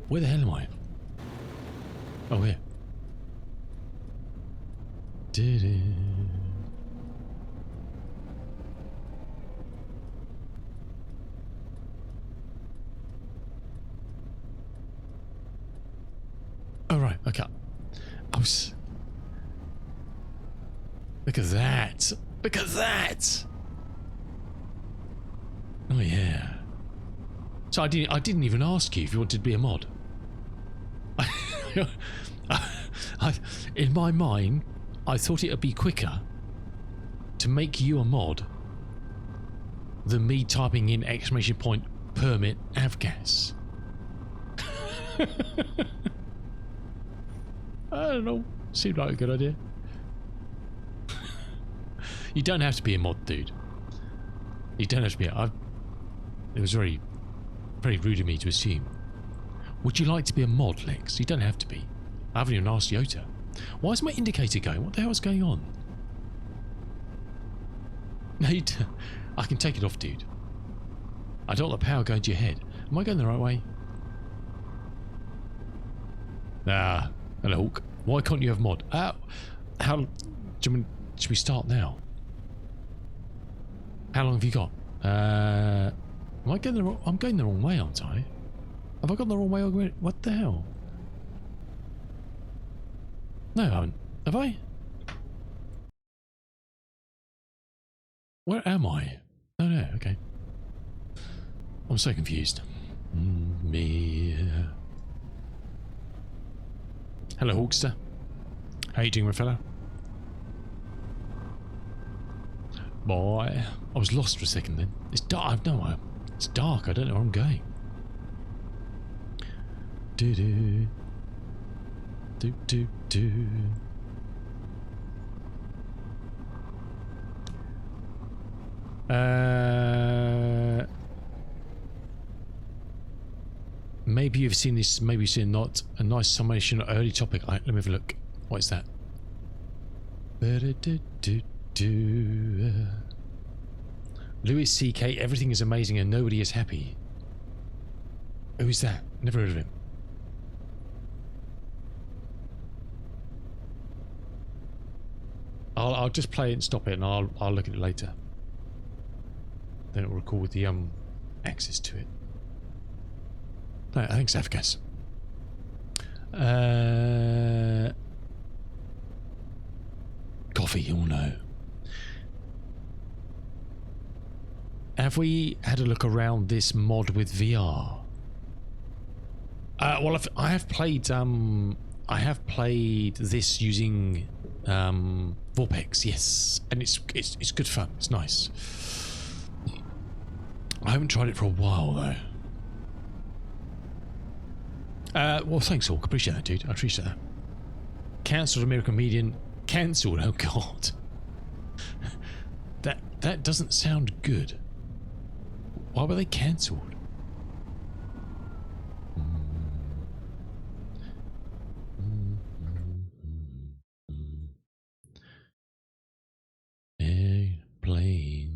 Where the hell am I? Oh, here. Oh, right, okay. Look at that. Look at that. Oh, yeah. So I didn't even ask you if you wanted to be a mod. In my mind, I thought it would be quicker to make you a mod than me typing in ! permit Avgas. I don't know. Seemed like a good idea. You don't have to be a mod, dude. You don't have to be. It was very rude of me to assume. Would you like to be a mod, Lex? You don't have to be. I haven't even asked Yota. Why is my indicator going? What the hell is going on? No, I can take it off, dude. I don't want the power going to your head. Am I going the right way? Ah, hello, Hawk. Why can't you have mod? Should we start now? How long have you got? Am I going the wrong? I'm going the wrong way, aren't I? Have I gone the wrong way? What the hell? No, I haven't. Have I? Where am I? Oh no, okay. I'm so confused. Me. Hello, Hawkster. How you doing, my fella? Boy, I was lost for a second then. It's dark. It's dark. I don't know where I'm going. Do do do do do. maybe you've seen this, maybe you've seen not a nice summation, early topic. Let me have a look. What is that? Louis C.K. Everything is amazing and nobody is happy. Who is that? Never heard of him. I'll just play it and stop it, and I'll look at it later. Then it'll record the access to it. No, thanks, Afghans. Coffee, you'll know. Have we had a look around this mod with VR? Well, I have played this using Vorpex, yes, and it's good fun. It's nice. I haven't tried it for a while though. Well, thanks, Hawk. Appreciate that, dude. I appreciate that. Cancelled American Comedian. Cancelled. Oh God. That doesn't sound good. Why were they cancelled? Airplane.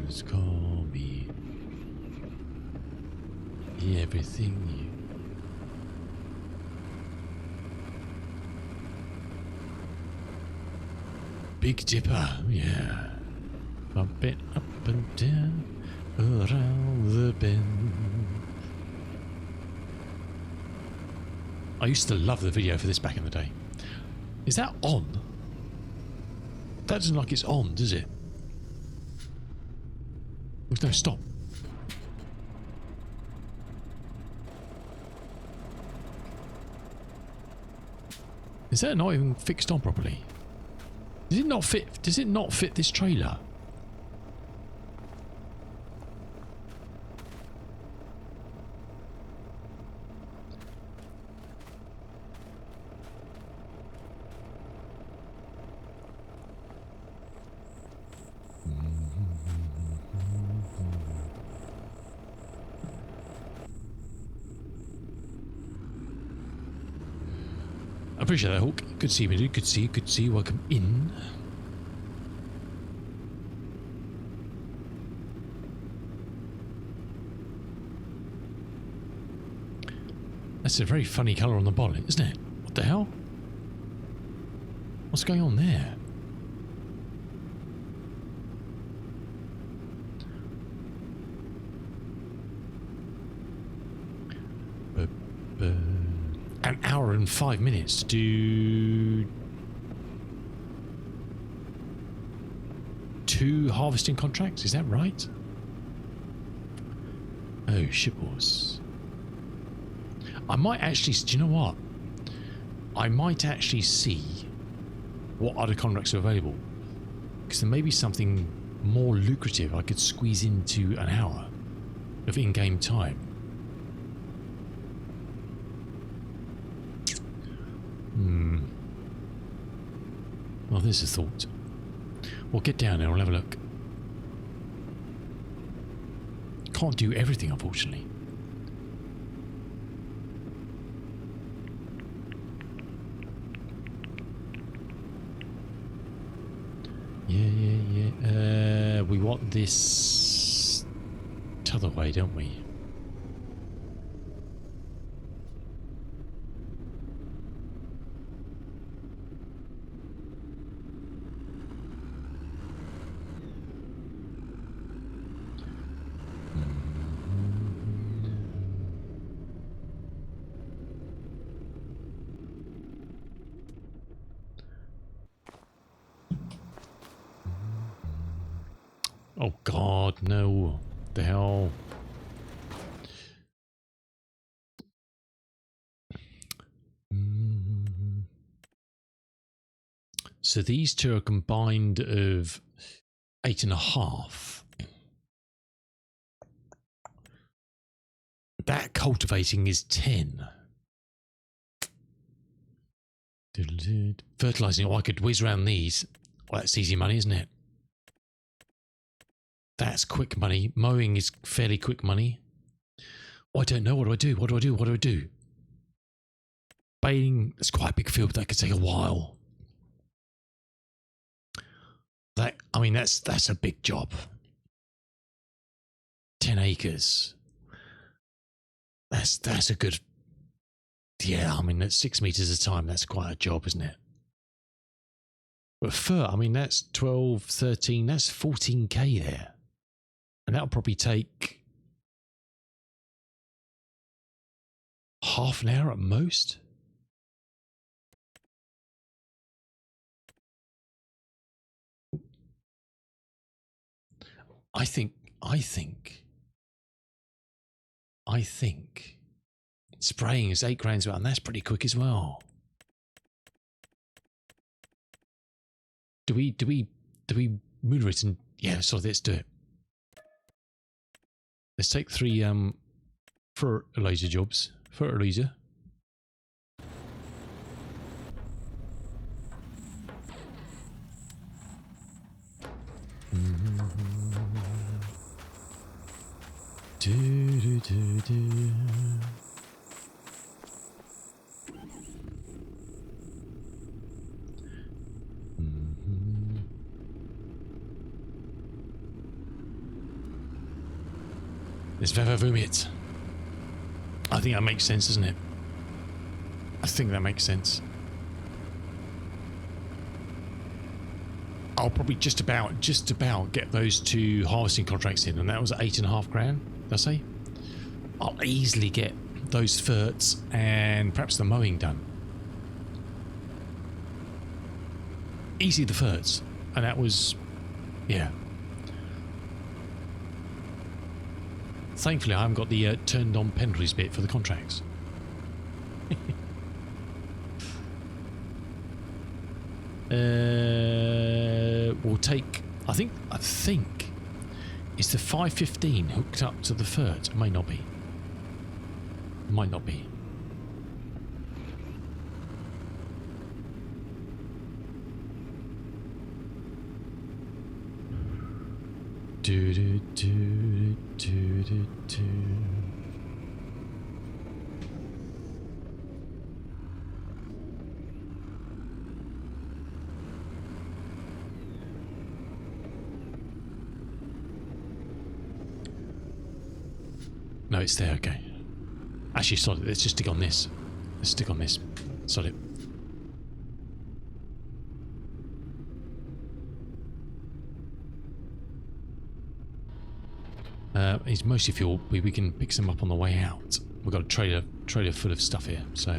Just call me everything you. Big Dipper, yeah. Bump it up and down around the bend. I used to love the video for this back in the day. Is that on? That doesn't look like it's on, does it? There's no stop. Is that not even fixed on properly? Does it not fit? Does it not fit this trailer? I appreciate that, Hawk. Good to see you, dude. Good to see you. Good to see you. Welcome in. That's a very funny colour on the bonnet, isn't it? What the hell? What's going on there? An hour and 5 minutes to do 2 harvesting contracts, is that right? Oh, shitballs. I might actually, do you know what? I might actually see what other contracts are available, because there may be something more lucrative I could squeeze into an hour of in-game time. Well, there's a thought. We'll get down there and we'll have a look. Can't do everything, unfortunately. Yeah. We want this t'other way, don't we? Oh God, no. What the hell? So these two are combined of 8.5. That cultivating is 10. Fertilizing. Oh, I could whiz around these. Well, that's easy money, isn't it? That's quick money. Mowing is fairly quick money. Oh, I don't know. What do I do? What do I do? What do I do? Baling, it's quite a big field. That could take a while. I mean, that's a big job. 10 acres. That's a good... Yeah, I mean, that's 6 meters a time. That's quite a job, isn't it? But fur, I mean, that's 12, 13, that's 14k there. And that'll probably take half an hour at most. I think spraying is 8 grand, and that's pretty quick as well. Do we motor it and yeah, so let's do it. Let's take 3 fertilizer jobs. Fertilizer. Let's vomit. I think that makes sense, doesn't it? I think that makes sense. I'll probably just about get those 2 harvesting contracts in, and that was 8.5 grand, did I say? I'll easily get those ferts and perhaps the mowing done. Easily the ferts, and that was, yeah. Thankfully, I haven't got the turned on penalties bit for the contracts. We'll take. I think it's the 515 hooked up to the fert. It may not be. Might not be. No, it's there, okay. Actually, solid. Let's just stick on this. Let's stick on this. Solid. It's mostly fuel. We can pick some up on the way out. We've got a trailer full of stuff here. So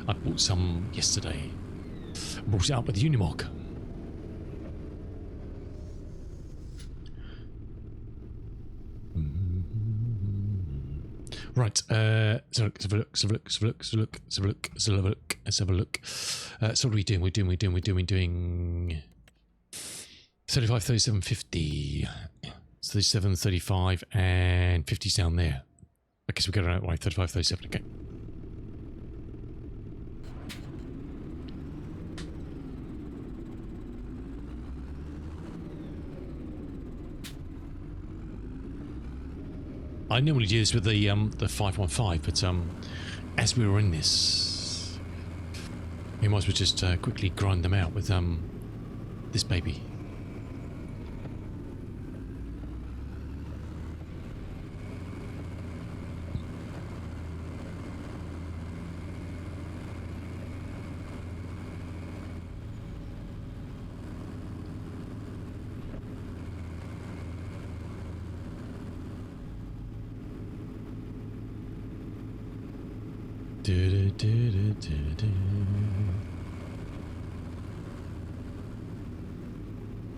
I bought some yesterday. Brought it up with the Unimog. Right, so let's have a look. So what are we doing? We're doing 35, 37, 50, 37, 35, and 50's down there. Okay, so we got it right, 35, 37, okay. I normally do this with the 515, but as we were in this, we might as well just quickly grind them out with this baby.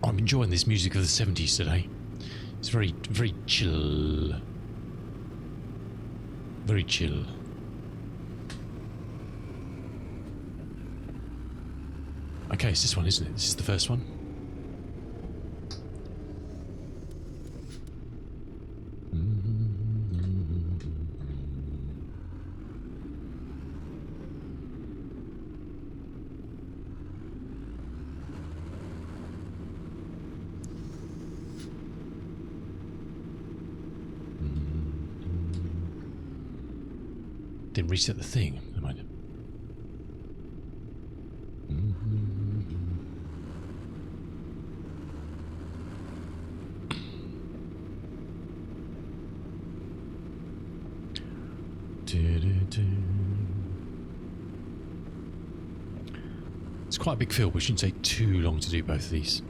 I'm enjoying this music of the 70s today. It's very, very chill. Very chill. Okay, it's this one, isn't it? This is the first one. Didn't reset the thing. Never mind. It's quite a big field, but it shouldn't take too long to do both of these.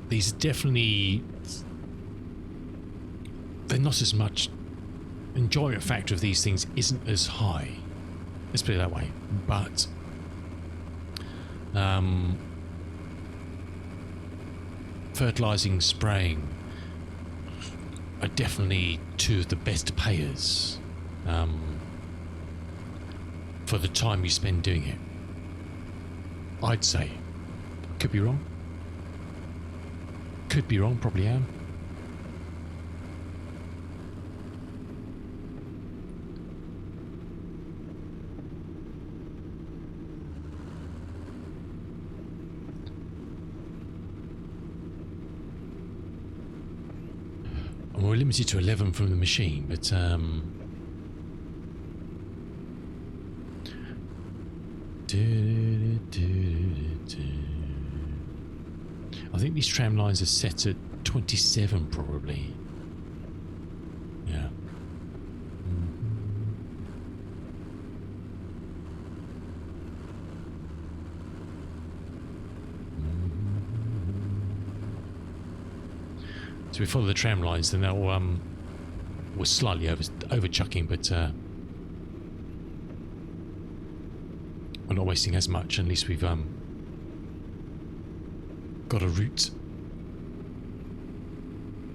These are definitely... they're not as much... enjoyment factor of these things isn't as high. Let's put it that way. But... fertilising, spraying are definitely two of the best payers for the time you spend doing it. I'd say. Could be wrong. Could be wrong, probably am. We're limited to 11 from the machine, but I think these tram lines are set at 27 probably. Yeah. So we follow the tram lines, then they'll we're slightly over chucking, but we're not wasting as much. At least we've got a route.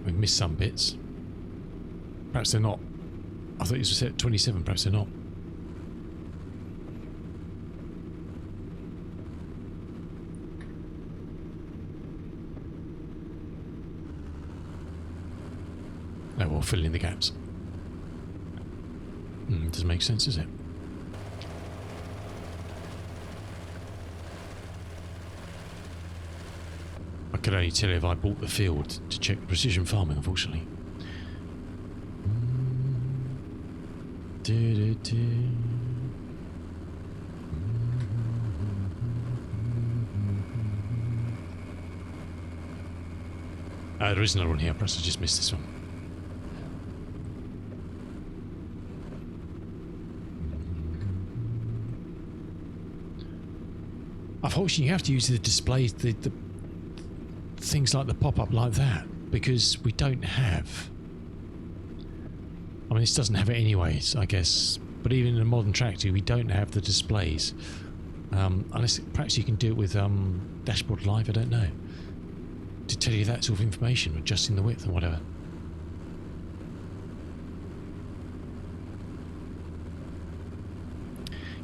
We've missed some bits. Perhaps they're not. I thought these were set at 27. Perhaps they're not. Oh, well, fill in the gaps. Doesn't make sense, does it? I could only tell you if I bought the field to check precision farming, unfortunately. There is another one here. Perhaps I just missed this one. Unfortunately, you have to use the displays, the things like the pop-up like that, because we don't have... I mean, this doesn't have it anyways, I guess, but even in a modern tractor, we don't have the displays. Unless perhaps you can do it with Dashboard Live, I don't know, to tell you that sort of information, adjusting the width and whatever.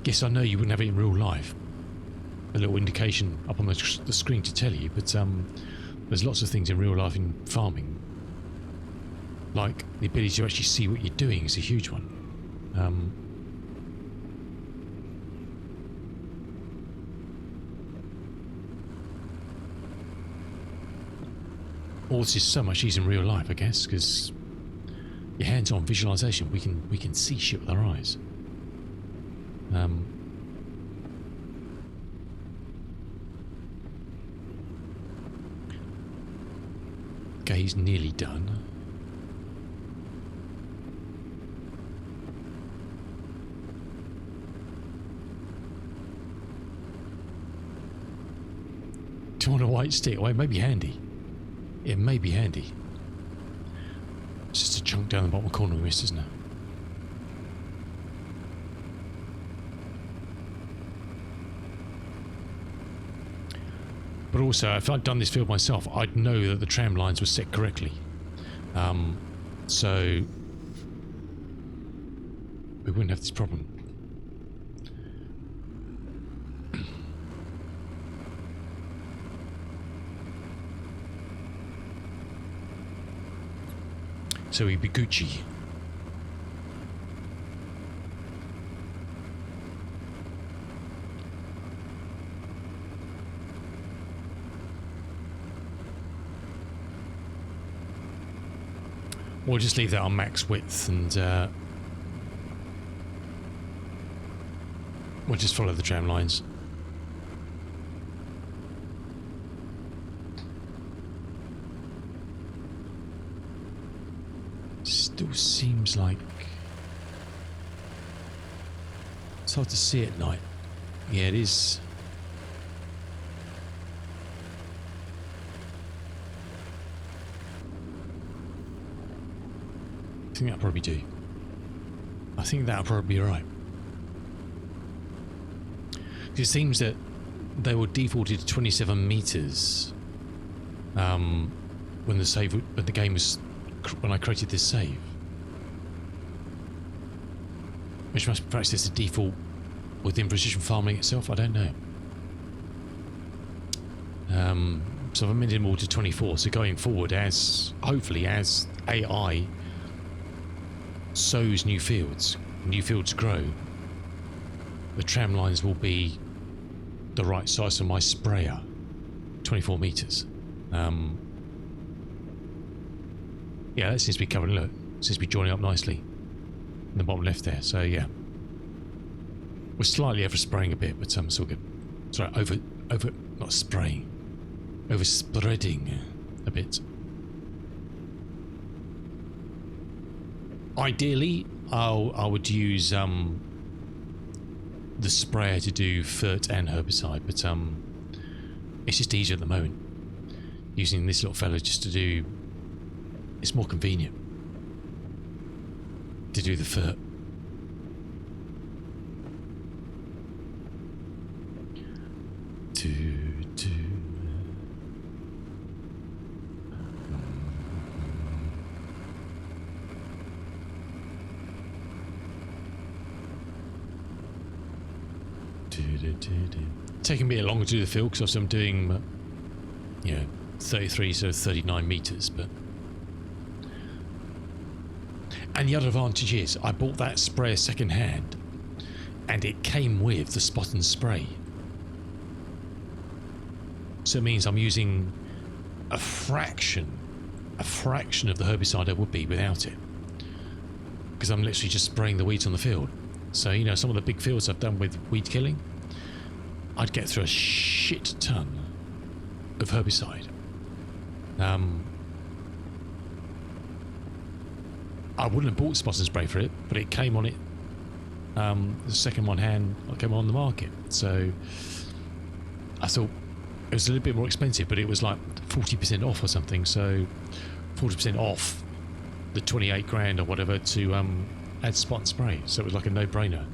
Guess I know you wouldn't have it in real life. A little indication up on the screen to tell you, but there's lots of things in real life in farming, like the ability to actually see what you're doing is a huge one. All this is so much easier in real life, I guess, because your hands-on visualization, we can see shit with our eyes. Okay, he's nearly done. Do you want a white stick? Well, it may be handy. It may be handy. It's just a chunk down the bottom corner we missed, isn't it? But also, if I'd done this field myself, I'd know that the tram lines were set correctly. So we wouldn't have this problem. So we'd be Gucci. We'll just leave that on max width and we'll just follow the tram lines. Still seems like it's hard to see at night. Yeah, it is. I think that'll probably do. I think that'll probably be right. It seems that they were defaulted to 27 meters when the game was when I created this save, which must perhaps is the default within precision farming itself. I don't know. So I've amended them all to 24. So going forward, hopefully as AI sows new fields grow, the tram lines will be the right size for my sprayer, 24 meters. Yeah, that seems to be covering. Look, seems to be joining up nicely in the bottom left there. So yeah, we're slightly over spraying a bit, but it's all good. Sorry, not spraying, over spreading a bit. Ideally, I would use the sprayer to do fert and herbicide, but it's just easier at the moment using this little fella just to do. It's more convenient to do the fert. Taking me a bit longer to do the field because obviously I'm doing, 33, so 39 meters, but. And the other advantage is I bought that sprayer second hand and it came with the spot and spray. So it means I'm using a fraction of the herbicide I would be without it. Because I'm literally just spraying the weeds on the field. So, some of the big fields I've done with weed killing, I'd get through a shit ton of herbicide. I wouldn't have bought spot and spray for it, but it came on it. The second one hand came on the market, so I thought it was a little bit more expensive, but it was like 40% off or something. So 40% off the 28 grand or whatever to add spot and spray. So it was like a no-brainer.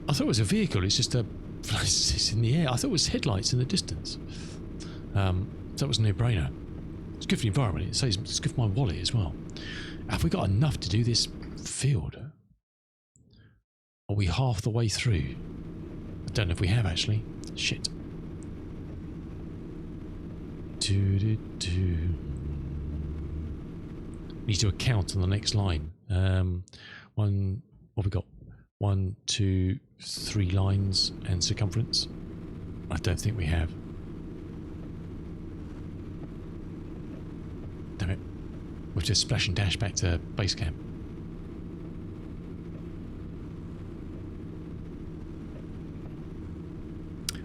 I thought it was a vehicle. It's just it's in the air. I thought it was headlights in the distance. So it was a no-brainer. It's good for the environment. It's good for my wallet as well. Have we got enough to do this field? Are we half the way through? I don't know if we have actually. Shit. Need to account on the next line. What have we got? 1, 2, 3 lines and circumference. I don't think we have. Damn it. We'll just splash and dash back to base camp.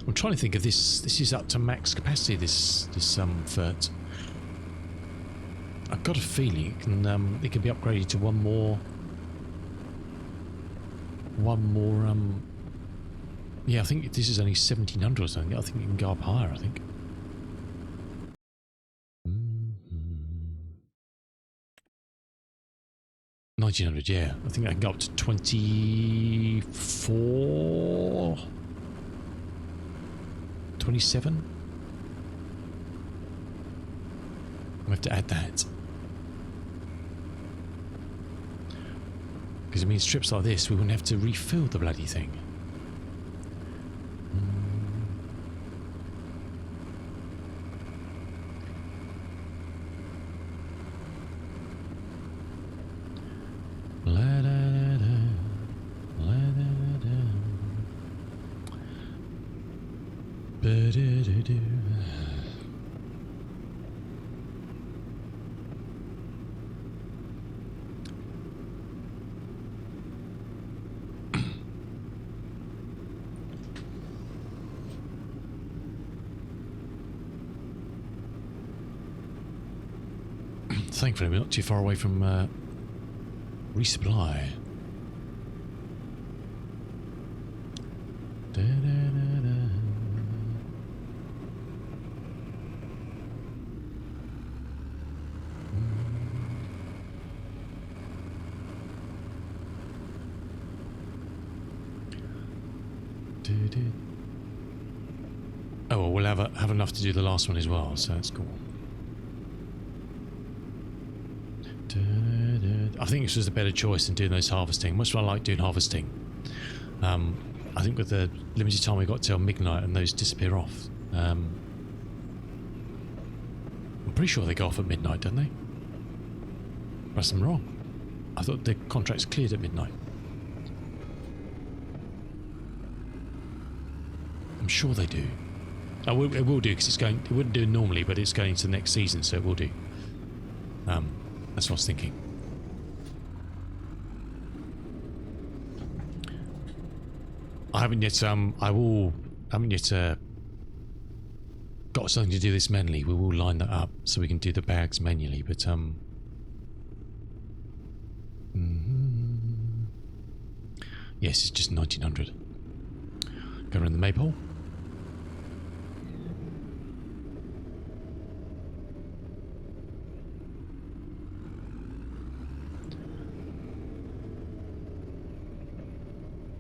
I'm trying to think of this. This is up to max capacity, this fert. I've got a feeling it can be upgraded to one more yeah, I think this is only 1700 or something. I think it can go up higher, I think. 1900, yeah. I think I can go up to 24, 27. I have to add that. Because it means strips like this, we wouldn't have to refill the bloody thing. Thankfully, we're not too far away from resupply. Da, da, da, da. Oh, well, we'll have enough to do the last one as well, so that's cool. I think this was a better choice than doing those harvesting. Much as I like doing harvesting, I think with the limited time we got till midnight and those disappear off. I'm pretty sure they go off at midnight, don't they? Perhaps I'm wrong. I thought the contract's cleared at midnight. I'm sure they do. Oh, it will do because it's going. It wouldn't do it normally, but it's going to the next season, so it will do. That's what I was thinking. I haven't yet. Haven't yet got something to do this manually. We will line that up so we can do the bags manually. But yes, it's just 1900. Go around the maypole.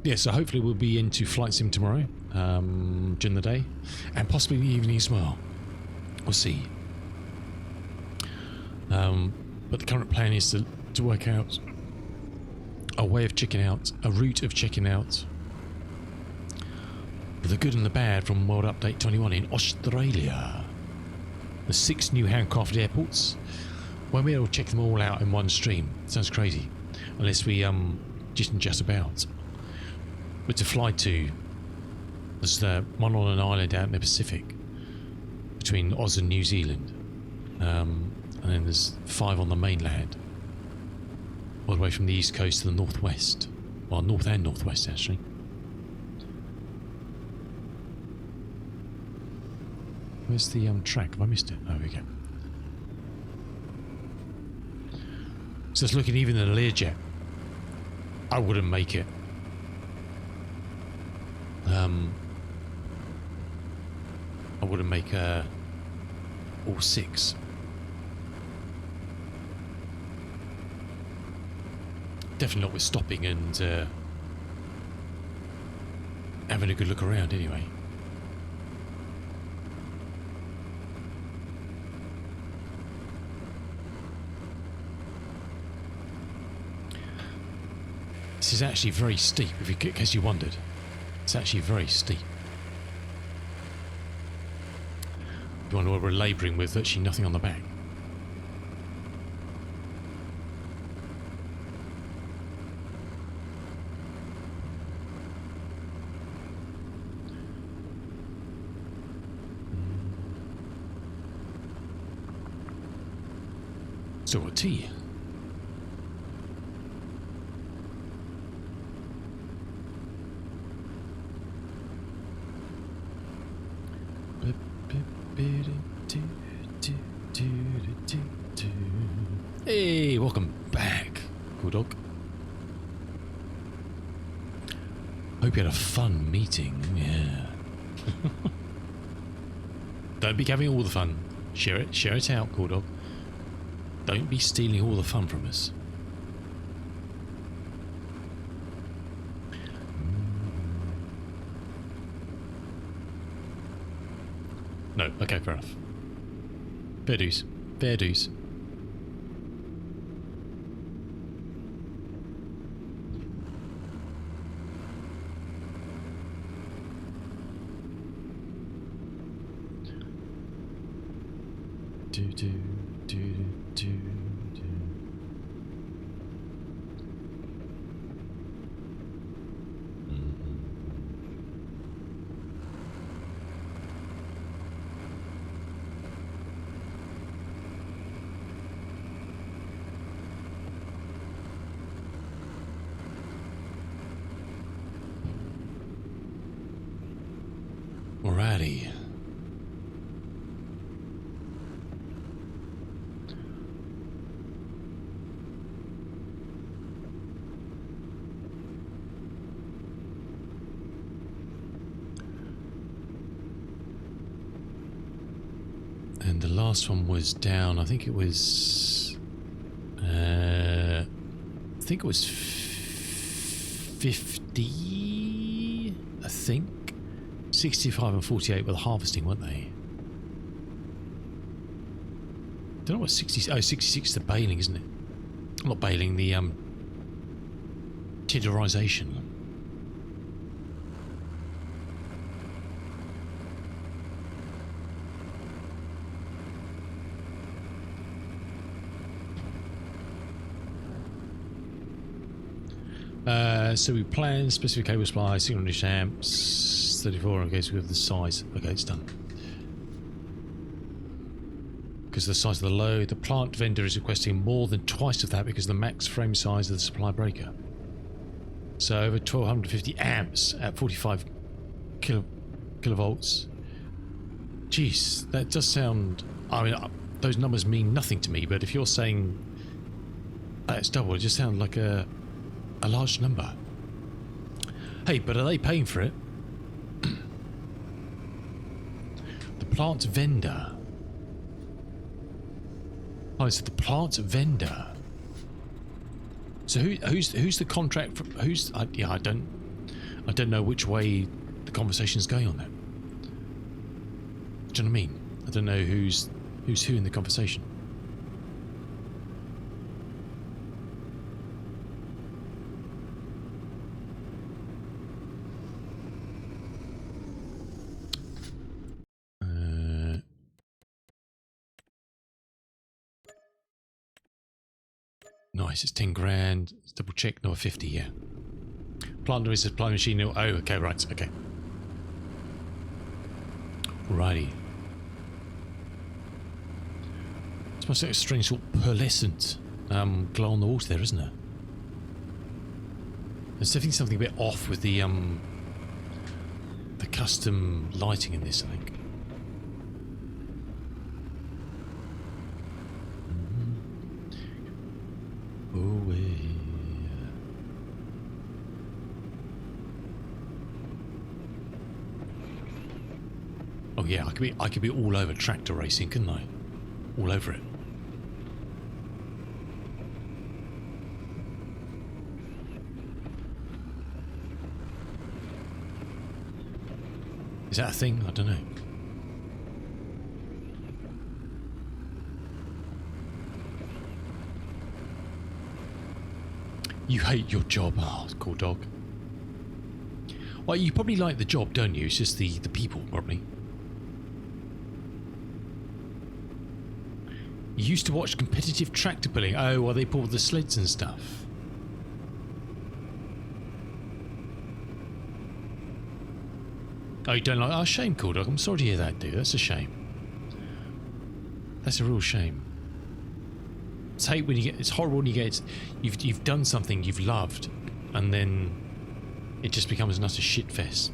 Yeah, so hopefully we'll be into Flight Sim tomorrow, during the day, and possibly in the evening as well. We'll see. But the current plan is to work out a way of checking out, a route of checking out the good and the bad from World Update 21 in Australia. The 6 new handcrafted airports. Won't be able to check them all out in one stream. Sounds crazy. Unless we just about. But to fly to, there's one on an island out in the Pacific between Oz and New Zealand, and then there's 5 on the mainland, all the way from the east coast to the northwest, well, north and northwest actually. Where's the track? Have I missed it? Oh, here we go. So it's looking even in a Learjet. I wouldn't make it. I wouldn't make all 6. Definitely not with stopping and having a good look around anyway. This is actually very steep, in case you wondered. It's actually very steep. You wonder what we're labouring with virtually nothing on the back. So what tea? Hey, welcome back, cool dog. Hope you had a fun meeting. Yeah. Don't be having all the fun. Share it out, cool dog. Don't be stealing all the fun from us. No, okay, fair enough. Fair dues. Fair dues. Alrighty. And the last one was down, I think it was... I think it was 50, I think. 65 and 48 were the harvesting, weren't they? Don't know what 60... Oh, 66 is the baling, isn't it? Not baling, the tenderization. So we plan specific cable supply, 600 amps, 34. Okay, so we have the size. Okay, it's done. Because of the size of the load, the plant vendor is requesting more than twice of that because of the max frame size of the supply breaker. So over 1250 amps at 45 kilovolts. Jeez, that does sound... I mean, those numbers mean nothing to me, but if you're saying that's double, it just sounds like a large number. Hey, but are they paying for it? The plant vendor. Oh, it's the plant vendor. So who's the contract from? Who's? Yeah, I don't know which way the conversation's going on that. Do you know what I mean? I don't know who's who in the conversation. Nice, it's 10 grand. Let's double check, no 50, yeah. Planter is a plant machine. Oh, okay, right, okay. Righty. It's must like a strange sort of pearlescent glow on the water there, isn't there? There's definitely something a bit off with the custom lighting in this, I think. Away. Oh yeah, I could be all over tractor racing, couldn't I? All over it. Is that a thing? I don't know. You hate your job. Oh, cool dog. Well, you probably like the job, don't you? It's just the people, probably. You used to watch competitive tractor pulling. Oh, well, they pull the sleds and stuff. Oh, you don't like... Oh, shame, cool dog. I'm sorry to hear that, dude. That's a shame. That's a real shame. It's hate when you get... It's horrible when you get... You've done something you've loved, and then it just becomes an utter shit fest.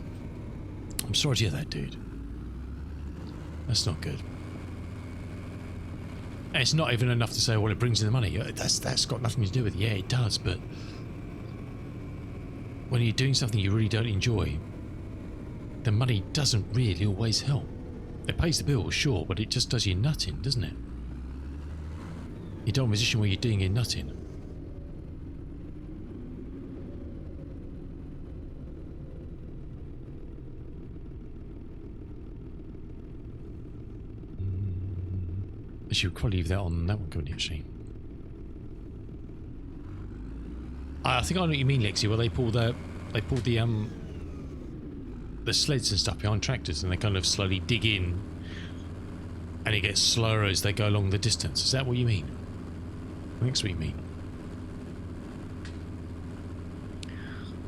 I'm sorry to hear that, dude. That's not good. And it's not even enough to say, well, it brings in the money. That's got nothing to do with it. Yeah, it does, but when you're doing something you really don't enjoy, the money doesn't really always help. It pays the bills, sure, but it just does you nutting, doesn't it? You're in a position where you're doing your nutting. Actually, we'll probably leave that on that one, couldn't you, actually? I think I know what you mean, Lexi. Well, they pull the sleds and stuff behind tractors, and they kind of slowly dig in, and it gets slower as they go along the distance. Is that what you mean? I think that's what you mean.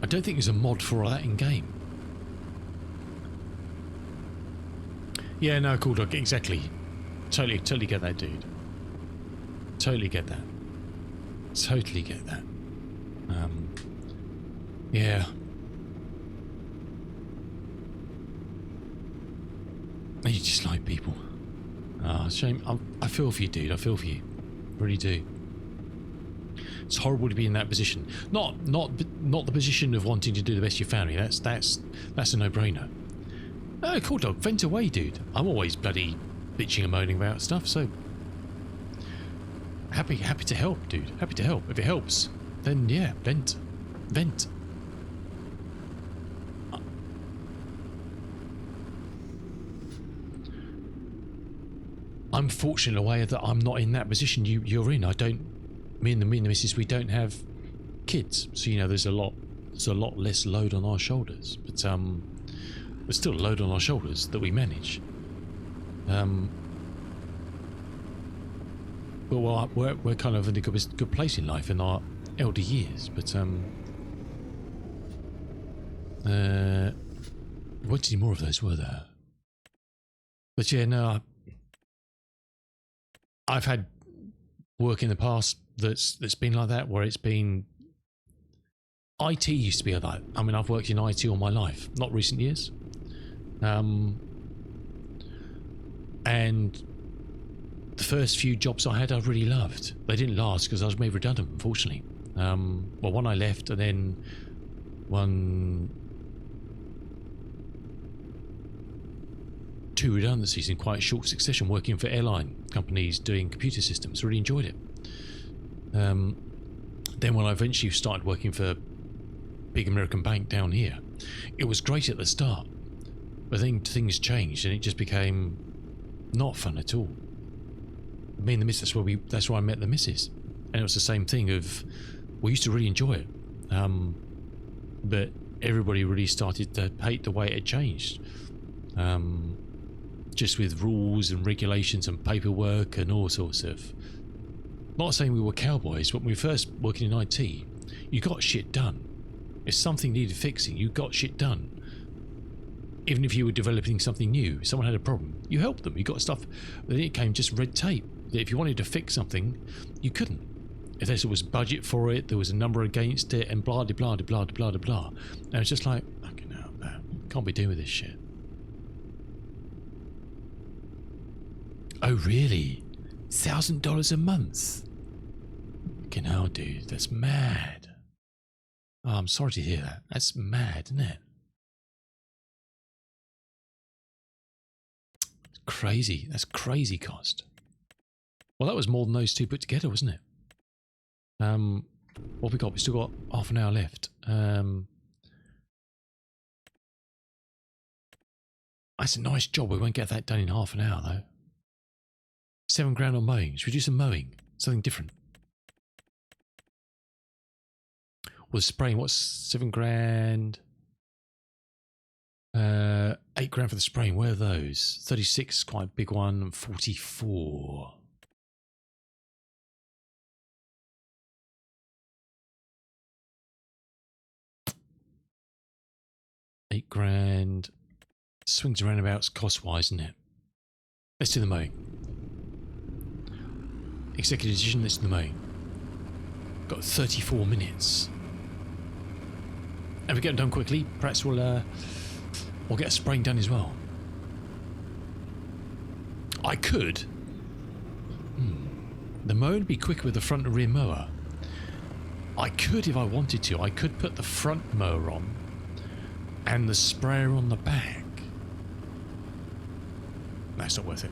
I don't think there's a mod for all that in game. Yeah, no, cool dog. Exactly. Totally get that, dude. Totally get that. Totally get that. Yeah. You just like people. Ah, shame. I feel for you, dude. I feel for you. Really do. It's horrible to be in that position. Not the position of wanting to do the best of your family. That's a no-brainer. Oh, cool dog. Vent away, dude. I'm always bloody bitching and moaning about stuff. So happy to help, dude. Happy to help. If it helps, then yeah, vent. I'm fortunate in a way that I'm not in that position you're in. Me and the missus, we don't have kids, so you know there's a lot less load on our shoulders. But there's still a load on our shoulders that we manage. But we're kind of in a good place in life in our elder years. But what any more of those were there? But yeah, no. I've had work in the past that's been like that, where it's been... IT used to be like that. I mean, I've worked in IT all my life, not recent years. And the first few jobs I had, I really loved. They didn't last because I was made redundant, unfortunately. Well, one I left, and then two redundancies in quite short succession, working for airline companies doing computer systems. Really enjoyed it. Then when I eventually started working for a big American bank down here, it was great at the start, but then things changed and it just became not fun at all. Me and the missus, that's where I met the missus, and it was the same thing of, we used to really enjoy it, but everybody really started to hate the way it had changed. Just with rules and regulations and paperwork and all sorts of... Not saying we were cowboys, but when we first working in IT, you got shit done. If something needed fixing, you got shit done. Even if you were developing something new, someone had a problem, you helped them, you got stuff. Then it came just red tape. If you wanted to fix something, you couldn't. If there was budget for it, there was a number against it, and blah, blah, blah, blah, blah, blah, blah. And it's just like, okay, no, can't be doing with this shit. Oh, really? $1,000 a month? Fucking hell, dude, that's mad. Oh, I'm sorry to hear that. That's mad, isn't it? It's crazy. That's crazy cost. Well, that was more than those two put together, wasn't it? What have we got? We still got half an hour left. That's a nice job. We won't get that done in half an hour, though. £7 on mowing. Should we do some mowing? Something different. Well, spraying, what's £7? £8 for the spraying. Where are those? 36, quite a big one, and 44. £8. Swings and roundabouts cost-wise, isn't it? Let's do the mowing. Executive decision, let's do the mowing. Got 34 minutes. And if we get them done quickly, perhaps we'll get a spraying done as well. I could. The mower would be quicker with the front and rear mower. I could, if I wanted to, I could put the front mower on and the sprayer on the back. No, it's not worth it.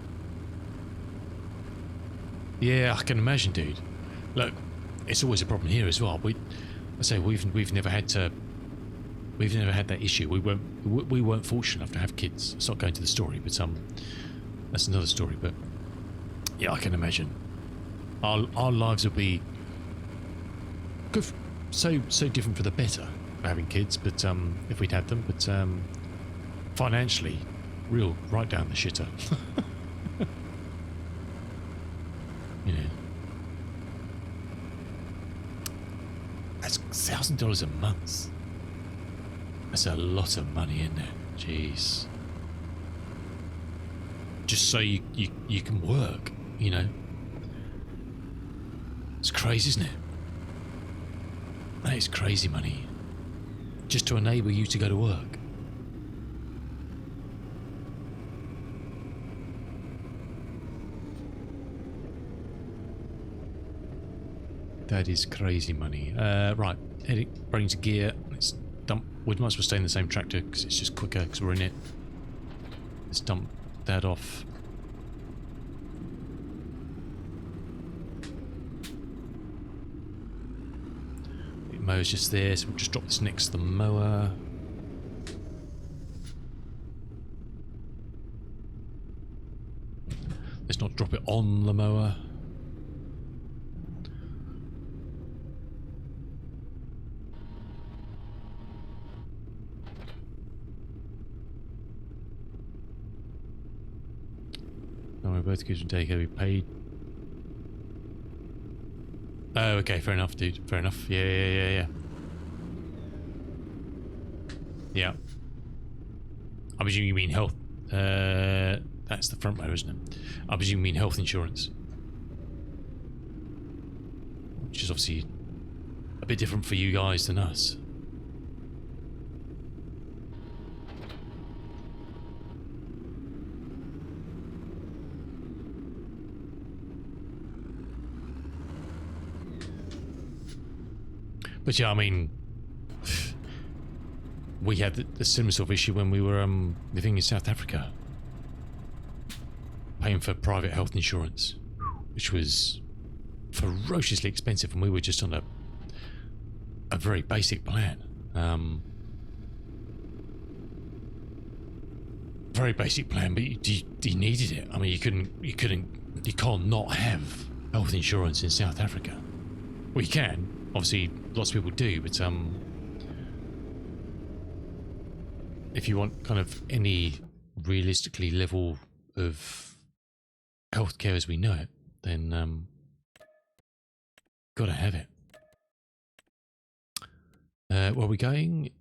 Yeah, I can imagine, dude. Look, it's always a problem here as well. We've never had that issue. We weren't fortunate enough to have kids. It's not going to the story, but that's another story. But yeah, I can imagine our lives would be good, so different for the better for having kids. But if we'd had them, but financially, right down the shitter. You know, that's $1,000 a month. That's a lot of money, isn't it? Jeez. Just so you can work, you know. It's crazy, isn't it? That is crazy money. Just to enable you to go to work. That is crazy money. Right, bring to gear. Let's dump. We might as well stay in the same tractor because it's just quicker because we're in it. Let's dump that off. mower's just there, so we'll just drop this next to the mower. Let's not drop it on the mower. No, we're both good to take care. We paid. Oh, okay, fair enough, dude. Fair enough. Yeah. Yeah. I presume you mean health. That's the front row, isn't it? I presume you mean health insurance. Which is obviously a bit different for you guys than us. But yeah, I mean, we had the similar sort of issue when we were living in South Africa, paying for private health insurance, which was ferociously expensive, and we were just on a very basic plan. Very basic plan, but you needed it. I mean, you can't not have health insurance in South Africa. Well, you can. Obviously, lots of people do, but if you want kind of any realistically level of healthcare as we know it, then gotta have it. Where are we going?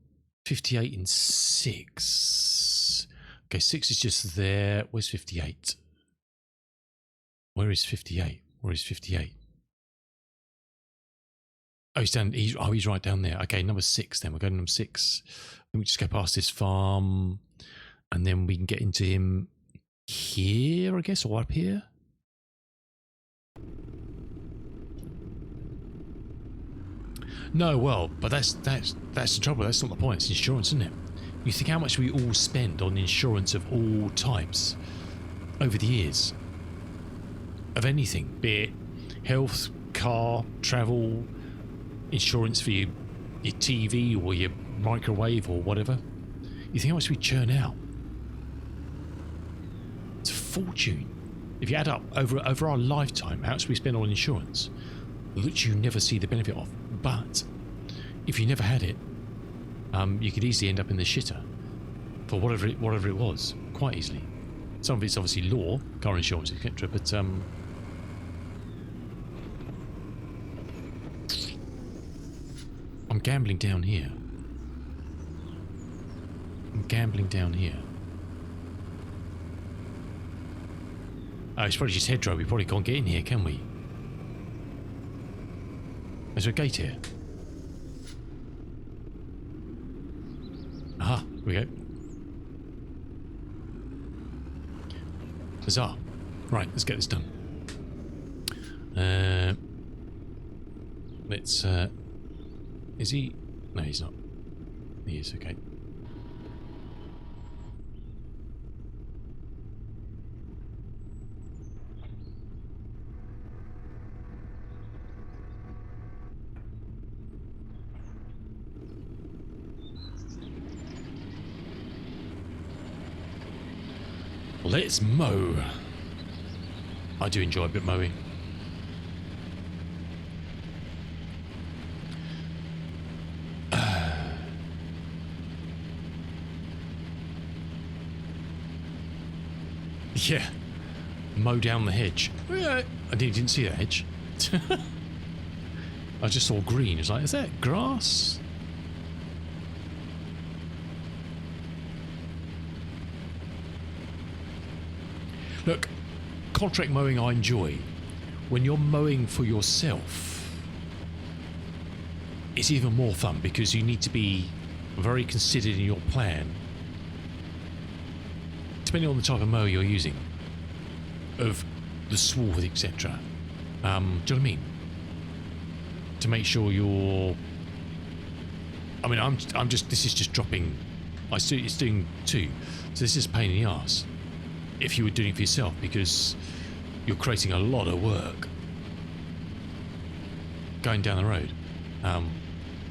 58 and 6. Okay, 6 is just there. Where's 58? Where is 58? Where is 58? Oh, he's right down there. Okay, number 6 then. We'll go to number 6. And we just go past this farm. And then we can get into him here, I guess, or up here. No, well, but that's the trouble. That's not the point. It's insurance, isn't it? You think how much we all spend on insurance of all types over the years. Of anything. Be it health, car, travel, insurance for your TV or your microwave or whatever. You think how much we churn out? It's a fortune. If you add up over our lifetime, how much we spend on insurance, which you never see the benefit of. But if you never had it, you could easily end up in the shitter for whatever it was, quite easily. Some of it's obviously law, car insurance, etc. But I'm gambling down here. Oh, it's probably just hedgerow. We probably can't get in here, can we? Is there a gate here? Aha, here we go. Huzzah. Right, let's get this done. Let's is he? No, he's not. He is, okay. Let's mow. I do enjoy a bit mowing. Yeah, mow down the hedge. I didn't see that hedge. I just saw green. It's like, is that grass? Look, contract mowing I enjoy. When you're mowing for yourself, it's even more fun because you need to be very considered in your plan. Depending on the type of mower you're using, of the swath, etc. Do you know what I mean? To make sure you're. I mean, I'm just. This is just dropping. It's doing 2, so this is a pain in the arse. If you were doing it for yourself, because you're creating a lot of work going down the road.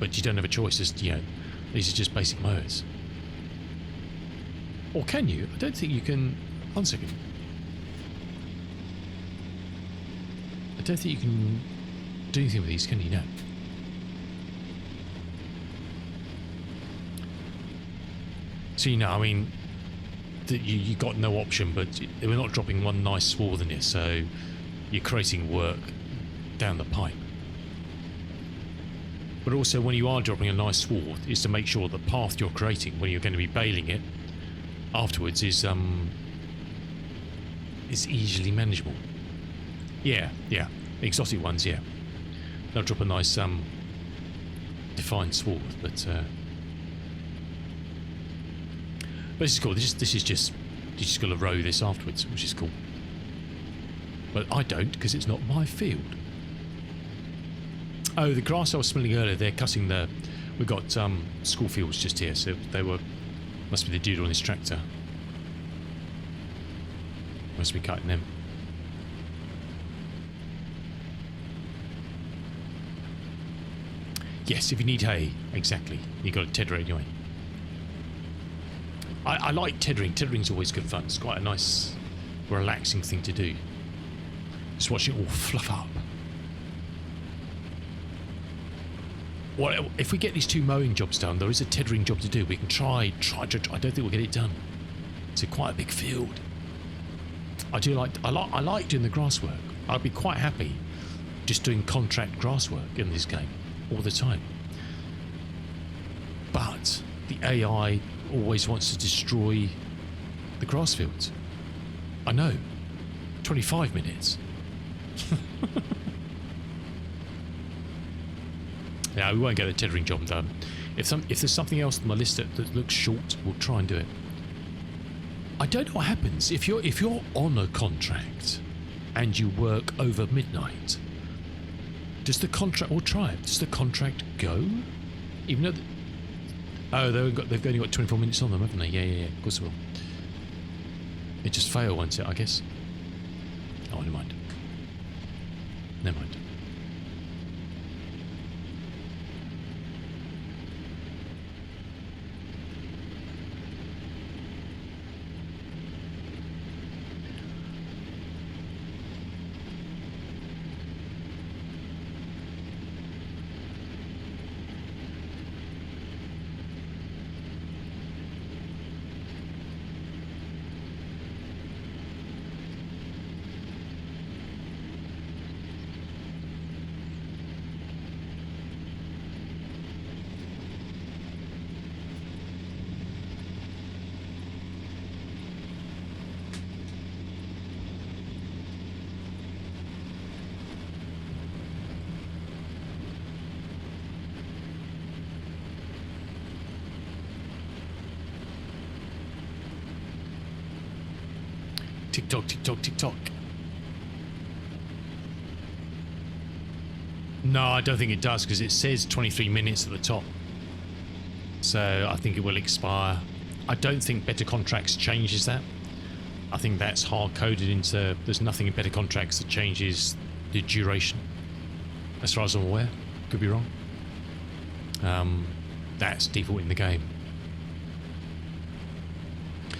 but you don't have a choice. As you know, these are just basic mowers. Or can you? I don't think you can. 1 second. I don't think you can do anything with these, can you? No. So, you know, I mean, you got no option, but we're not dropping one nice swath in it, so you're creating work down the pipe. But also, when you are dropping a nice swath, is to make sure the path you're creating when you're going to be baling it afterwards is easily manageable. Yeah, exotic ones, yeah. They'll drop a nice defined swath, but this is cool. This is just you just got to row this afterwards, which is cool. But I don't, because it's not my field. Oh, the grass I was smelling earlier. They're cutting the. We've got school fields just here, so they were. Must be the dude on his tractor. Must be cutting them. Yes, if you need hay, exactly. You got a tedder anyway. I like teddering. Teddering's always good fun. It's quite a nice, relaxing thing to do. Just watch it all fluff up. Well, if we get these 2 mowing jobs done, there is a tethering job to do. We can try. I don't think we'll get it done. It's quite a big field. I like doing the grass work. I'd be quite happy just doing contract grass work in this game all the time. But the AI always wants to destroy the grass fields. I know. 25 minutes. Yeah, we won't get the tethering job done. If there's something else on my list that looks short, we'll try and do it. I don't know what happens if you're on a contract and you work over midnight. Does the contract? We'll try it. Does the contract go? Even though. They've only got 24 minutes on them, haven't they? Yeah. Of course they will. It just fail, won't it? I guess. Oh, never mind. Never mind. Tick tock, tick tock, tick tock. No, I don't think it does, because it says 23 minutes at the top. So I think it will expire. I don't think Better Contracts changes that. I think that's hard coded into. There's nothing in Better Contracts that changes the duration, as far as I'm aware. Could be wrong. That's default in the game.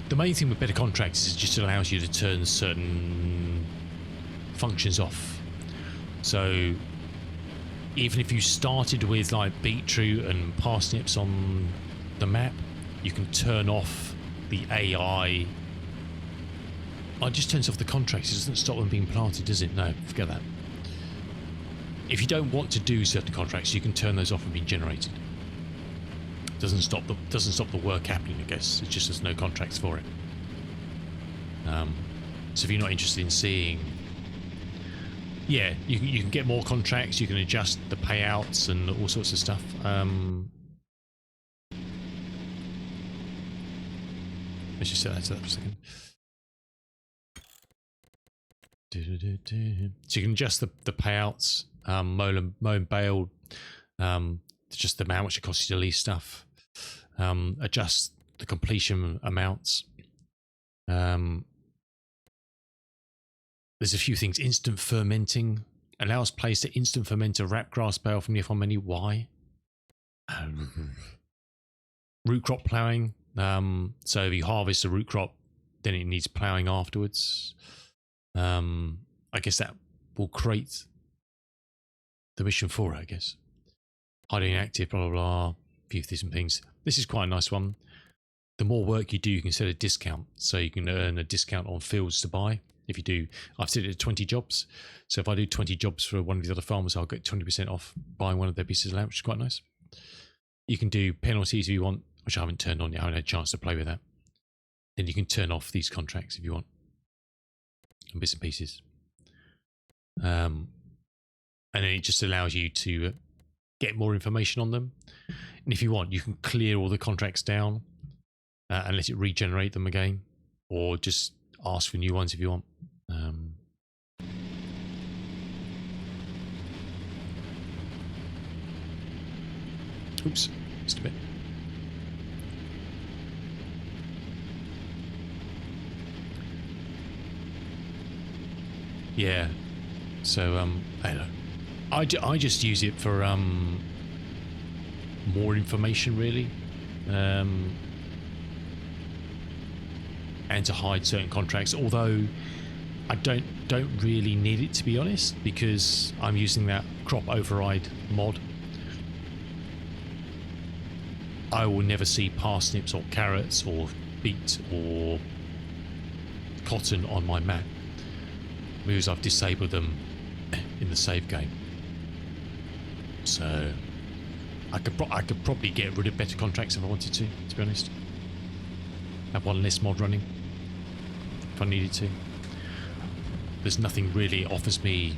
The main thing with Better Contracts is it just allows you to turn certain functions off. So even if you started with like beetroot and parsnips on the map, you can turn off the AI. Oh, it just turns off the contracts. It doesn't stop them being planted, does it? No, forget that. If you don't want to do certain contracts, you can turn those off and be generated. Doesn't stop the work happening, I guess. It's just there's no contracts for it. So if you're not interested in seeing, yeah, you can get more contracts. You can adjust the payouts and all sorts of stuff. Let's just set that to that for a second. So you can adjust the payouts, mow and bale, just the amount which it costs you to lease stuff. Adjust the completion amounts. There's a few things. Instant fermenting allows players to instant ferment a wrap grass bale from the F1 menu. Why? root crop ploughing. So if you harvest a root crop, then it needs ploughing afterwards. I guess that will create the mission for it, I guess. Hiding active, blah, blah, blah. A few different things. This is quite a nice one. The more work you do, you can set a discount. So you can earn a discount on fields to buy. If you do, I've set it at 20 jobs. So if I do 20 jobs for one of the other farmers, I'll get 20% off buying one of their pieces of land, which is quite nice. You can do penalties if you want, which I haven't turned on yet. I haven't had a chance to play with that. Then you can turn off these contracts if you want. And bits and pieces. And then it just allows you to get more information on them. And if you want, you can clear all the contracts down and let it regenerate them again, or just ask for new ones if you want. Oops, just a bit. Yeah, so I don't know. I just use it for more information, really, and to hide certain contracts. Although I don't really need it, to be honest, because I'm using that crop override mod. I will never see parsnips or carrots or beet or cotton on my map because I've disabled them in the save game. So I could probably get rid of better contracts if I wanted to be honest. Have one less mod running if I needed to. There's nothing really offers me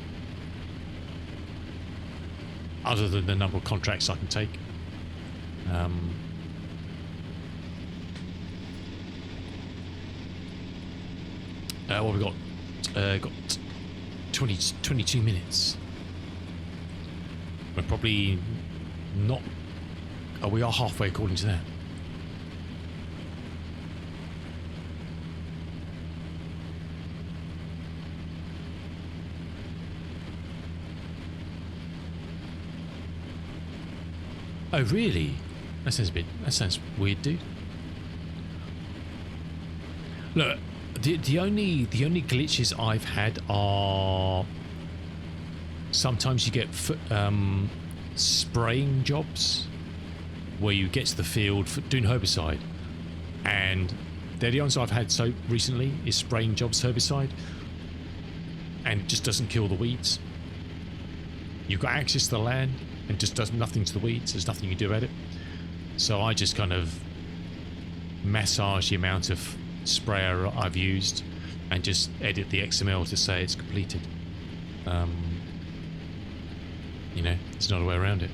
other than the number of contracts I can take. What have we got? Got 22 minutes. We're probably not. Oh, we are halfway according to that. Oh, really? That sounds weird, dude. Look, the only glitches I've had are sometimes you get spraying jobs where you get to the field for doing herbicide, and they're the ones I've had so recently is spraying jobs herbicide, and it just doesn't kill the weeds. You've got access to the land and just does nothing to the weeds. There's nothing you do about it. So I just kind of massage the amount of sprayer I've used and just edit the XML to say it's completed. You know, there's not a way around it.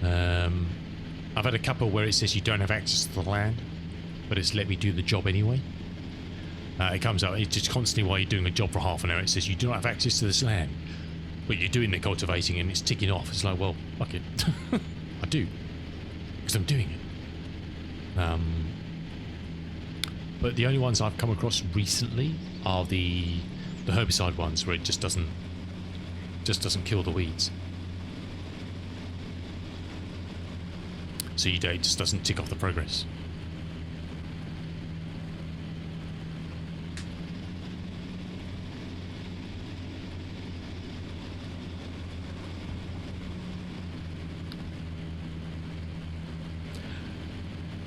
I've had a couple where it says you don't have access to the land, but it's let me do the job anyway. It comes up, it's just constantly while you're doing a job for half an hour, it says you do not have access to this land, but you're doing the cultivating and it's ticking off. It's like, well, fuck it. I do, because I'm doing it. But the only ones I've come across recently are the herbicide ones, where it just doesn't kill the weeds. So it just doesn't tick off the progress.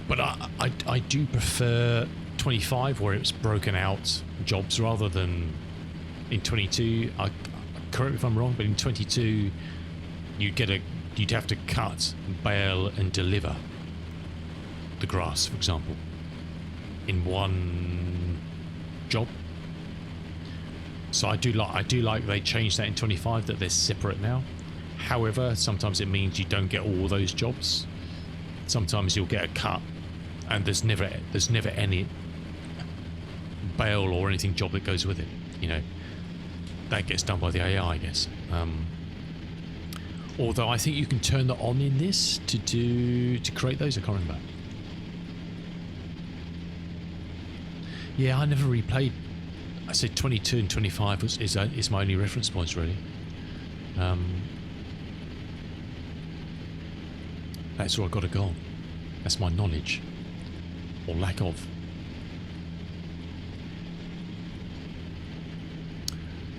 But I do prefer 25, where it's broken out jobs, rather than in 22. Correct me if I'm wrong, but in 22 you'd have to cut, bale and deliver the grass, for example, in one job. So I do like they changed that in 25, that they're separate now. However, sometimes it means you don't get all those jobs. Sometimes you'll get a cut and there's never any bale or anything job that goes with it. You know, that gets done by the AI, I guess. Although I think you can turn that on in this to create those. I can't remember. Yeah, I never replayed. I said 22 and 25 is my only reference points, really. That's where I've got to go on. That's my knowledge. Or lack of.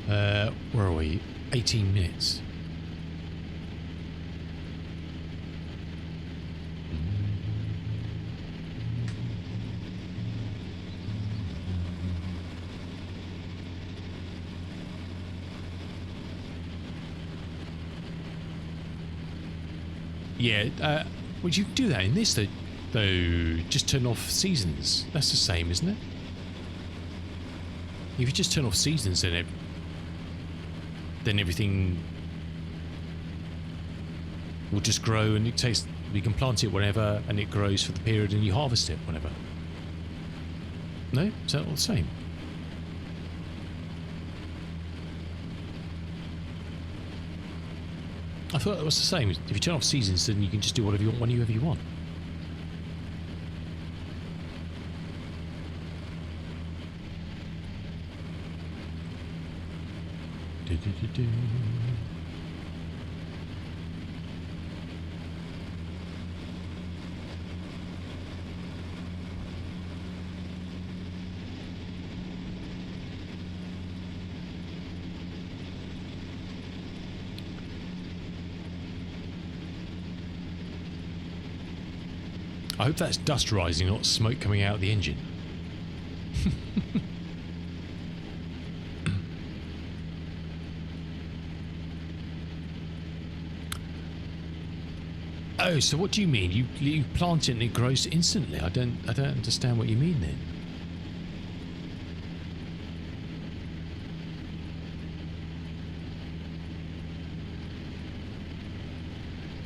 Where are we? 18 minutes. Yeah, would you do that in this though? Just turn off seasons. That's the same, isn't it? If you just turn off seasons, then everything will just grow, and it takes. You can plant it whenever, and it grows for the period, and you harvest it whenever. No, is that all the same? I thought it was the same. If you turn off seasons, then you can just do whatever you want whenever you want. I hope that's dust rising, not smoke coming out of the engine. Oh, so what do you mean? You plant it and it grows instantly? I don't understand what you mean then.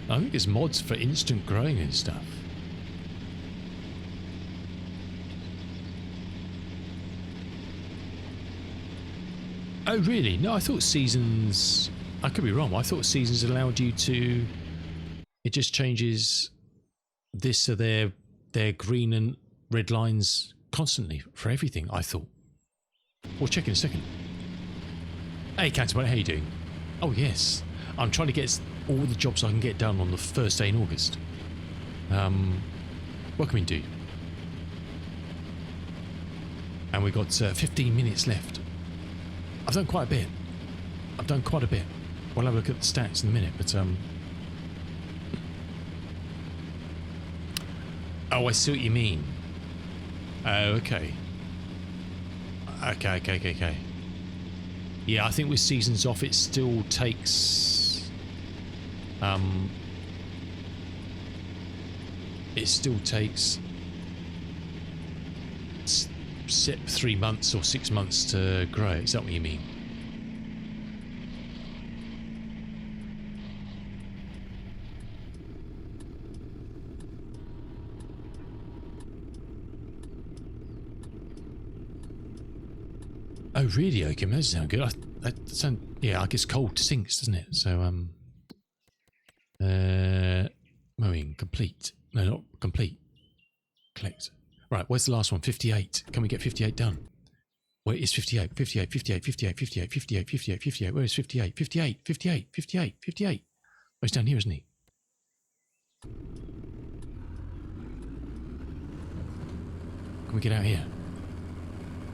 I think there's mods for instant growing and stuff. Oh really? No, I thought seasons... I could be wrong. I thought seasons allowed you to... It just changes this so they're green and red lines constantly for everything, I thought. We'll check in a second. Hey Canterbury, how you doing? Oh yes. I'm trying to get all the jobs I can get done on the first day in August. Welcome in, dude. And we've got 15 minutes left. I've done quite a bit. We'll have a look at the stats in a minute, but oh, I see what you mean. Oh, okay. Okay. Yeah, I think with seasons off, it still takes... It still takes 3 months or 6 months to grow. Is that what you mean? Oh really? Okay, that sounds good. Yeah, I guess cold sinks, doesn't it? So mowing complete. No, not complete. Collect. Right, where's the last one? 58. Can we get 58 done? Where is 58? 58. Where is 58? 58. Oh, he's down here, isn't he? Can we get out here?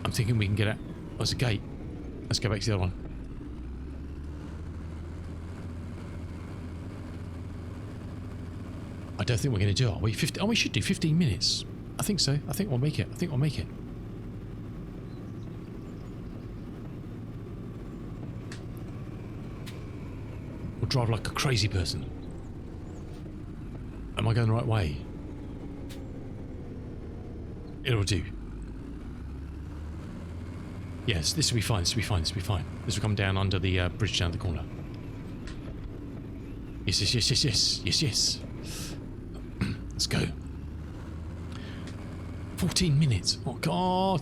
I'm thinking we can get out. Oh, there's a gate. Let's go back to the other one. I don't think we're going to do it, are we? Oh, we should do 15 minutes. I think so. I think we'll make it. We'll drive like a crazy person. Am I going the right way? It'll do. Yes, this will be fine. This will come down under the bridge down the corner. Yes. Let's go. 14 minutes. Oh, God.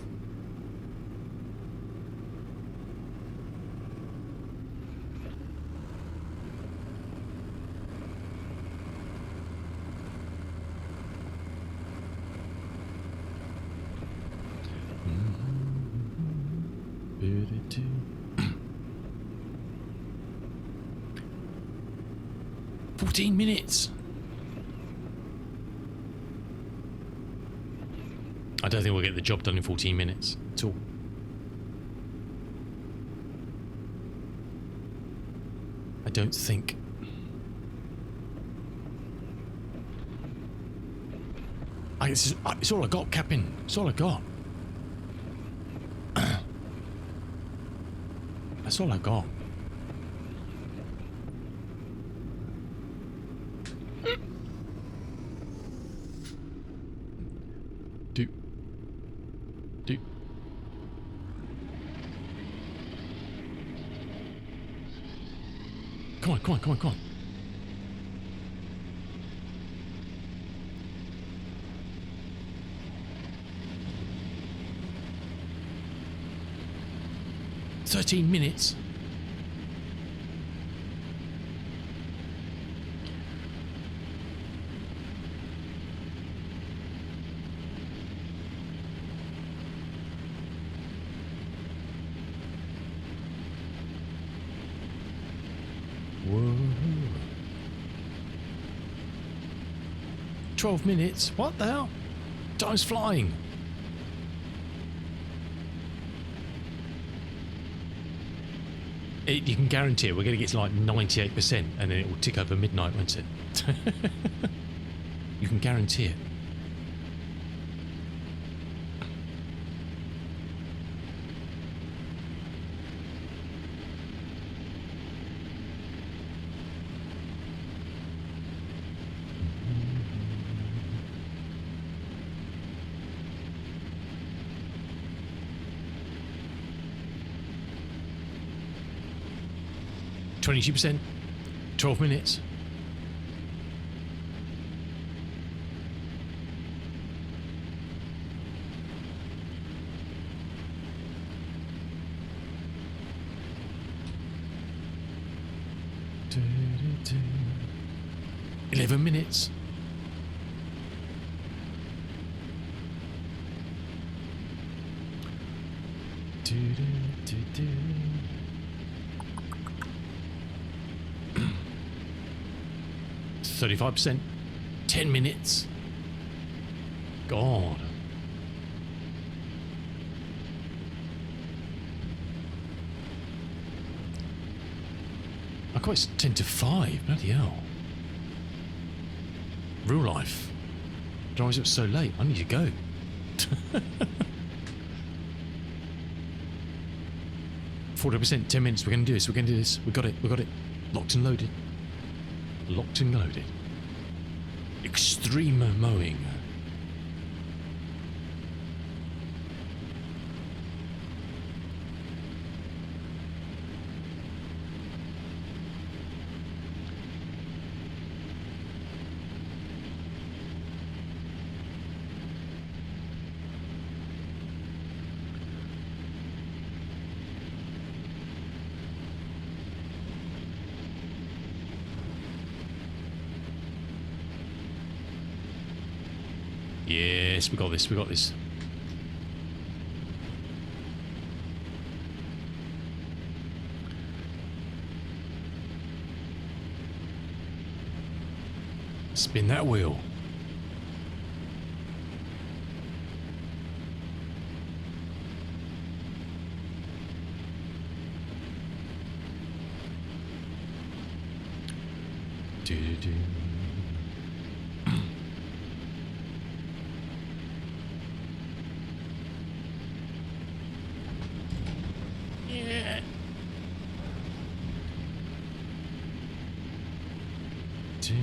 Minutes. I don't think we'll get the job done in 14 minutes at all. I don't think. It's all I got, Captain. It's all I got. That's all I got. Do. Come on. 13 minutes. Whoa. 12 minutes? What the hell? Time's flying. You can guarantee it. We're going to get to like 98% and then it will tick over midnight, won't it? You can guarantee it. %, 12 minutes. Do. 11 minutes. Do. 35%. 10 minutes. God. I quite 10 to 5. Bloody hell. Real life. Why is it so late? I need to go. 40%. 10 minutes. We're going to do this. We're going to do this. We got it. We got it. Locked and loaded. Locked and loaded. Extreme mowing. Yes, we got this, we got this. Spin that wheel. Do. Yeah. Do.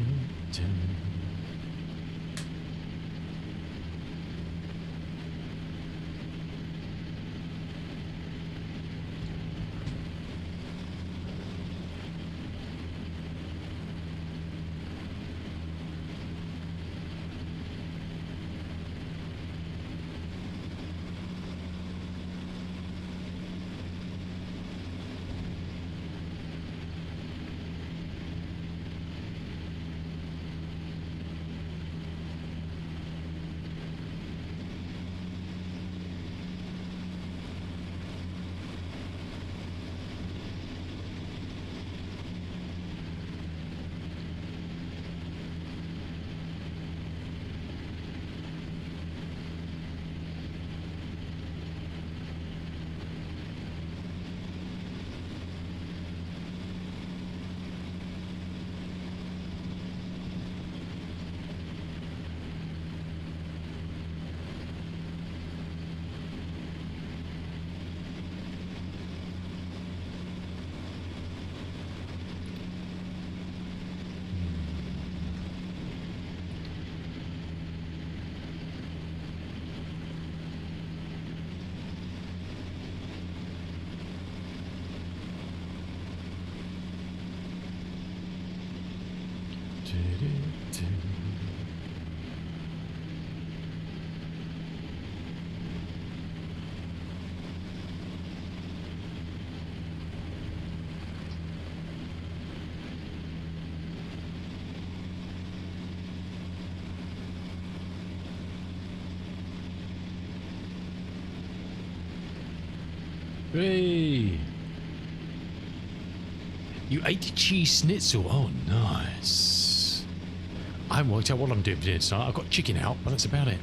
Hey! You ate the cheese schnitzel. Oh, nice. I haven't worked out what I'm doing for dinner tonight. I've got chicken out, but that's about it.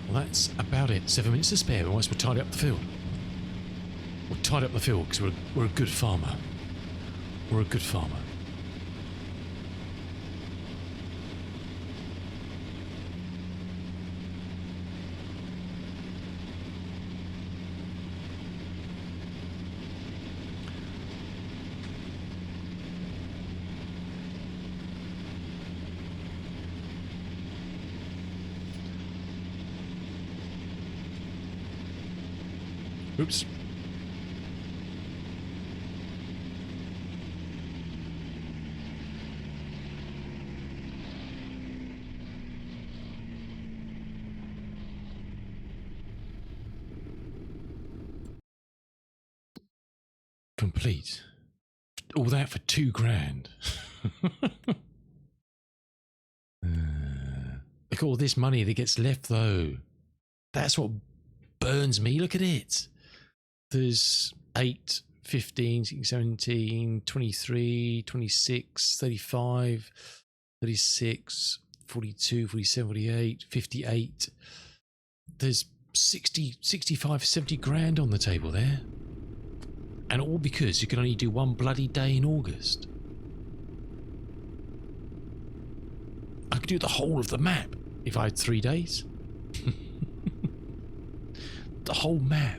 Well, that's about it. 7 minutes to spare once we're tidy up the field. We'll tidy up the field because we're a good farmer. We're a good farmer. Oops. Complete. All that for $2,000. Look at all this money that gets left though. That's what burns me. Look at it. There's 8, 15, 16, 17, 23, 26, 35, 36, 42, 47, 48, 58. There's 60, 65, 70 grand on the table there. And all because you can only do one bloody day in August. I could do the whole of the map if I had 3 days. The whole map.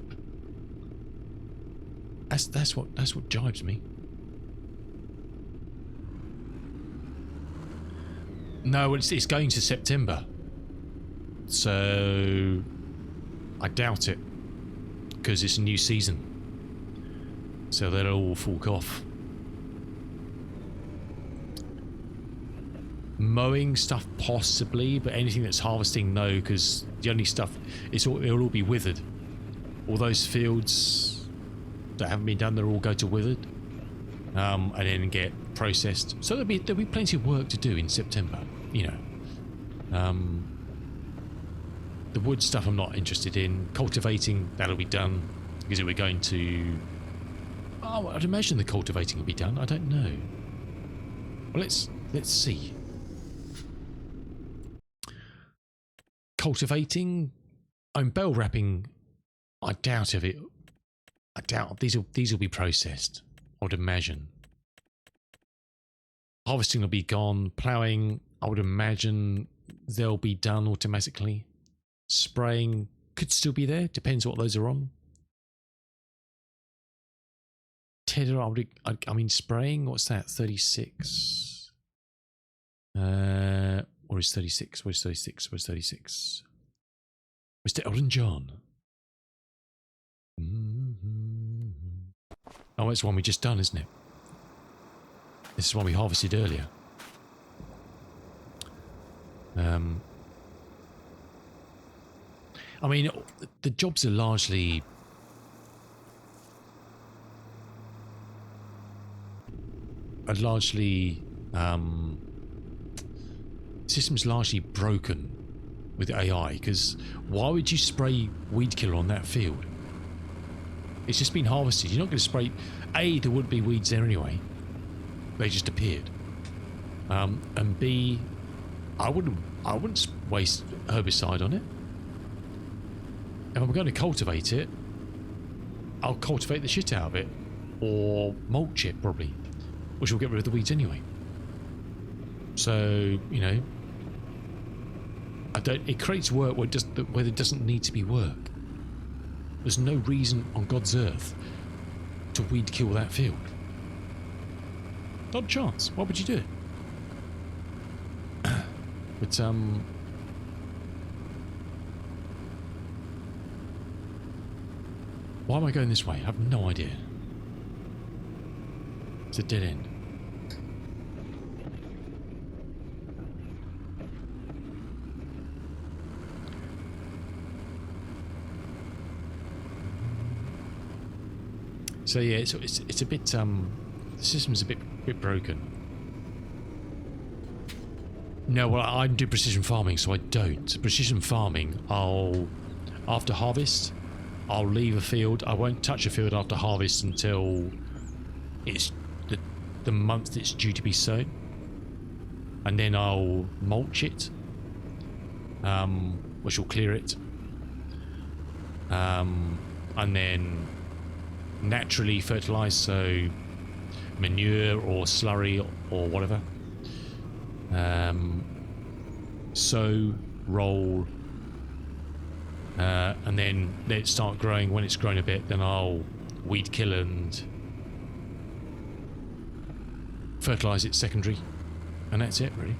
That's what jibes me. No, it's going to September. So I doubt it. Because it's a new season. So they'll all fork off. Mowing stuff possibly, but anything that's harvesting, no, because the only stuff, it'll all be withered. All those fields that haven't been done, they'll all go to withered, and then get processed. So there'll be plenty of work to do in September, you know. The wood stuff I'm not interested in. Cultivating, that'll be done, because we're going to... Oh, I'd imagine the cultivating will be done. I don't know. Well, let's see. Cultivating, bell wrapping. I doubt if it. I doubt these will be processed. I would imagine. Harvesting will be gone. Ploughing, I would imagine they'll be done automatically. Spraying could still be there. Depends what those are on. Tether, I mean spraying. What's that? 36. Or is 36? Where's 36? Where's 36? Mr. Elton John. Oh, it's one we just done, isn't it? This is one we harvested earlier. I mean, the jobs are largely... system's largely broken with AI, because why would you spray weed killer on that field? It's just been harvested. You're not going to spray... A, there wouldn't be weeds there anyway. They just appeared. And B, I wouldn't waste herbicide on it. If I'm going to cultivate it, I'll cultivate the shit out of it, or mulch it probably, which will get rid of the weeds anyway. So, you know, it creates work where there doesn't need to be work. There's no reason on God's earth to weed kill that field. Not a chance. Why would you do it? But why am I going this way? I have no idea. It's a dead end. So yeah, it's a bit the system's a bit broken. No, well, I do precision farming, so I don't. Precision farming, I'll after harvest, I'll leave a field. I won't touch a field after harvest until it's the month it's due to be sown. And then I'll mulch it, which will clear it. And then naturally fertilise, so manure or slurry or whatever. Sow, roll, and then let it start growing. When it's grown a bit, then I'll weed kill and fertilise it secondary, and that's it really.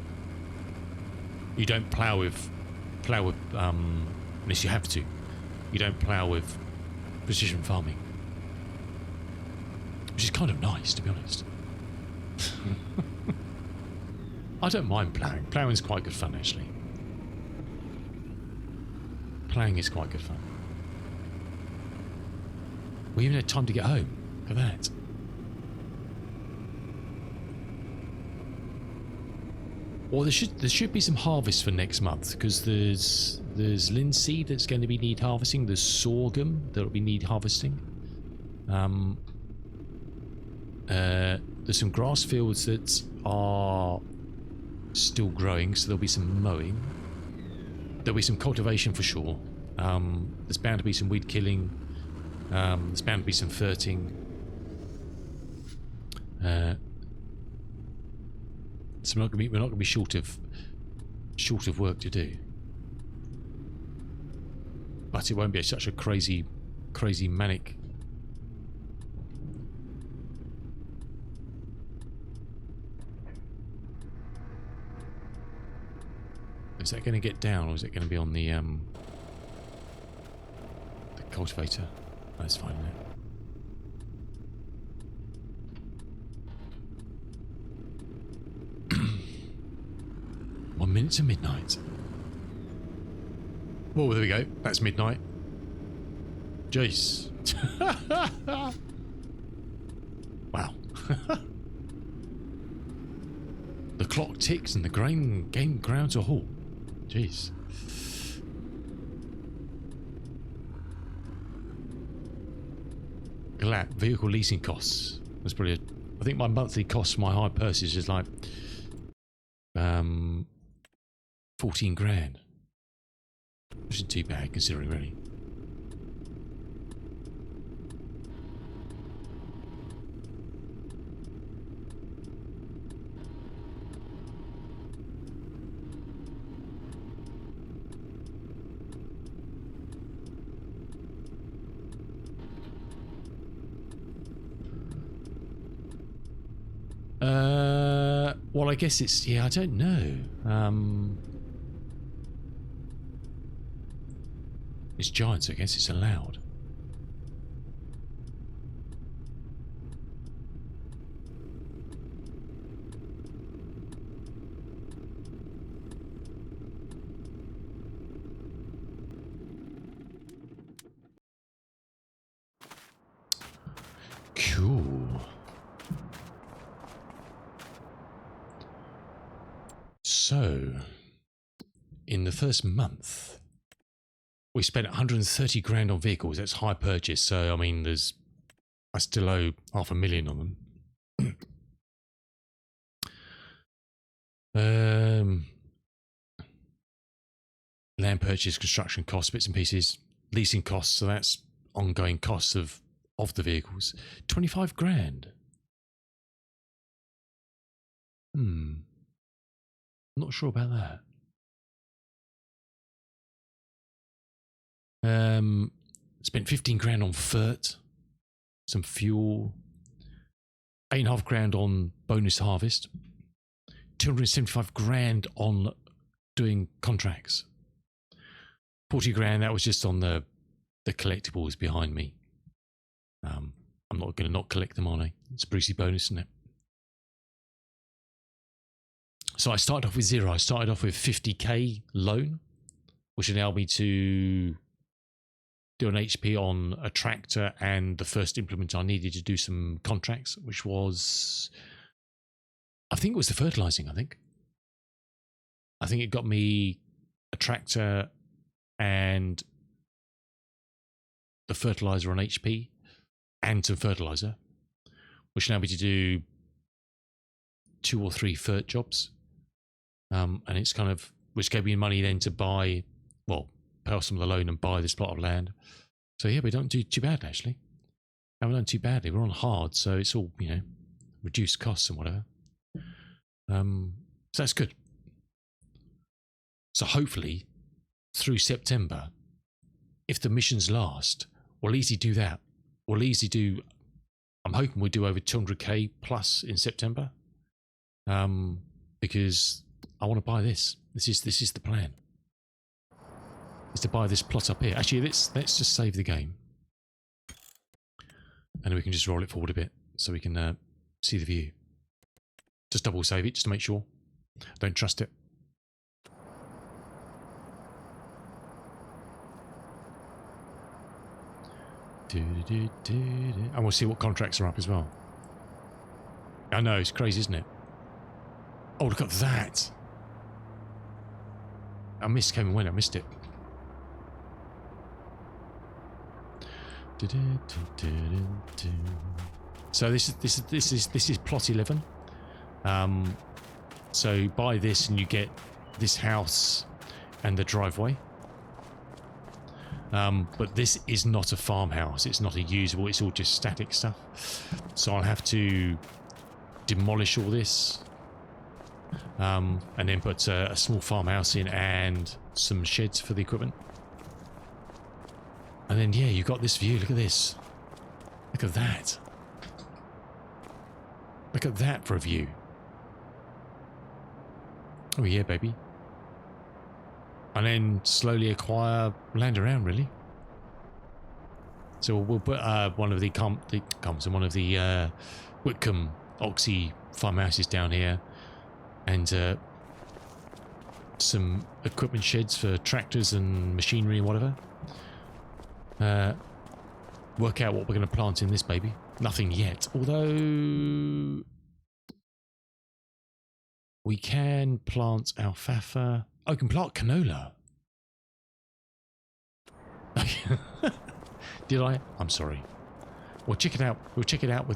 You don't plough with unless you have to. You don't plough with precision farming, which is kind of nice, to be honest. I don't mind ploughing. Ploughing's quite good fun, actually. Ploughing is quite good fun. We even had time to get home for that. Well, there should be some harvest for next month, because there's linseed that's going to be need harvesting. There's sorghum that will be need harvesting. There's some grass fields that are still growing, so there'll be some mowing. There'll be some cultivation for sure. There's bound to be some weed killing. There's bound to be some ferting. So we're not going to be short of work to do. But it won't be such a crazy manic. Is that going to get down, or is it going to be on the cultivator? That's fine, isn't it? 1 minute to midnight. Well, there we go. That's midnight. Jeez. Wow. The clock ticks and the game grounds a halt. Jeez. Look at that. Vehicle leasing costs. That's probably I think my monthly cost for my hire purchase is like 14 grand. Which isn't too bad considering, really. Well, I guess it's, yeah, I don't know. It's giants, I guess it's allowed. Cool. So, in the first month, we spent 130 grand on vehicles. That's high purchase. So, I mean, I still owe $500,000 on them. Land purchase, construction costs, bits and pieces, leasing costs. So that's ongoing costs of the vehicles. 25 grand. I'm not sure about that. Spent 15 grand on FERT, some fuel, 8.5 grand on bonus harvest, 275 grand on doing contracts, 40 grand, that was just on the collectibles behind me. I'm not going to not collect them, are I? It's a Brucey bonus, isn't it? So I started off with zero. I started off with 50k loan, which allowed me to do an HP on a tractor and the first implement I needed to do some contracts, which was, I think it was the fertilizing. I think it got me a tractor and the fertilizer on HP and some fertilizer, which allow me to do 2 or 3 fert jobs. And it's kind of, which gave me money then to buy, well, pay off some of the loan and buy this plot of land. So yeah, we don't do too bad actually. Haven't done too badly. We're on hard, so it's all, you know, reduced costs and whatever. So that's good. So hopefully through September, if the missions last, we'll easily do that. We'll easily do, I'm hoping we'll do over 200k plus in September. Because I want to buy this. This is the plan. Is to buy this plot up here. Actually, let's just save the game. And then we can just roll it forward a bit so we can see the view. Just double save it just to make sure. Don't trust it. And we'll see what contracts are up as well. I know, it's crazy, isn't it? Oh, look at that. I missed, came and went, I missed it. So this is plot 11. So buy this and you get this house and the driveway. But this is not a farmhouse. It's not a usable. It's all just static stuff. So I'll have to demolish all this, and then put a small farmhouse in and some sheds for the equipment. And then yeah, you got this view. Look at this. Look at that. Look at that for a view. Oh yeah, baby. And then slowly acquire land around, really. So we'll put one of the one of the Witcombe Oxy farmhouses down here, and some equipment sheds for tractors and machinery and whatever. Work out what we're going to plant in this baby. Nothing yet, although we can plant alfalfa. Oh, we can plant canola. Did I? I'm sorry. We'll check it out. We'll check it out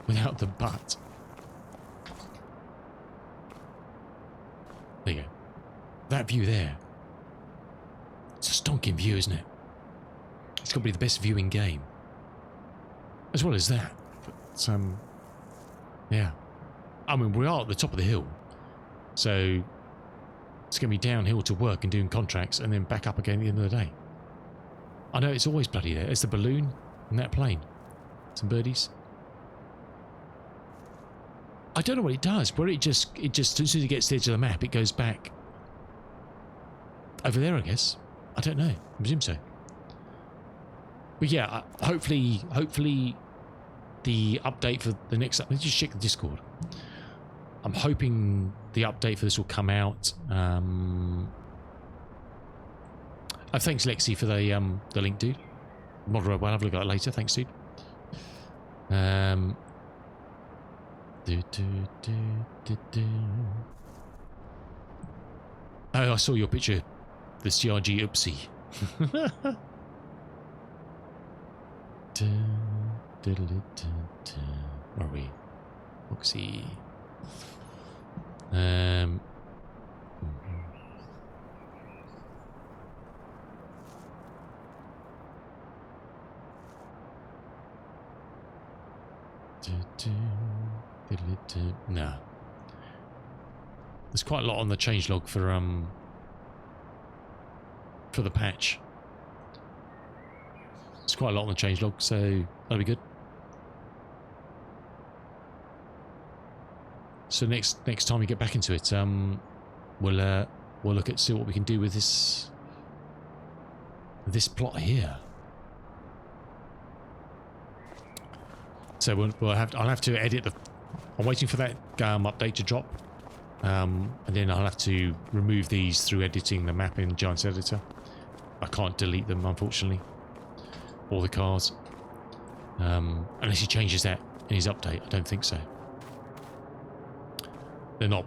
without the but. There you go. That view there. It's a stonking view, isn't it? It's got to be the best view in game. As well as that. But, yeah. I mean, we are at the top of the hill. So it's going to be downhill to work and doing contracts and then back up again at the end of the day. I know it's always bloody there. It's the balloon and that plane. Some birdies. I don't know what it does. Where it just as soon as it gets to the edge of the map, it goes back over there, I guess. I don't know. I presume so. But yeah, hopefully the update for the next... Let's just check the Discord. I'm hoping the update for this will come out. Thanks, Lexi, for the link, dude. Moderate, well, I'll have a look at it later. Thanks, dude. Oh, I saw your picture. The CRG oopsie. Where are we? Oxy. No. There's quite a lot on the changelog for the patch. There's quite a lot on the changelog, so that'll be good. So next time we get back into it, we'll look at see what we can do with this plot here. So I'll have to edit the. I'm waiting for that update to drop, and then I'll have to remove these through editing the map in Giants Editor. I can't delete them, unfortunately, or the cars, unless he changes that in his update. I don't think so. They're not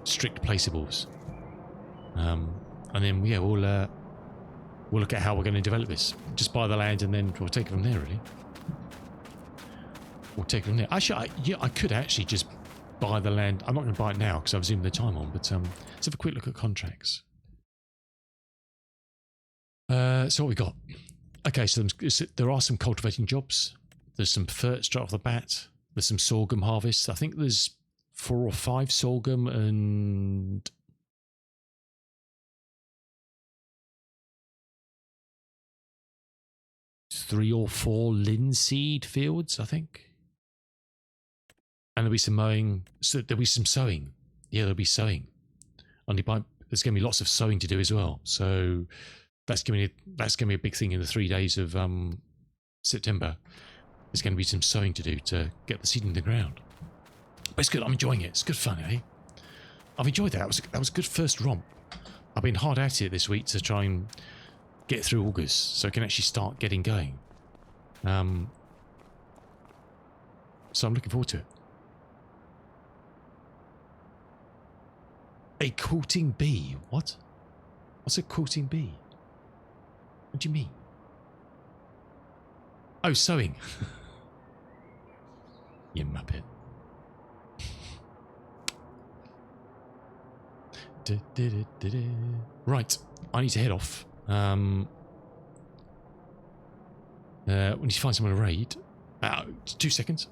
strict placeables. And then yeah, we'll we'll look at how we're going to develop this. Just buy the land and then we'll take it from there, really. We'll take it from there. Actually, I could actually just buy the land. I'm not going to buy it now because I've zoomed the time on, but let's have a quick look at contracts. So what we got? Okay, so there are some cultivating jobs. There's some ferts straight off the bat. There's some sorghum harvests. I think there's 4 or 5 sorghum and 3 or 4 linseed fields, I think. And there'll be some mowing. So there'll be some sowing. Yeah, there'll be sowing. There's going to be lots of sowing to do as well. So that's going to be a big thing in the 3 days of September. There's going to be some sowing to do to get the seed in the ground. But it's good. I'm enjoying it. It's good fun, eh? I've enjoyed that. That was a good first romp. I've been hard at it this week to try and get through August so I can actually start getting going. So I'm looking forward to it. A quilting bee? What? What's a quilting bee? What do you mean? Oh, sewing. You muppet. Right, I need to head off. We need to find someone to raid. 2 seconds.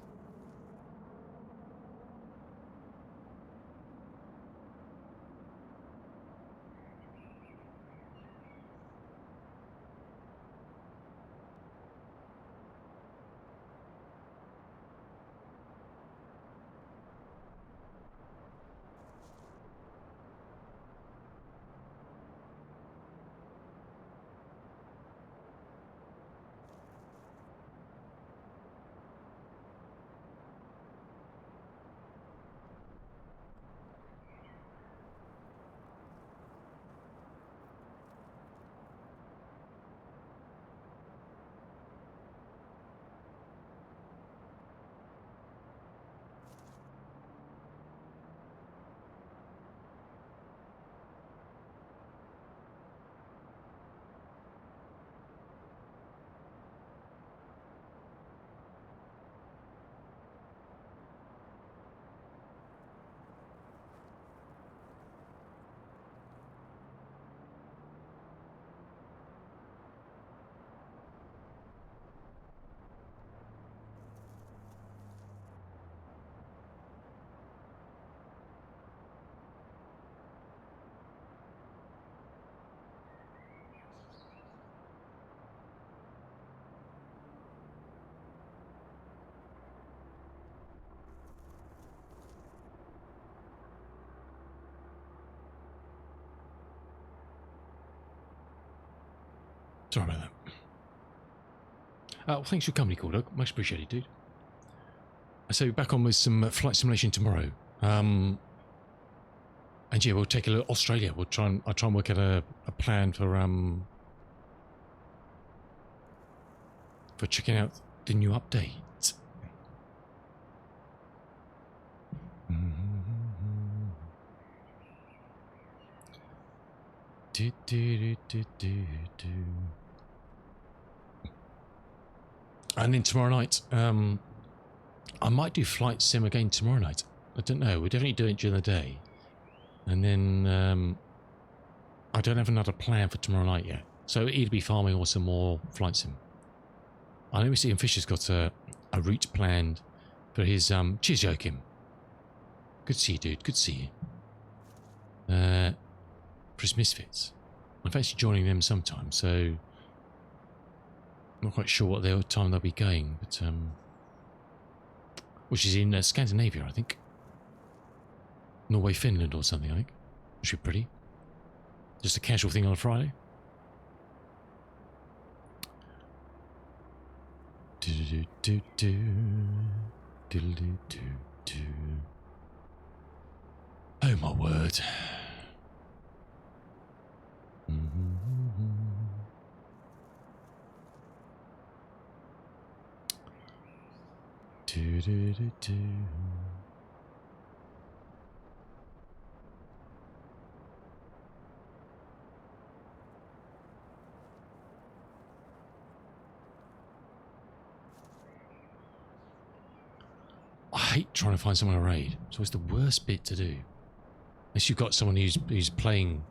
Sorry about that. Well, thanks for your company, Call Dog. Much appreciated, dude. So back on with some flight simulation tomorrow. And yeah, we'll take a look at Australia. I'll try and work out a plan for checking out the new update. And then tomorrow night, I might do flight sim again tomorrow night. I don't know. We'll definitely do it during the day. And then I don't have another plan for tomorrow night yet. So either be farming or some more flight sim. I know Stephen Fisher's got a route planned for his cheers, Joachim. Good to see you, dude. Good to see you. For his Misfits. I'm actually joining them sometime, so I'm not quite sure what time they'll be going, but which is in Scandinavia, I think. Norway, Finland or something, I think. Which would be pretty. Just a casual thing on a Friday. Oh my word. I hate trying to find someone to raid. It's always the worst bit to do. Unless you've got someone who's playing,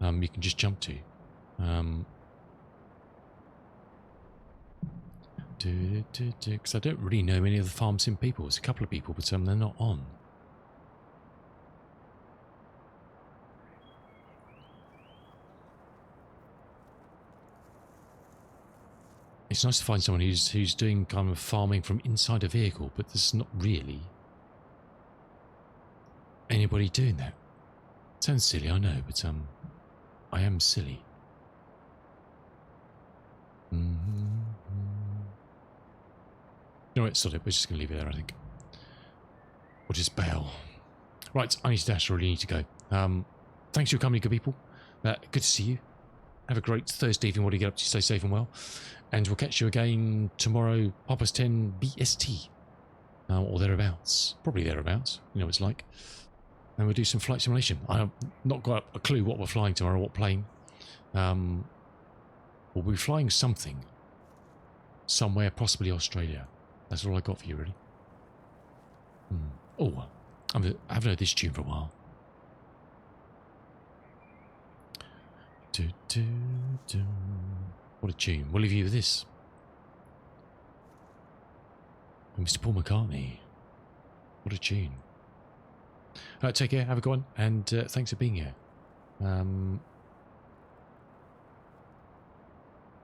you can just jump to. Because I don't really know many of the farm sim people. It's a couple of people, but they're not on. It's nice to find someone who's doing kind of farming from inside a vehicle, but there's not really anybody doing that. Sounds silly, I know, but I am silly. No, it's not it. We're just going to leave it there, I think. We'll just bail. Right, I need to dash. I really need to go. Thanks for your company, good people. Good to see you. Have a great Thursday evening. What do you get up to? Stay safe and well. And we'll catch you again tomorrow, 10 BST. Or thereabouts. Probably thereabouts. You know what it's like. And we'll do some flight simulation. I've not got a clue what we're flying tomorrow, what plane. We'll be flying something. Somewhere, possibly Australia. That's all I got for you, really. Oh, I haven't heard this tune for a while. What a tune. We'll leave you with this. Mr. Paul McCartney. What a tune. Take care, have a good one, and thanks for being here.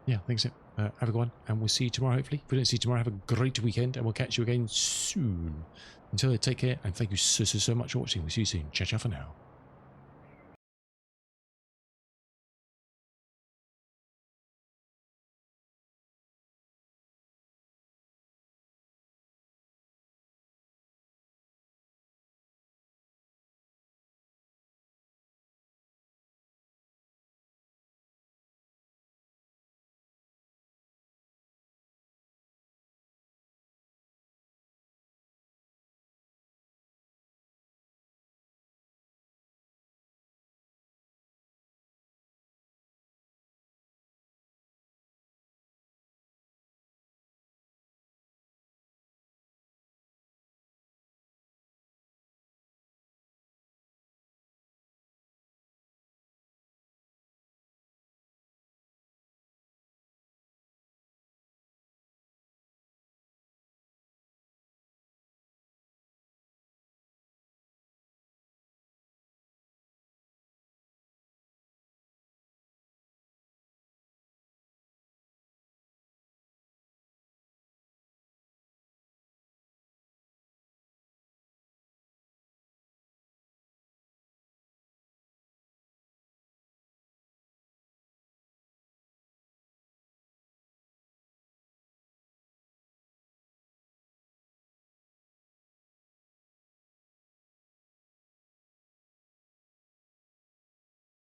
Yeah, thanks. Have a good one, and we'll see you tomorrow, hopefully. If we don't see you tomorrow, have a great weekend, and we'll catch you again soon. Until then, take care, and thank you so much for watching. We'll see you soon. Ciao, ciao for now.